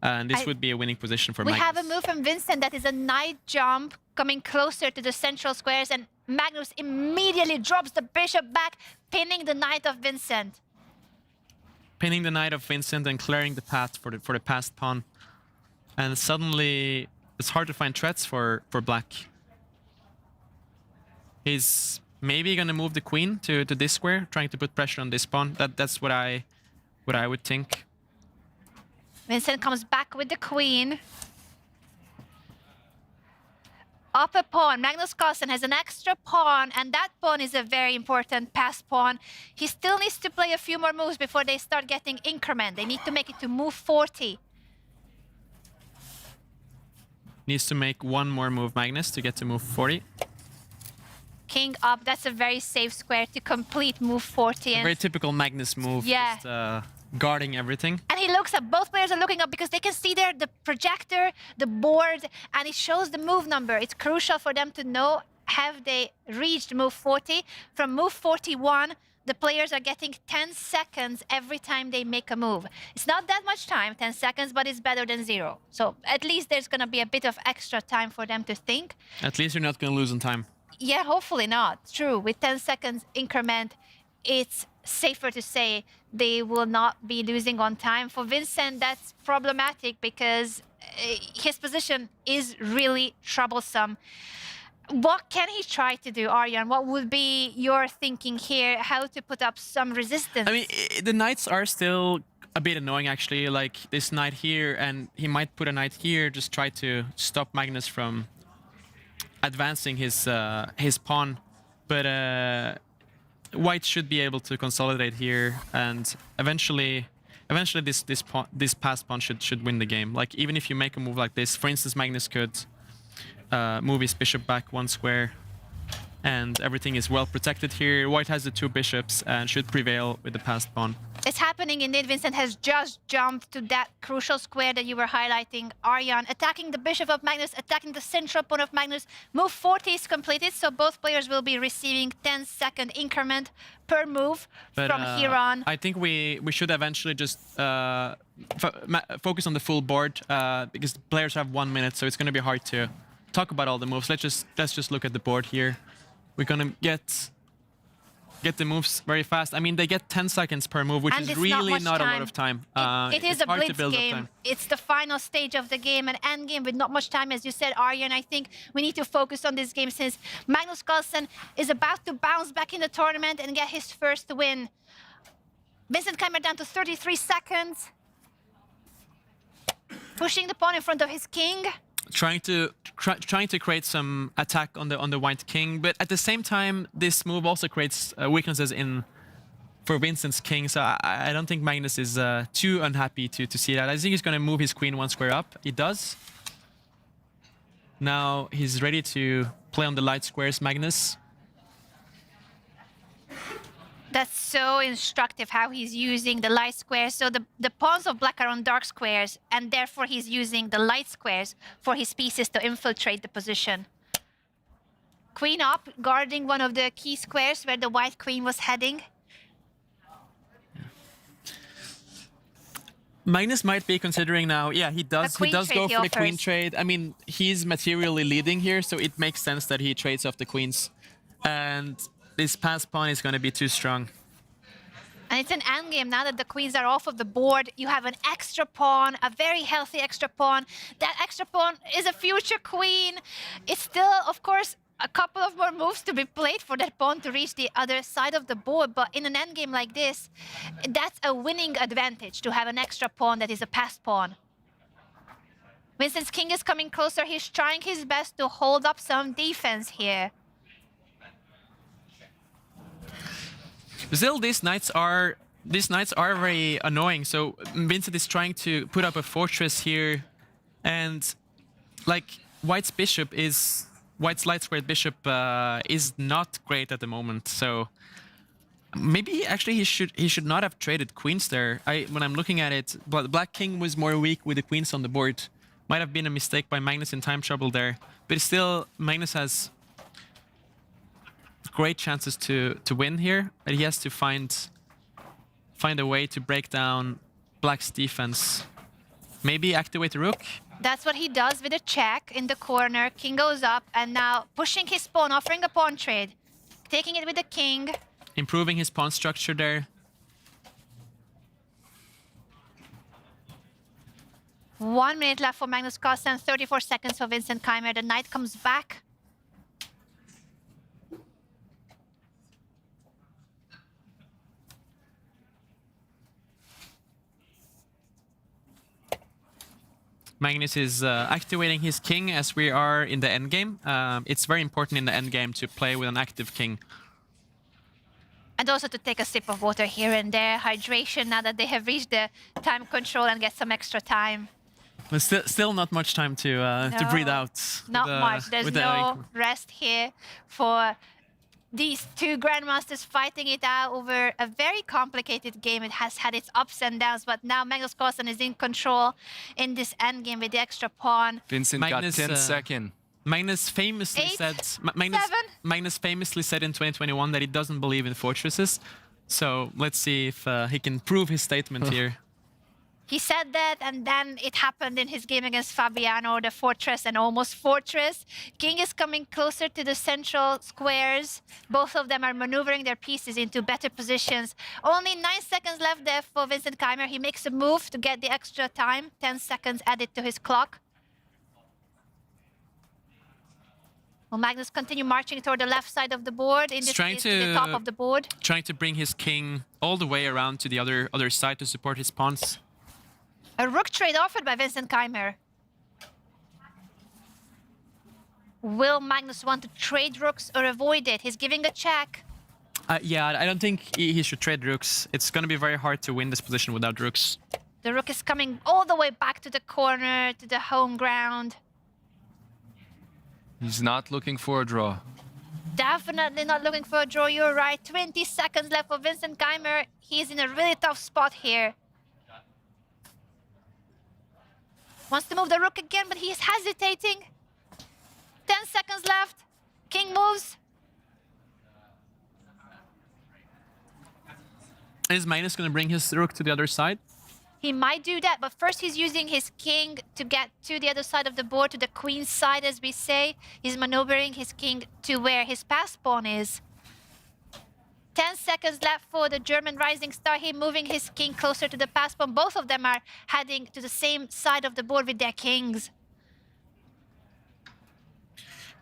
And this would be a winning position for Magnus. We have a move from Vincent that is a knight jump coming closer to the central squares, and Magnus immediately drops the bishop back, pinning the knight of Vincent. Pinning the knight of Vincent and clearing the path for the passed pawn. And suddenly, it's hard to find threats for black. He's maybe going to move the queen to this square, trying to put pressure on this pawn. That's what I would think. Vincent comes back with the queen. Up a pawn. Magnus Carlsen has an extra pawn, and that pawn is a very important passed pawn. He still needs to play a few more moves before they start getting increment. They need to make it to move 40. Needs to make one more move, Magnus, to get to move 40. King up, that's a very safe square to complete move 40. A very typical Magnus move, yeah. Just guarding everything. And he looks up, both players are looking up because they can see there the projector, the board, and it shows the move number. It's crucial for them to know, have they reached move 40? From move 41, the players are getting 10 seconds every time they make a move. It's not that much time, 10 seconds, but it's better than 0. So at least there's going to be a bit of extra time for them to think. At least you're not going to lose in time. Yeah, hopefully not. True, with 10 seconds increment, it's safer to say they will not be losing on time. For Vincent, that's problematic because his position is really troublesome. What can he try to do, Arjan? What would be your thinking here? How to put up some resistance? I mean, the knights are still a bit annoying, actually. Like this knight here, and he might put a knight here, just try to stop Magnus from advancing his pawn. But White should be able to consolidate here, and eventually this passed pawn should win the game. Like even if you make a move like this, for instance, Magnus could move his bishop back 1 square, and everything is well protected here. White has the 2 bishops and should prevail with the passed pawn. It's happening indeed. Vincent has just jumped to that crucial square that you were highlighting, Arjan, attacking the bishop of Magnus, attacking the central pawn of Magnus. Move 40 is completed, so both players will be receiving 10-second increment per move from here on. I think we should eventually just focus on the full board because the players have 1 minute, so it's going to be hard to talk about all the moves. Let's just look at the board here. We're going to get the moves very fast. I mean, they get 10 seconds per move, which is really not a lot of time. It is a blitz game. It's the final stage of the game, an end game with not much time, as you said, Arjan. I think we need to focus on this game since Magnus Carlsen is about to bounce back in the tournament and get his first win. Vincent Keymer down to 33 seconds. Pushing the pawn in front of his king. Trying to create some attack on the white king, but at the same time, this move also creates weaknesses for Vincent's king. So I don't think Magnus is too unhappy to see that. I think he's going to move his queen 1 square up. He does. Now he's ready to play on the light squares, Magnus. That's so instructive how he's using the light squares. So the pawns of black are on dark squares, and therefore he's using the light squares for his pieces to infiltrate the position. Queen up, guarding one of the key squares where the white queen was heading. Magnus might be considering now, yeah, he does go for the queen trade. I mean, he's materially leading here, so it makes sense that he trades off the queens. And this passed pawn is going to be too strong. And it's an endgame now that the queens are off of the board. You have an extra pawn, a very healthy extra pawn. That extra pawn is a future queen. It's still, of course, a couple of more moves to be played for that pawn to reach the other side of the board. But in an endgame like this, that's a winning advantage to have an extra pawn that is a passed pawn. Vincent's king is coming closer. He's trying his best to hold up some defense here. Still, these knights are very annoying. So Vincent is trying to put up a fortress here, and like White's light squared bishop is not great at the moment. So maybe actually he should not have traded queens there. When I'm looking at it, black king was more weak with the queens on the board. Might have been a mistake by Magnus in time trouble there, but still Magnus has great chances to win here, but he has to find a way to break down black's defense. Maybe activate the rook. That's what he does with a check in the corner. King goes up, and now pushing his pawn, offering a pawn trade. Taking it with the king. Improving his pawn structure there. One minute left for Magnus Carlsen, 34 seconds for Vincent Keymer. The knight comes back. Magnus is activating his king as we are in the endgame. It's very important in the endgame to play with an active king. And also to take a sip of water here and there. Hydration now that they have reached the time control and get some extra time. But still not much time to breathe out. Not much. There's no rest here for these two grandmasters fighting it out over a very complicated game. It has had its ups and downs, but now Magnus Carlsen is in control in this endgame with the extra pawn. Vincent got 10 seconds. Magnus famously said in 2021 that he doesn't believe in fortresses. So let's see if he can prove his statement here. He said that, and then it happened in his game against Fabiano, the fortress and almost fortress. King is coming closer to the central squares. Both of them are maneuvering their pieces into better positions. Only 9 seconds left there for Vincent Keymer. He makes a move to get the extra time. 10 seconds added to his clock. Will Magnus continue marching toward the left side of the board, in this case to the top of the board? Trying to bring his king all the way around to the other side to support his pawns. A rook trade offered by Vincent Keymer. Will Magnus want to trade rooks or avoid it? He's giving a check. Yeah, I don't think he should trade rooks. It's going to be very hard to win this position without rooks. The rook is coming all the way back to the corner, to the home ground. He's not looking for a draw. Definitely not looking for a draw, you're right. 20 seconds left for Vincent Keymer. He's in a really tough spot here. Wants to move the rook again, but he's hesitating. 10 seconds left. King moves. Is Magnus going to bring his rook to the other side? He might do that, but first he's using his king to get to the other side of the board, to the queen's side, as we say. He's maneuvering his king to where his pass pawn is. 10 seconds left for the German rising star here, moving his king closer to the pass pawn. Both of them are heading to the same side of the board with their kings.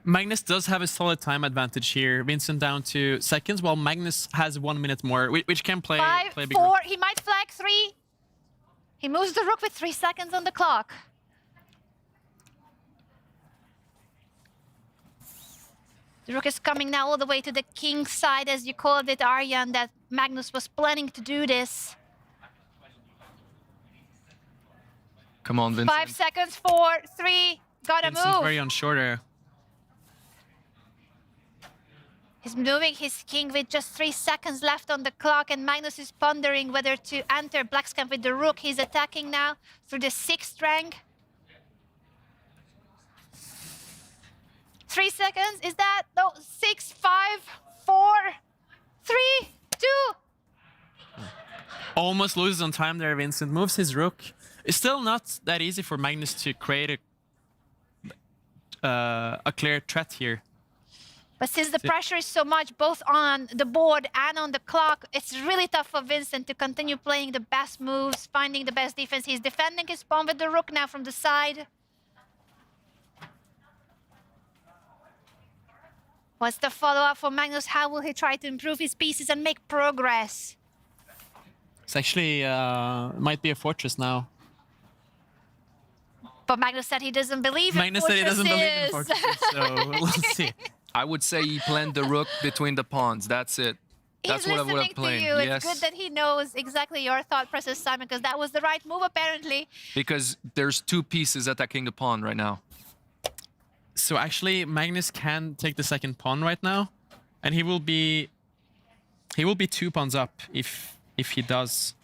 Magnus does have a solid time advantage here. Vincent down to seconds, while Magnus has 1 minute more, which can play Five, big. 4, he might flag 3. He moves the rook with 3 seconds on the clock. The rook is coming now all the way to the king's side, as you called it, Arjan, that Magnus was planning to do this. Come on, Vincent. 5 seconds, 4, 3, gotta Vincent's move. very unsure there. He's moving his king with just 3 seconds left on the clock, and Magnus is pondering whether to enter Black's camp with the rook. He's attacking now through the 6th rank. 3 seconds, is that? No, 6, 5, 4, 3, 2. Almost loses on time there, Vincent. Moves his rook. It's still not that easy for Magnus to create a clear threat here. But since the pressure is so much, both on the board and on the clock, it's really tough for Vincent to continue playing the best moves, finding the best defense. He's defending his pawn with the rook now from the side. What's the follow-up for Magnus? How will he try to improve his pieces and make progress? It's actually might be a fortress now. But Magnus said he doesn't believe Magnus said he doesn't believe in fortresses, so we'll see. I would say he planned the rook between the pawns. That's it. That's He's what I would listening have planned. to you. Yes. It's good that he knows exactly your thought process, Simon, because that was the right move, apparently. Because there's 2 pieces attacking the pawn right now. So actually, Magnus can take the second pawn right now, and he will be 2 pawns up if he does.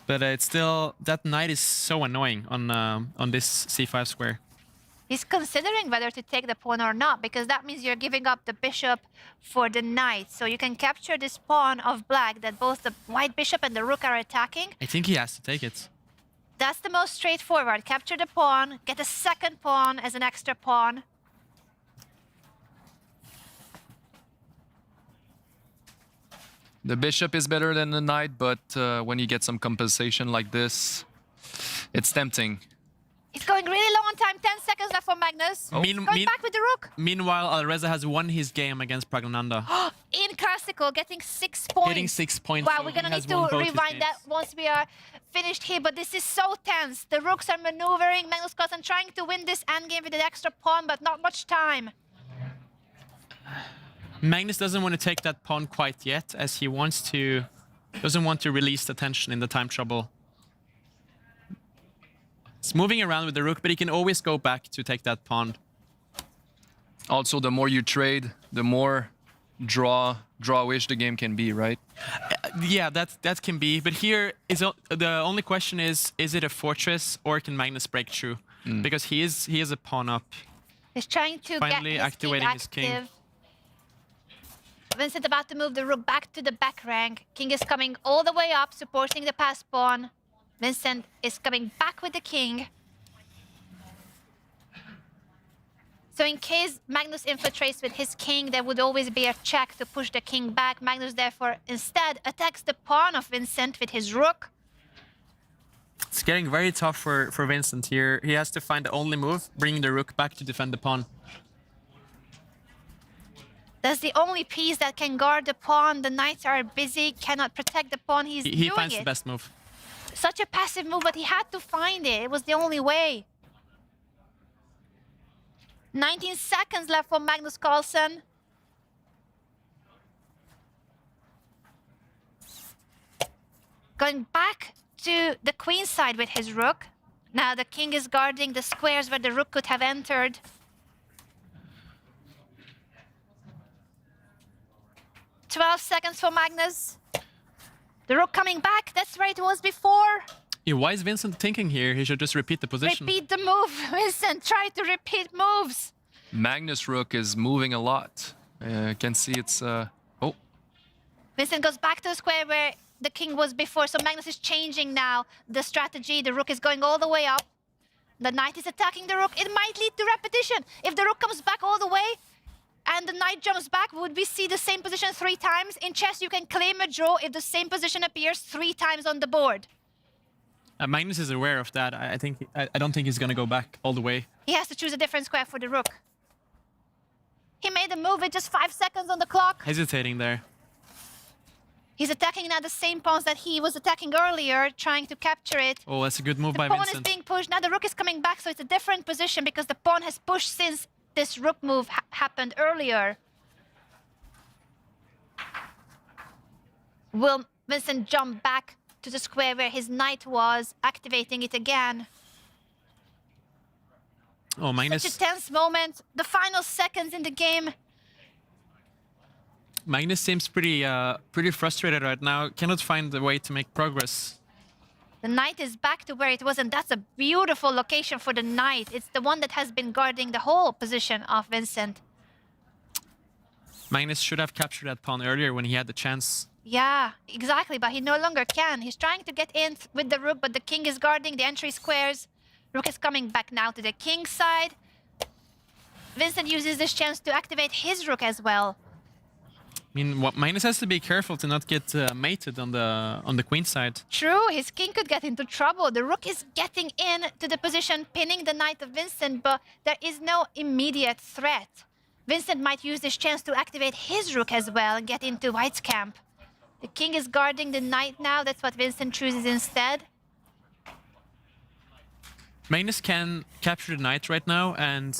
But it's still, that knight is so annoying on this c5 square. He's considering whether to take the pawn or not, because that means you're giving up the bishop for the knight. So you can capture this pawn of black that both the white bishop and the rook are attacking. I think he has to take it. That's the most straightforward. Capture the pawn, get a second pawn as an extra pawn. The bishop is better than the knight, but when you get some compensation like this, it's tempting. He's going really low on time. 10 seconds left for Magnus. Going back with the rook. Meanwhile, Alireza has won his game against Praggnanandhaa. In classical, getting 6 points. Getting 6 points. Wow, so we're gonna he need has to won both his rewind that games. once we are finished here. But this is so tense. The rooks are maneuvering. Magnus Carlsen trying to win this endgame with an extra pawn, but not much time. Magnus doesn't want to take that pawn quite yet, as he doesn't want to release the tension in the time trouble. It's moving around with the rook, but he can always go back to take that pawn. Also, the more you trade, the more drawish the game can be, right? Yeah, that can be. But here is the only question is it a fortress or can Magnus break through? Because he is a pawn up. He's trying to Finally get his activating king his king. active. Vincent about to move the rook back to the back rank. King is coming all the way up, supporting the pass pawn. Vincent is coming back with the king. So in case Magnus infiltrates with his king, there would always be a check to push the king back. Magnus therefore instead attacks the pawn of Vincent with his rook. It's getting very tough for Vincent here. He has to find the only move, bringing the rook back to defend the pawn. That's the only piece that can guard the pawn. The knights are busy, cannot protect the pawn. He He finds the best move. Such a passive move, but he had to find it. It was the only way. 19 seconds left for Magnus Carlsen. Going back to the queen side with his rook. Now the king is guarding the squares where the rook could have entered. "12 seconds for Magnus. The rook coming back. That's where it was before. Yeah, why is Vincent thinking here? He should just repeat the position. Repeat the move. Vincent, try to repeat moves. Magnus' rook is moving a lot. You can see it's... Oh, Vincent goes back to the square where the king was before. So Magnus is changing now the strategy. The rook is going all the way up. The knight is attacking the rook. It might lead to repetition. If the rook comes back all the way and the knight jumps back, would we see the same position 3 times? In chess, you can claim a draw if the same position appears 3 times on the board. Magnus is aware of that. I don't think he's going to go back all the way. He has to choose a different square for the rook. He made a move with just 5 seconds on the clock. Hesitating there. He's attacking now the same pawns that he was attacking earlier, trying to capture it. Oh, that's a good move by The pawn Vincent. is being pushed. Now the rook is coming back, so it's a different position because the pawn has pushed since this rook move happened earlier. Will Vincent jump back to the square where his knight was, activating it again? Oh, Magnus. Such a tense moment. The final seconds in the game. Magnus seems pretty frustrated right now. Cannot find a way to make progress. The knight is back to where it was, and that's a beautiful location for the knight. It's the one that has been guarding the whole position of Vincent. Magnus should have captured that pawn earlier when he had the chance. Yeah, exactly, but he no longer can. He's trying to get in with the rook, but the king is guarding the entry squares. Rook is coming back now to the king's side. Vincent uses this chance to activate his rook as well. I mean, Magnus has to be careful to not get mated on the queen side. True, his king could get into trouble. The rook is getting in to the position, pinning the knight of Vincent, but there is no immediate threat. Vincent might use this chance to activate his rook as well and get into white's camp. The king is guarding the knight now. That's what Vincent chooses instead. Magnus can capture the knight right now and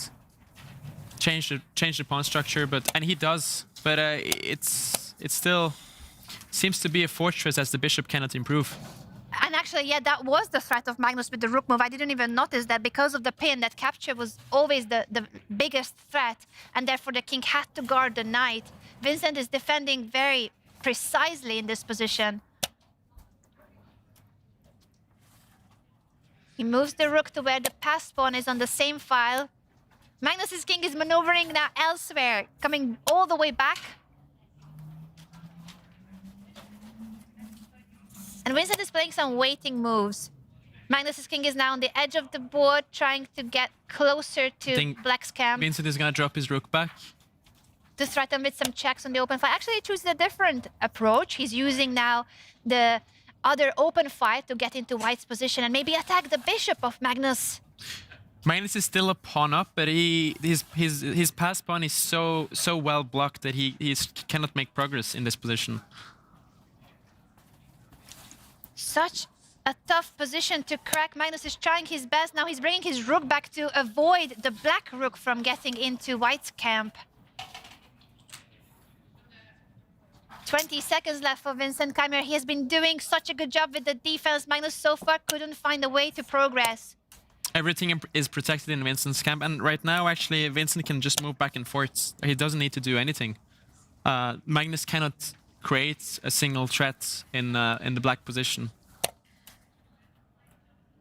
change the pawn structure, and he does. But it still seems to be a fortress as the bishop cannot improve. And actually, yeah, that was the threat of Magnus with the rook move. I didn't even notice that because of the pin, that capture was always the biggest threat, and therefore the king had to guard the knight. Vincent is defending very precisely in this position. He moves the rook to where the passed pawn is on the same file. Magnus's king is maneuvering now elsewhere, coming all the way back. And Vincent is playing some waiting moves. Magnus's king is now on the edge of the board, trying to get closer to black's camp. Vincent is going to drop his rook back. To threaten with some checks on the open file. Actually, he chooses a different approach. He's using now the other open file to get into white's position and maybe attack the bishop of Magnus. Magnus is still a pawn up, but his passed pawn is so well blocked that he cannot make progress in this position. Such a tough position to crack. Magnus is trying his best. Now he's bringing his rook back to avoid the black rook from getting into white's camp. 20 seconds left for Vincent Keymer. He has been doing such a good job with the defense. Magnus so far couldn't find a way to progress. Everything is protected in Vincent's camp, and right now, actually, Vincent can just move back and forth. He doesn't need to do anything. Magnus cannot create a single threat in the black position.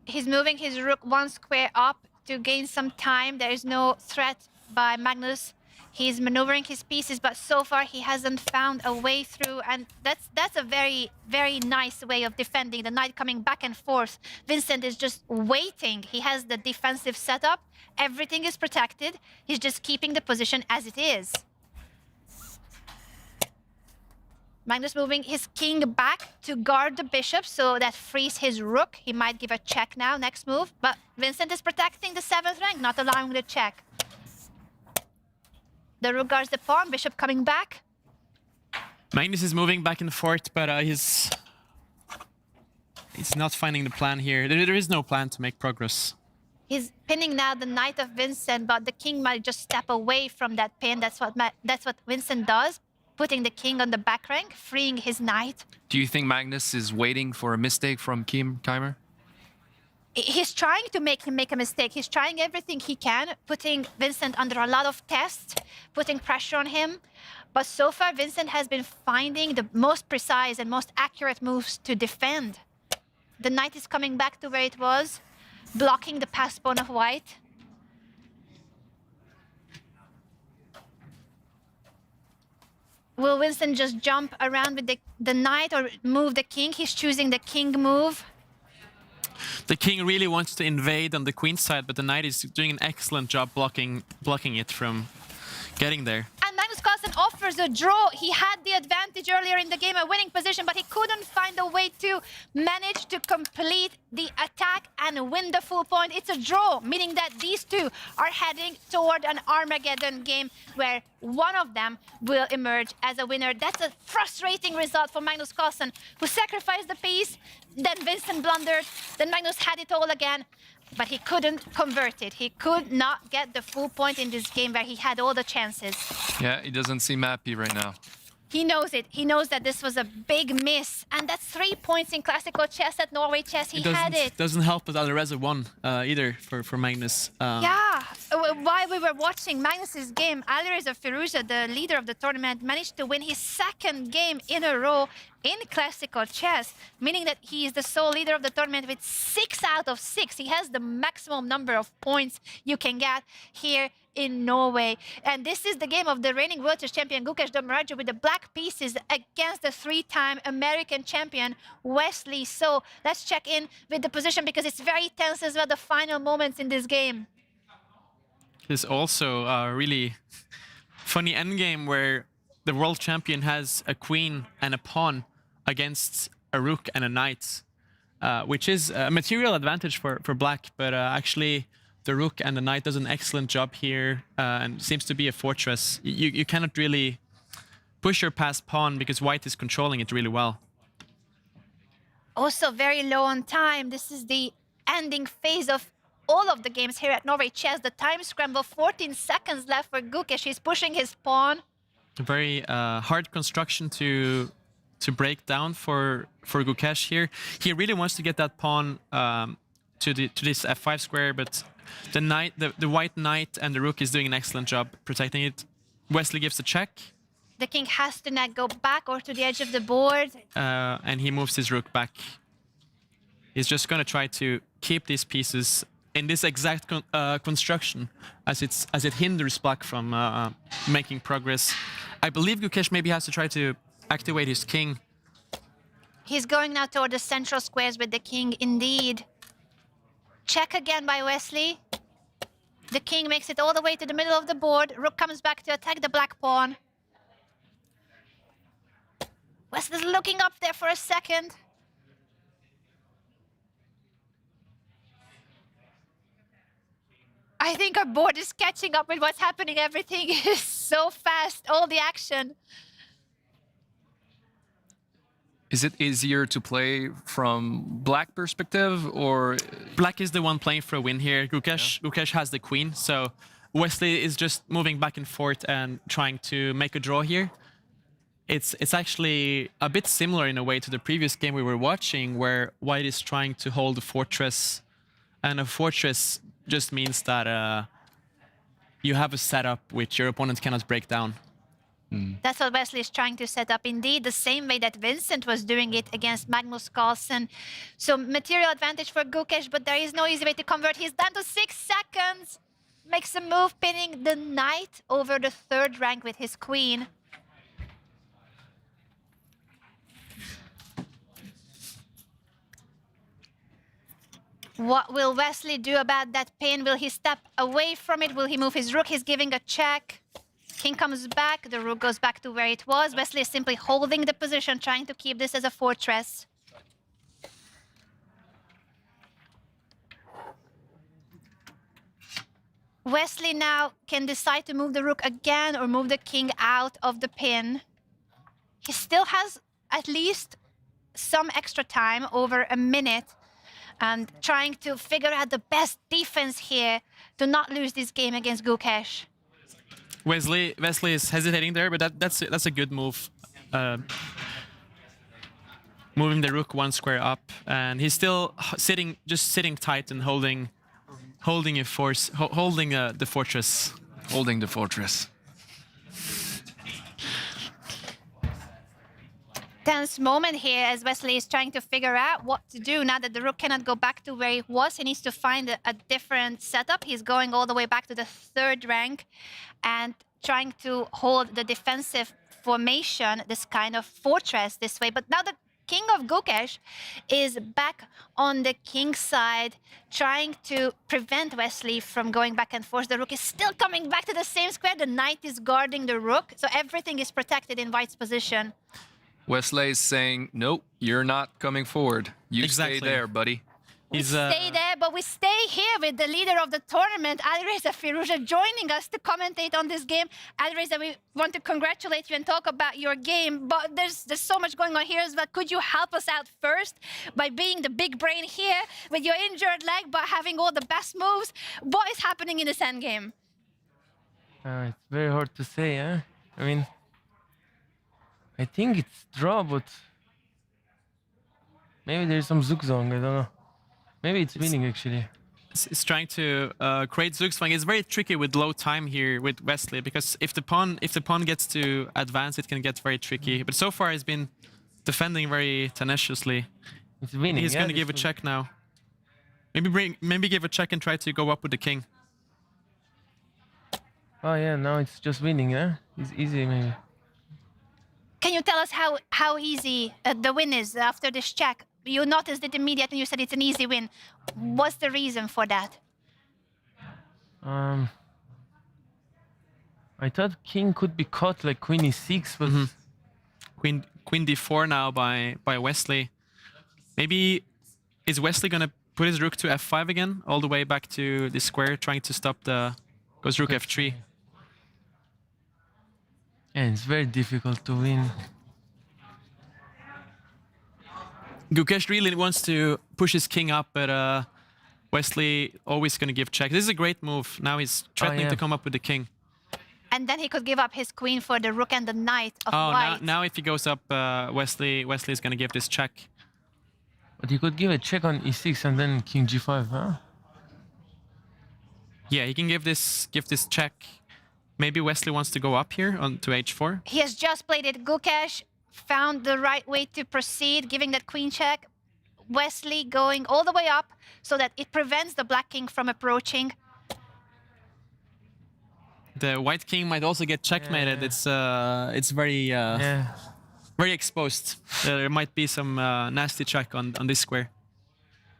He's moving his rook 1 square up to gain some time. There is no threat by Magnus. He's maneuvering his pieces, but so far he hasn't found a way through, and that's a very, very nice way of defending. The knight coming back and forth. Vincent is just waiting. He has the defensive setup. Everything is protected. He's just keeping the position as it is. Magnus moving his king back to guard the bishop, so that frees his rook. He might give a check now, next move, but Vincent is protecting the 7th rank, not allowing the check. The rook guards the pawn, bishop coming back. Magnus is moving back and forth, but he's not finding the plan here. There is no plan to make progress. He's pinning now the knight of Vincent, but the king might just step away from that pin. That's what Vincent does, putting the king on the back rank, freeing his knight. Do you think Magnus is waiting for a mistake from Keymer? He's trying to make him make a mistake. He's trying everything he can, putting Vincent under a lot of tests, putting pressure on him. But so far, Vincent has been finding the most precise and most accurate moves to defend. The knight is coming back to where it was, blocking the passed pawn of white. Will Vincent just jump around with the knight or move the king? He's choosing the king move. The king really wants to invade on the queen side, but the knight is doing an excellent job blocking it from getting there. And Magnus Carlsen offers a draw. He had the advantage earlier in the game, a winning position, but he couldn't find a way to manage to complete the attack and win the full point. It's a draw, meaning that these two are heading toward an Armageddon game where one of them will emerge as a winner. That's a frustrating result for Magnus Carlsen, who sacrificed the piece. Then Vincent blundered. Then Magnus had it all again. But he couldn't convert it. He could not get the full point in this game where he had all the chances. Yeah, he doesn't seem happy right now. He knows it. He knows that this was a big miss. And that's 3 points in classical chess at Norway Chess. He had it. Doesn't help that Alireza won either for Magnus. Yeah, while we were watching Magnus's game, Alireza Firouzja, the leader of the tournament, managed to win his second game in a row in classical chess, meaning that he is the sole leader of the tournament with 6 out of 6. He has the maximum number of points you can get here in Norway. And this is the game of the reigning World Chess champion Gukesh D with the black pieces against the 3-time American champion Wesley So. Let's check in with the position because it's very tense as well, the final moments in this game. There's also a really funny endgame where the world champion has a queen and a pawn against a rook and a knight, which is a material advantage for black, but actually the rook and the knight does an excellent job here and seems to be a fortress. You cannot really push your passed pawn because white is controlling it really well. Also very low on time. This is the ending phase of all of the games here at Norway Chess. The time scramble, 14 seconds left for Gukesh. He's pushing his pawn. A very hard construction to break down for Gukesh here. He really wants to get that pawn to this f5 square, but the white knight and the rook is doing an excellent job protecting it. Wesley gives a check. The king has to now go back or to the edge of the board. And he moves his rook back. He's just going to try to keep these pieces in this exact construction as it hinders black from making progress. I believe Gukesh maybe has to try to activate his king. He's going now toward the central squares with the king, indeed. Check again by Wesley. The king makes it all the way to the middle of the board. Rook comes back to attack the black pawn. Wesley's looking up there for a second. I think our board is catching up with what's happening. Everything is so fast, all the action. Is it easier to play from black perspective, or...? Black is the one playing for a win here. Gukesh has the queen, so Wesley is just moving back and forth and trying to make a draw here. It's actually a bit similar in a way to the previous game we were watching, where white is trying to hold a fortress, and a fortress just means that you have a setup which your opponent cannot break down. That's what Wesley is trying to set up, indeed, the same way that Vincent was doing it against Magnus Carlsen. So material advantage for Gukesh, but there is no easy way to convert. He's down to 6 seconds. Makes a move, pinning the knight over the 3rd rank with his queen. What will Wesley do about that pin? Will he step away from it? Will he move his rook? He's giving a check. King comes back, the rook goes back to where it was. Wesley is simply holding the position, trying to keep this as a fortress. Wesley now can decide to move the rook again or move the king out of the pin. He still has at least some extra time, over a minute, and trying to figure out the best defense here to not lose this game against Gukesh. Wesley is hesitating there, but that's a good move. Moving the rook one square up, and he's still sitting tight and holding the fortress. Holding the fortress. Tense moment here as Wesley is trying to figure out what to do now that the rook cannot go back to where he was. He needs to find a different setup. He's going all the way back to the 3rd rank and trying to hold the defensive formation, this kind of fortress this way. But now the king of Gukesh is back on the king's side, trying to prevent Wesley from going back and forth. The rook is still coming back to the same square. The knight is guarding the rook, so everything is protected in white's position. Wesley is saying, nope, you're not coming forward. You stay there, buddy. We stay there, but we stay here with the leader of the tournament, Alireza Firouzja, joining us to commentate on this game. Alireza, we want to congratulate you and talk about your game, but there's so much going on here as well. Could you help us out first by being the big brain here with your injured leg, but having all the best moves? What is happening in this endgame? It's very hard to say, huh? I mean, I think it's draw, but maybe there's some Zugzwang, I don't know. Maybe it's winning, actually. It's trying to create Zugzwang. It's very tricky with low time here with Wesley, because if the pawn gets to advance, it can get very tricky. But so far, he's been defending very tenaciously. It's winning. He's going to give a check now. Maybe give a check and try to go up with the king. Oh yeah, now it's just winning, huh? It's easy, maybe. Can you tell us how easy the win is after this check? You noticed it immediately and you said it's an easy win. What's the reason for that? I thought king could be caught like queen e6, but queen d4 now by Wesley. Maybe is Wesley gonna put his rook to f5 again, all the way back to the square, trying to stop goes rook f3. Yeah, it's very difficult to win. Gukesh really wants to push his king up, but Wesley always going to give check. This is a great move. Now he's threatening to come up with the king. And then he could give up his queen for the rook and the knight of white. Now if he goes up, Wesley is going to give this check. But he could give a check on e6 and then king g5, huh? Yeah, he can give this check. Maybe Wesley wants to go up here on to h4. He has just played it. Gukesh found the right way to proceed, giving that queen check. Wesley going all the way up so that it prevents the black king from approaching. The white king might also get checkmated. Yeah. It's very very exposed. There might be some nasty check on this square.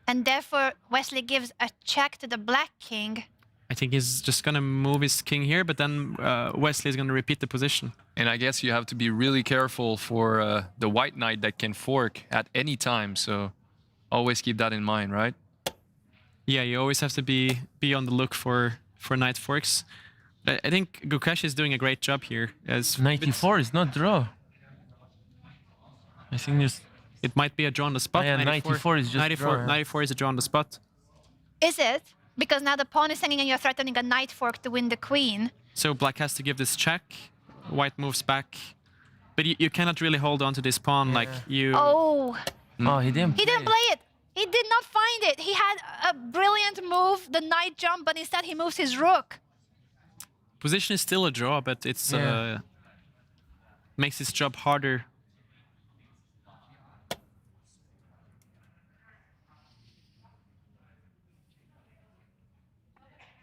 And therefore, Wesley gives a check to the black king. I think he's just going to move his king here, but then Wesley is going to repeat the position. And I guess you have to be really careful for the white knight that can fork at any time. So always keep that in mind, right? Yeah, you always have to be on the look for knight forks. I think Gukesh is doing a great job here. As 94 is not draw. I think it might be a draw on the spot. Yeah, 94 is just 94, draw. 94 is a draw on the spot. Is it? Because now the pawn is hanging and you're threatening a knight fork to win the queen. So black has to give this check. White moves back. But you cannot really hold on to this pawn like you... Oh! Oh, he didn't play it. He did not find it. He had a brilliant move, the knight jump, but instead he moves his rook. Position is still a draw, but it's makes his job harder.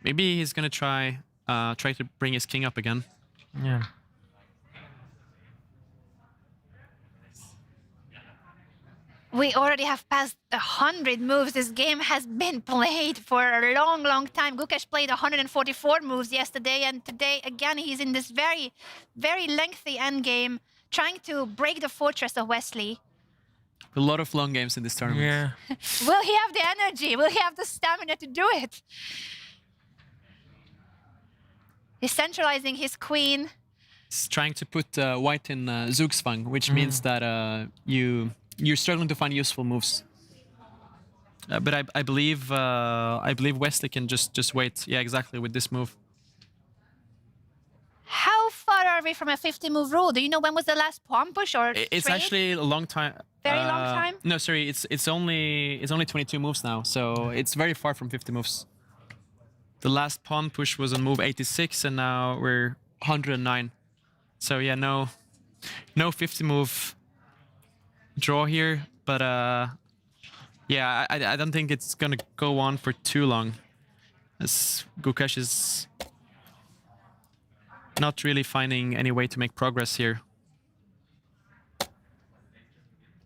Maybe he's gonna try to bring his king up again. Yeah. We already have passed 100 moves. This game has been played for a long, long time. Gukesh played 144 moves yesterday, and today, again, he's in this very, very lengthy endgame, trying to break the fortress of Wesley. A lot of long games in this tournament. Yeah. Will he have the energy? Will he have the stamina to do it? He's centralizing his queen. He's trying to put white in Zugzwang, which means that you're struggling to find useful moves. But I believe Wesley can just wait. Yeah, exactly, with this move. How far are we from a 50-move rule? Do you know when was the last pawn push or It's trade? actually a long time. Very long time? No, sorry, it's only 22 moves now, so it's very far from 50 moves. The last pawn push was on move 86, and now we're 109. So yeah, no 50 move draw here, but yeah, I don't think it's gonna go on for too long, as Gukesh is not really finding any way to make progress here.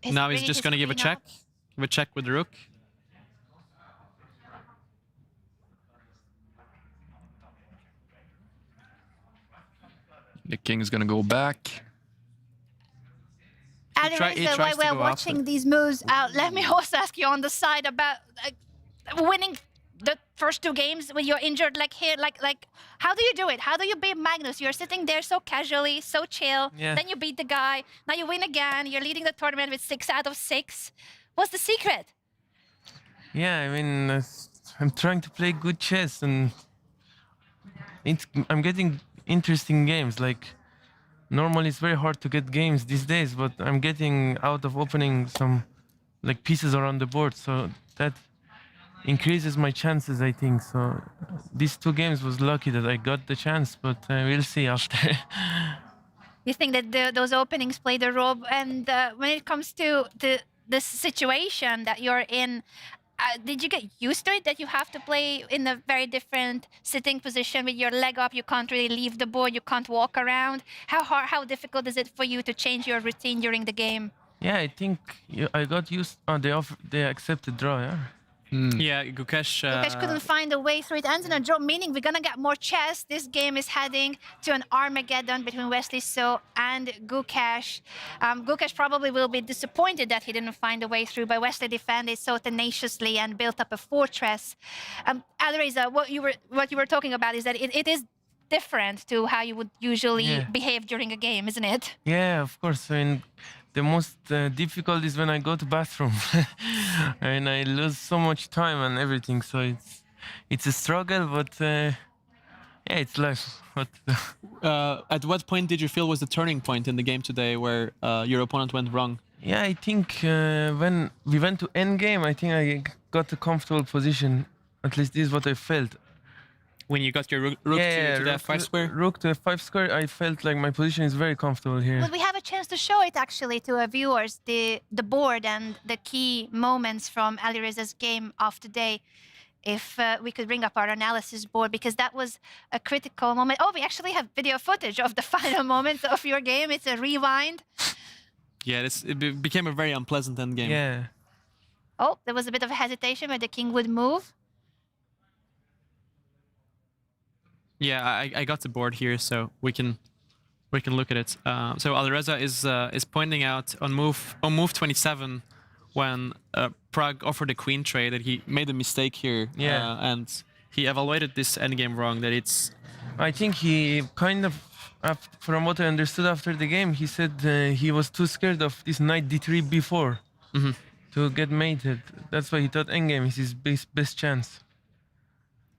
Now he's just gonna give a check with the rook. The king's gonna go back. Alireza, while we're watching these moves out, let me also ask you on the side about winning the first 2 games with your injured leg here. Like, how do you do it? How do you beat Magnus? You're sitting there so casually, so chill. Yeah. Then you beat the guy. Now you win again. You're leading the tournament with 6 out of 6. What's the secret? Yeah, I mean, I'm trying to play good chess, and I'm getting interesting games. Like, normally it's very hard to get games these days, but I'm getting out of opening some like pieces around the board, so that increases my chances, I think. So these 2 games was lucky that I got the chance, but we'll see after. You think that those openings played a role? And when it comes to this situation that you're in, did you get used to it, that you have to play in a very different sitting position with your leg up? You can't really leave the board. You can't walk around. How difficult is it for you to change your routine during the game? Yeah, I think I got used. They accepted draw. Yeah. Yeah, Gukesh. Gukesh couldn't find a way through it. Ends in a draw, meaning we're gonna get more chess. This game is heading to an Armageddon between Wesley So and Gukesh. Gukesh probably will be disappointed that he didn't find a way through, but Wesley defended so tenaciously and built up a fortress. Alireza, what you were talking about is that it is different to how you would usually behave during a game, isn't it? Yeah, of course. I mean, the most difficult is when I go to bathroom and I lose so much time and everything. So it's a struggle, but yeah, it's life. But at what point did you feel was the turning point in the game today where your opponent went wrong? Yeah, I think when we went to endgame, I think I got a comfortable position. At least this is what I felt. When you got your rook to the f5 square? Rook to f5 square, I felt like my position is very comfortable here. Well, we have a chance to show it actually to our viewers, the board and the key moments from Alireza's game of today. If we could bring up our analysis board, because that was a critical moment. Oh, we actually have video footage of the final moments of your game. It's a rewind. Yeah, it became a very unpleasant endgame. Yeah. Oh, there was a bit of a hesitation where the king would move. Yeah, I got the board here, so we can look at it. So Alireza is pointing out on move 27 when Pragg offered a queen trade that he made a mistake here. Yeah. And he evaluated this endgame wrong. That it's. I think he kind of, from what I understood after the game, he said he was too scared of this knight d3 b4 to get mated. That's why he thought endgame is his best chance.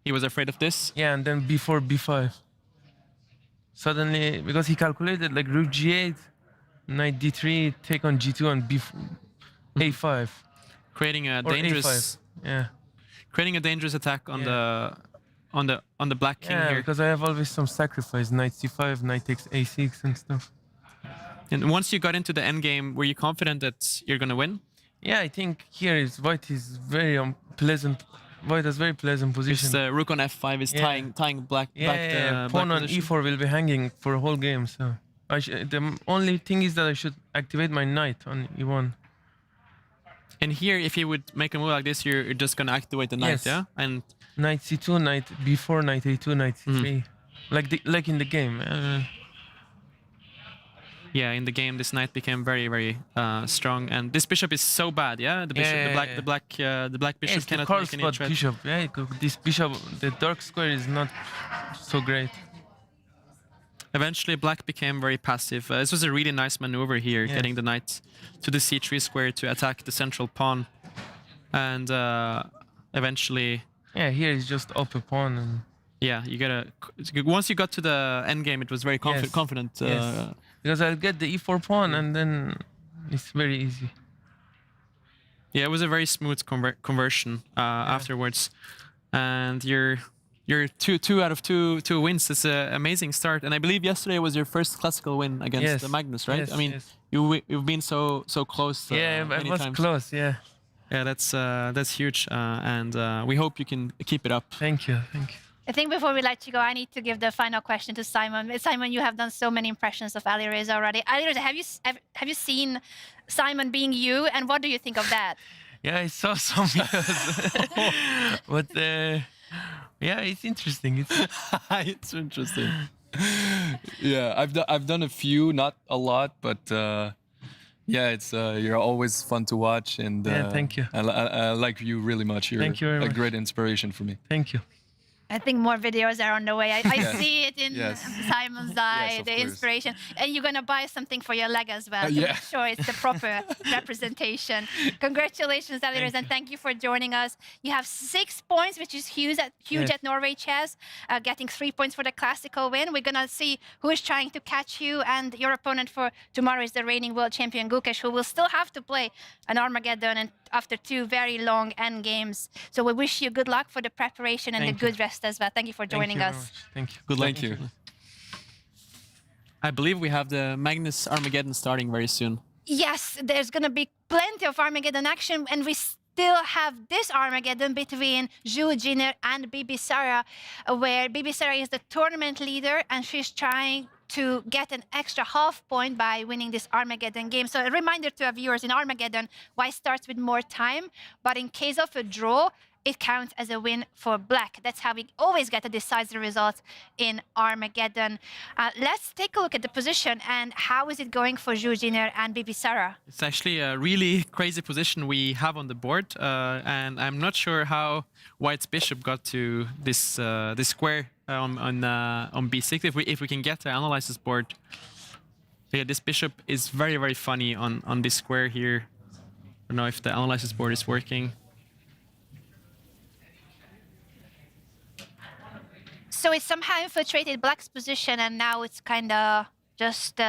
He was afraid of this? Yeah, and then b4, b5. Suddenly, because he calculated like rook g8, knight d3, take on g2 and a5. Creating a dangerous creating a dangerous attack on the black king here. Because I have always some sacrifice, knight c5, knight takes a6 and stuff. And once you got into the endgame, were you confident that you're gonna win? Yeah, I think here is white is very unpleasant. White has very pleasant position. The rook on f5 is tying black. Pawn on e4 will be hanging for a whole game. So the only thing is that I should activate my knight on e1. And here, if you would make a move like this, you're just gonna activate the knight, yeah? And knight c2, knight b4, knight a2, knight c3, like in the game. Yeah, in the game, this knight became very, very strong, and this bishop is so bad. Yeah, the bishop, the black bishop cannot make any threat. Bishop. Yeah, this bishop, the dark square is not so great. Eventually, black became very passive. This was a really nice maneuver here, getting the knight to the c3 square to attack the central pawn. And eventually... Yeah, here is just up a pawn. And yeah, you gotta... Once you got to the endgame, it was very confident. Yes. Because I'll get the e4 pawn, and then it's very easy. Yeah, it was a very smooth conversion afterwards. And you're two out of two wins. It's an amazing start. And I believe yesterday was your first classical win against the Magnus, right? Yes, I mean, you've been so close. Yeah, many I was times. close. Yeah. Yeah, that's huge, and we hope you can keep it up. Thank you, thank you. I think before we let you go, I need to give the final question to Simon. Simon, you have done so many impressions of Alireza already. Alireza, have you seen Simon being you, and what do you think of that? Yeah, I saw some videos, but yeah, it's interesting. It's interesting. Yeah, I've done a few, not a lot, but yeah, it's you're always fun to watch, and yeah, thank you. I like you really much. You're Thank you very a much. great inspiration for me. Thank you. I think more videos are on the way. I Yes. see it in Yes. Simon's eye, of the course. inspiration. And you're going to buy something for your leg as well to yeah. make sure it's the proper representation. Congratulations, Alireza, and thank you for joining us. You have 6 points, which is huge Yes. at Norway Chess, getting 3 points for the classical win. We're going to see who is trying to catch you, and your opponent for tomorrow is the reigning world champion, Gukesh, who will still have to play an Armageddon and after 2 very long end games. So we wish you good luck for the preparation and Thank the you. good rest as well. Thank you for joining Thank you us. very much. Thank you. Good luck. Thank you. I believe we have the Magnus Armageddon starting very soon. Yes, there's going to be plenty of Armageddon action, and we still have this Armageddon between Zhu Jiner and Bibisara, where Bibisara is the tournament leader, and she's trying to get an extra half point by winning this Armageddon game. So a reminder to our viewers, in Armageddon, white starts with more time, but in case of a draw, it counts as a win for black. That's how we always get a decisive result in Armageddon. Let's take a look at the position and how is it going for Zhu Jiner and Bibisara. It's actually a really crazy position we have on the board, and I'm not sure how White's bishop got to this this square on b6. If we can get to analyze this board, yeah, this bishop is very funny on this square here. I don't know if the analysis board is working. So it somehow infiltrated black's position, and now it's kind of just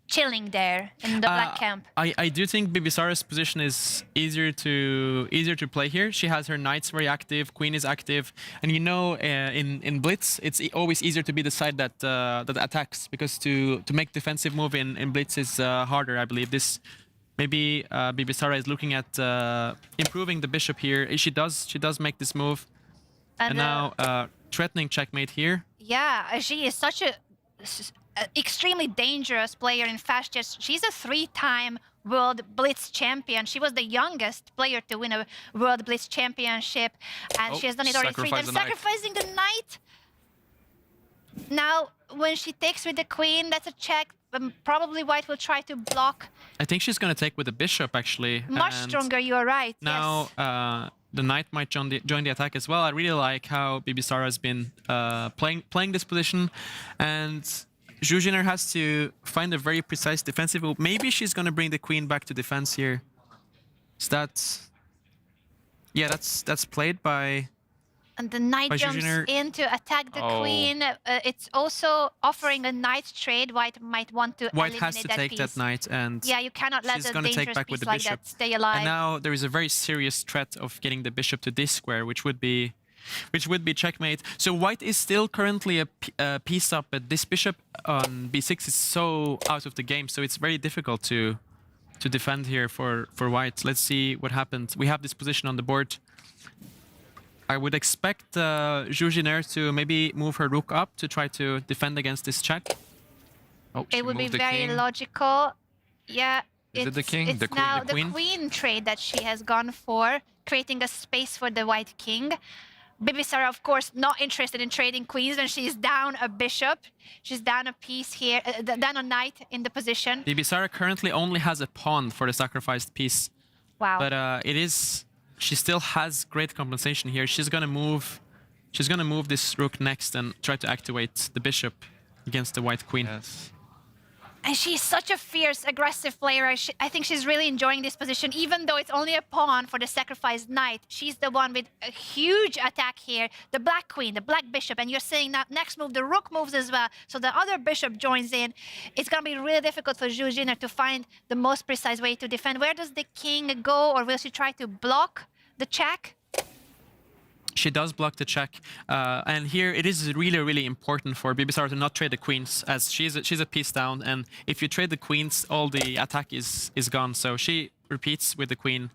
chilling there in the black camp. I do think Bibisara's position is easier to play here. She has her knights very active, queen is active, and you know, in blitz it's always easier to be the side that that attacks, because to make defensive move in blitz is harder. I believe this. Maybe Bibisara is looking at improving the bishop here. She does make this move, and now threatening checkmate here. Yeah, she is such a extremely dangerous player in fast chess. She's a 3-time World Blitz champion. She was the youngest player to win a World Blitz championship, and she has done it already 3 times. Sacrificing the knight. Now, when she takes with the queen, that's a check. Probably white will try to block. I think she's going to take with the bishop, actually. Much and stronger, you are right. Now, yes. The knight might join the attack as well. I really like how Bibisara has been playing this position, and Zhu Jiner has to find a very precise defensive move. Maybe she's going to bring the queen back to defense here. So that's played by. And the knight Zhu jumps Jiner. in to attack the queen. It's also offering a knight trade. White might want to White eliminate has to that take piece. that knight, and yeah, you cannot let she's a going to dangerous take back piece with the like bishop. that stay alive. And now there is a very serious threat of getting the bishop to this square, which would be checkmate. So white is still currently a piece up, but this bishop on b6 is so out of the game, so it's very difficult to defend here for white. Let's see what happens. We have this position on the board. I would expect Zhu Jiner to maybe move her rook up to try to defend against this check. Oh, she It would be moved the very king. logical. Yeah. Is it the king? It's The queen? now The queen? the queen trade that she has gone for, creating a space for the white king. Bibisara, of course, not interested in trading queens when she's down a bishop. She's down a piece here, down a knight in the position. Bibisara currently only has a pawn for the sacrificed piece. Wow. But she still has great compensation here. She's gonna move this rook next and try to activate the bishop. against the white queen. Yes. And she's such a fierce, aggressive player. I think she's really enjoying this position, even though it's only a pawn for the sacrificed knight. She's the one with a huge attack here. The black queen, the black bishop, and you're saying that next move, the rook moves as well. So the other bishop joins in. It's going to be really difficult for Zhu Jiner to find the most precise way to defend. Where does the king go, or will she try to block the check? She does block the check, and here it is really, really important for Bibisara to not trade the queens, as she's a piece down, and if you trade the queens, all the attack is gone. So she repeats with the queen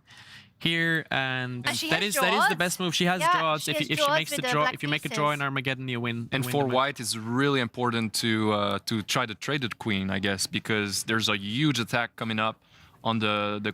here, and that is the best move. She has draws. If she makes the draw, if you make a draw in Armageddon, you win. And for white, it's really important to try to trade the queen, I guess, because there's a huge attack coming up on the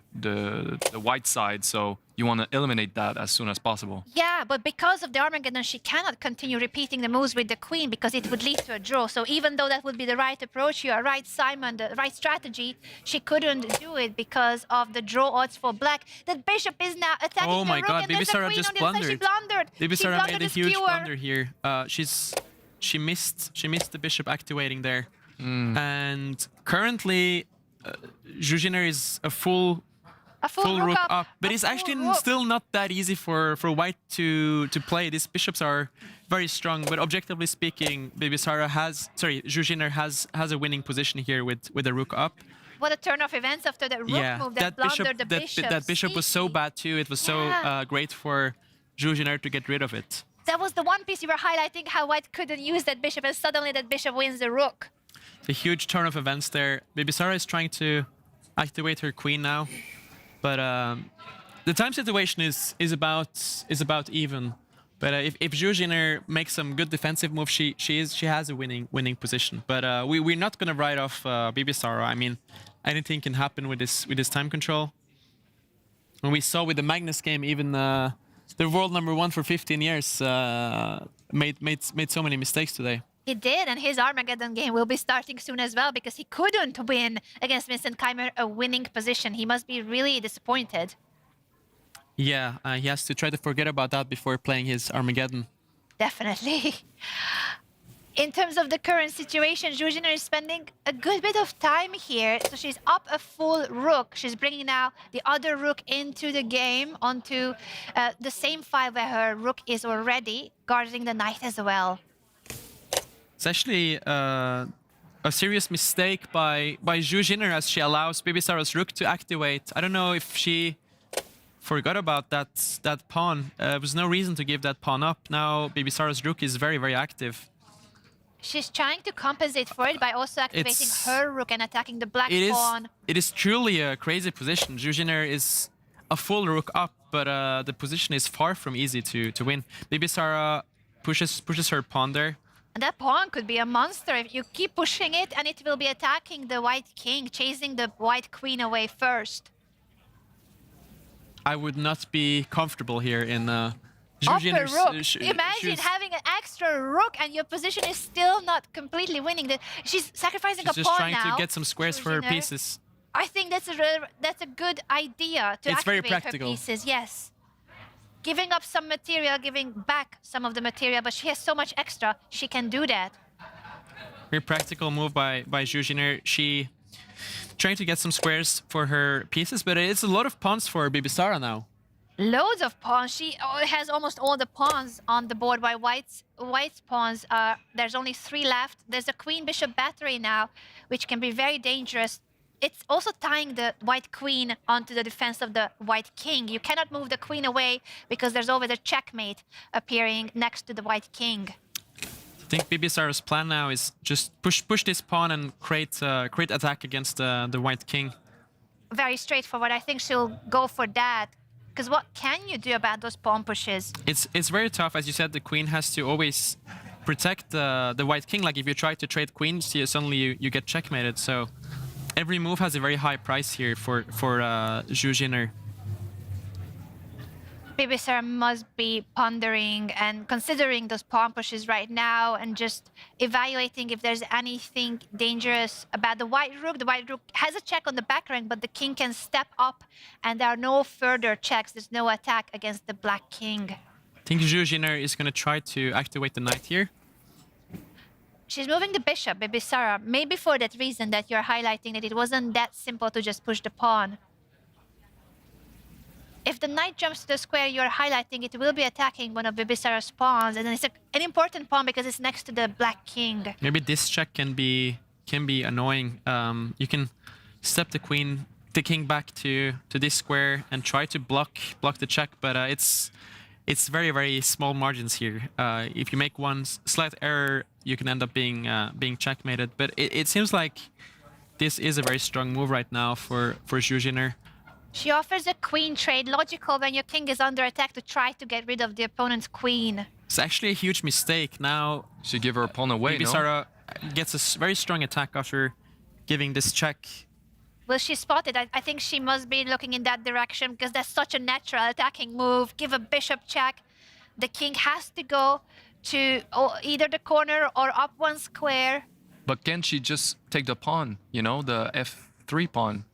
white side, so you want to eliminate that as soon as possible. Yeah, but because of the Armageddon, she cannot continue repeating the moves with the queen because it would lead to a draw. So even though that would be the right approach, you are right, Simon, the right strategy, she couldn't do it because of the draw odds for black. The bishop is now attacking Oh my the rook, god, and there's a Bibisara queen just on the other side. She blundered. Bibisara made a huge skewer. blunder here. She missed the bishop activating there, and currently Zhu Jiner is a full rook up, but it's actually still not that easy for white to play. These bishops are very strong, but objectively speaking, Zhu Jiner has a winning position here with the rook up. What a turn of events after the rook move that blundered the bishop. That bishop was so bad too. It was so great for Zhu Jiner to get rid of it. That was the one piece you were highlighting, how white couldn't use that bishop, and suddenly that bishop wins the rook. It's a huge turn of events there. Bibisara is trying to activate her queen now, but the time situation is about even. But if Zhu Jiner makes some good defensive moves, she has a winning position. But we're not gonna write off Bibisara. I mean, anything can happen with this time control. And we saw with the Magnus game, even the world #1 for 15 years made so many mistakes today. He did, and his Armageddon game will be starting soon as well because he couldn't win against Vincent Keymer a winning position. He must be really disappointed. Yeah, he has to try to forget about that before playing his Armageddon. Definitely. In terms of the current situation, Zhu Jiner is spending a good bit of time here. So she's up a full rook. She's bringing now the other rook into the game, onto the same file where her rook is already, guarding the knight as well. It's actually a serious mistake by Zhu Jiner, as she allows Bibisara's rook to activate. I don't know if she forgot about that pawn. There was no reason to give that pawn up. Now Bibisara's rook is very, very active. She's trying to compensate for it by also activating her rook and attacking the black pawn. It is truly a crazy position. Zhu Jiner is a full rook up, but the position is far from easy to win. Bibisara pushes her pawn there. And that pawn could be a monster if you keep pushing it, and it will be attacking the white king, chasing the white queen away first. I would not be comfortable here in Zhu Upper rook. Jiner's... Imagine having an extra rook and your position is still not completely winning. She's sacrificing a pawn now. She's just trying to get some squares for her pieces. I think that's a good idea to activate her pieces. Yes. Giving up some material, giving back some of the material, but she has so much extra, she can do that. Very practical move by Zhu Jiner. She trying to get some squares for her pieces, but it's a lot of pawns for Bibisara now. Loads of pawns. She has almost all the pawns on the board. By white's pawns, there's only 3 left. There's a queen-bishop battery now, which can be very dangerous. It's also tying the white queen onto the defense of the white king. You cannot move the queen away because there's always a checkmate appearing next to the white king. I think Bibisara's plan now is just push this pawn and create attack against the white king. Very straightforward. I think she'll go for that. Because what can you do about those pawn pushes? It's very tough. As you said, the queen has to always protect the white king. Like if you try to trade queens, suddenly you get checkmated. So every move has a very high price here for Zhu Jiner. Bibisara must be pondering and considering those pawn pushes right now and just evaluating if there's anything dangerous about the white rook. The white rook has a check on the back rank, but the king can step up and there are no further checks. There's no attack against the black king. I think Zhu Jiner is going to try to activate the knight here. she's moving the bishop, Bibisara. Maybe for that reason that you're highlighting that it wasn't that simple to just push the pawn. If the knight jumps to the square, you're highlighting it will be attacking one of Bibisara's pawns, and it's an important pawn because it's next to the black king. Maybe this check can be annoying. You can step the king back to this square and try to block the check, but it's very, very small margins here. If you make one slight error, you can end up being checkmated. But it seems like this is a very strong move right now for Zhu Jiner. She offers a queen trade, logical when your king is under attack to try to get rid of the opponent's queen. It's actually a huge mistake. Now she give her pawn away. Bibisara gets a very strong attack after giving this check. Will she spot it? I think she must be looking in that direction because that's such a natural attacking move. Give a bishop check. The king has to go to either the corner or up one square. But can she just take the pawn, you know, the f3 pawn?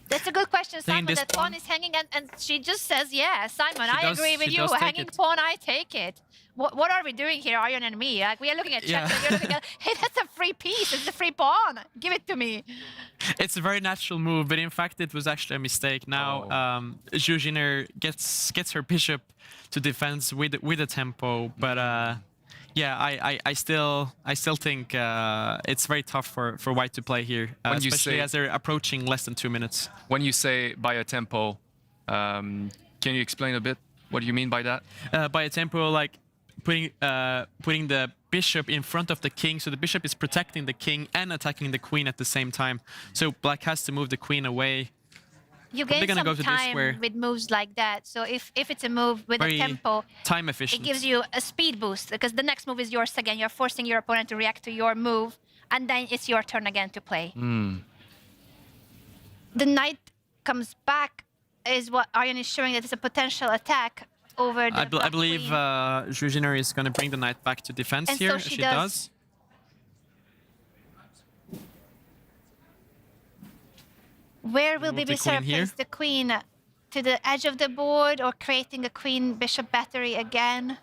That's a good question, Simon. That pawn is hanging, and she just says, yeah, Simon, I agree with you. Hanging pawn, I take it. What are we doing here, Arjan and me? Like, we are looking at check, and you're looking at, hey, that's a free piece. It's a free pawn. Give it to me. It's a very natural move, but in fact, it was actually a mistake. Now, Zhu Jiner gets her bishop to defense with a tempo, but yeah, I still think it's very tough for White to play here, especially as they're approaching less than 2 minutes. When you say by a tempo, can you explain a bit what you mean by that? By a tempo, like putting the bishop in front of the king, so the bishop is protecting the king and attacking the queen at the same time. So Black has to move the queen away. You gain some time with moves like that. So if it's a move with a tempo, time efficient, it gives you a speed boost because the next move is yours again. You're forcing your opponent to react to your move, and then it's your turn again to play. The knight comes back is what Arjan is showing, that it's a potential attack over the I believe Zhu Jiner is going to bring the knight back to defense and here. So she does. Where will Bibisara place the queen? To the edge of the board or creating a queen-bishop battery again?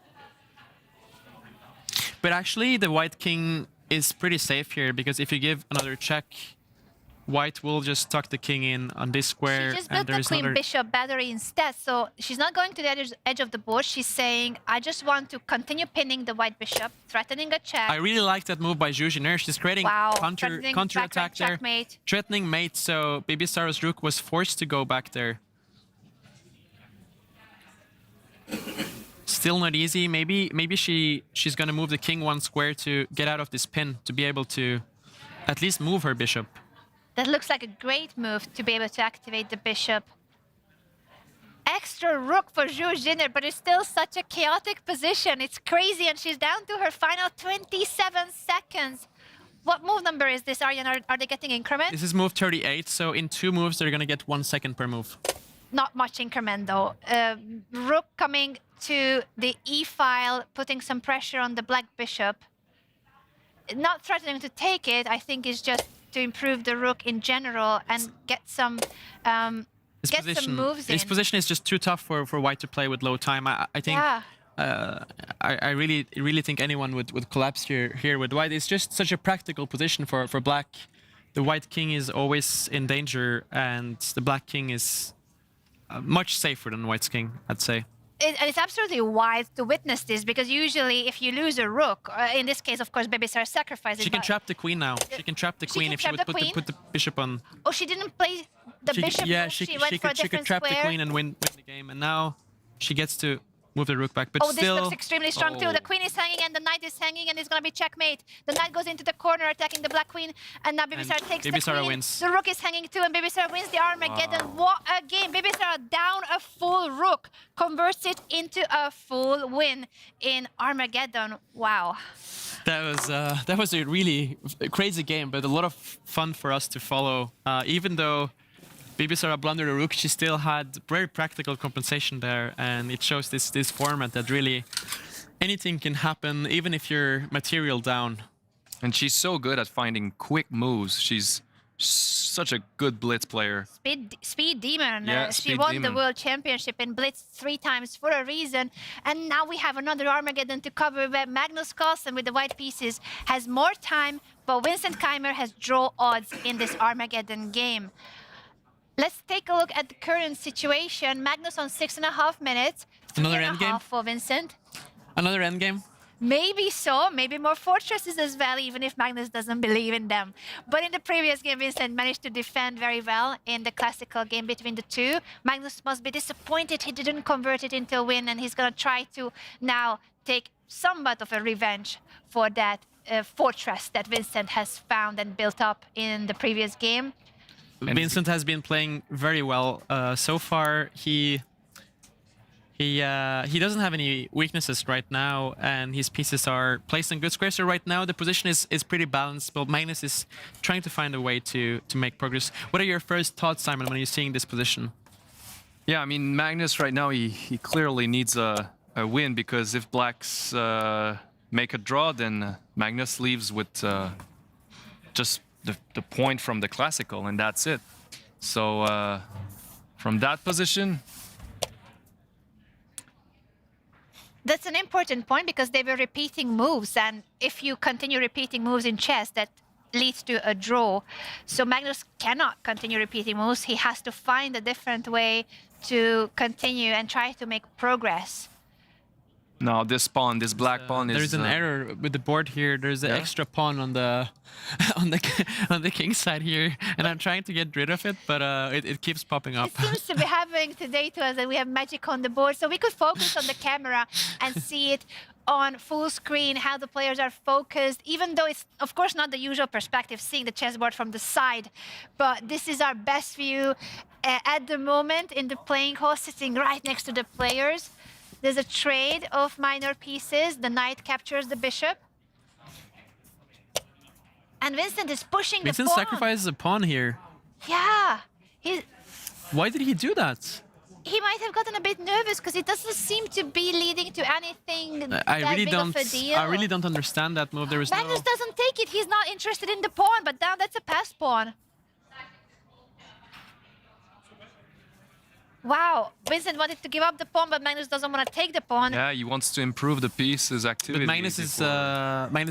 But actually, the white king is pretty safe here because if you give another check, White will just tuck the king in on this square. She just built the queen-bishop battery instead, so she's not going to the edge of the board. She's saying, I just want to continue pinning the white bishop, threatening a check. I really like that move by Zhu Jiner. She's creating counter-attack there. Checkmate. Threatening mate, so Bibisara's rook was forced to go back there. Still not easy. Maybe she's going to move the king one square to get out of this pin, to be able to at least move her bishop. That looks like a great move to be able to activate the bishop. Extra rook for Zhu Jiner, but it's still such a chaotic position. It's crazy, and she's down to her final 27 seconds. What move number is this, Arjan? Are they getting increment? This is move 38, so in 2 moves, they're going to get 1 second per move. Not much increment, though. Rook coming to the e-file, putting some pressure on the black bishop. Not threatening to take it, I think, is just to improve the rook in general and get some some moves in. His position is just too tough for White to play with low time. I think I really think anyone would collapse here with White. It's just such a practical position for Black. The white king is always in danger, and the black king is much safer than White's king, I'd say. And it's absolutely wise to witness this, because usually if you lose a rook, in this case, of course, Bibisara sacrifices. She can trap the queen now. She can trap the queen if she would put the bishop on. Oh, she didn't play the bishop. Yeah, move. she could trap square. the queen and win the game, and now she gets to move the rook back. But oh, still, this looks extremely strong too. The queen is hanging and the knight is hanging, and it's going to be checkmate. The knight goes into the corner attacking the black queen, and now Bibisara takes the queen. Wins. The rook is hanging too, and Bibisara wins the Armageddon. Wow. What a game! Bibisara down a full rook, converts it into a full win in Armageddon. Wow. That was a really crazy game, but a lot of fun for us to follow. Even though Bibisara blundered a rook, she still had very practical compensation there, and it shows this format that really anything can happen, even if you're material down. And she's so good at finding quick moves. She's such a good blitz player. Speed demon. Yeah, She speed won the demon. world championship in blitz 3 times for a reason. And now we have another Armageddon to cover where Magnus Carlsen with the white pieces has more time, but Vincent Keymer has draw odds in this Armageddon game. Let's take a look at the current situation. Magnus on 6.5 minutes. Another 3.5 endgame? for Vincent. Another endgame? Maybe so, maybe more fortresses as well, even if Magnus doesn't believe in them. But in the previous game, Vincent managed to defend very well in the classical game between the two. Magnus must be disappointed he didn't convert it into a win, and he's gonna try to now take somewhat of a revenge for that fortress that Vincent has found and built up in the previous game. Vincent has been playing very well so far. He doesn't have any weaknesses right now, and his pieces are placed in good squares. So right now the position is pretty balanced, but Magnus is trying to find a way to make progress. What are your first thoughts, Simon, when you're seeing this position? Yeah, I mean, Magnus right now, he clearly needs a win, because if blacks make a draw, then Magnus leaves with just the point from the classical, and that's it. So from that position... That's an important point, because they were repeating moves, and if you continue repeating moves in chess, that leads to a draw. So Magnus cannot continue repeating moves. He has to find a different way to continue and try to make progress. No, this pawn, this black pawn is... There's an error with the board here. There's an extra pawn on the on the king side here, and I'm trying to get rid of it, but it keeps popping up. It seems to be happening today to us that we have magic on the board, so we could focus on the camera and see it on full screen, how the players are focused, even though it's, of course, not the usual perspective, seeing the chessboard from the side. But this is our best view at the moment in the playing hall, sitting right next to the players. There's a trade of minor pieces. The knight captures the bishop. And Vincent is pushing the pawn. Vincent sacrifices a pawn here. Yeah. Why did he do that? He might have gotten a bit nervous because it doesn't seem to be leading to anything I that really big don't. of a deal. I really don't understand that move. There was Magnus doesn't take it. He's not interested in the pawn, but now that's a passed pawn. Wow, Vincent wanted to give up the pawn, but Magnus doesn't want to take the pawn. Yeah, he wants to improve the piece's activity. But Magnus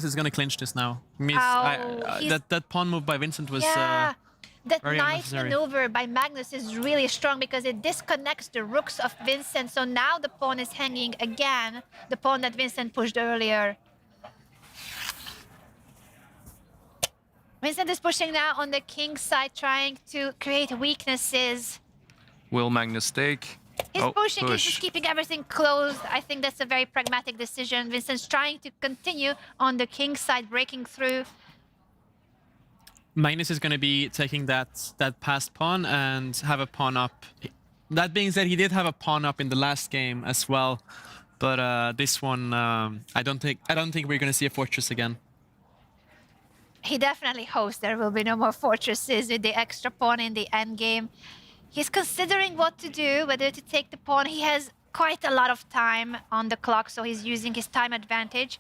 is going to clinch this now. Means that pawn move by Vincent was that very knight unnecessary. maneuver by Magnus is really strong because it disconnects the rooks of Vincent. So now the pawn is hanging again, the pawn that Vincent pushed earlier. Vincent is pushing now on the king's side, trying to create weaknesses. Will Magnus take? He's pushing, he's push. just keeping everything closed. I think that's a very pragmatic decision. Vincent's trying to continue on the king's side, breaking through. Magnus is going to be taking that passed pawn and have a pawn up. That being said, he did have a pawn up in the last game as well, but this one, I don't think we're going to see a fortress again. He definitely hopes there will be no more fortresses with the extra pawn in the endgame. He's considering what to do, whether to take the pawn. He has quite a lot of time on the clock, so he's using his time advantage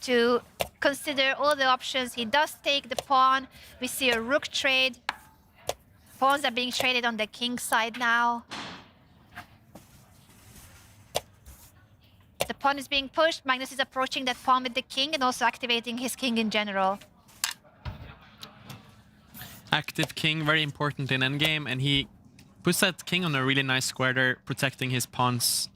to consider all the options. He does take the pawn. We see a rook trade. Pawns are being traded on the king's side now. The pawn is being pushed. Magnus is approaching that pawn with the king and also activating his king in general. Active king, very important in endgame, and he puts that king on a really nice square there, protecting his pawns.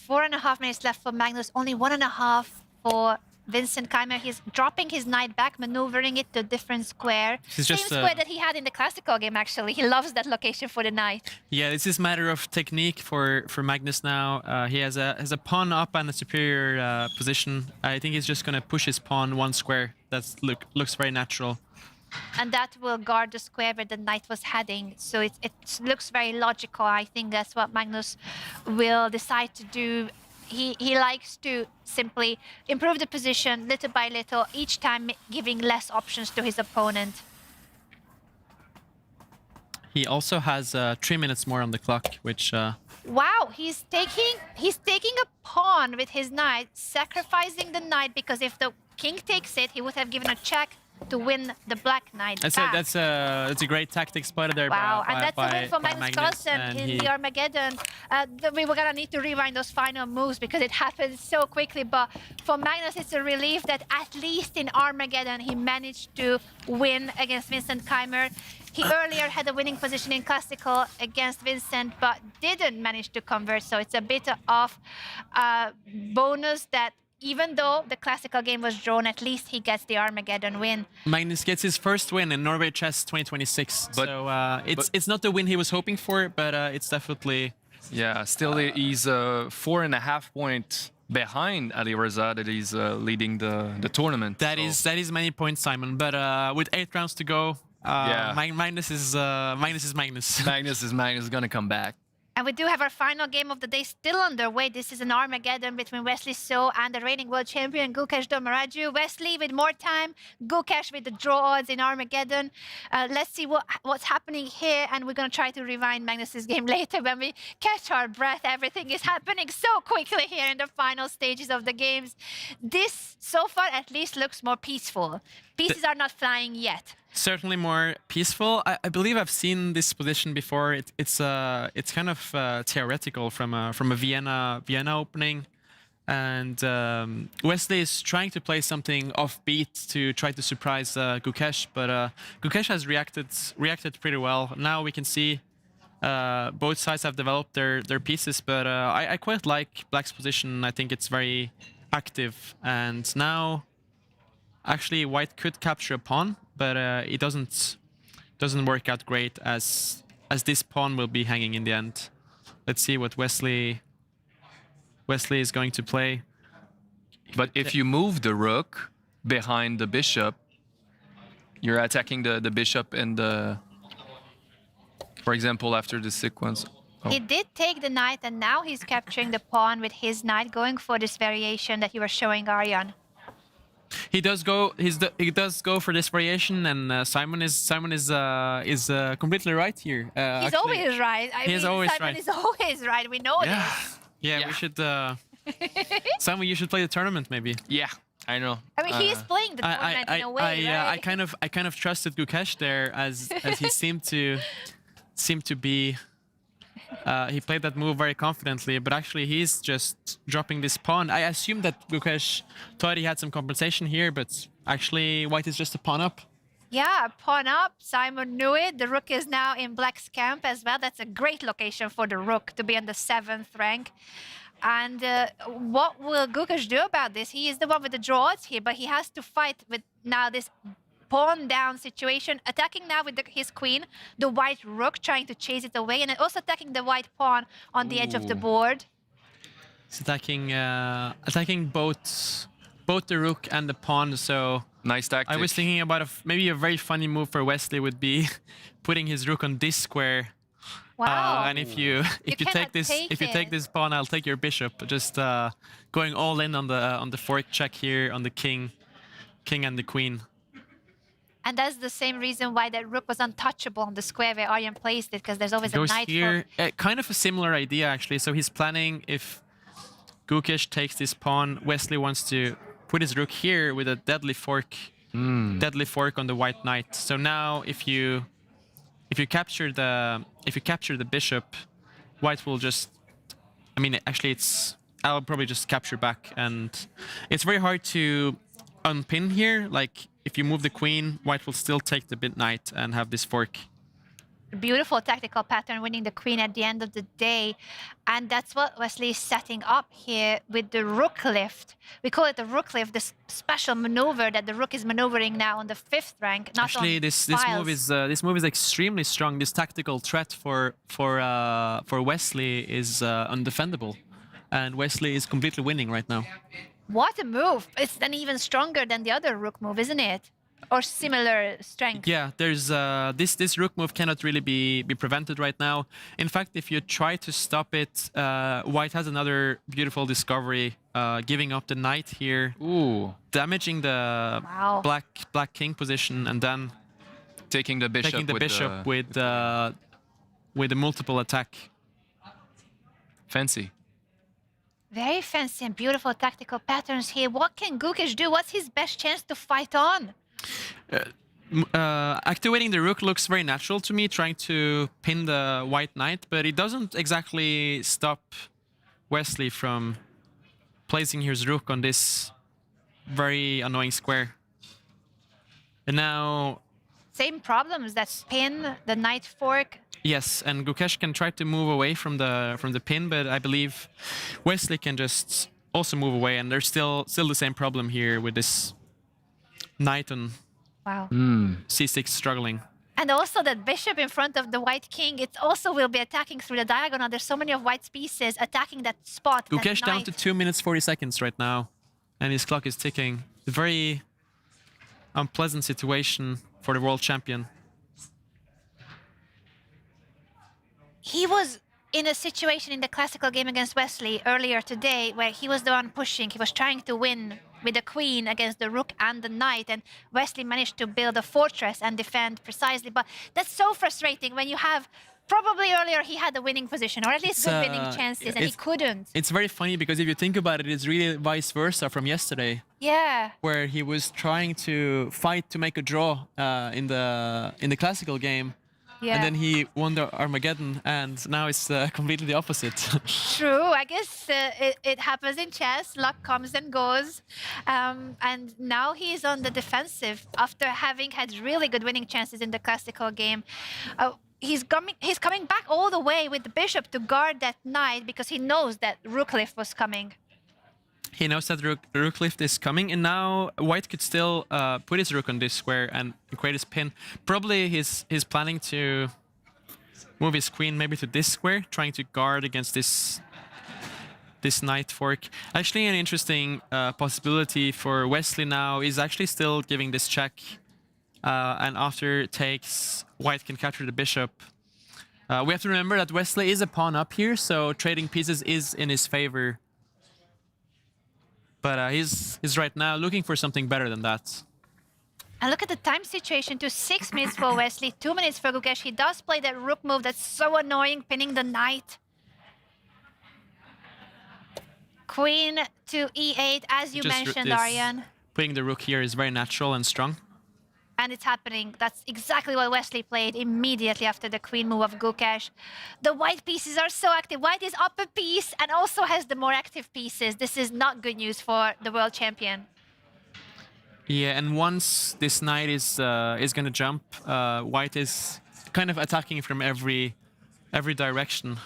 4.5 minutes left for Magnus, only 1.5 for Vincent Keymer. He's dropping his knight back, maneuvering it to a different square. Same square that he had in the classical game, actually. He loves that location for the knight. Yeah, this is a matter of technique for Magnus now. He has a pawn up and a superior position. I think he's just going to push his pawn one square. That looks very natural. And that will guard the square where the knight was heading. So it looks very logical. I think that's what Magnus will decide to do. He likes to simply improve the position little by little, each time giving less options to his opponent. He also has 3 minutes more on the clock, which... Wow, he's taking a pawn with his knight, sacrificing the knight, because if the king takes it, he would have given a check to win the black knight That's back. that's a great tactic spotted there. Wow, by, and that's a win for by Magnus Carlsen and in he- the Armageddon. We were gonna need to rewind those final moves because it happened so quickly. But for Magnus, it's a relief that at least in Armageddon he managed to win against Vincent Keymer. He earlier had a winning position in Classical against Vincent, but didn't manage to convert. So it's a bit of bonus that even though the Classical game was drawn, at least he gets the Armageddon win. Magnus gets his first win in Norway Chess 2026. So it's not the win he was hoping for, but it's definitely... Yeah, still he's 4.5 points behind Alireza that he's leading the tournament. That is many points, Simon. But with 8 rounds to go, Magnus is Magnus. Magnus is gonna come back. And we do have our final game of the day still underway. This is an Armageddon between Wesley So and the reigning world champion Gukesh D. Wesley with more time, Gukesh with the draw odds in Armageddon. Let's see what's happening here, and we're going to try to rewind Magnus's game later when we catch our breath. Everything is happening so quickly here in the final stages of the games. This, so far, at least looks more peaceful. Pieces are not flying yet. Certainly more peaceful. I believe I've seen this position before. It's kind of theoretical from a Vienna opening, and Wesley is trying to play something offbeat to try to surprise Gukesh, but Gukesh has reacted pretty well. Now we can see both sides have developed their pieces, but I quite like Black's position. I think it's very active, and now actually White could capture a pawn, but it doesn't work out great as this pawn will be hanging in the end. Let's see what Wesley is going to play. But if you move the rook behind the bishop, you're attacking the bishop and the, for example, after the sequence. Oh. He did take the knight, and now he's capturing the pawn with his knight, going for this variation that you were showing, Arjan. He does go. He does go for this variation, and Simon is completely right here. He's actually, always right. Simon is always right. We know this. Yeah, we should. Simon, you should play the tournament, maybe. Yeah, I know. I mean, he is playing the tournament in a way, right? I kind of trusted Gukesh there as he seemed to be. He played that move very confidently, but actually he's just dropping this pawn. I assume that Gukesh thought he had some compensation here, but actually White is just a pawn up. Yeah, pawn up. Simon knew it. The rook is now in Black's camp as well. That's a great location for the rook to be on the 7th rank. And what will Gukesh do about this? He is the one with the draws here, but he has to fight with now this pawn down situation, attacking now with his queen, the white rook, trying to chase it away, and then also attacking the white pawn on the edge of the board. It's attacking both the rook and the pawn. So nice tactic. I was thinking about maybe a very funny move for Wesley would be putting his rook on this square. Wow! And if you take this pawn, I'll take your bishop. Just going all in on the fork check here on the king and the queen. And that's the same reason why that rook was untouchable on the square where Arjan placed it, because there's always a knight here. Kind of a similar idea, actually. So he's planning if Gukesh takes this pawn, Wesley wants to put his rook here with a deadly fork on the white knight. So now if you capture the bishop, White will just, I mean, actually I'll probably just capture back, and it's very hard to unpin here. Like, if you move the queen, White will still take the bit knight and have this fork. Beautiful tactical pattern, winning the queen at the end of the day. And that's what Wesley is setting up here with the rook lift. We call it the rook lift, this special maneuver that the rook is maneuvering now on the 5th rank. Not actually, on this move is extremely strong. This tactical threat for Wesley is undefendable, and Wesley is completely winning right now. What a move! It's then even stronger than the other rook move, isn't it? Or similar strength. Yeah, there's this rook move cannot really be prevented right now. In fact, if you try to stop it, White has another beautiful discovery, giving up the knight here, damaging the black king position, and then taking the bishop with a multiple attack. Fancy. Very fancy and beautiful tactical patterns here. What can Gukesh do? What's his best chance to fight on? Activating the rook looks very natural to me, trying to pin the white knight, but it doesn't exactly stop Wesley from placing his rook on this very annoying square. And now... Same problems, that pin, the knight fork. Yes, and Gukesh can try to move away from the pin, but I believe Wesley can just also move away, and there's still the same problem here with this knight on Wow. c6 struggling. And also that bishop in front of the white king, it also will be attacking through the diagonal. There's so many of white's pieces attacking that spot. Gukesh that down knight. to 2 minutes 40 seconds right now, and his clock is ticking. A very unpleasant situation for the world champion. He was in a situation in the classical game against Wesley earlier today where he was the one pushing. He was trying to win with the queen against the rook and the knight, and Wesley managed to build a fortress and defend precisely. But that's so frustrating when you have, probably earlier he had a winning position, or at least good winning chances, and he couldn't. It's very funny because if you think about it, it's really vice versa from yesterday. Yeah. Where he was trying to fight to make a draw in the classical game. Yeah. And then he won the Armageddon, and now it's completely the opposite. True, I guess it happens in chess. Luck comes and goes. And now he's on the defensive after having had really good winning chances in the classical game. He's coming back all the way with the bishop to guard that knight because he knows that rook lift was coming. He knows that rook lift is coming, and now white could still put his rook on this square and create his pin. Probably he's planning to move his queen maybe to this square, trying to guard against this knight fork. Actually, an interesting possibility for Wesley now is actually still giving this check, and after it takes, white can capture the bishop. We have to remember that Wesley is a pawn up here, so trading pieces is in his favor. But he's right now looking for something better than that. And look at the time situation to 6 minutes for Wesley, 2 minutes for Gukesh. He does play that rook move that's so annoying, pinning the knight. Queen to e8, as you mentioned, Aryan. Putting the rook here is very natural and strong. And it's happening. That's exactly what Wesley played immediately after the queen move of Gukesh. The white pieces are so active. White is up a piece and also has the more active pieces. This is not good news for the world champion. Yeah, and once this knight is going to jump, white is kind of attacking from every direction.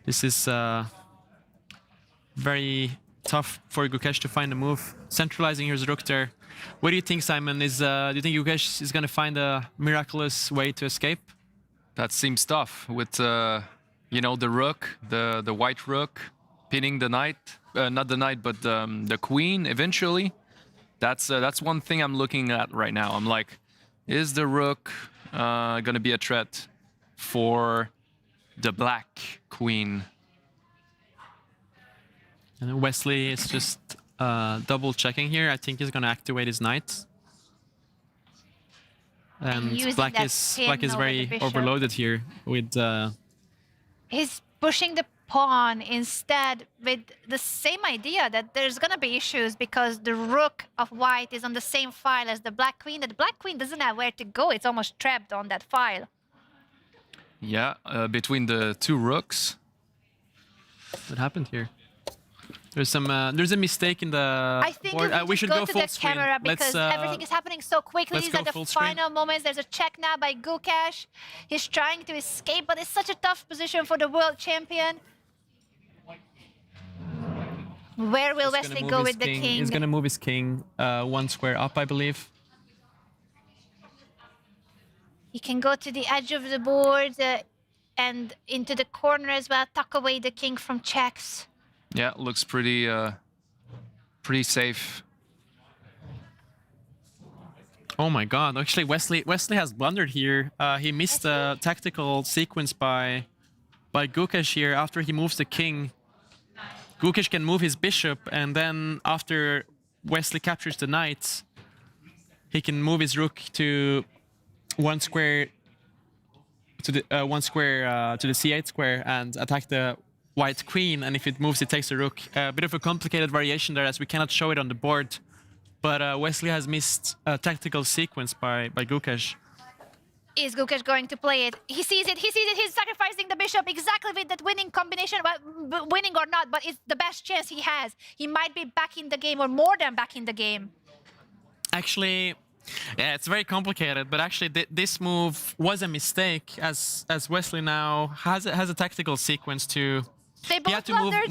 This is very tough for Gukesh to find a move. Centralizing his rook there. What do you think, Simon? Do you think Gukesh is going to find a miraculous way to escape? That seems tough with, you know, the rook, the white rook, pinning the knight, not the knight, but the queen eventually. That's one thing I'm looking at right now. I'm like, is the rook going to be a threat for the black queen? And then Wesley is just double checking here. I think he's going to activate his knight. And black is very overloaded here with... He's pushing the pawn instead with the same idea that there's going to be issues because the rook of white is on the same file as the black queen. The black queen doesn't have where to go. It's almost trapped on that file. Yeah, between the two rooks. What happened here? There's a mistake in the I think board. we should go to the camera because let's, everything is happening so quickly. These are the final moments. There's a check now by Gukesh. He's trying to escape, but it's such a tough position for the world champion. Where will Wesley go with the king? He's going to move his king one square up, I believe. He can go to the edge of the board and into the corner as well, tuck away the king from checks. Yeah, looks pretty safe. Oh my God! Actually, Wesley has blundered here. He missed a tactical sequence by Gukesh here. After he moves the king, Gukesh can move his bishop, and then after Wesley captures the knight, he can move his rook to one square to the c8 square and attack the white queen. And if it moves, it takes the rook. A bit of a complicated variation there, as we cannot show it on the board. but Wesley has missed a tactical sequence by Gukesh. Is Gukesh going to play it? He sees it, he's sacrificing the bishop exactly with that winning combination, but winning or not, but it's the best chance he has. He might be back in the game, or more than back in the game. Actually, yeah, it's very complicated, but actually this move was a mistake, as Wesley now has a tactical sequence to... They both blundered.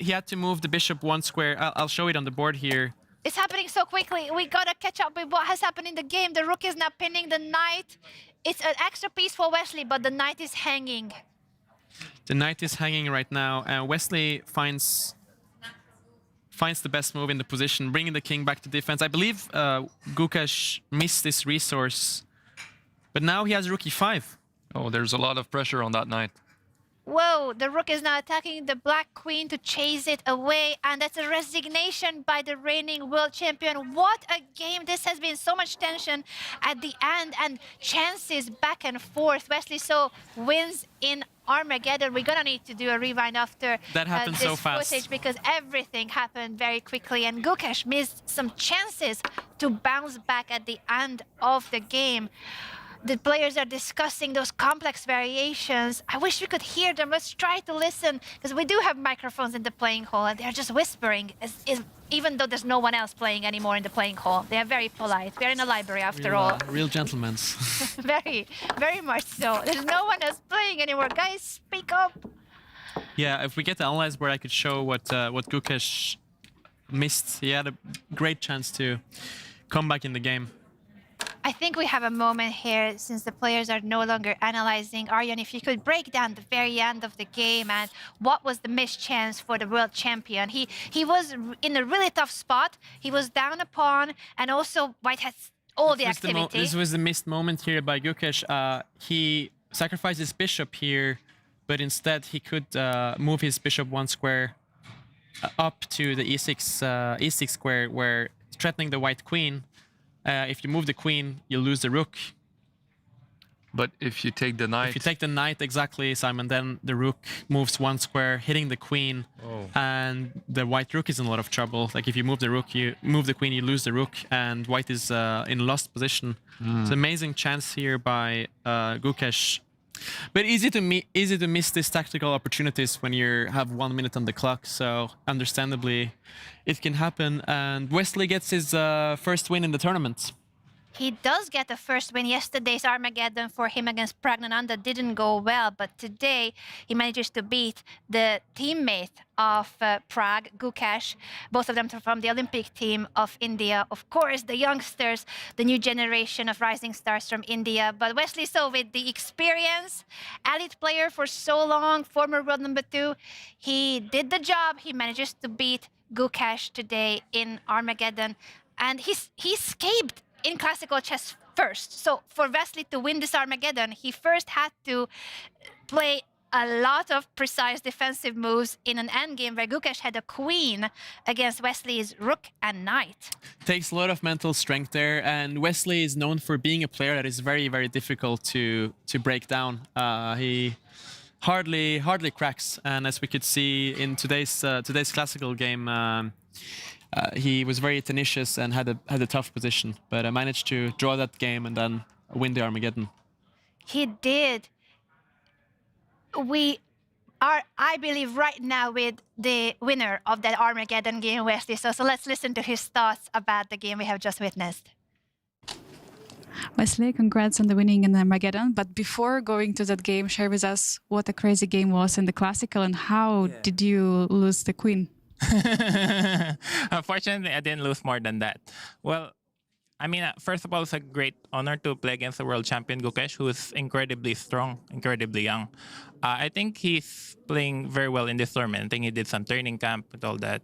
He had to move the bishop one square. I'll show it on the board here. It's happening so quickly. We gotta catch up with what has happened in the game. The rook is now pinning the knight. It's an extra piece for Wesley, but the knight is hanging. The knight is hanging right now, and Wesley finds the best move in the position, bringing the king back to defense. I believe Gukesh missed this resource, but now he has rook e5. Oh, there's a lot of pressure on that knight. Whoa, the rook is now attacking the black queen to chase it away, and that's a resignation by the reigning world champion. What a game. This has been so much tension at the end and chances back and forth. Wesley So wins in Armageddon. We're gonna need to do a rewind after that happened this so fast footage, because everything happened very quickly, and Gukesh missed some chances to bounce back at the end of the game. The players are discussing those complex variations. I wish we could hear them. Let's try to listen, because we do have microphones in the playing hall, and they're just whispering, even though there's no one else playing anymore in the playing hall. They are very polite. We're in a library after all. Real gentlemen. Very, very much so. There's no one else playing anymore. Guys, speak up. Yeah, if we get the analyze board, I could show what Gukesh missed. He had a great chance to come back in the game. I think we have a moment here, since the players are no longer analyzing. Arjan, if you could break down the very end of the game and what was the missed chance for the world champion. He was in a really tough spot. He was down a pawn, and also White has all the activity. This was the missed moment here by Gukesh. He sacrificed his bishop here, but instead he could move his bishop one square up to the e6 square, where threatening the white queen. If you move the queen, you lose the rook. But if you take the knight... If you take the knight, exactly, Simon, then the rook moves one square, hitting the queen, and the white rook is in a lot of trouble. Like, if you move the rook, you move the queen, you lose the rook, and white is in lost position. It's an amazing chance here by Gukesh. But easy to miss these tactical opportunities when you have 1 minute on the clock, so understandably it can happen. And Wesley gets his first win in the tournament. He does get the first win. Yesterday's Armageddon for him against Praggnanandhaa didn't go well, but today he manages to beat the teammate of Prague, Gukesh, both of them from the Olympic team of India. Of course, the youngsters, the new generation of rising stars from India. But Wesley So, with the experience, elite player for so long, former world #2, he did the job. He manages to beat Gukesh today in Armageddon, and he escaped in classical chess first. So for Wesley to win this Armageddon, he first had to play a lot of precise defensive moves in an endgame where Gukesh had a queen against Wesley's rook and knight. Takes a lot of mental strength there, and Wesley is known for being a player that is very, very difficult to break down. He hardly cracks, and as we could see in today's classical game, he was very tenacious and had a tough position, but I managed to draw that game and then win the Armageddon. He did. We are, I believe, right now with the winner of that Armageddon game, Wesley So. So let's listen to his thoughts about the game we have just witnessed. Wesley, congrats on the winning in Armageddon. But before going to that game, share with us what a crazy game was in the classical and how did you lose the queen? Unfortunately, I didn't lose more than that. Well, I mean, first of all, it's a great honor to play against the world champion Gukesh, who is incredibly strong, incredibly young. I think he's playing very well in this tournament. I think he did some training camp with all that.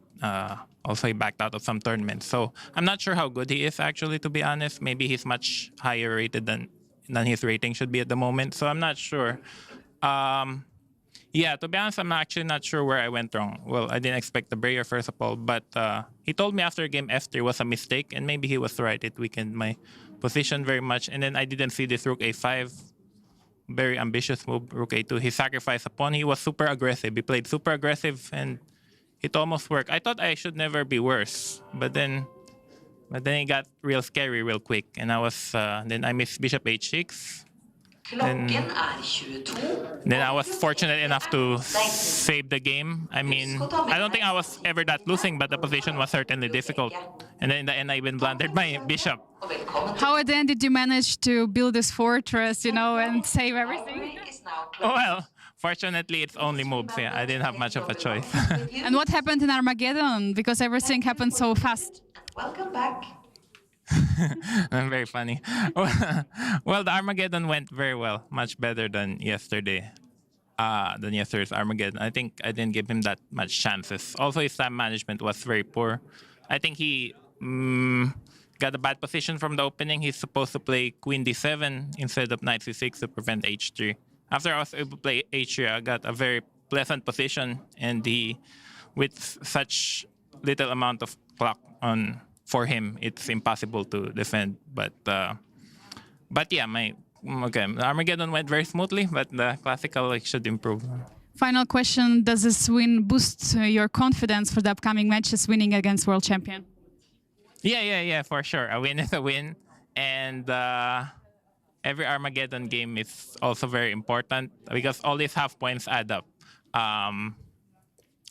Also, he backed out of some tournaments. So I'm not sure how good he is, actually, to be honest. Maybe he's much higher rated than his rating should be at the moment. So I'm not sure. Yeah, to be honest, I'm actually not sure where I went wrong. Well, I didn't expect the barrier, first of all, but he told me after game F3 was a mistake, and maybe he was right. It weakened my position very much. And then I didn't see this rook A5, very ambitious move, rook A2. He sacrificed a pawn. He was super aggressive. He played super aggressive, and it almost worked. I thought I should never be worse, but then But then it got real scary real quick, and then I missed bishop h6. Then I was fortunate enough to save the game. I mean, I don't think I was ever that losing, but the position was certainly difficult. And then in the end, I even blundered my bishop. How at the end did you manage to build this fortress, and save everything? Well, fortunately, it's only moves. Yeah, I didn't have much of a choice. And what happened in Armageddon? Because everything happened so fast. Welcome back. Very funny. Well, the Armageddon went very well, much better than yesterday. Than yesterday's Armageddon. I think I didn't give him that much chances. Also, his time management was very poor. I think he got a bad position from the opening. He's supposed to play Queen D7 instead of Knight C6 to prevent H3. After I was able to play H3, I got a very pleasant position, and with such little amount of clock on. For him, it's impossible to defend. But yeah, the Armageddon went very smoothly, but the classical should improve. Final question: does this win boost your confidence for the upcoming matches, winning against world champion? Yeah, for sure. A win is a win, and every Armageddon game is also very important because all these half points add up.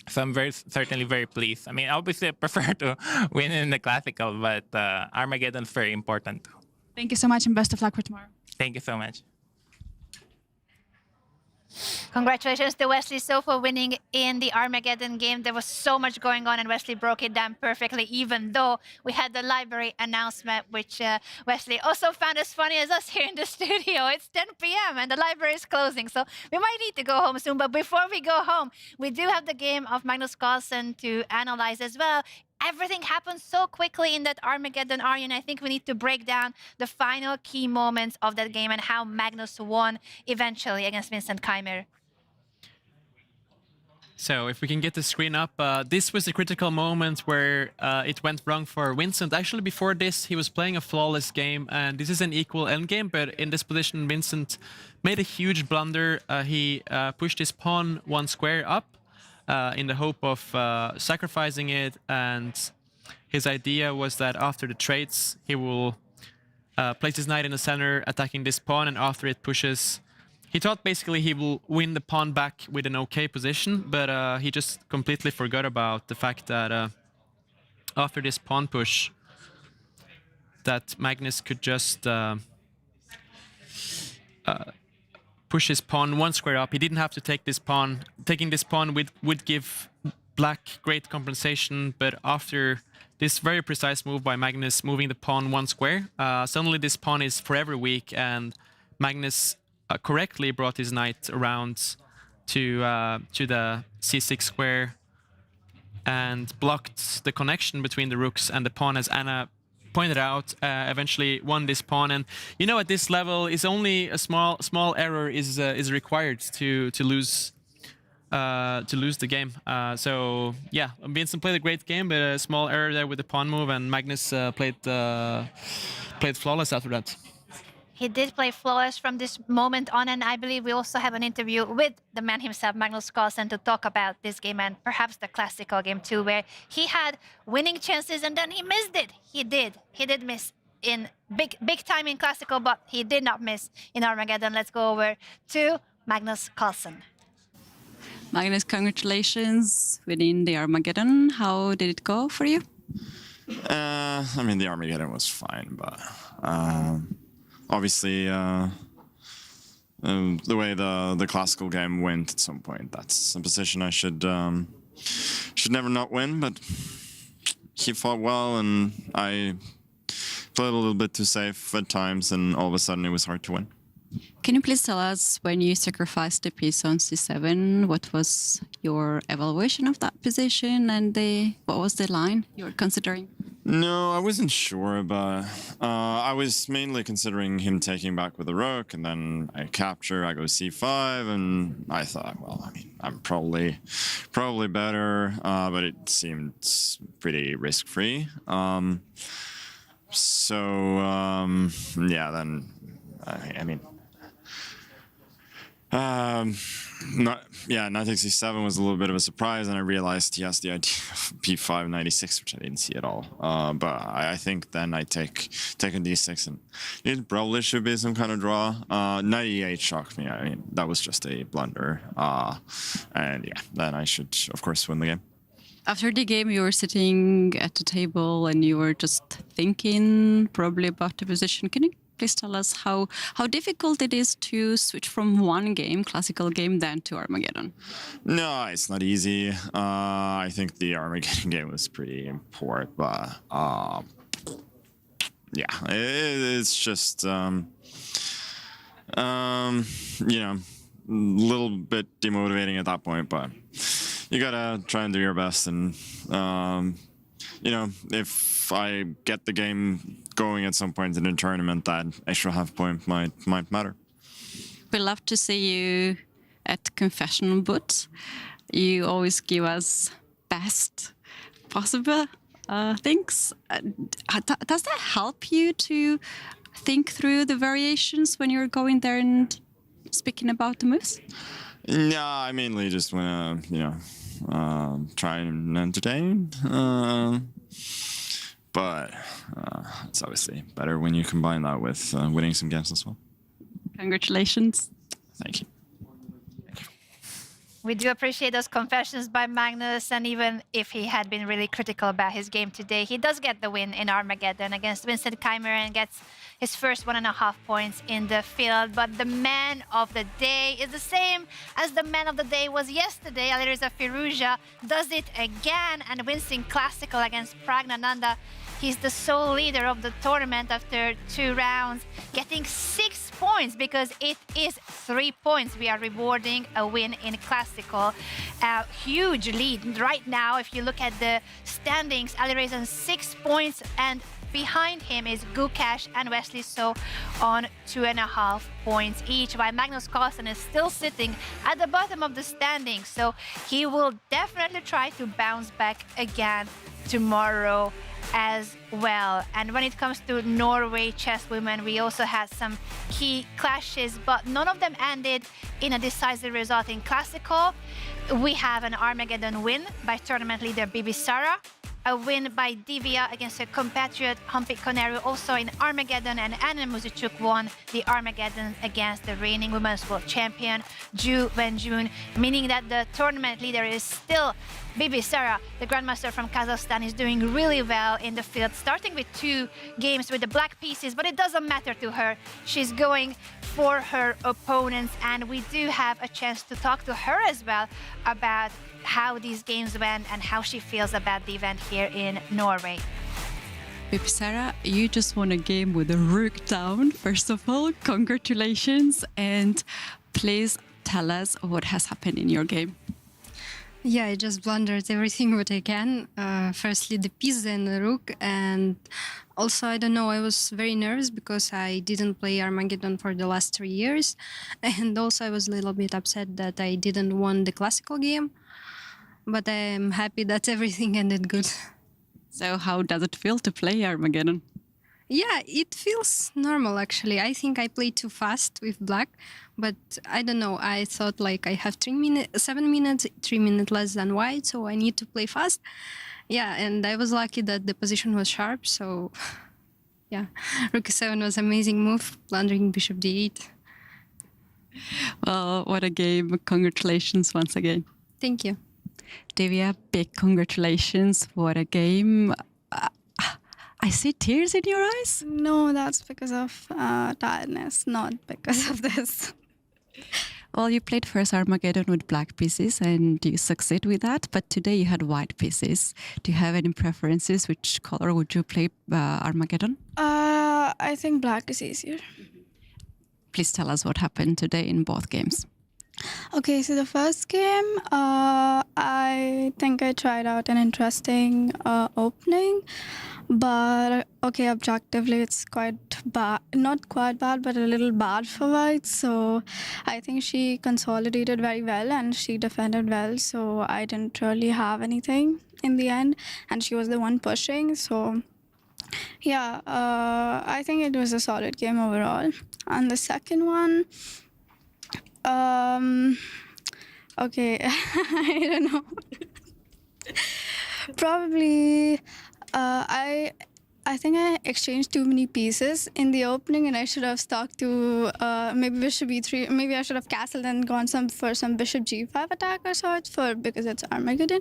So I'm certainly very pleased. I mean, obviously I prefer to win in the classical, but Armageddon is very important. Thank you so much, and best of luck for tomorrow. Thank you so much. Congratulations to Wesley So for winning in the Armageddon game. There was so much going on and Wesley broke it down perfectly, even though we had the library announcement, which Wesley also found as funny as us here in the studio. It's 10 p.m. and the library is closing, so we might need to go home soon. But before we go home, we do have the game of Magnus Carlsen to analyze as well. Everything happened so quickly in that Armageddon, Arjen. I think we need to break down the final key moments of that game and how Magnus won eventually against Vincent Keymer. So if we can get the screen up, this was a critical moment where it went wrong for Vincent. Actually, before this, he was playing a flawless game, and this is an equal endgame, but in this position, Vincent made a huge blunder. He pushed his pawn one square up, in the hope of sacrificing it, and his idea was that after the trades he will place his knight in the center, attacking this pawn, and after it pushes, he thought basically he will win the pawn back with an okay position, but he just completely forgot about the fact that after this pawn push that Magnus could just push his pawn one square up. He didn't have to take this pawn. Taking this pawn would give black great compensation, but after this very precise move by Magnus, moving the pawn one square, suddenly this pawn is forever weak, and Magnus correctly brought his knight around to the c6 square and blocked the connection between the rooks and the pawn, as Anna pointed out, eventually won this pawn. And at this level, is only a small error is required to lose the game. So yeah, Vincent played a great game, but a small error there with the pawn move, and Magnus played flawless after that. He did play flawless from this moment on, and I believe we also have an interview with the man himself, Magnus Carlsen, to talk about this game and perhaps the classical game too, where he had winning chances and then he missed it. He did miss in big time in classical, but he did not miss in Armageddon. Let's go over to Magnus Carlsen. Magnus, congratulations winning the Armageddon. How did it go for you? I mean, the Armageddon was fine, but obviously, the way the classical game went at some point, that's a position I should never not win. But he fought well, and I played a little bit too safe at times, and all of a sudden it was hard to win. Can you please tell us, when you sacrificed the piece on c7, what was your evaluation of that position, and what was the line you were considering? No, I wasn't sure, but I was mainly considering him taking back with the rook, and then I capture, I go c5, and I thought, well, I mean, I'm probably better, but it seemed pretty risk-free. Yeah, then, I mean, knight takes c7 was a little bit of a surprise, and I realized he has the idea of b5 96, which I didn't see at all. But I think then I take on d6, and it probably should be some kind of draw. Knight e8 shocked me. I mean, that was just a blunder. And yeah, then I should, of course, win the game. After the game, you were sitting at the table and you were just thinking probably about the position. Can you please tell us how difficult it is to switch from one game, classical game, then to Armageddon? No, it's not easy. I think the Armageddon game was pretty poor, but yeah, it's just you know, a little bit demotivating at that point, but you gotta try and do your best, and you know, if I get the game going at some point in the tournament, that extra half point might matter. We love to see you at confessional booth. You always give us best possible things. Does that help you to think through the variations when you're going there and speaking about the moves? No, I mainly just want to, you know, try and entertain. But it's obviously better when you combine that with winning some games as well. Congratulations. Thank you. We do appreciate those confessions by Magnus, and even if he had been really critical about his game today, he does get the win in Armageddon against Vincent Keymer and gets his first 1.5 points in the field. But the man of the day is the same as the man of the day was yesterday. Alireza Firouzja does it again and wins in Classical against Praggnanandhaa. He's the sole leader of the tournament after 2 rounds, getting 6 points because it is 3 points. We are rewarding a win in Classical. A huge lead right now. If you look at the standings, Alireza 6 points, and behind him is Gukesh and Wesley So on 2.5 points each, while Magnus Carlsen is still sitting at the bottom of the standings. So he will definitely try to bounce back again tomorrow as well. And when it comes to Norway Chess women, we also had some key clashes, but none of them ended in a decisive result in Classical. We have an Armageddon win by tournament leader Bibisara, a win by Divya against her compatriot Humpy Koneru, also in Armageddon, and Anna Muzychuk won the Armageddon against the reigning Women's World Champion Wenjun, meaning that the tournament leader is still Bibisara. The Grandmaster from Kazakhstan is doing really well in the field, starting with 2 games with the black pieces, but it doesn't matter to her. She's going for her opponents, and we do have a chance to talk to her as well about how these games went and how she feels about the event here in Norway. Bibisara, you just won a game with a rook down. First of all, congratulations, and please tell us what has happened in your game. Yeah, I just blundered everything what I can. Firstly, the piece, then the rook, and also, I don't know, I was very nervous because I didn't play Armageddon for the last 3 years. And also, I was a little bit upset that I didn't win the Classical game. But I'm happy that everything ended good. So how does it feel to play Armageddon? Yeah, it feels normal, actually. I think I played too fast with black, but I don't know. I thought like I have 7 minutes, 3 minutes less than white, so I need to play fast. Yeah, and I was lucky that the position was sharp, so yeah. Rook e7 was an amazing move, blundering bishop d8. Well, what a game. Congratulations once again. Thank you. Divya, big congratulations. What a game. I see tears in your eyes. No, that's because of tiredness, not because of this. Well, you played first Armageddon with black pieces and you succeed with that, but today you had white pieces. Do you have any preferences? Which color would you play Armageddon? I think black is easier. Please tell us what happened today in both games. Okay, so the first game, I think I tried out an interesting opening, but okay, objectively it's quite bad, not quite bad, but a little bad for white. So I think she consolidated very well and she defended well, so I didn't really have anything in the end, and she was the one pushing. So yeah, I think it was a solid game overall. And the second one, Okay, I don't know. Probably, I think I exchanged too many pieces in the opening, and I should have stuck to maybe bishop e3. Maybe I should have castled and gone for some bishop g5 attack or sorts because it's Armageddon.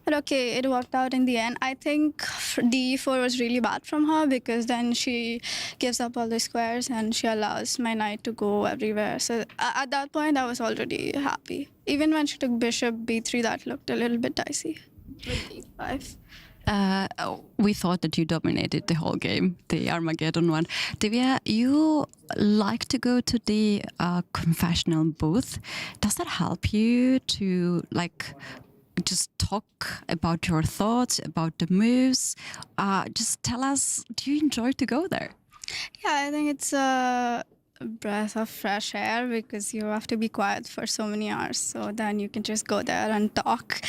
But okay, it worked out in the end. I think d4 was really bad from her because then she gives up all the squares and she allows my knight to go everywhere. So at that point, I was already happy. Even when she took bishop b3, that looked a little bit dicey with d5. We thought that you dominated the whole game, the Armageddon one. Divya, you like to go to the confessional booth. Does that help you to just talk about your thoughts, about the moves? Just tell us, do you enjoy to go there? Yeah, I think it's a breath of fresh air because you have to be quiet for so many hours. So then you can just go there and talk.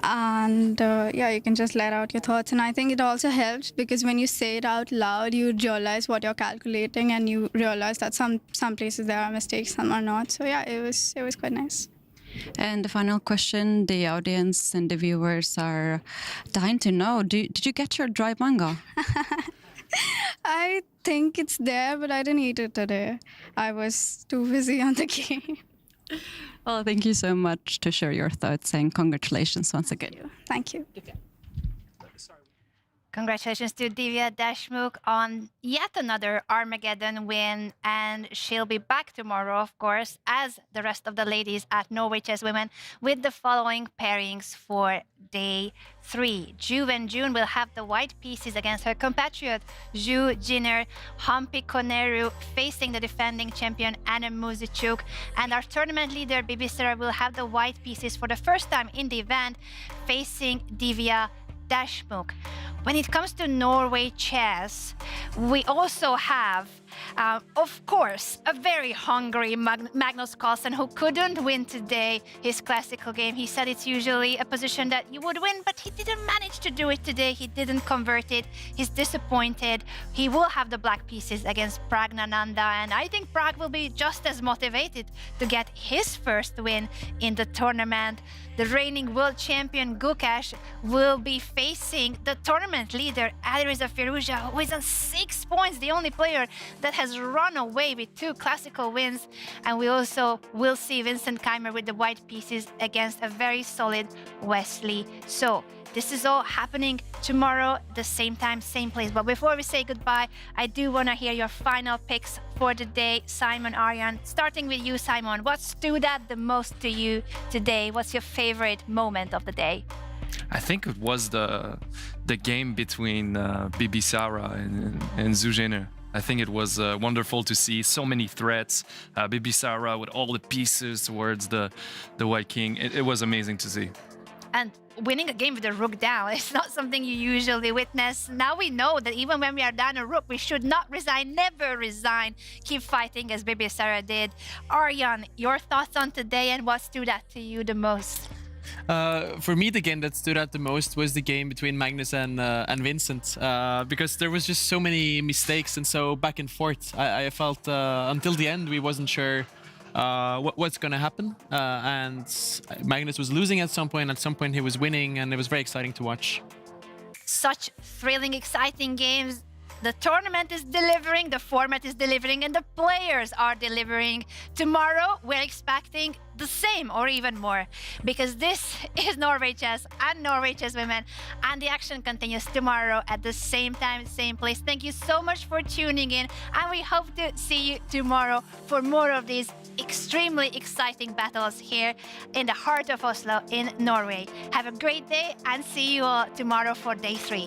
And yeah, you can just let out your thoughts. And I think it also helps because when you say it out loud, you realize what you're calculating and you realize that some places there are mistakes, some are not. So yeah, it was quite nice. And the final question, the audience and the viewers are dying to know, did you get your dry mango? I think it's there, but I didn't eat it today. I was too busy on the game. Well, thank you so much to share your thoughts and congratulations once again. Thank you. Congratulations to Divya Deshmukh on yet another Armageddon win, and she'll be back tomorrow, of course, as the rest of the ladies at Norway Chess Women, with the following pairings for day 3. Wenjun will have the white pieces against her compatriot Zhu Jiner, Humpy Koneru facing the defending champion Muzychuk, and our tournament leader Bibisara will have the white pieces for the first time in the event facing Divya Deshmukh. When it comes to Norway Chess, we also have, of course, a very hungry Magnus Carlsen who couldn't win today his classical game. He said it's usually a position that you would win, but he didn't manage to do it today. He didn't convert it. He's disappointed. He will have the black pieces against Praggnanandhaa, and I think Pragg will be just as motivated to get his first win in the tournament. The reigning world champion Gukesh will be facing the tournament leader Alireza Firouzja, who is on 6 points, the only player that has run away with 2 classical wins. And we also will see Vincent Keymer with the white pieces against a very solid Wesley So. This is all happening tomorrow, the same time, same place. But before we say goodbye, I do want to hear your final picks for the day, Simon, Arjan. Starting with you, Simon, what stood out the most to you today? What's your favorite moment of the day? I think it was the game between Bibisara and Zhu Jiner. I think it was wonderful to see so many threats. Bibisara with all the pieces towards the White King. It was amazing to see. And winning a game with a rook down is not something you usually witness. Now we know that even when we are down a rook, we should not resign, never resign. Keep fighting as Bibisara did. Arjan, your thoughts on today and what stood out to you the most? For me, the game that stood out the most was the game between Magnus and Vincent, because there was just so many mistakes and so back and forth. I felt until the end we wasn't sure what's going to happen, and Magnus was losing at some point he was winning, and it was very exciting to watch. Such thrilling, exciting games. The tournament is delivering, the format is delivering, and the players are delivering. Tomorrow, we're expecting the same or even more, because this is Norway Chess and Norway Chess Women, and the action continues tomorrow at the same time, same place. Thank you so much for tuning in, and we hope to see you tomorrow for more of these extremely exciting battles here in the heart of Oslo in Norway. Have a great day, and see you all tomorrow for day 3.